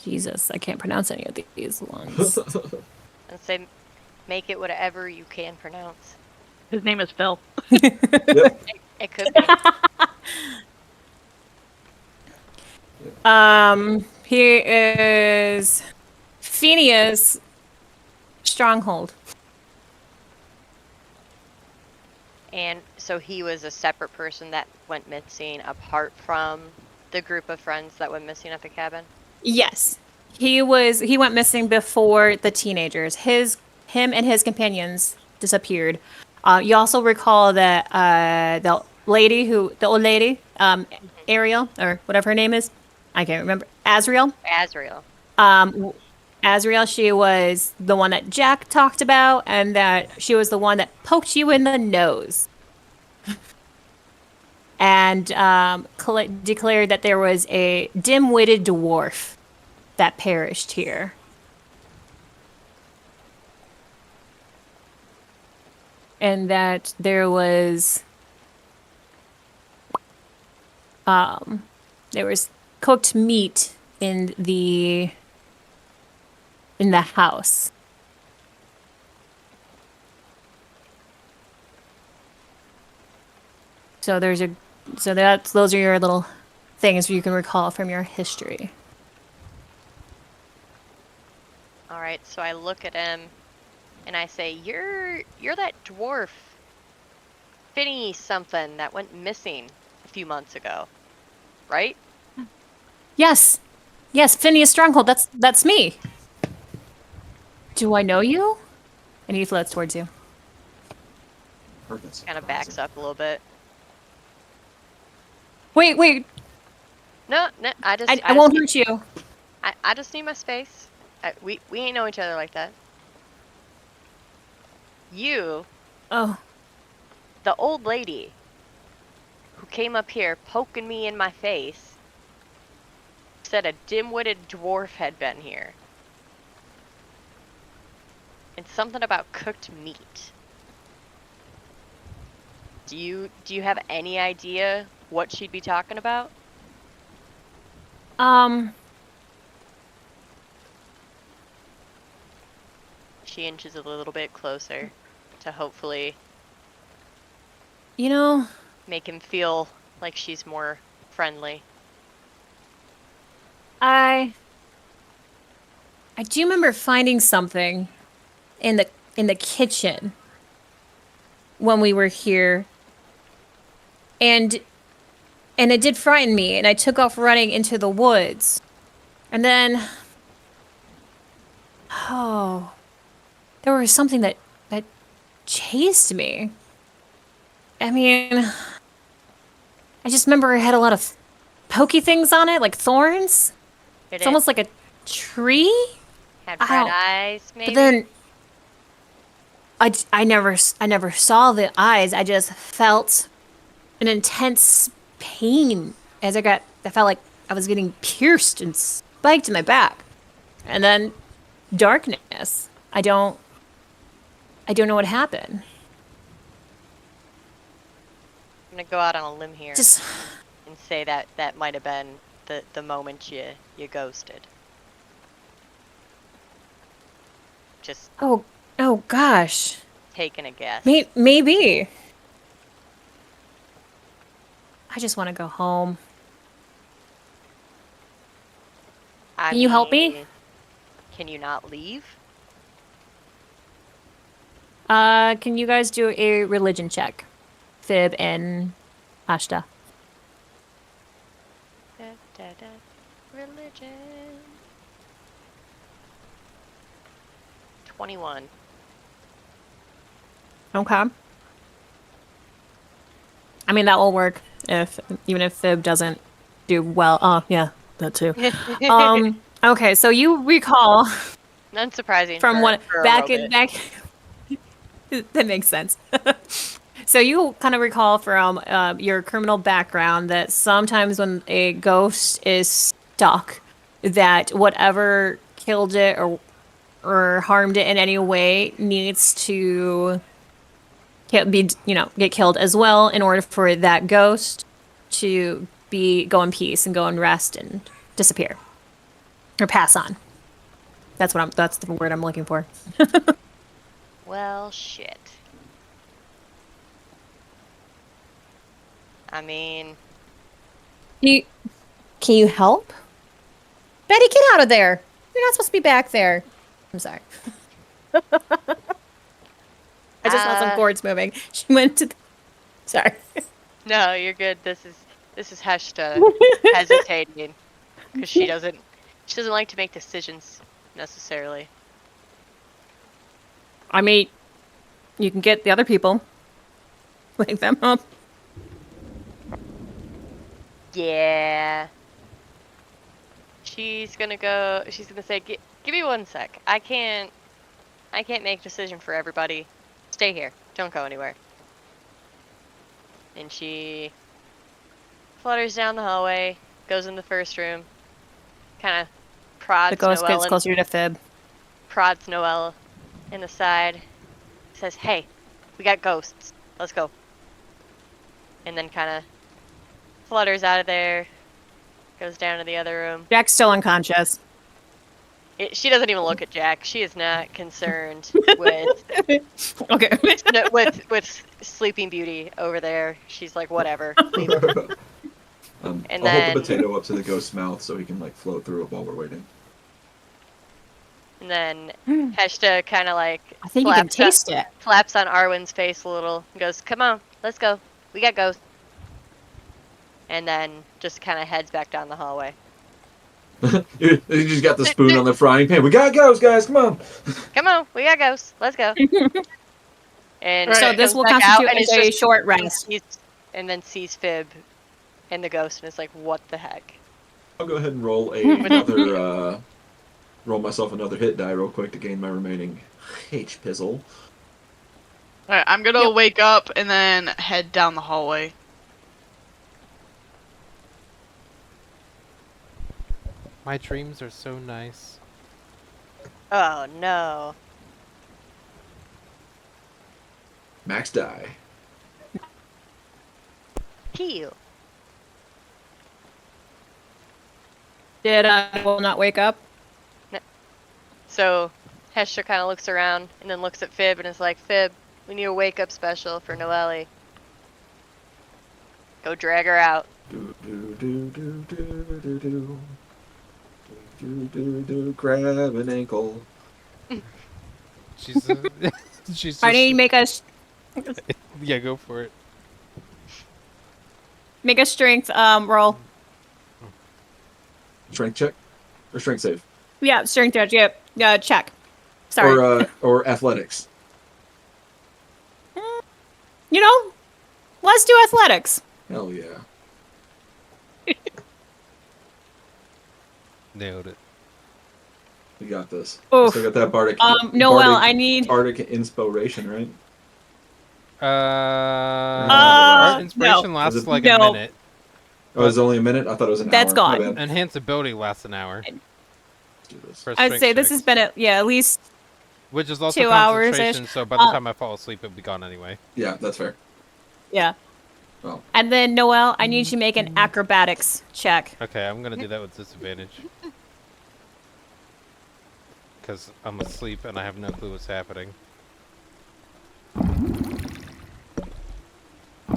Speaker 1: Jesus, I can't pronounce any of these ones.
Speaker 2: And say, make it whatever you can pronounce.
Speaker 3: His name is Phil.
Speaker 4: Yep.
Speaker 2: It could be.
Speaker 1: He is Phineas Stronghold.
Speaker 2: And so he was a separate person that went missing apart from the group of friends that went missing at the cabin?
Speaker 1: Yes, he went missing before the teenagers. Him and his companions disappeared. You also recall that the old lady, Ariel or whatever her name is, I can't remember. Azriel.
Speaker 2: Azrael.
Speaker 1: Azriel, she was the one that Jack talked about, and that she was the one that poked you in the nose. And declared that there was a dim-witted dwarf that perished here. And that there was cooked meat in the house. So those are your little things you can recall from your history.
Speaker 2: All right, so I look at him and I say, "You're that dwarf, Finny something that went missing a few months ago, right?"
Speaker 1: Yes, Phineas Stronghold. That's me. Do I know you? And he floats towards you.
Speaker 2: Kind of backs up a little bit.
Speaker 1: Wait.
Speaker 2: No, I just
Speaker 1: I won't hurt you.
Speaker 2: I just need my space. We ain't know each other like that. You,
Speaker 1: Oh,
Speaker 2: the old lady who came up here poking me in my face, said a dim-witted dwarf had been here. And something about cooked meat. Do you have any idea what she'd be talking about? She inches a little bit closer to hopefully
Speaker 1: You know,
Speaker 2: make him feel like she's more friendly.
Speaker 1: I do remember finding something in the kitchen when we were here. And it did frighten me, and I took off running into the woods. And then oh, there was something that chased me. I mean, I just remember it had a lot of pokey things on it, like thorns. It's almost like a tree.
Speaker 2: Had
Speaker 1: I
Speaker 2: red
Speaker 1: don't-
Speaker 2: eyes, maybe.
Speaker 1: But then I never saw the eyes. I just felt an intense pain as I felt like I was getting pierced and spiked in my back. And then darkness. I don't know what happened.
Speaker 2: I'm gonna go out on a limb here
Speaker 1: Just
Speaker 2: and say that that might have been the moment you ghosted. Just
Speaker 1: oh gosh.
Speaker 2: taking a guess.
Speaker 1: Maybe. I just want to go home. Can you help me?
Speaker 2: mean, Can you not leave?
Speaker 1: Can you guys do a religion check? Fib and Ashta.
Speaker 2: Da, da, da. Religion. 21.
Speaker 1: Okay. I mean, that will work even if Fib doesn't do well. Oh, yeah, that too. Okay, so you recall
Speaker 2: Unsurprising
Speaker 1: from
Speaker 2: for a robot.
Speaker 1: back that makes sense. So you kind of recall from your criminal background that sometimes when a ghost is stuck, that whatever killed it or harmed it in any way needs to get killed as well in order for that ghost to go in peace and go and rest and disappear or pass on. That's the word I'm looking for.
Speaker 2: Well, shit. I mean,
Speaker 1: Can you help? Betty, get out of there. You're not supposed to be back there. I'm sorry. I just saw some cords moving. She went to sorry.
Speaker 2: no, you're good. This is Heshta hesitating because she doesn't like to make decisions necessarily.
Speaker 1: I mean, you can get the other people. Wake them up.
Speaker 2: Yeah. She's gonna say, give me 1 sec. I can't make a decision for everybody. Stay here. Don't go anywhere. And she flutters down the hallway, goes in the first room, kind of
Speaker 1: The ghost gets closer to Fib.
Speaker 2: prods Noelle in the side, says, "Hey, we got ghosts. Let's go." And then kind of flutters out of there, goes down to the other room.
Speaker 1: Jack's still unconscious.
Speaker 2: She doesn't even look at Jack. She is not concerned with
Speaker 1: Okay.
Speaker 2: with Sleeping Beauty over there. She's like, whatever. Leave her. And
Speaker 4: I'll hold
Speaker 2: then-
Speaker 4: the potato up to the ghost's mouth so he can like float through it while we're waiting.
Speaker 2: And then Heshta kind of like
Speaker 1: I think you can taste it.
Speaker 2: slaps on Arwen's face a little and goes, "Come on, let's go. We got ghosts." And then just kind of heads back down the hallway.
Speaker 4: You just got the spoon on the frying pan. We got ghosts, guys. Come on.
Speaker 2: Come on, we got ghosts. Let's go. And
Speaker 3: Right.
Speaker 1: So
Speaker 2: she
Speaker 1: this
Speaker 2: comes
Speaker 1: will
Speaker 2: back
Speaker 1: constitute
Speaker 2: out and
Speaker 1: as
Speaker 2: it's
Speaker 1: a
Speaker 2: just-
Speaker 1: short rest.
Speaker 2: and then sees Fib and the ghost and is like, "What the heck?"
Speaker 4: I'll go ahead and roll another roll myself another hit die real quick to gain my remaining H pizzle.
Speaker 3: Alright, I'm gonna wake up and then head down the hallway.
Speaker 5: My dreams are so nice.
Speaker 2: Oh no.
Speaker 4: Max die.
Speaker 2: Heal.
Speaker 1: Did Noel not wake up?
Speaker 2: So Hester kind of looks around and then looks at Fib and is like, Fib, we need a wake up special for Noelle. Go drag her out.
Speaker 4: Do do do do do do do. Do do do. Grab an ankle.
Speaker 5: She's she's just
Speaker 1: I need to make us
Speaker 5: yeah, go for it.
Speaker 1: make a strength roll.
Speaker 4: Strength check or strength save
Speaker 1: Yeah, strength check. Yep. Check. Sorry.
Speaker 4: or athletics.
Speaker 1: You know, let's do athletics.
Speaker 4: Hell yeah.
Speaker 5: Nailed it.
Speaker 4: We got this.
Speaker 1: Oof.
Speaker 4: Still got that bardic.
Speaker 1: Noel,
Speaker 4: bardic,
Speaker 1: I need.
Speaker 4: bardic inspiration, right?
Speaker 5: Our inspiration
Speaker 1: no.
Speaker 5: lasts like
Speaker 1: No.
Speaker 5: a minute.
Speaker 4: Oh, it was only a minute. I thought it was an
Speaker 1: That's
Speaker 4: hour.
Speaker 1: gone.
Speaker 4: My bad.
Speaker 5: Enhance ability lasts an hour.
Speaker 4: Let's do this.
Speaker 5: for
Speaker 1: I'd
Speaker 5: strength
Speaker 1: say this has
Speaker 5: checks,
Speaker 1: been at least
Speaker 5: which is also
Speaker 1: 2 hours-ish.
Speaker 5: concentration. So by the time I fall asleep, it'll be gone anyway.
Speaker 4: Yeah, that's fair.
Speaker 1: yeah.
Speaker 4: Oh.
Speaker 1: And then Noel, I need you to make an acrobatics check.
Speaker 5: Okay, I'm gonna do that with disadvantage. Because I'm asleep and I have no clue what's happening.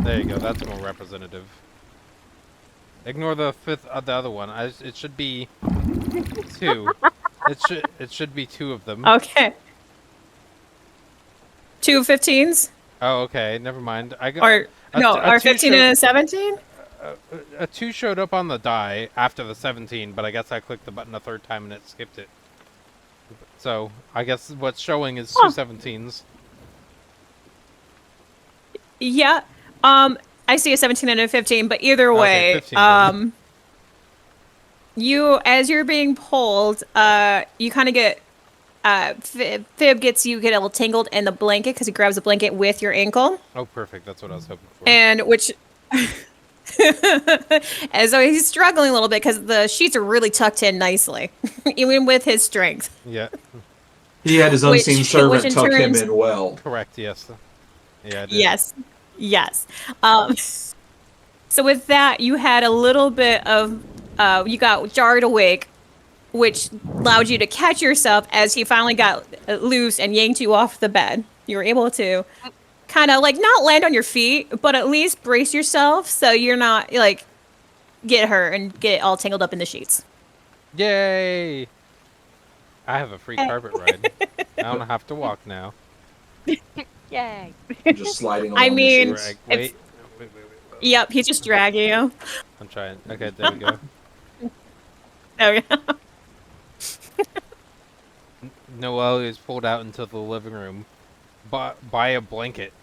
Speaker 5: There you go, that's more representative. Ignore the the other one. It should be 2. It should be 2 of them.
Speaker 1: Okay. 2 15s?
Speaker 5: Oh, okay, never mind. I got
Speaker 1: Or no,
Speaker 5: a
Speaker 1: or
Speaker 5: 2
Speaker 1: 15 and a 17?
Speaker 5: a 2 showed up on the die after the 17, but I guess I clicked the button a third time and it skipped it. So I guess what's showing is 2 17s.
Speaker 1: Yeah. I see a 17 and a 15, but either
Speaker 5: Okay,
Speaker 1: way,
Speaker 5: 15 then.
Speaker 1: you as you're being pulled, you kind of get Fib get a little tangled in the blanket because he grabs the blanket with your ankle,
Speaker 5: Oh, perfect. That's what I was hoping for.
Speaker 1: and which. And so he's struggling a little bit because the sheets are really tucked in nicely, even with his strength.
Speaker 5: Yeah,
Speaker 4: He had his
Speaker 1: Which-
Speaker 4: unseen
Speaker 1: which
Speaker 4: servant
Speaker 1: in
Speaker 4: tuck him
Speaker 1: turns-
Speaker 4: in well.
Speaker 5: correct. Yes. Yeah. I did.
Speaker 1: Yes. So with that, you had a little bit of, you got jarred awake, which allowed you to catch yourself as he finally got loose and yanked you off the bed. You were able to kind of like not land on your feet, but at least brace yourself so you're not like get hurt and get all tangled up in the sheets.
Speaker 5: Yay! I have a free carpet ride. I don't have to walk now.
Speaker 2: Yay.
Speaker 4: Just sliding along
Speaker 1: I mean-
Speaker 4: the sheets.
Speaker 5: Drag.
Speaker 1: If-
Speaker 5: Wait.
Speaker 1: Yep, he's just dragging you.
Speaker 5: I'm trying. Okay, there we go.
Speaker 1: There we go.
Speaker 5: Noelle is pulled out into the living room by a blanket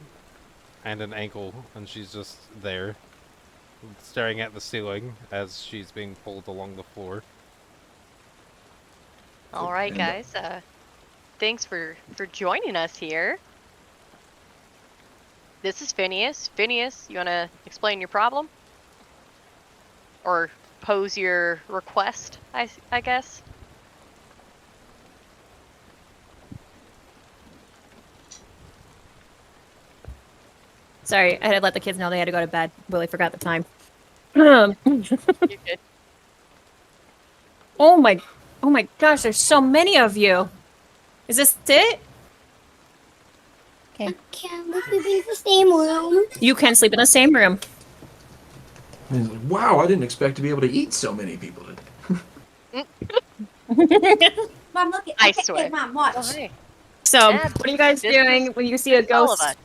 Speaker 5: and an ankle, and she's just there, staring at the ceiling as she's being pulled along the floor.
Speaker 2: All right,
Speaker 4: And-
Speaker 2: guys. Thanks for joining us here. This is Phineas. Phineas, you want to explain your problem? Or pose your request, I guess?
Speaker 1: Sorry, I had to let the kids know they had to go to bed. Really forgot the time.
Speaker 2: You did.
Speaker 1: Oh my gosh, there's so many of you. Is this it? Okay.
Speaker 6: Can we be in the same room?
Speaker 1: You can sleep in the same room.
Speaker 7: And he's like, wow, I didn't expect to be able to eat so many people today.
Speaker 6: Mom, look at
Speaker 2: I swear.
Speaker 6: Mom, watch.
Speaker 2: Oh, hey.
Speaker 1: So,
Speaker 2: Yeah,
Speaker 1: what are you guys
Speaker 2: this
Speaker 1: doing
Speaker 2: is-
Speaker 1: when you see a
Speaker 2: All of
Speaker 1: ghost?
Speaker 2: us.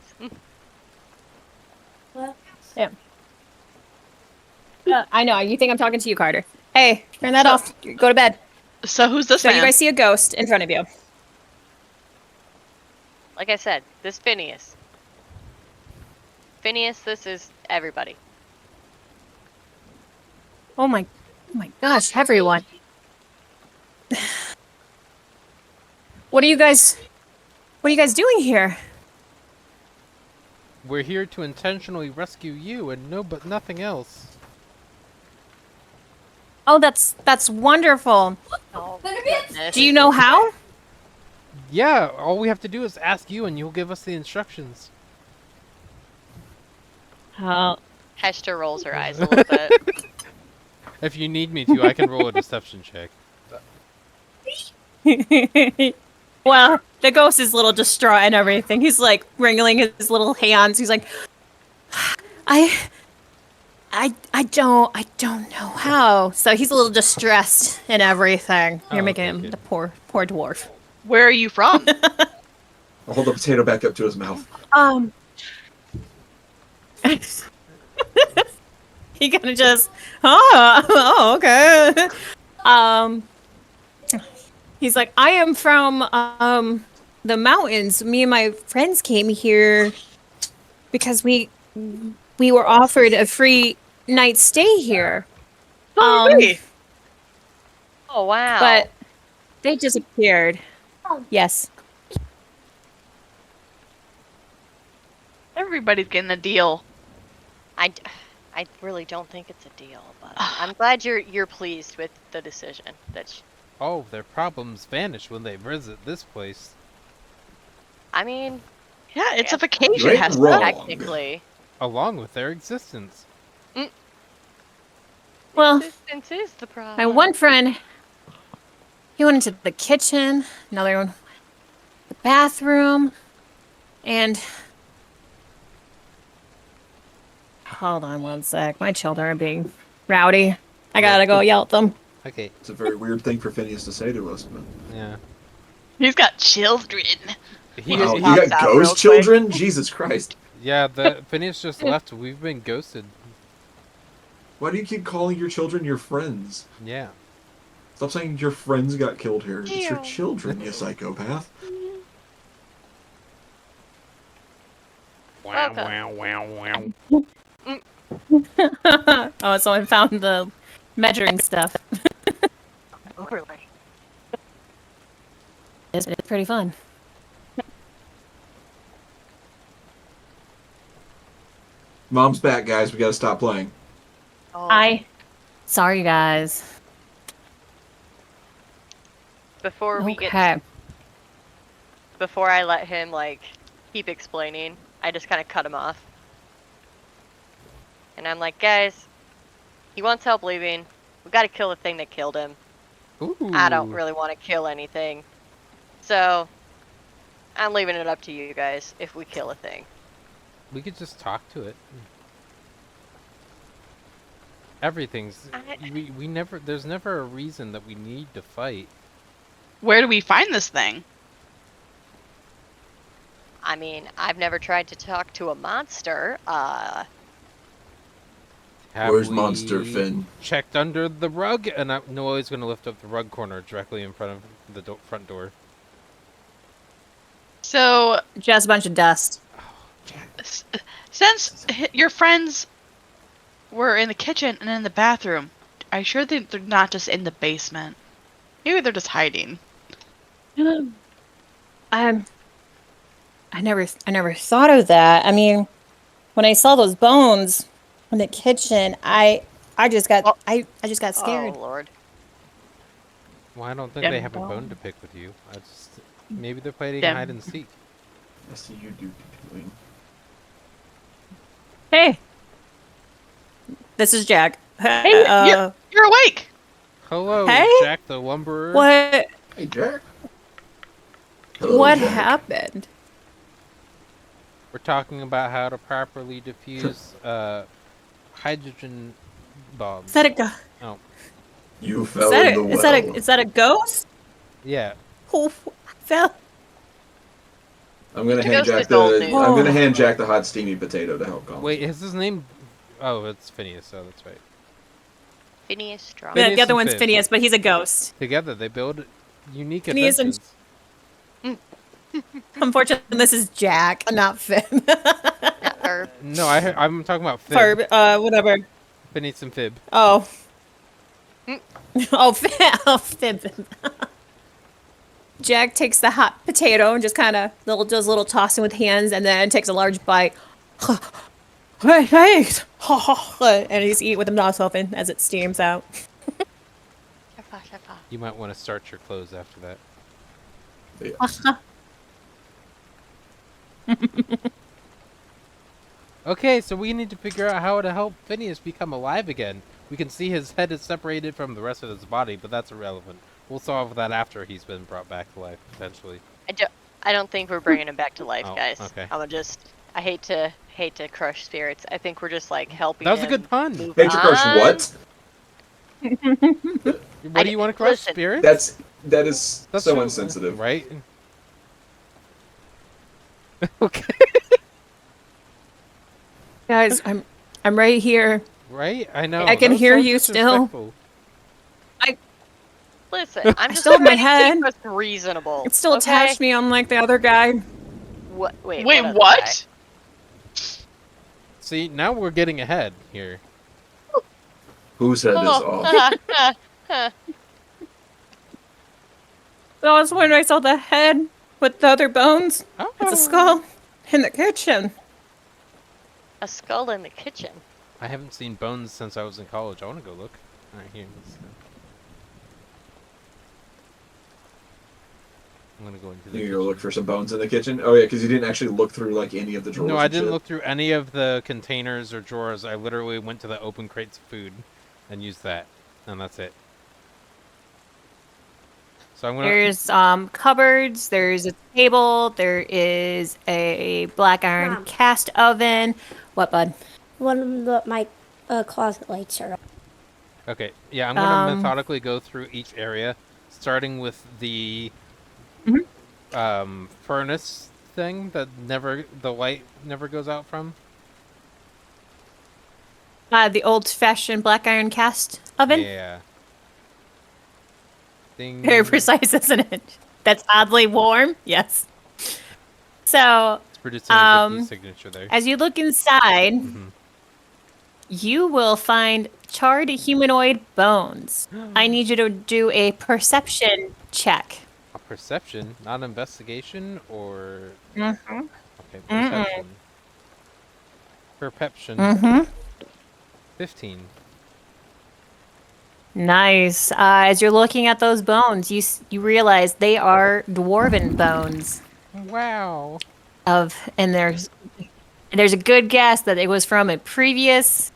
Speaker 1: I know. You think I'm talking to you, Carter. Hey, turn that off. Go to bed.
Speaker 3: So who's this
Speaker 1: So you
Speaker 3: man?
Speaker 1: guys see a ghost in front of you.
Speaker 2: Like I said, this Phineas. Phineas, this is everybody.
Speaker 1: Oh my gosh, everyone. What are you guys doing here?
Speaker 5: We're here to intentionally rescue you and nothing else.
Speaker 1: Oh, that's wonderful.
Speaker 2: Oh,
Speaker 6: Gonna be a-
Speaker 2: goodness.
Speaker 1: Do you know how?
Speaker 5: Yeah, all we have to do is ask you and you'll give us the instructions.
Speaker 2: Hester rolls her eyes a little bit.
Speaker 5: If you need me to, I can roll a deception check.
Speaker 1: Well, the ghost is a little distraught and everything. He's like wringing his little hands. He's like, I don't know how. So he's a little distressed and everything. You're
Speaker 5: Oh,
Speaker 1: making
Speaker 5: okay,
Speaker 1: him
Speaker 5: good.
Speaker 1: the poor dwarf.
Speaker 3: Where are you from?
Speaker 4: I'll hold the potato back up to his mouth.
Speaker 1: He kind of just, oh, okay. He's like, I am from the mountains. Me and my friends came here because we were offered a free night stay here.
Speaker 3: Hey,
Speaker 2: Oh wow.
Speaker 1: But they disappeared. Yes.
Speaker 3: everybody's getting a deal.
Speaker 2: I really don't think it's a deal, but I'm glad you're pleased with the decision.
Speaker 5: Oh, their problems vanish when they visit this place.
Speaker 2: I mean,
Speaker 3: Yeah, it's a
Speaker 2: Yeah.
Speaker 3: vacation,
Speaker 4: You ain't
Speaker 3: Hester.
Speaker 4: wrong.
Speaker 2: technically,
Speaker 5: Along with their existence.
Speaker 1: Well,
Speaker 2: existence is the problem.
Speaker 1: my one friend, he went into the kitchen, another one, the bathroom, and hold on one sec. My children are being rowdy. I gotta go yell at them.
Speaker 5: Okay,
Speaker 4: It's a very weird thing for Phineas to say to us, but
Speaker 5: yeah.
Speaker 3: He's got children.
Speaker 5: He,
Speaker 4: wow,
Speaker 5: he-
Speaker 4: you
Speaker 2: pops
Speaker 4: got
Speaker 2: out real
Speaker 4: ghost
Speaker 2: quick.
Speaker 4: children? Jesus Christ!
Speaker 5: yeah, the Phineas just left. We've been ghosted.
Speaker 4: Why do you keep calling your children your friends?
Speaker 5: Yeah.
Speaker 4: Stop saying your friends got killed here. It's your
Speaker 2: Ew.
Speaker 4: children, you psychopath.
Speaker 5: Wow,
Speaker 2: Okay.
Speaker 5: wow, wow, wow.
Speaker 1: Oh, so I found the measuring stuff.
Speaker 2: Overlay.
Speaker 1: It's pretty fun.
Speaker 4: Mom's back, guys. We gotta stop playing.
Speaker 2: Oh,
Speaker 1: Sorry, guys.
Speaker 2: before we get
Speaker 1: Okay.
Speaker 2: before I let him like keep explaining, I just kind of cut him off. And I'm like, guys, he wants help leaving. We got to kill the thing that killed him.
Speaker 5: Ooh.
Speaker 2: I don't really want to kill anything. So, I'm leaving it up to you guys if we kill a thing.
Speaker 5: We could just talk to it. Everything's. We never. There's never a reason that we need to fight.
Speaker 3: Where do we find this thing?
Speaker 2: I mean, I've never tried to talk to a monster.
Speaker 5: Have
Speaker 4: Where's
Speaker 5: we
Speaker 4: Monster Finn?
Speaker 5: checked under the rug? And Noah's going to lift up the rug corner directly in front of the front door.
Speaker 3: So,
Speaker 1: Just a bunch of dust.
Speaker 3: since your friends were in the kitchen and in the bathroom, are you sure that they're not just in the basement? Maybe they're just hiding.
Speaker 1: I never thought of that. I mean, when I saw those bones in the kitchen, I just got
Speaker 3: Oh.
Speaker 1: I just got scared.
Speaker 2: Oh lord.
Speaker 5: Well, I don't think
Speaker 3: Dem-
Speaker 5: they have a bone to pick with you. Maybe they're playing
Speaker 3: Dem-
Speaker 5: hide and seek.
Speaker 4: I see you doing.
Speaker 1: Hey, this is Jack.
Speaker 3: Hey, you're awake!
Speaker 5: Hello,
Speaker 1: Hey?
Speaker 5: Jack the Lumberer.
Speaker 1: what
Speaker 4: Hey, Jack.
Speaker 1: what
Speaker 4: Jack.
Speaker 1: happened?
Speaker 5: We're talking about how to properly diffuse hydrogen bombs.
Speaker 1: Is that a go-
Speaker 5: Oh,
Speaker 4: You
Speaker 1: is
Speaker 4: fell
Speaker 1: that
Speaker 4: in the
Speaker 1: a,
Speaker 4: well.
Speaker 1: is that a ghost?
Speaker 5: yeah.
Speaker 1: Who fell?
Speaker 4: I'm gonna
Speaker 2: The
Speaker 4: hand
Speaker 2: ghost
Speaker 4: Jack
Speaker 2: is old
Speaker 4: the.
Speaker 2: news.
Speaker 4: I'm gonna
Speaker 1: Oh.
Speaker 4: hand Jack the hot steamy potato to help calm.
Speaker 5: Wait, is his name? Oh, it's Phineas. Oh, that's right.
Speaker 2: Phineas Strong.
Speaker 5: Phineas
Speaker 1: The other
Speaker 5: and
Speaker 1: one's
Speaker 5: Fib.
Speaker 1: Phineas, but he's a ghost.
Speaker 5: Together, they build unique
Speaker 1: Phineas and-
Speaker 5: inventions.
Speaker 1: Unfortunately, this is Jack, not Finn.
Speaker 2: Not Herb.
Speaker 5: No, I'm talking about Fib.
Speaker 1: For whatever.
Speaker 5: Phineas and Fib.
Speaker 1: Oh. Oh, Finn. Jack takes the hot potato and just kind of does a little tossing with hands, and then takes a large bite. Hey, and he's eating with the mouth open as it steams out.
Speaker 5: You might want to start your clothes after that.
Speaker 4: Yes.
Speaker 5: Okay, so we need to figure out how to help Phineas become alive again. We can see his head is separated from the rest of his body, but that's irrelevant. We'll solve that after he's been brought back to life, potentially.
Speaker 2: I don't think we're bringing him back to life,
Speaker 5: Oh,
Speaker 2: guys.
Speaker 5: okay.
Speaker 2: I hate to crush spirits. I think we're just like helping
Speaker 5: That was a
Speaker 2: him
Speaker 5: good pun.
Speaker 2: move
Speaker 4: Hate to crush
Speaker 2: on.
Speaker 4: what?
Speaker 5: What do you want to crush,
Speaker 2: listen,
Speaker 5: spirits?
Speaker 4: That is
Speaker 5: That's
Speaker 4: so
Speaker 5: so-
Speaker 4: insensitive.
Speaker 5: Right? Okay.
Speaker 1: Guys, I'm right here.
Speaker 5: Right? I know.
Speaker 1: I can
Speaker 5: that was
Speaker 1: hear
Speaker 5: so
Speaker 1: you still.
Speaker 5: disrespectful.
Speaker 2: Listen, I'm just
Speaker 1: still have my
Speaker 2: trying to keep
Speaker 1: head.
Speaker 2: us reasonable.
Speaker 1: It's still
Speaker 2: okay?
Speaker 1: attached to me unlike the other guy.
Speaker 2: What? Wait.
Speaker 3: Wait,
Speaker 2: other
Speaker 3: what?
Speaker 5: See, now we're getting ahead here.
Speaker 4: Whose head
Speaker 2: guy?
Speaker 4: is off?
Speaker 1: That was when I saw the head with the other bones.
Speaker 5: Oh.
Speaker 1: It's a skull in the kitchen.
Speaker 2: A skull in the kitchen.
Speaker 5: I haven't seen bones since I was in college. I want to go look. Alright, here. I'm gonna go into the
Speaker 4: You go look for some bones in the kitchen? Oh yeah, because you didn't actually look through like any of the drawers.
Speaker 5: No, I
Speaker 4: and
Speaker 5: didn't
Speaker 4: shit.
Speaker 5: look through any of the containers or drawers. I literally went to the open crates of food and used that. And that's it. So I'm gonna...
Speaker 1: There's cupboards, there's a table, there is a black iron
Speaker 6: Mom.
Speaker 1: cast oven. What, bud?
Speaker 6: One of my closet lights are on.
Speaker 5: Okay, yeah, I'm gonna
Speaker 1: Um,
Speaker 5: methodically go through each area, starting with the furnace thing that the light never goes out from.
Speaker 1: The old-fashioned black iron cast oven.
Speaker 5: Yeah. Ding.
Speaker 1: Very precise, isn't it? That's oddly warm. Yes. So,
Speaker 5: It's producing a good signature there.
Speaker 1: as you look inside,
Speaker 5: Mhm.
Speaker 1: you will find charred humanoid bones. I need you to do a perception check.
Speaker 5: A perception, not investigation, or
Speaker 1: Mm-hmm.
Speaker 5: okay, perception. Perception.
Speaker 1: Mm-hmm.
Speaker 5: 15.
Speaker 1: Nice. As you're looking at those bones, you realize they are dwarven bones.
Speaker 5: Wow.
Speaker 1: And there's a good guess that it was from a previous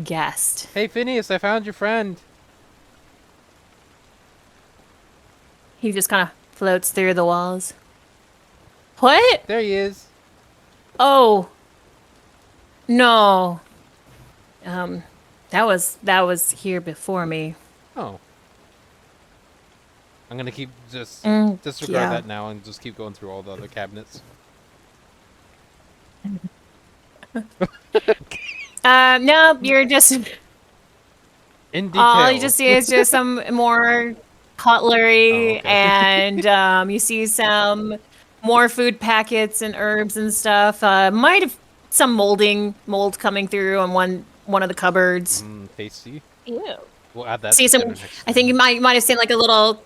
Speaker 1: guest.
Speaker 5: Hey Phineas, I found your friend.
Speaker 1: He just kind of floats through the walls. What?
Speaker 5: There he is.
Speaker 1: Oh. No. That was here before me.
Speaker 5: Oh. I'm gonna keep disregard
Speaker 1: yeah.
Speaker 5: that now and just keep going through all the other cabinets.
Speaker 1: No, you're just
Speaker 5: In detail.
Speaker 1: all you just see is just some more cutlery
Speaker 5: Oh, okay.
Speaker 1: and you see some more food packets and herbs and stuff. Might have some mold coming through on one of the cupboards.
Speaker 5: Tasty.
Speaker 1: Ew.
Speaker 5: We'll add that
Speaker 1: See
Speaker 5: to
Speaker 1: some.
Speaker 5: dinner next
Speaker 1: I think
Speaker 5: time.
Speaker 1: you might have seen like a little.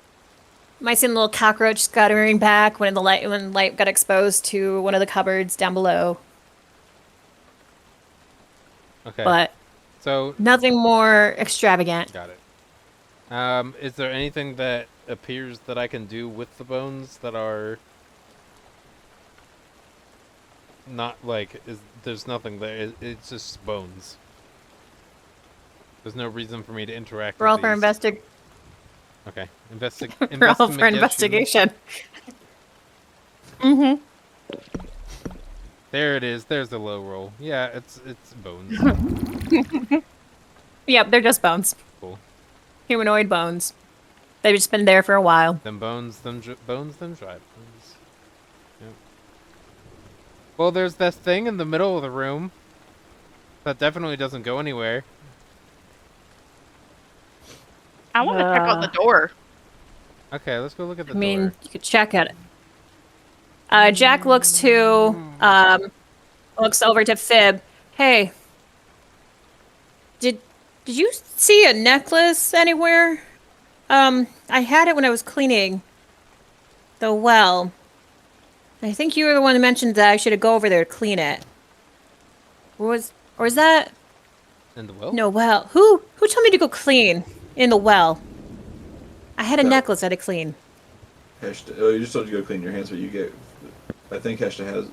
Speaker 1: Might see a little cockroach scuttering back when light got exposed to one of the cupboards down below.
Speaker 5: Okay.
Speaker 1: But
Speaker 5: So
Speaker 1: nothing more extravagant.
Speaker 5: got it. Is there anything that appears that I can do with the bones that are not like there's nothing there. It's just bones. There's no reason for me to interact
Speaker 1: Roll
Speaker 5: with
Speaker 1: for
Speaker 5: these. Okay.
Speaker 1: Roll for investigation. Mm-hmm.
Speaker 5: There it is. There's the low roll. Yeah, it's bones.
Speaker 1: Yep, they're just bones.
Speaker 5: Cool.
Speaker 1: Humanoid bones. They've just been there for a while.
Speaker 5: Them bones, them bones, them dry bones. Yep. Well, there's this thing in the middle of the room that definitely doesn't go anywhere.
Speaker 3: I want to check out the door.
Speaker 5: Okay, let's go look at the
Speaker 1: I mean,
Speaker 5: door.
Speaker 1: you could check at it. Jack looks over to Fib. Hey, did you see a necklace anywhere? I had it when I was cleaning the well. I think you were the one who mentioned that I should go over there to clean it. Or was that?
Speaker 5: In the well?
Speaker 1: No, well, who told me to go clean in the well? I had a
Speaker 4: No.
Speaker 1: necklace I had to clean.
Speaker 4: Heshta, oh, you just told you to go clean your hands, but you get. I think Heshta has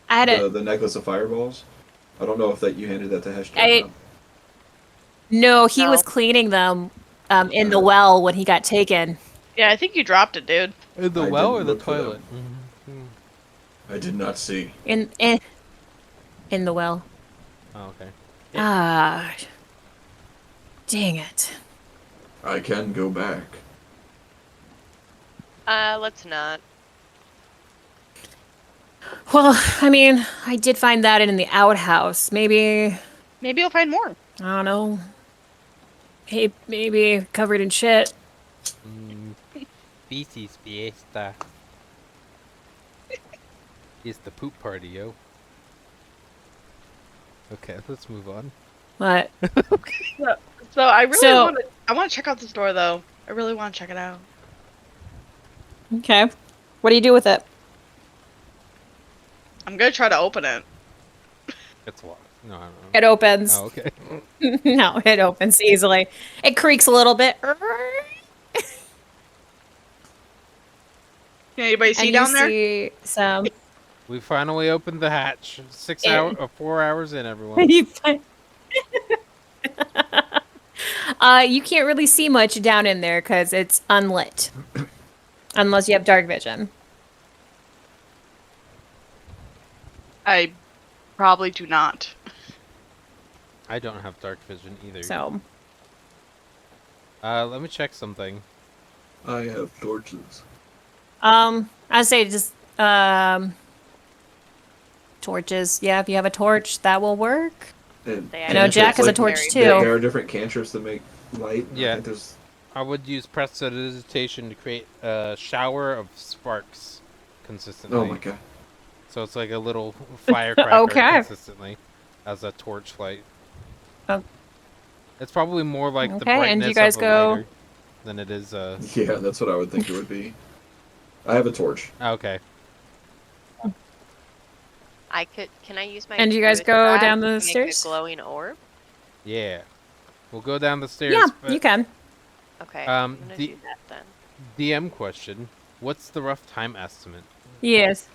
Speaker 1: I had
Speaker 4: the necklace of fireballs. I don't know if that you handed that to Hester.
Speaker 1: I-
Speaker 4: Or not.
Speaker 1: No, he
Speaker 2: No.
Speaker 1: was cleaning them in the well when he got taken.
Speaker 3: Yeah, I think you dropped it, dude.
Speaker 5: In the
Speaker 4: I
Speaker 5: well or
Speaker 4: didn't
Speaker 5: the
Speaker 4: look for them.
Speaker 5: toilet?
Speaker 4: I did not see.
Speaker 1: In the well.
Speaker 5: Oh, okay.
Speaker 1: Ah, dang it.
Speaker 4: I can go back.
Speaker 2: Let's not.
Speaker 1: Well, I mean, I did find that in the outhouse. Maybe,
Speaker 3: Maybe you'll find more.
Speaker 1: I don't know. Hey, maybe covered in shit.
Speaker 5: Feces fiesta. It's the poop party, yo. Okay, let's move on.
Speaker 1: But
Speaker 3: So I really
Speaker 1: So-
Speaker 3: want to. I want to check out this door though. I really want to check it out.
Speaker 1: okay, what do you do with it?
Speaker 3: I'm gonna try to open it.
Speaker 5: It's locked. No, I don't know.
Speaker 1: It opens.
Speaker 5: Oh, okay.
Speaker 1: No, it opens easily. It creaks a little bit.
Speaker 3: Can anybody see
Speaker 1: And
Speaker 3: down
Speaker 1: you
Speaker 3: there?
Speaker 1: see some.
Speaker 5: We finally opened the hatch. 4 hours in, everyone.
Speaker 1: You can't really see much down in there because it's unlit, unless you have dark vision.
Speaker 3: I probably do not.
Speaker 5: I don't have dark vision either.
Speaker 1: So
Speaker 5: Let me check something.
Speaker 4: I have torches.
Speaker 1: I'd say just torches. Yeah, if you have a torch, that will work.
Speaker 4: And
Speaker 2: They
Speaker 1: I know Jack has a torch
Speaker 2: Very-
Speaker 1: too.
Speaker 4: There are different cantrips that make light.
Speaker 5: Yeah.
Speaker 4: I think there's.
Speaker 5: I would use prestidigitation to create a shower of sparks consistently.
Speaker 4: Oh my god.
Speaker 5: So it's like a little firecracker
Speaker 1: Okay.
Speaker 5: consistently as a torch light.
Speaker 1: Oh.
Speaker 5: It's probably more like the
Speaker 1: Okay,
Speaker 5: brightness
Speaker 1: and you guys
Speaker 5: of a
Speaker 1: go-
Speaker 5: lighter than it is.
Speaker 4: Yeah, that's what I would think it would be. I have a torch.
Speaker 5: Okay.
Speaker 2: Can I use my?
Speaker 1: And you guys
Speaker 2: druid
Speaker 1: go
Speaker 2: craft
Speaker 1: down the
Speaker 2: to make
Speaker 1: stairs?
Speaker 2: A glowing orb.
Speaker 5: Yeah. We'll go down the stairs.
Speaker 1: Yeah,
Speaker 5: but,
Speaker 1: you can.
Speaker 2: Okay.
Speaker 5: Um,
Speaker 2: I'm gonna
Speaker 5: the-
Speaker 2: do that then.
Speaker 5: DM question: what's the rough time estimate?
Speaker 1: Yes.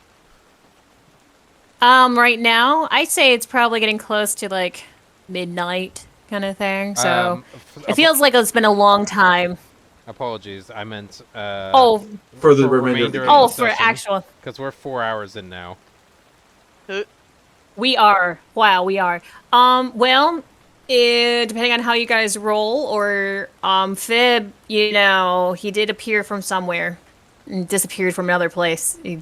Speaker 1: Right now, I say it's probably getting close to like midnight kind of thing. So it feels like it's been a long time.
Speaker 5: Apologies, I meant.
Speaker 1: Oh,
Speaker 4: For the remainder of the game.
Speaker 1: oh, for actual.
Speaker 5: Because we're 4 hours in now.
Speaker 1: We are. Wow, we are. Well, depending on how you guys roll, or Fib, you know, he did appear from somewhere and disappeared from another place. You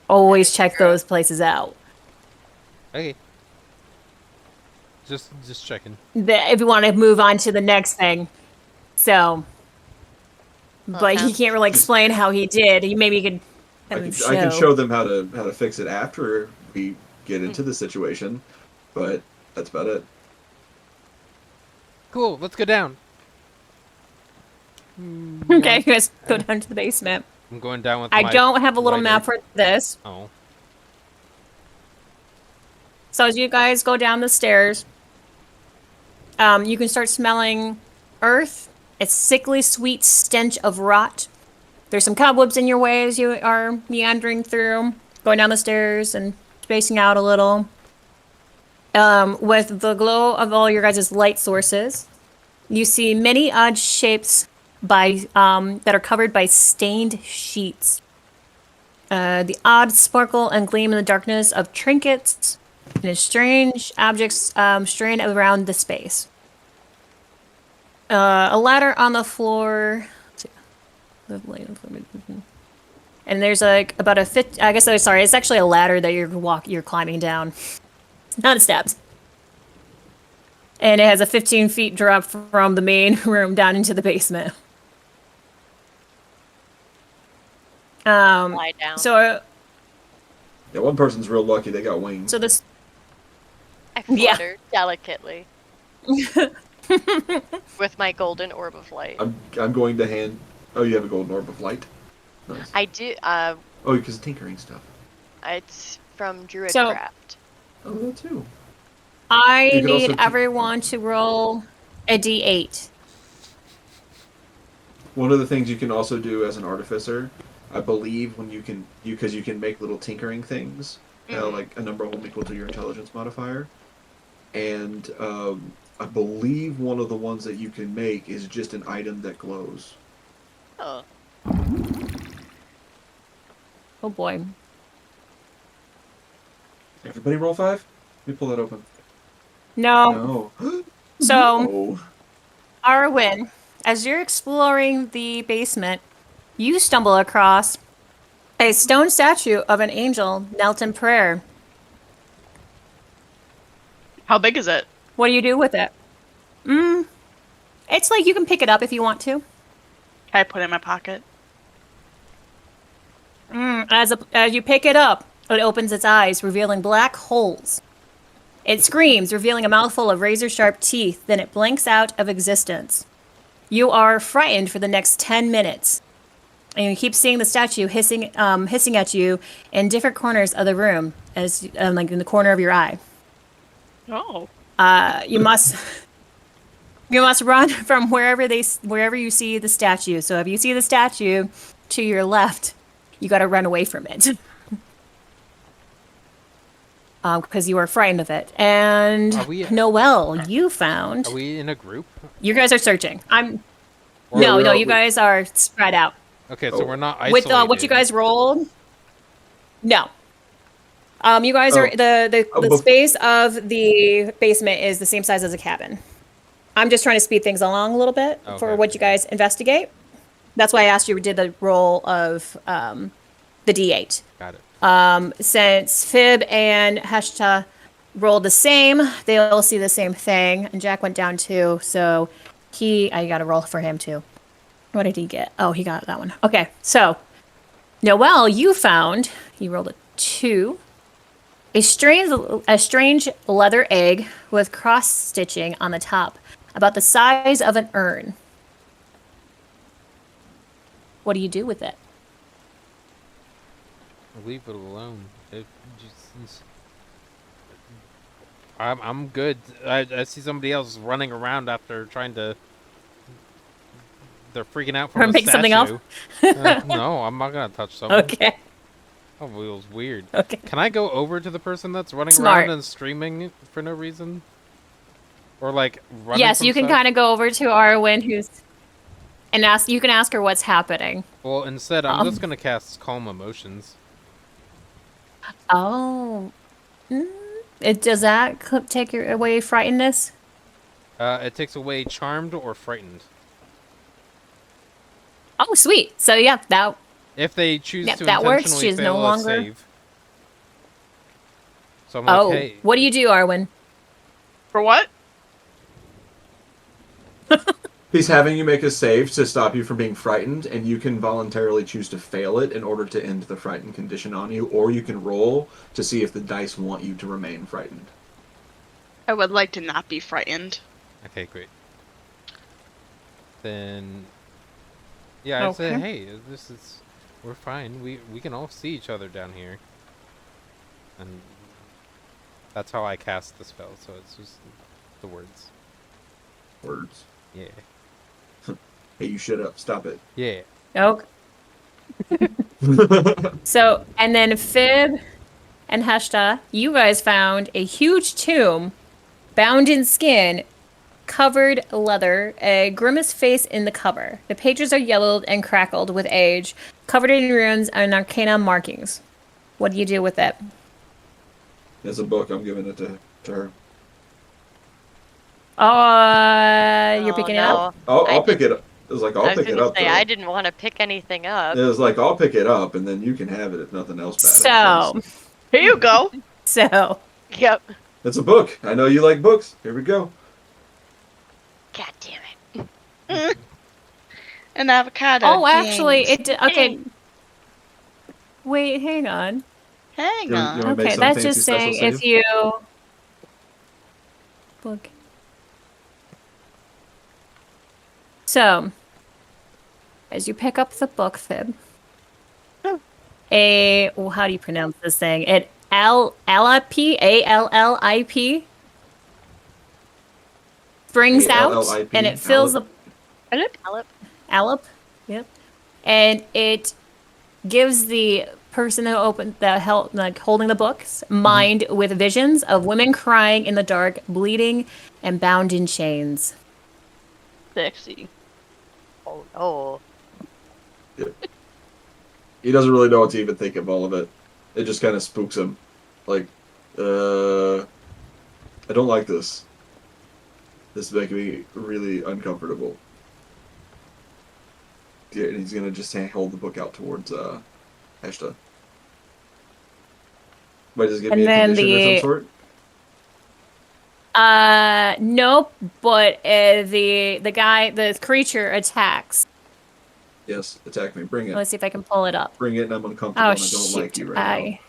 Speaker 1: always check those places out.
Speaker 5: Okay. Just checking.
Speaker 1: If you want to move on to the next thing. So, but he can't really explain how he did. He maybe could
Speaker 4: I
Speaker 1: have him
Speaker 4: can, I can show them how to fix it after we get into the situation, but that's about it.
Speaker 5: Cool. Let's go down.
Speaker 1: Okay, you guys go down to the basement.
Speaker 5: I'm going down with.
Speaker 1: I
Speaker 5: my
Speaker 1: don't have a little
Speaker 5: lighter.
Speaker 1: map for this.
Speaker 5: Oh.
Speaker 1: So as you guys go down the stairs, you can start smelling earth. It's sickly sweet stench of rot. There's some cobwebs in your way as you are meandering through, going down the stairs and spacing out a little. With the glow of all your guys' light sources, you see many odd shapes that are covered by stained sheets. The odd sparkle and gleam in the darkness of trinkets and strange objects straying around the space. A ladder on the floor. And there's like about a sorry, it's actually a ladder that you're climbing down. It's not steps. And it has a 15 feet drop from the main room down into the basement.
Speaker 2: Lie down.
Speaker 1: So
Speaker 4: Yeah, one person's real lucky; they got wings.
Speaker 1: so this
Speaker 2: I
Speaker 1: Yeah.
Speaker 2: flutter delicately with my golden orb of light.
Speaker 4: I'm going to hand. Oh, you have a golden orb of light. Nice.
Speaker 2: I do.
Speaker 4: Oh, because tinkering stuff.
Speaker 2: It's from Druid
Speaker 1: So-
Speaker 2: Craft.
Speaker 4: Oh, that too.
Speaker 1: I
Speaker 4: You could also
Speaker 1: need
Speaker 4: t-
Speaker 1: everyone to roll a d8.
Speaker 4: One of the things you can also do as an artificer, I believe, when you can make little tinkering things,
Speaker 2: Mhm.
Speaker 4: like a number will equal to your intelligence modifier. and I believe one of the ones that you can make is just an item that glows.
Speaker 2: Oh.
Speaker 1: Oh boy.
Speaker 4: Everybody roll 5. Let me pull that open.
Speaker 1: No.
Speaker 4: No.
Speaker 1: So,
Speaker 4: No.
Speaker 1: Arwen, as you're exploring the basement, you stumble across a stone statue of an angel knelt in prayer.
Speaker 3: How big is it?
Speaker 1: What do you do with it? It's like you can pick it up if you want to.
Speaker 3: Can I put it in my pocket?
Speaker 1: As you pick it up, it opens its eyes, revealing black holes. It screams, revealing a mouthful of razor-sharp teeth, then it blinks out of existence. You are frightened for the next 10 minutes. And you keep seeing the statue hissing at you in different corners of the room, as like in the corner of your eye.
Speaker 3: Oh.
Speaker 1: You must run from wherever you see the statue. So if you see the statue to your left, you got to run away from it. Because you are frightened of it. And
Speaker 5: Are we-
Speaker 1: Noelle, you found.
Speaker 5: Are we in a group?
Speaker 1: You guys are searching.
Speaker 5: Or-
Speaker 1: No,
Speaker 4: we are-
Speaker 1: you guys are spread out.
Speaker 5: Okay, so
Speaker 4: Oh.
Speaker 5: we're not isolated.
Speaker 1: With what you guys rolled. No. You guys are the space of the basement is the same size as a cabin. I'm just trying to speed things along a little bit for
Speaker 5: Okay.
Speaker 1: what you guys investigate. That's why I asked you did the roll of the D8.
Speaker 5: Got it.
Speaker 1: Since Fib and Heshta rolled the same, they all see the same thing. And Jack went down too, so I got a roll for him too. What did he get? Oh, he got that one. Okay, so Noelle, you rolled a 2. A strange leather egg with cross stitching on the top, about the size of an urn. What do you do with it?
Speaker 5: Leave it alone. I'm good. I see somebody else running around after trying to. They're freaking out from
Speaker 1: Or
Speaker 5: a
Speaker 1: pick something
Speaker 5: statue.
Speaker 1: up?
Speaker 5: No, I'm not gonna touch something.
Speaker 1: Okay.
Speaker 5: That feels weird.
Speaker 1: Okay.
Speaker 5: Can I go over to the person that's running
Speaker 1: Smart.
Speaker 5: around and screaming for no reason? Or like running
Speaker 1: Yes,
Speaker 5: from
Speaker 1: you can
Speaker 5: stuff?
Speaker 1: kind of go over to Arwen, and you can ask her what's happening.
Speaker 5: Well, instead, I'm just gonna cast Calm Emotions.
Speaker 1: Oh. Does that take away frightenedness?
Speaker 5: It takes away Charmed or Frightened.
Speaker 1: Oh, sweet. So yeah, that
Speaker 5: If they choose
Speaker 1: Yep,
Speaker 5: to
Speaker 1: that works.
Speaker 5: intentionally
Speaker 1: She's
Speaker 5: fail
Speaker 1: no
Speaker 5: a
Speaker 1: longer-
Speaker 5: save. So I'm like, hey,
Speaker 1: what do you do, Arwen?
Speaker 3: For what?
Speaker 4: He's having you make a save to stop you from being frightened, and you can voluntarily choose to fail it in order to end the frightened condition on you, or you can roll to see if the dice want you to remain frightened.
Speaker 3: I would like to not be frightened.
Speaker 5: okay, great. Then, yeah, I'd say,
Speaker 1: Okay.
Speaker 5: hey, we're fine. We can all see each other down here. And that's how I cast the spell, so it's just the words.
Speaker 4: Words.
Speaker 5: Yeah.
Speaker 4: Hey, you shut up. Stop it.
Speaker 5: Yeah.
Speaker 1: Okay. So, and then Fib and Heshta, you guys found a huge tomb, bound in skin, covered leather, a grimace face in the cover. The pages are yellowed and crackled with age, covered in runes and arcana markings. What do you do with it?
Speaker 4: As a book, I'm giving it to her.
Speaker 1: You're picking it
Speaker 2: no.
Speaker 1: up?
Speaker 4: I'll pick it up. It was like,
Speaker 2: I
Speaker 4: I'll
Speaker 2: was
Speaker 4: pick it
Speaker 2: gonna
Speaker 4: up.
Speaker 2: say
Speaker 4: though.
Speaker 2: I didn't want to pick anything up.
Speaker 4: It was like, I'll pick it up, and then you can have it if nothing else bad
Speaker 1: So,
Speaker 4: happens.
Speaker 3: Here you go.
Speaker 1: so,
Speaker 2: Yep.
Speaker 4: It's a book. I know you like books. Here we go.
Speaker 2: God damn it.
Speaker 3: An avocado.
Speaker 1: oh, actually,
Speaker 3: Thanks.
Speaker 1: okay. Wait, hang on.
Speaker 3: Hang
Speaker 4: You
Speaker 3: on.
Speaker 4: wanna make
Speaker 1: Okay,
Speaker 4: some
Speaker 1: that's
Speaker 4: fancy
Speaker 1: just
Speaker 4: special
Speaker 1: saying
Speaker 4: save?
Speaker 1: if you book. So, as you pick up the book, Fib, how do you pronounce this thing? Allip springs out,
Speaker 4: A-L-L-I-P,
Speaker 1: and it fills the
Speaker 2: Alep.
Speaker 1: Allip, yep, and it gives the person who opened the held like holding the books, mined with visions of women crying in the dark, bleeding, and bound in chains.
Speaker 3: Sexy.
Speaker 2: Oh no.
Speaker 4: He doesn't really know what to even think of all of it. It just kind of spooks him. Like, I don't like this. This is making me really uncomfortable. Yeah, and he's gonna just hold the book out towards Ashta. Might just give
Speaker 1: And
Speaker 4: me a
Speaker 1: then
Speaker 4: condition or some sort.
Speaker 1: Nope. But the creature attacks.
Speaker 4: Yes, attack me. Bring it.
Speaker 1: Let's see if I can pull it up.
Speaker 4: Bring it, and I'm uncomfortable,
Speaker 1: Oh
Speaker 4: and I don't like
Speaker 1: shoot!
Speaker 4: you right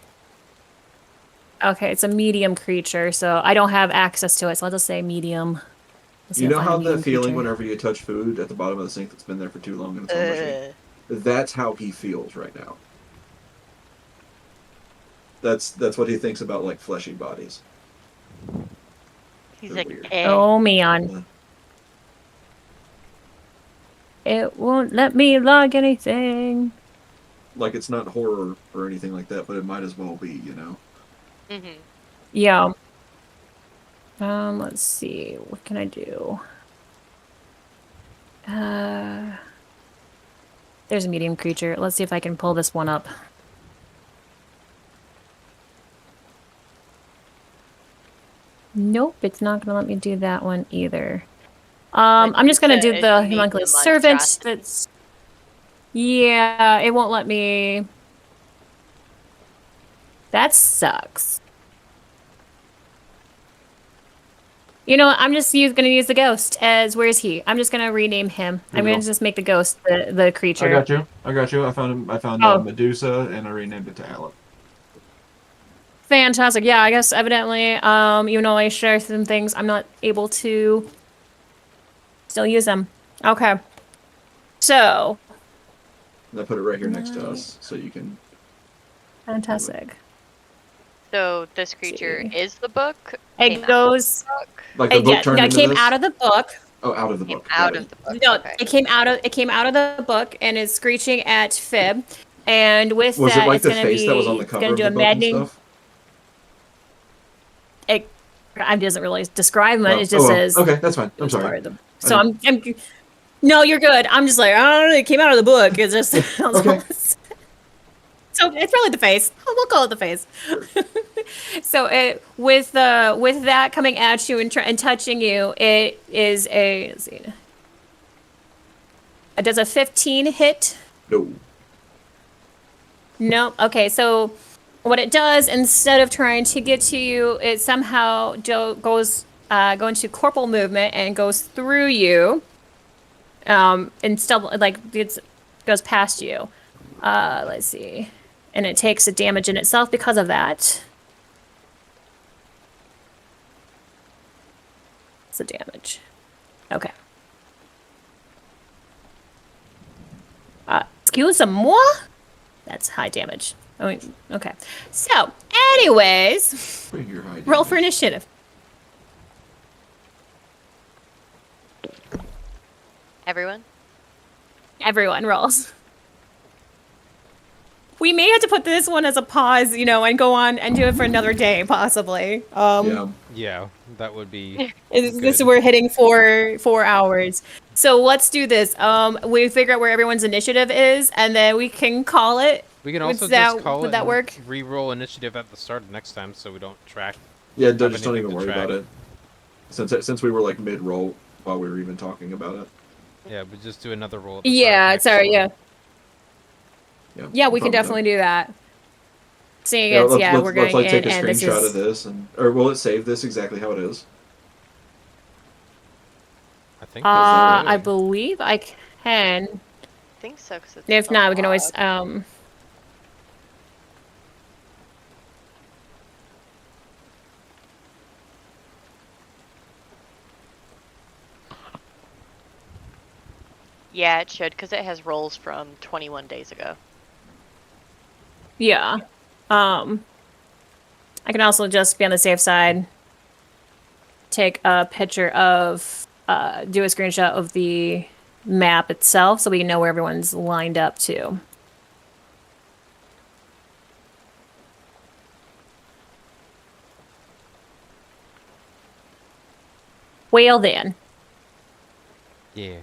Speaker 4: now.
Speaker 1: Okay, it's a medium creature, so I don't have access to it. So I'll just say medium. Let's see
Speaker 4: You
Speaker 1: if
Speaker 4: know
Speaker 1: I
Speaker 4: how
Speaker 1: find a
Speaker 4: the
Speaker 1: medium
Speaker 4: feeling
Speaker 1: creature.
Speaker 4: whenever you touch food at the bottom of the sink that's been there for too long and it's all mushy? That's how he feels right now. That's what he thinks about like fleshy bodies.
Speaker 2: He's
Speaker 4: They're
Speaker 2: like,
Speaker 4: weird.
Speaker 2: eh.
Speaker 1: Oh man. It won't let me log anything.
Speaker 4: Like it's not horror or anything like that, but it might as well be, you know.
Speaker 2: Mm-hmm.
Speaker 1: Yeah. Let's see. What can I do? There's a medium creature. Let's see if I can pull this one up. Nope, it's not gonna let me do that one either. I'm just gonna do the homunculus servant. That's yeah, it won't let me. That sucks. You know, I'm just gonna use the ghost as where's he? I'm just gonna rename him.
Speaker 7: Here
Speaker 1: I'm
Speaker 7: we
Speaker 1: gonna
Speaker 7: go.
Speaker 1: just make the ghost the creature.
Speaker 7: I got you. I got you. I found him. I found
Speaker 1: Oh.
Speaker 7: Medusa, and I renamed it to Alec.
Speaker 1: Fantastic. Yeah, I guess evidently, even though I share some things, I'm not able to still use them. Okay. So.
Speaker 4: And I put it right here next to us, so you can.
Speaker 1: Fantastic.
Speaker 2: So this creature
Speaker 1: see.
Speaker 2: is the book.
Speaker 1: It goes.
Speaker 4: Like the book turned
Speaker 1: no, it
Speaker 4: into
Speaker 1: came
Speaker 4: this?
Speaker 1: out of the book.
Speaker 4: Oh, out of the book.
Speaker 2: Out
Speaker 4: Got
Speaker 2: of
Speaker 4: it.
Speaker 2: the book.
Speaker 1: No,
Speaker 2: Okay.
Speaker 1: it came out of the book and is screeching at Fib. And with
Speaker 4: Was
Speaker 1: that,
Speaker 4: it like
Speaker 1: it's
Speaker 4: the
Speaker 1: gonna
Speaker 4: face that was on
Speaker 1: be
Speaker 4: the
Speaker 1: it's
Speaker 4: cover
Speaker 1: gonna
Speaker 4: of
Speaker 1: do
Speaker 4: the
Speaker 1: a
Speaker 4: book and
Speaker 1: maddening.
Speaker 4: stuff?
Speaker 1: It doesn't really describe it.
Speaker 4: Oh,
Speaker 1: It just
Speaker 4: well.
Speaker 1: says
Speaker 4: Okay, that's fine.
Speaker 1: it
Speaker 4: I'm
Speaker 1: was
Speaker 4: sorry.
Speaker 1: part of the. So I'm. No, you're good. I'm just like, I don't know. It came out of the book. It's just.
Speaker 4: Okay.
Speaker 1: So it's probably the face. We'll call it the face. So with that coming at you and touching you, it is a. Let's see. It does a 15 hit.
Speaker 4: No.
Speaker 1: Nope. Okay, so what it does, instead of trying to get to you, it somehow goes go into corporal movement and goes through you. And still like it goes past you. Let's see. And it takes a damage in itself because of that. It's the damage. Okay. Excuse moi? That's high damage. Oh, okay. So, anyways,
Speaker 4: Your high
Speaker 1: roll for
Speaker 4: damage.
Speaker 1: initiative.
Speaker 2: Everyone.
Speaker 1: Everyone rolls. We may have to put this one as a pause, and go on and do it for another day, possibly.
Speaker 4: Yeah.
Speaker 5: Yeah, that would be.
Speaker 1: This
Speaker 5: good.
Speaker 1: we're hitting 4 hours. So let's do this. We figure out where everyone's initiative is, and then we can call it.
Speaker 5: We can also
Speaker 1: Would that-
Speaker 5: just call
Speaker 1: would
Speaker 5: it
Speaker 1: that
Speaker 5: and
Speaker 1: work?
Speaker 5: re-roll initiative at the start of next time, so we don't track.
Speaker 4: Yeah,
Speaker 5: have
Speaker 4: just don't
Speaker 5: anything
Speaker 4: even
Speaker 5: to
Speaker 4: worry
Speaker 5: track.
Speaker 4: about it. Since we were like mid-roll while we were even talking about it.
Speaker 5: Yeah, but just do another roll. At the start of
Speaker 1: Yeah,
Speaker 5: next
Speaker 1: sorry,
Speaker 5: one.
Speaker 1: yeah.
Speaker 4: Yeah,
Speaker 1: Yeah,
Speaker 4: no
Speaker 1: we can
Speaker 4: problem with
Speaker 1: definitely do that. Seeing
Speaker 4: that.
Speaker 1: it's,
Speaker 4: let's
Speaker 1: we're going
Speaker 4: like
Speaker 1: in,
Speaker 4: take a
Speaker 1: and this
Speaker 4: screenshot
Speaker 1: is...
Speaker 4: of this, or will it save this exactly how it is?
Speaker 5: I think.
Speaker 1: I believe I can.
Speaker 2: I think so. 'Cause it's
Speaker 1: If not, we can always,
Speaker 2: allowed. Yeah, it should, because it has rolls from 21 days ago.
Speaker 1: yeah. I can also just be on the safe side, take a picture of, do a screenshot of the map itself so we know where everyone's lined up to. Well then,
Speaker 5: Yeah.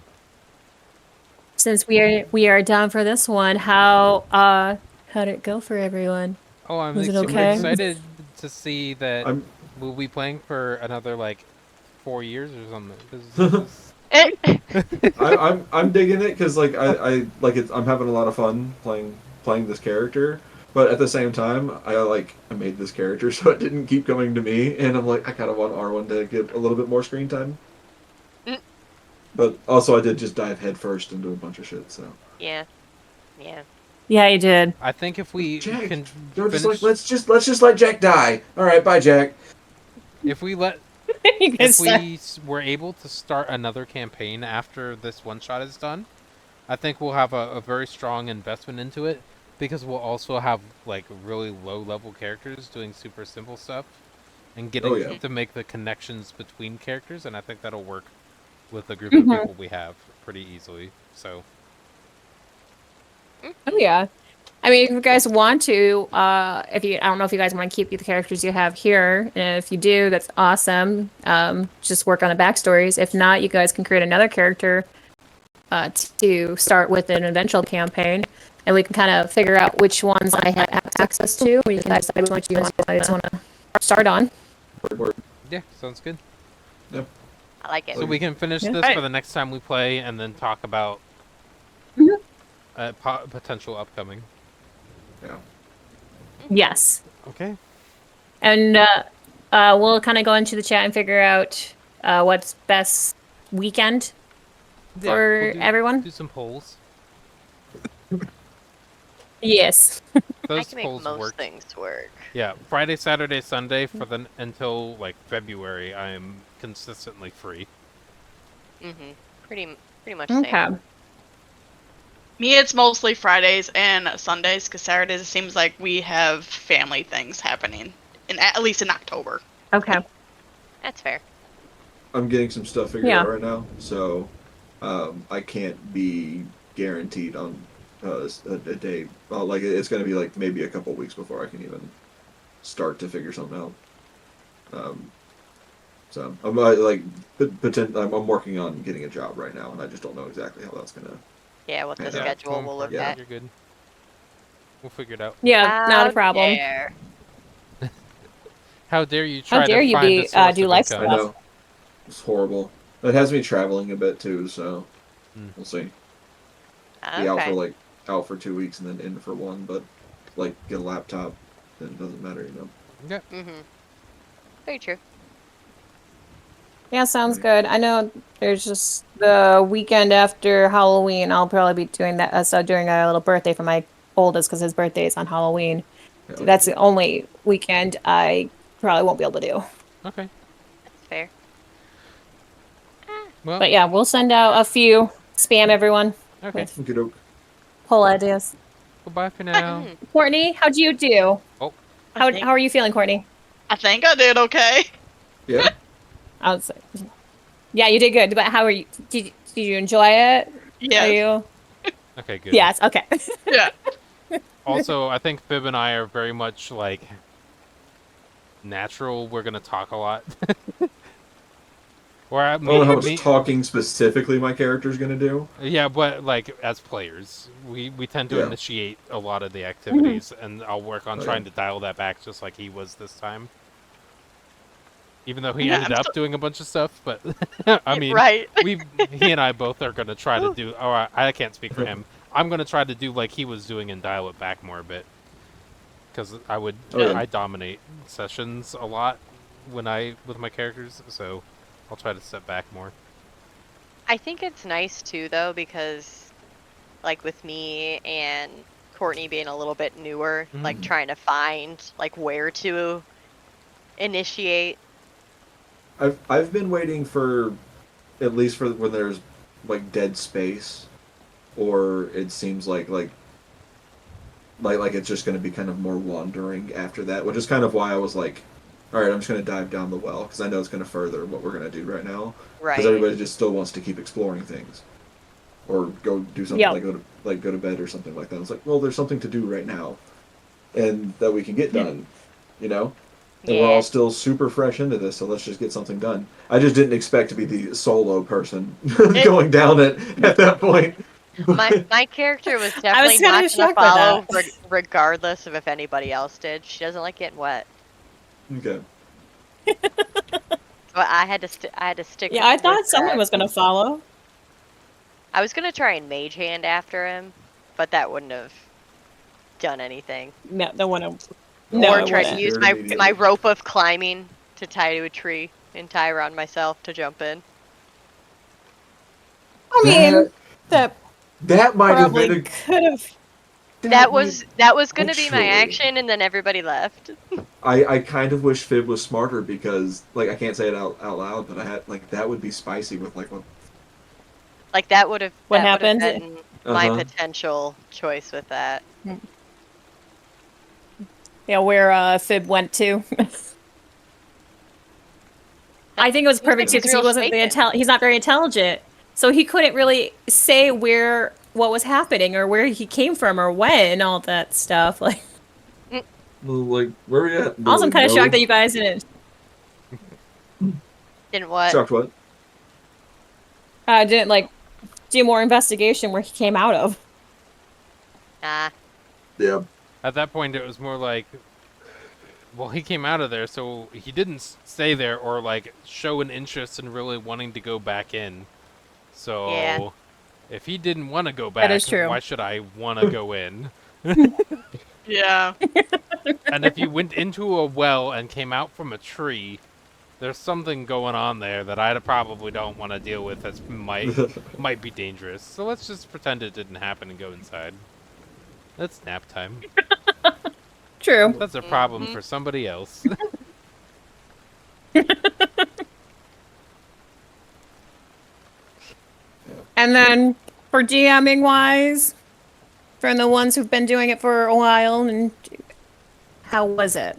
Speaker 1: since we are done for this one, how did it go for everyone?
Speaker 5: Oh, I'm
Speaker 1: Was it
Speaker 5: super
Speaker 1: okay?
Speaker 5: excited to see that
Speaker 4: I'm
Speaker 5: we'll be playing for another like 4 years or something. This
Speaker 4: I'm digging it because like I like it. I'm having a lot of fun playing this character, but at the same time, I made this character so it didn't keep coming to me, and I'm like I kind of want R1 to get a little bit more screen time.
Speaker 2: Mm.
Speaker 4: But also, I did just dive headfirst into a bunch of shit. So
Speaker 2: Yeah. Yeah.
Speaker 1: Yeah, you did.
Speaker 5: I think if we
Speaker 4: Jack,
Speaker 5: can
Speaker 4: they're just like
Speaker 5: finish,
Speaker 4: let's just let Jack die. All right, bye, Jack.
Speaker 5: if we let,
Speaker 1: You
Speaker 5: if
Speaker 1: guys
Speaker 5: we were able to start another campaign after this one shot is done, I think we'll have a very strong investment into it because we'll also have like really low level characters doing super simple stuff and
Speaker 4: Oh
Speaker 5: getting
Speaker 4: yeah,
Speaker 5: to make the connections between characters, and I think that'll work with the group of
Speaker 1: Mhm.
Speaker 5: people we have pretty easily. So
Speaker 1: Oh yeah. I mean, if you guys want to, if you, I don't know if you guys want to keep the characters you have here, and if you do, that's awesome. Just work on the backstories. If not, you guys can create another character, to start with an eventual campaign, and we can kind of figure out which ones I have access to. We can decide which ones you guys want to start on.
Speaker 4: Word.
Speaker 5: yeah, sounds good.
Speaker 4: Yep.
Speaker 2: I like it.
Speaker 5: So we can finish
Speaker 1: Yeah.
Speaker 5: this
Speaker 1: Alright.
Speaker 5: for the next time we play, and then talk about
Speaker 1: Mhm.
Speaker 5: potential upcoming.
Speaker 4: Yeah.
Speaker 1: Yes.
Speaker 5: Okay.
Speaker 1: And we'll kind of go into the chat and figure out what's best weekend
Speaker 5: Yeah,
Speaker 1: for
Speaker 5: we'll
Speaker 1: everyone.
Speaker 5: do some polls.
Speaker 1: Yes.
Speaker 2: I
Speaker 5: Those
Speaker 2: can make
Speaker 5: polls
Speaker 2: most
Speaker 5: work.
Speaker 2: things work.
Speaker 5: Yeah, Friday, Saturday, Sunday for the until like February. I am consistently free.
Speaker 2: Mm-hmm. Pretty much same.
Speaker 1: Okay.
Speaker 3: Me, it's mostly Fridays and Sundays, because Saturdays it seems like we have family things happening, at least in October.
Speaker 1: Okay.
Speaker 2: That's fair.
Speaker 4: I'm getting some stuff figured
Speaker 1: Yeah.
Speaker 4: out right now, so I can't be guaranteed on a day. Like it's going to be like maybe a couple weeks before I can even start to figure something out. So I'm I'm working on getting a job right now, and I just don't know exactly how that's gonna.
Speaker 2: Yeah, what the
Speaker 4: Yeah,
Speaker 2: schedule
Speaker 5: going
Speaker 2: will
Speaker 5: for
Speaker 2: look
Speaker 5: it.
Speaker 4: Yeah.
Speaker 2: at.
Speaker 5: You're good. We'll figure it out.
Speaker 1: Yeah, not a
Speaker 2: How
Speaker 1: problem.
Speaker 2: dare.
Speaker 5: How dare you
Speaker 1: How
Speaker 5: try
Speaker 1: dare
Speaker 5: to
Speaker 1: you
Speaker 5: find
Speaker 1: be
Speaker 5: a source
Speaker 1: do
Speaker 5: of
Speaker 1: life
Speaker 5: income?
Speaker 4: I
Speaker 1: stuff?
Speaker 4: know it's horrible. It has me traveling a bit too, so we'll see. Be
Speaker 2: Okay.
Speaker 4: out for 2 weeks and then in for one, but like get a laptop, then it doesn't matter, you know.
Speaker 5: Yeah.
Speaker 2: Mm-hmm. Very true.
Speaker 1: Yeah, sounds good. I know there's just the weekend after Halloween. I'll probably be doing that. So doing a little birthday for my oldest because his birthday is on Halloween.
Speaker 4: Hell
Speaker 1: So
Speaker 4: yeah.
Speaker 1: that's the only weekend I probably won't be able to do.
Speaker 5: Okay.
Speaker 2: That's fair.
Speaker 5: Well.
Speaker 1: But yeah, we'll send out a few. Spam everyone
Speaker 5: Okay.
Speaker 1: with
Speaker 4: Okey doke.
Speaker 1: poll ideas.
Speaker 5: Goodbye for now.
Speaker 2: Mm,
Speaker 1: Courtney, how'd you do?
Speaker 5: Oh.
Speaker 1: How are you feeling, Courtney?
Speaker 3: I think I did okay.
Speaker 4: Yeah.
Speaker 1: I was, yeah, you did good. But how are you? Did you enjoy it? Are
Speaker 3: Yes.
Speaker 1: you?
Speaker 5: Okay. Good.
Speaker 1: Yes. Okay.
Speaker 3: Yeah.
Speaker 5: Also, I think Fib and I are very much like natural. We're gonna talk a lot. Or
Speaker 4: I don't know how much
Speaker 5: me,
Speaker 4: talking specifically my character's gonna do.
Speaker 5: yeah, but like as players, we tend to
Speaker 4: Yeah.
Speaker 5: initiate a lot of the activities, and I'll work on
Speaker 4: Oh,
Speaker 5: trying
Speaker 4: yeah.
Speaker 5: to dial that back, just like he was this time. Even though he
Speaker 3: Yeah,
Speaker 5: ended
Speaker 3: I'm
Speaker 5: up
Speaker 3: still-
Speaker 5: doing a bunch of stuff, but I mean,
Speaker 3: right.
Speaker 5: he and I both are gonna try to do. Oh, I can't speak for him. I'm gonna try to do like he was doing and dial it back more a bit, because
Speaker 4: Oh, yeah.
Speaker 5: I dominate sessions a lot with my characters, so I'll try to step back more.
Speaker 2: I think it's nice too, though, because, like, with me and Courtney being a little bit newer, like, trying to find, like, where to initiate.
Speaker 4: I've been waiting for at least for when there's like dead space, or it seems like it's just going to be kind of more wandering after that, which is kind of why I was like, all right, I'm just going to dive down the well because I know it's going to further what we're going to do right now.
Speaker 2: Right.
Speaker 4: Because everybody just still wants to keep exploring things, or go do something
Speaker 1: Yep.
Speaker 4: like go to bed or something like that. It's like, well, there's something to do right now, and that we can get done, you know. And we're all
Speaker 2: Yeah.
Speaker 4: still super fresh into this, so let's just get something done. I just didn't expect to be the solo person going down it at that point.
Speaker 2: My character was
Speaker 1: I was
Speaker 2: definitely
Speaker 1: kind
Speaker 2: not
Speaker 1: of
Speaker 2: gonna
Speaker 1: shocked by
Speaker 2: follow
Speaker 1: that.
Speaker 2: regardless of if anybody else did. She doesn't like getting wet.
Speaker 4: Okay.
Speaker 2: But I had to stick
Speaker 1: Yeah, I
Speaker 2: with
Speaker 1: thought someone
Speaker 2: that.
Speaker 1: was gonna follow.
Speaker 2: I was gonna try and mage hand after him, but that wouldn't have done anything.
Speaker 1: No, the one.
Speaker 4: No,
Speaker 1: No,
Speaker 2: Or
Speaker 1: it
Speaker 2: try to
Speaker 1: wouldn't.
Speaker 2: use
Speaker 4: disappeared
Speaker 2: my
Speaker 4: immediately.
Speaker 2: rope of climbing to tie to a tree and tie around myself to jump in.
Speaker 1: I mean, that
Speaker 4: That might have been
Speaker 1: probably
Speaker 4: a
Speaker 1: could have.
Speaker 2: That
Speaker 4: might-
Speaker 2: was gonna be my
Speaker 4: actually.
Speaker 2: action, and then everybody left.
Speaker 4: I kind of wish Fib was smarter because like I can't say it out loud, but I had like that would be spicy with like a
Speaker 2: Like that would have
Speaker 1: What happens?
Speaker 2: been my
Speaker 4: Uh-huh.
Speaker 2: potential choice with that.
Speaker 1: Yeah, where Fib went to. I think it was perfect too
Speaker 2: He's
Speaker 1: because he
Speaker 2: real
Speaker 1: wasn't
Speaker 2: shaken.
Speaker 1: he's not very intelligent, so he couldn't really say what was happening or where he came from or when and all that stuff. Like,
Speaker 4: like where are we at?
Speaker 1: also, I'm
Speaker 4: Like,
Speaker 1: kind of
Speaker 4: no?
Speaker 1: shocked that you guys
Speaker 2: Didn't what?
Speaker 4: Shocked what?
Speaker 1: didn't like do more investigation where he came out of.
Speaker 2: Nah.
Speaker 4: Yeah.
Speaker 5: At that point, it was more like, well, he came out of there, so he didn't stay there or like show an interest in really wanting to go back in. So
Speaker 2: Yeah.
Speaker 5: if he didn't want to go back,
Speaker 1: That is true.
Speaker 5: why should I want to go in?
Speaker 3: Yeah.
Speaker 5: And if you went into a well and came out from a tree, there's something going on there that I probably don't want to deal with. That might be dangerous. So let's just pretend it didn't happen and go inside. That's nap time.
Speaker 1: True.
Speaker 5: That's a problem
Speaker 2: Mhm.
Speaker 5: for somebody else.
Speaker 1: And then for DMing wise, from the ones who've been doing it for a while, and how was it?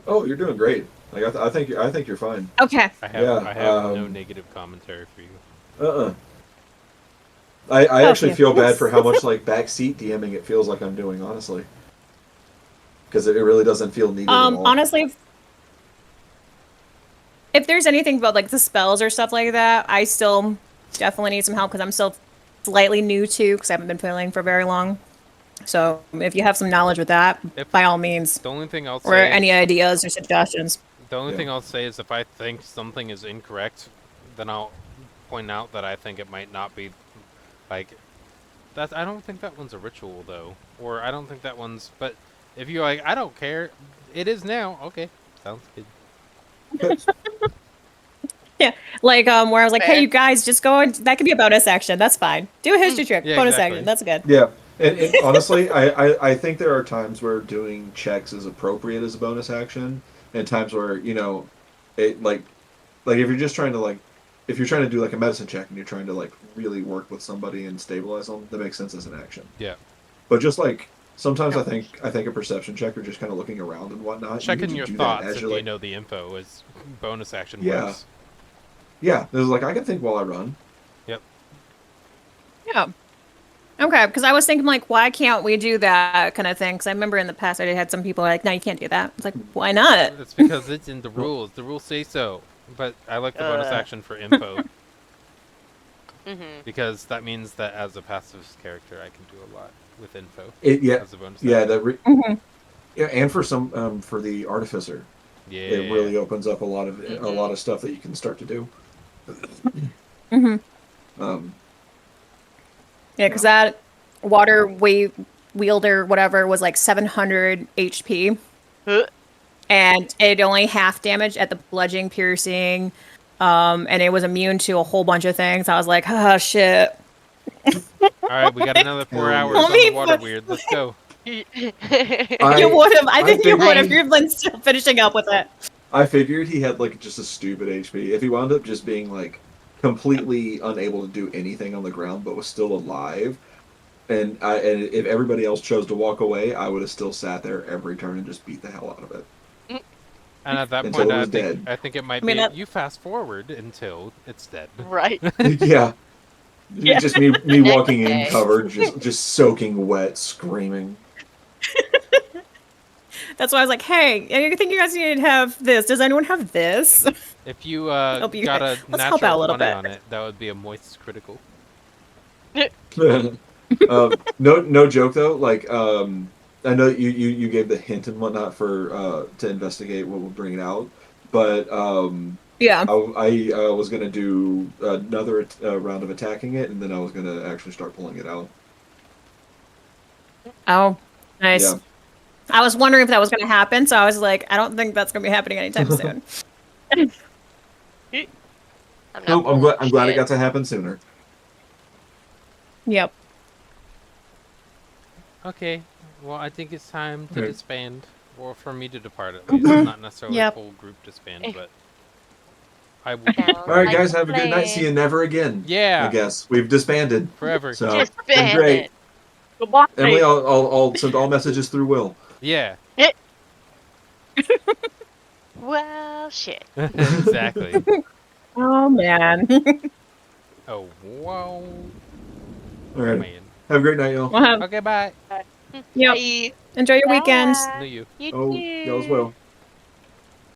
Speaker 4: Oh, you're doing great. Like I think you're fine.
Speaker 1: Okay.
Speaker 5: I have
Speaker 4: Yeah,
Speaker 5: no negative commentary for you.
Speaker 4: I actually
Speaker 1: Okay.
Speaker 4: feel bad for how much like backseat DMing it feels like I'm doing, honestly. Because it really doesn't feel needed at all.
Speaker 1: Honestly, if there's anything about like the spells or stuff like that, I still definitely need some help because I'm still slightly new to because I haven't been playing for very long. So if you have some knowledge with that, by all means,
Speaker 5: The only thing I'll
Speaker 1: or
Speaker 5: say,
Speaker 1: any ideas or suggestions.
Speaker 5: the only
Speaker 4: Yeah.
Speaker 5: thing I'll say is if I think something is incorrect, then I'll point out that I think it might not be. Like, that I don't think that one's a ritual though, or I don't think that one's. But if you're like, I don't care, it is now. Okay, sounds good.
Speaker 1: Yeah, like where I was like,
Speaker 2: Fair.
Speaker 1: hey, you guys, just go. That could be a bonus action. That's fine. Do a history trick.
Speaker 5: Yeah,
Speaker 1: Bonus
Speaker 5: exactly.
Speaker 1: action. That's good.
Speaker 4: Yeah, and honestly, I think there are times where doing checks is appropriate as a bonus action, and times where it like if you're just trying to like if you're trying to do like a medicine check and you're trying to like really work with somebody and stabilize them, that makes sense as an action.
Speaker 5: Yeah,
Speaker 4: But just like sometimes I think a perception check or just kind of looking around and whatnot. you
Speaker 5: checking
Speaker 4: can
Speaker 5: your
Speaker 4: do that
Speaker 5: thoughts
Speaker 4: as
Speaker 5: if
Speaker 4: you're,
Speaker 5: you
Speaker 4: like-
Speaker 5: know the info is bonus action
Speaker 4: Yeah.
Speaker 5: works.
Speaker 4: Yeah, there's like I can think while I run.
Speaker 5: Yep.
Speaker 1: Yeah. Okay, because I was thinking like, why can't we do that kind of thing? Because I remember in the past I had some people like, no, you can't do that. It's like, why not?
Speaker 5: It's because it's in the rules. The rules say so. But I like the bonus action for info
Speaker 2: Mhm.
Speaker 5: because that means that as a passive character, I can do a lot with info
Speaker 4: Yeah,
Speaker 5: as a bonus.
Speaker 4: yeah,
Speaker 5: action.
Speaker 1: Mhm.
Speaker 4: yeah, and for some for the artificer,
Speaker 5: Yeah.
Speaker 4: it really opens up a lot of stuff that you can start to do.
Speaker 1: Mhm. Yeah, because that water wielder, whatever, was like 700 HP,
Speaker 2: Huh.
Speaker 1: and it only half damage at the bludgeoning, piercing, and it was immune to a whole bunch of things. I was like, oh shit.
Speaker 5: All right, we got another 4
Speaker 4: Hell
Speaker 5: hours
Speaker 4: yeah.
Speaker 5: on the water weird. Let's go.
Speaker 1: You would have. I think you would if you've been still finishing up with it.
Speaker 4: I figured he had like just a stupid HP. If he wound up just being like completely unable to do anything on the ground but was still alive, and if everybody else chose to walk away, I would have still sat there every turn and just beat the hell out of it.
Speaker 5: And at that
Speaker 4: Until
Speaker 5: point,
Speaker 4: it was dead.
Speaker 5: I think it might
Speaker 1: I mean,
Speaker 5: be
Speaker 1: that-
Speaker 5: you fast forward until it's dead.
Speaker 2: Right.
Speaker 4: Yeah.
Speaker 1: Yeah.
Speaker 4: Just me
Speaker 2: Next
Speaker 4: walking in
Speaker 2: day.
Speaker 4: covered, just soaking wet, screaming.
Speaker 1: That's why I was like, hey, I think you guys need to have this. Does anyone have this?
Speaker 5: If you
Speaker 1: Help you
Speaker 5: got a
Speaker 1: guys. Let's help out a
Speaker 5: natural
Speaker 1: little
Speaker 5: 20
Speaker 1: bit.
Speaker 5: on it, that would be a moist critical.
Speaker 4: No joke though. Like, I know you gave the hint and whatnot for to investigate what would bring it out, but
Speaker 1: Yeah.
Speaker 4: I was gonna do another round of attacking it, and then I was gonna actually start pulling it out.
Speaker 1: Oh, nice.
Speaker 4: Yeah.
Speaker 1: I was wondering if that was going to happen, so I was like, I don't think that's going to be happening anytime soon.
Speaker 2: I'm not
Speaker 4: Nope. I'm
Speaker 2: pulling
Speaker 4: glad it
Speaker 2: shit.
Speaker 4: got to happen sooner.
Speaker 1: Yep.
Speaker 5: Okay, well, I think it's time to
Speaker 4: Okay.
Speaker 5: disband, or for me to depart at least.
Speaker 1: Mhm.
Speaker 5: Not necessarily
Speaker 1: Yep.
Speaker 5: full group disband, but I will be
Speaker 2: Sounds
Speaker 4: All right,
Speaker 2: like
Speaker 4: guys.
Speaker 2: a
Speaker 4: Have a good night. See you
Speaker 2: plan.
Speaker 4: never again. I
Speaker 5: Yeah,
Speaker 4: guess we've disbanded.
Speaker 5: forever.
Speaker 4: So
Speaker 2: Just
Speaker 4: been great.
Speaker 3: Goodbye.
Speaker 4: Emily, I'll send all messages through Will.
Speaker 5: Yeah,
Speaker 2: Well, shit.
Speaker 5: exactly.
Speaker 1: Oh, man.
Speaker 5: Oh, wow.
Speaker 4: All right.
Speaker 5: Man.
Speaker 4: Have a great night, y'all.
Speaker 1: Well,
Speaker 5: Okay, bye.
Speaker 1: yep.
Speaker 3: Bye.
Speaker 1: Enjoy your weekend.
Speaker 2: Bye.
Speaker 5: No, you.
Speaker 2: You
Speaker 4: Oh,
Speaker 2: too.
Speaker 4: y'all as well.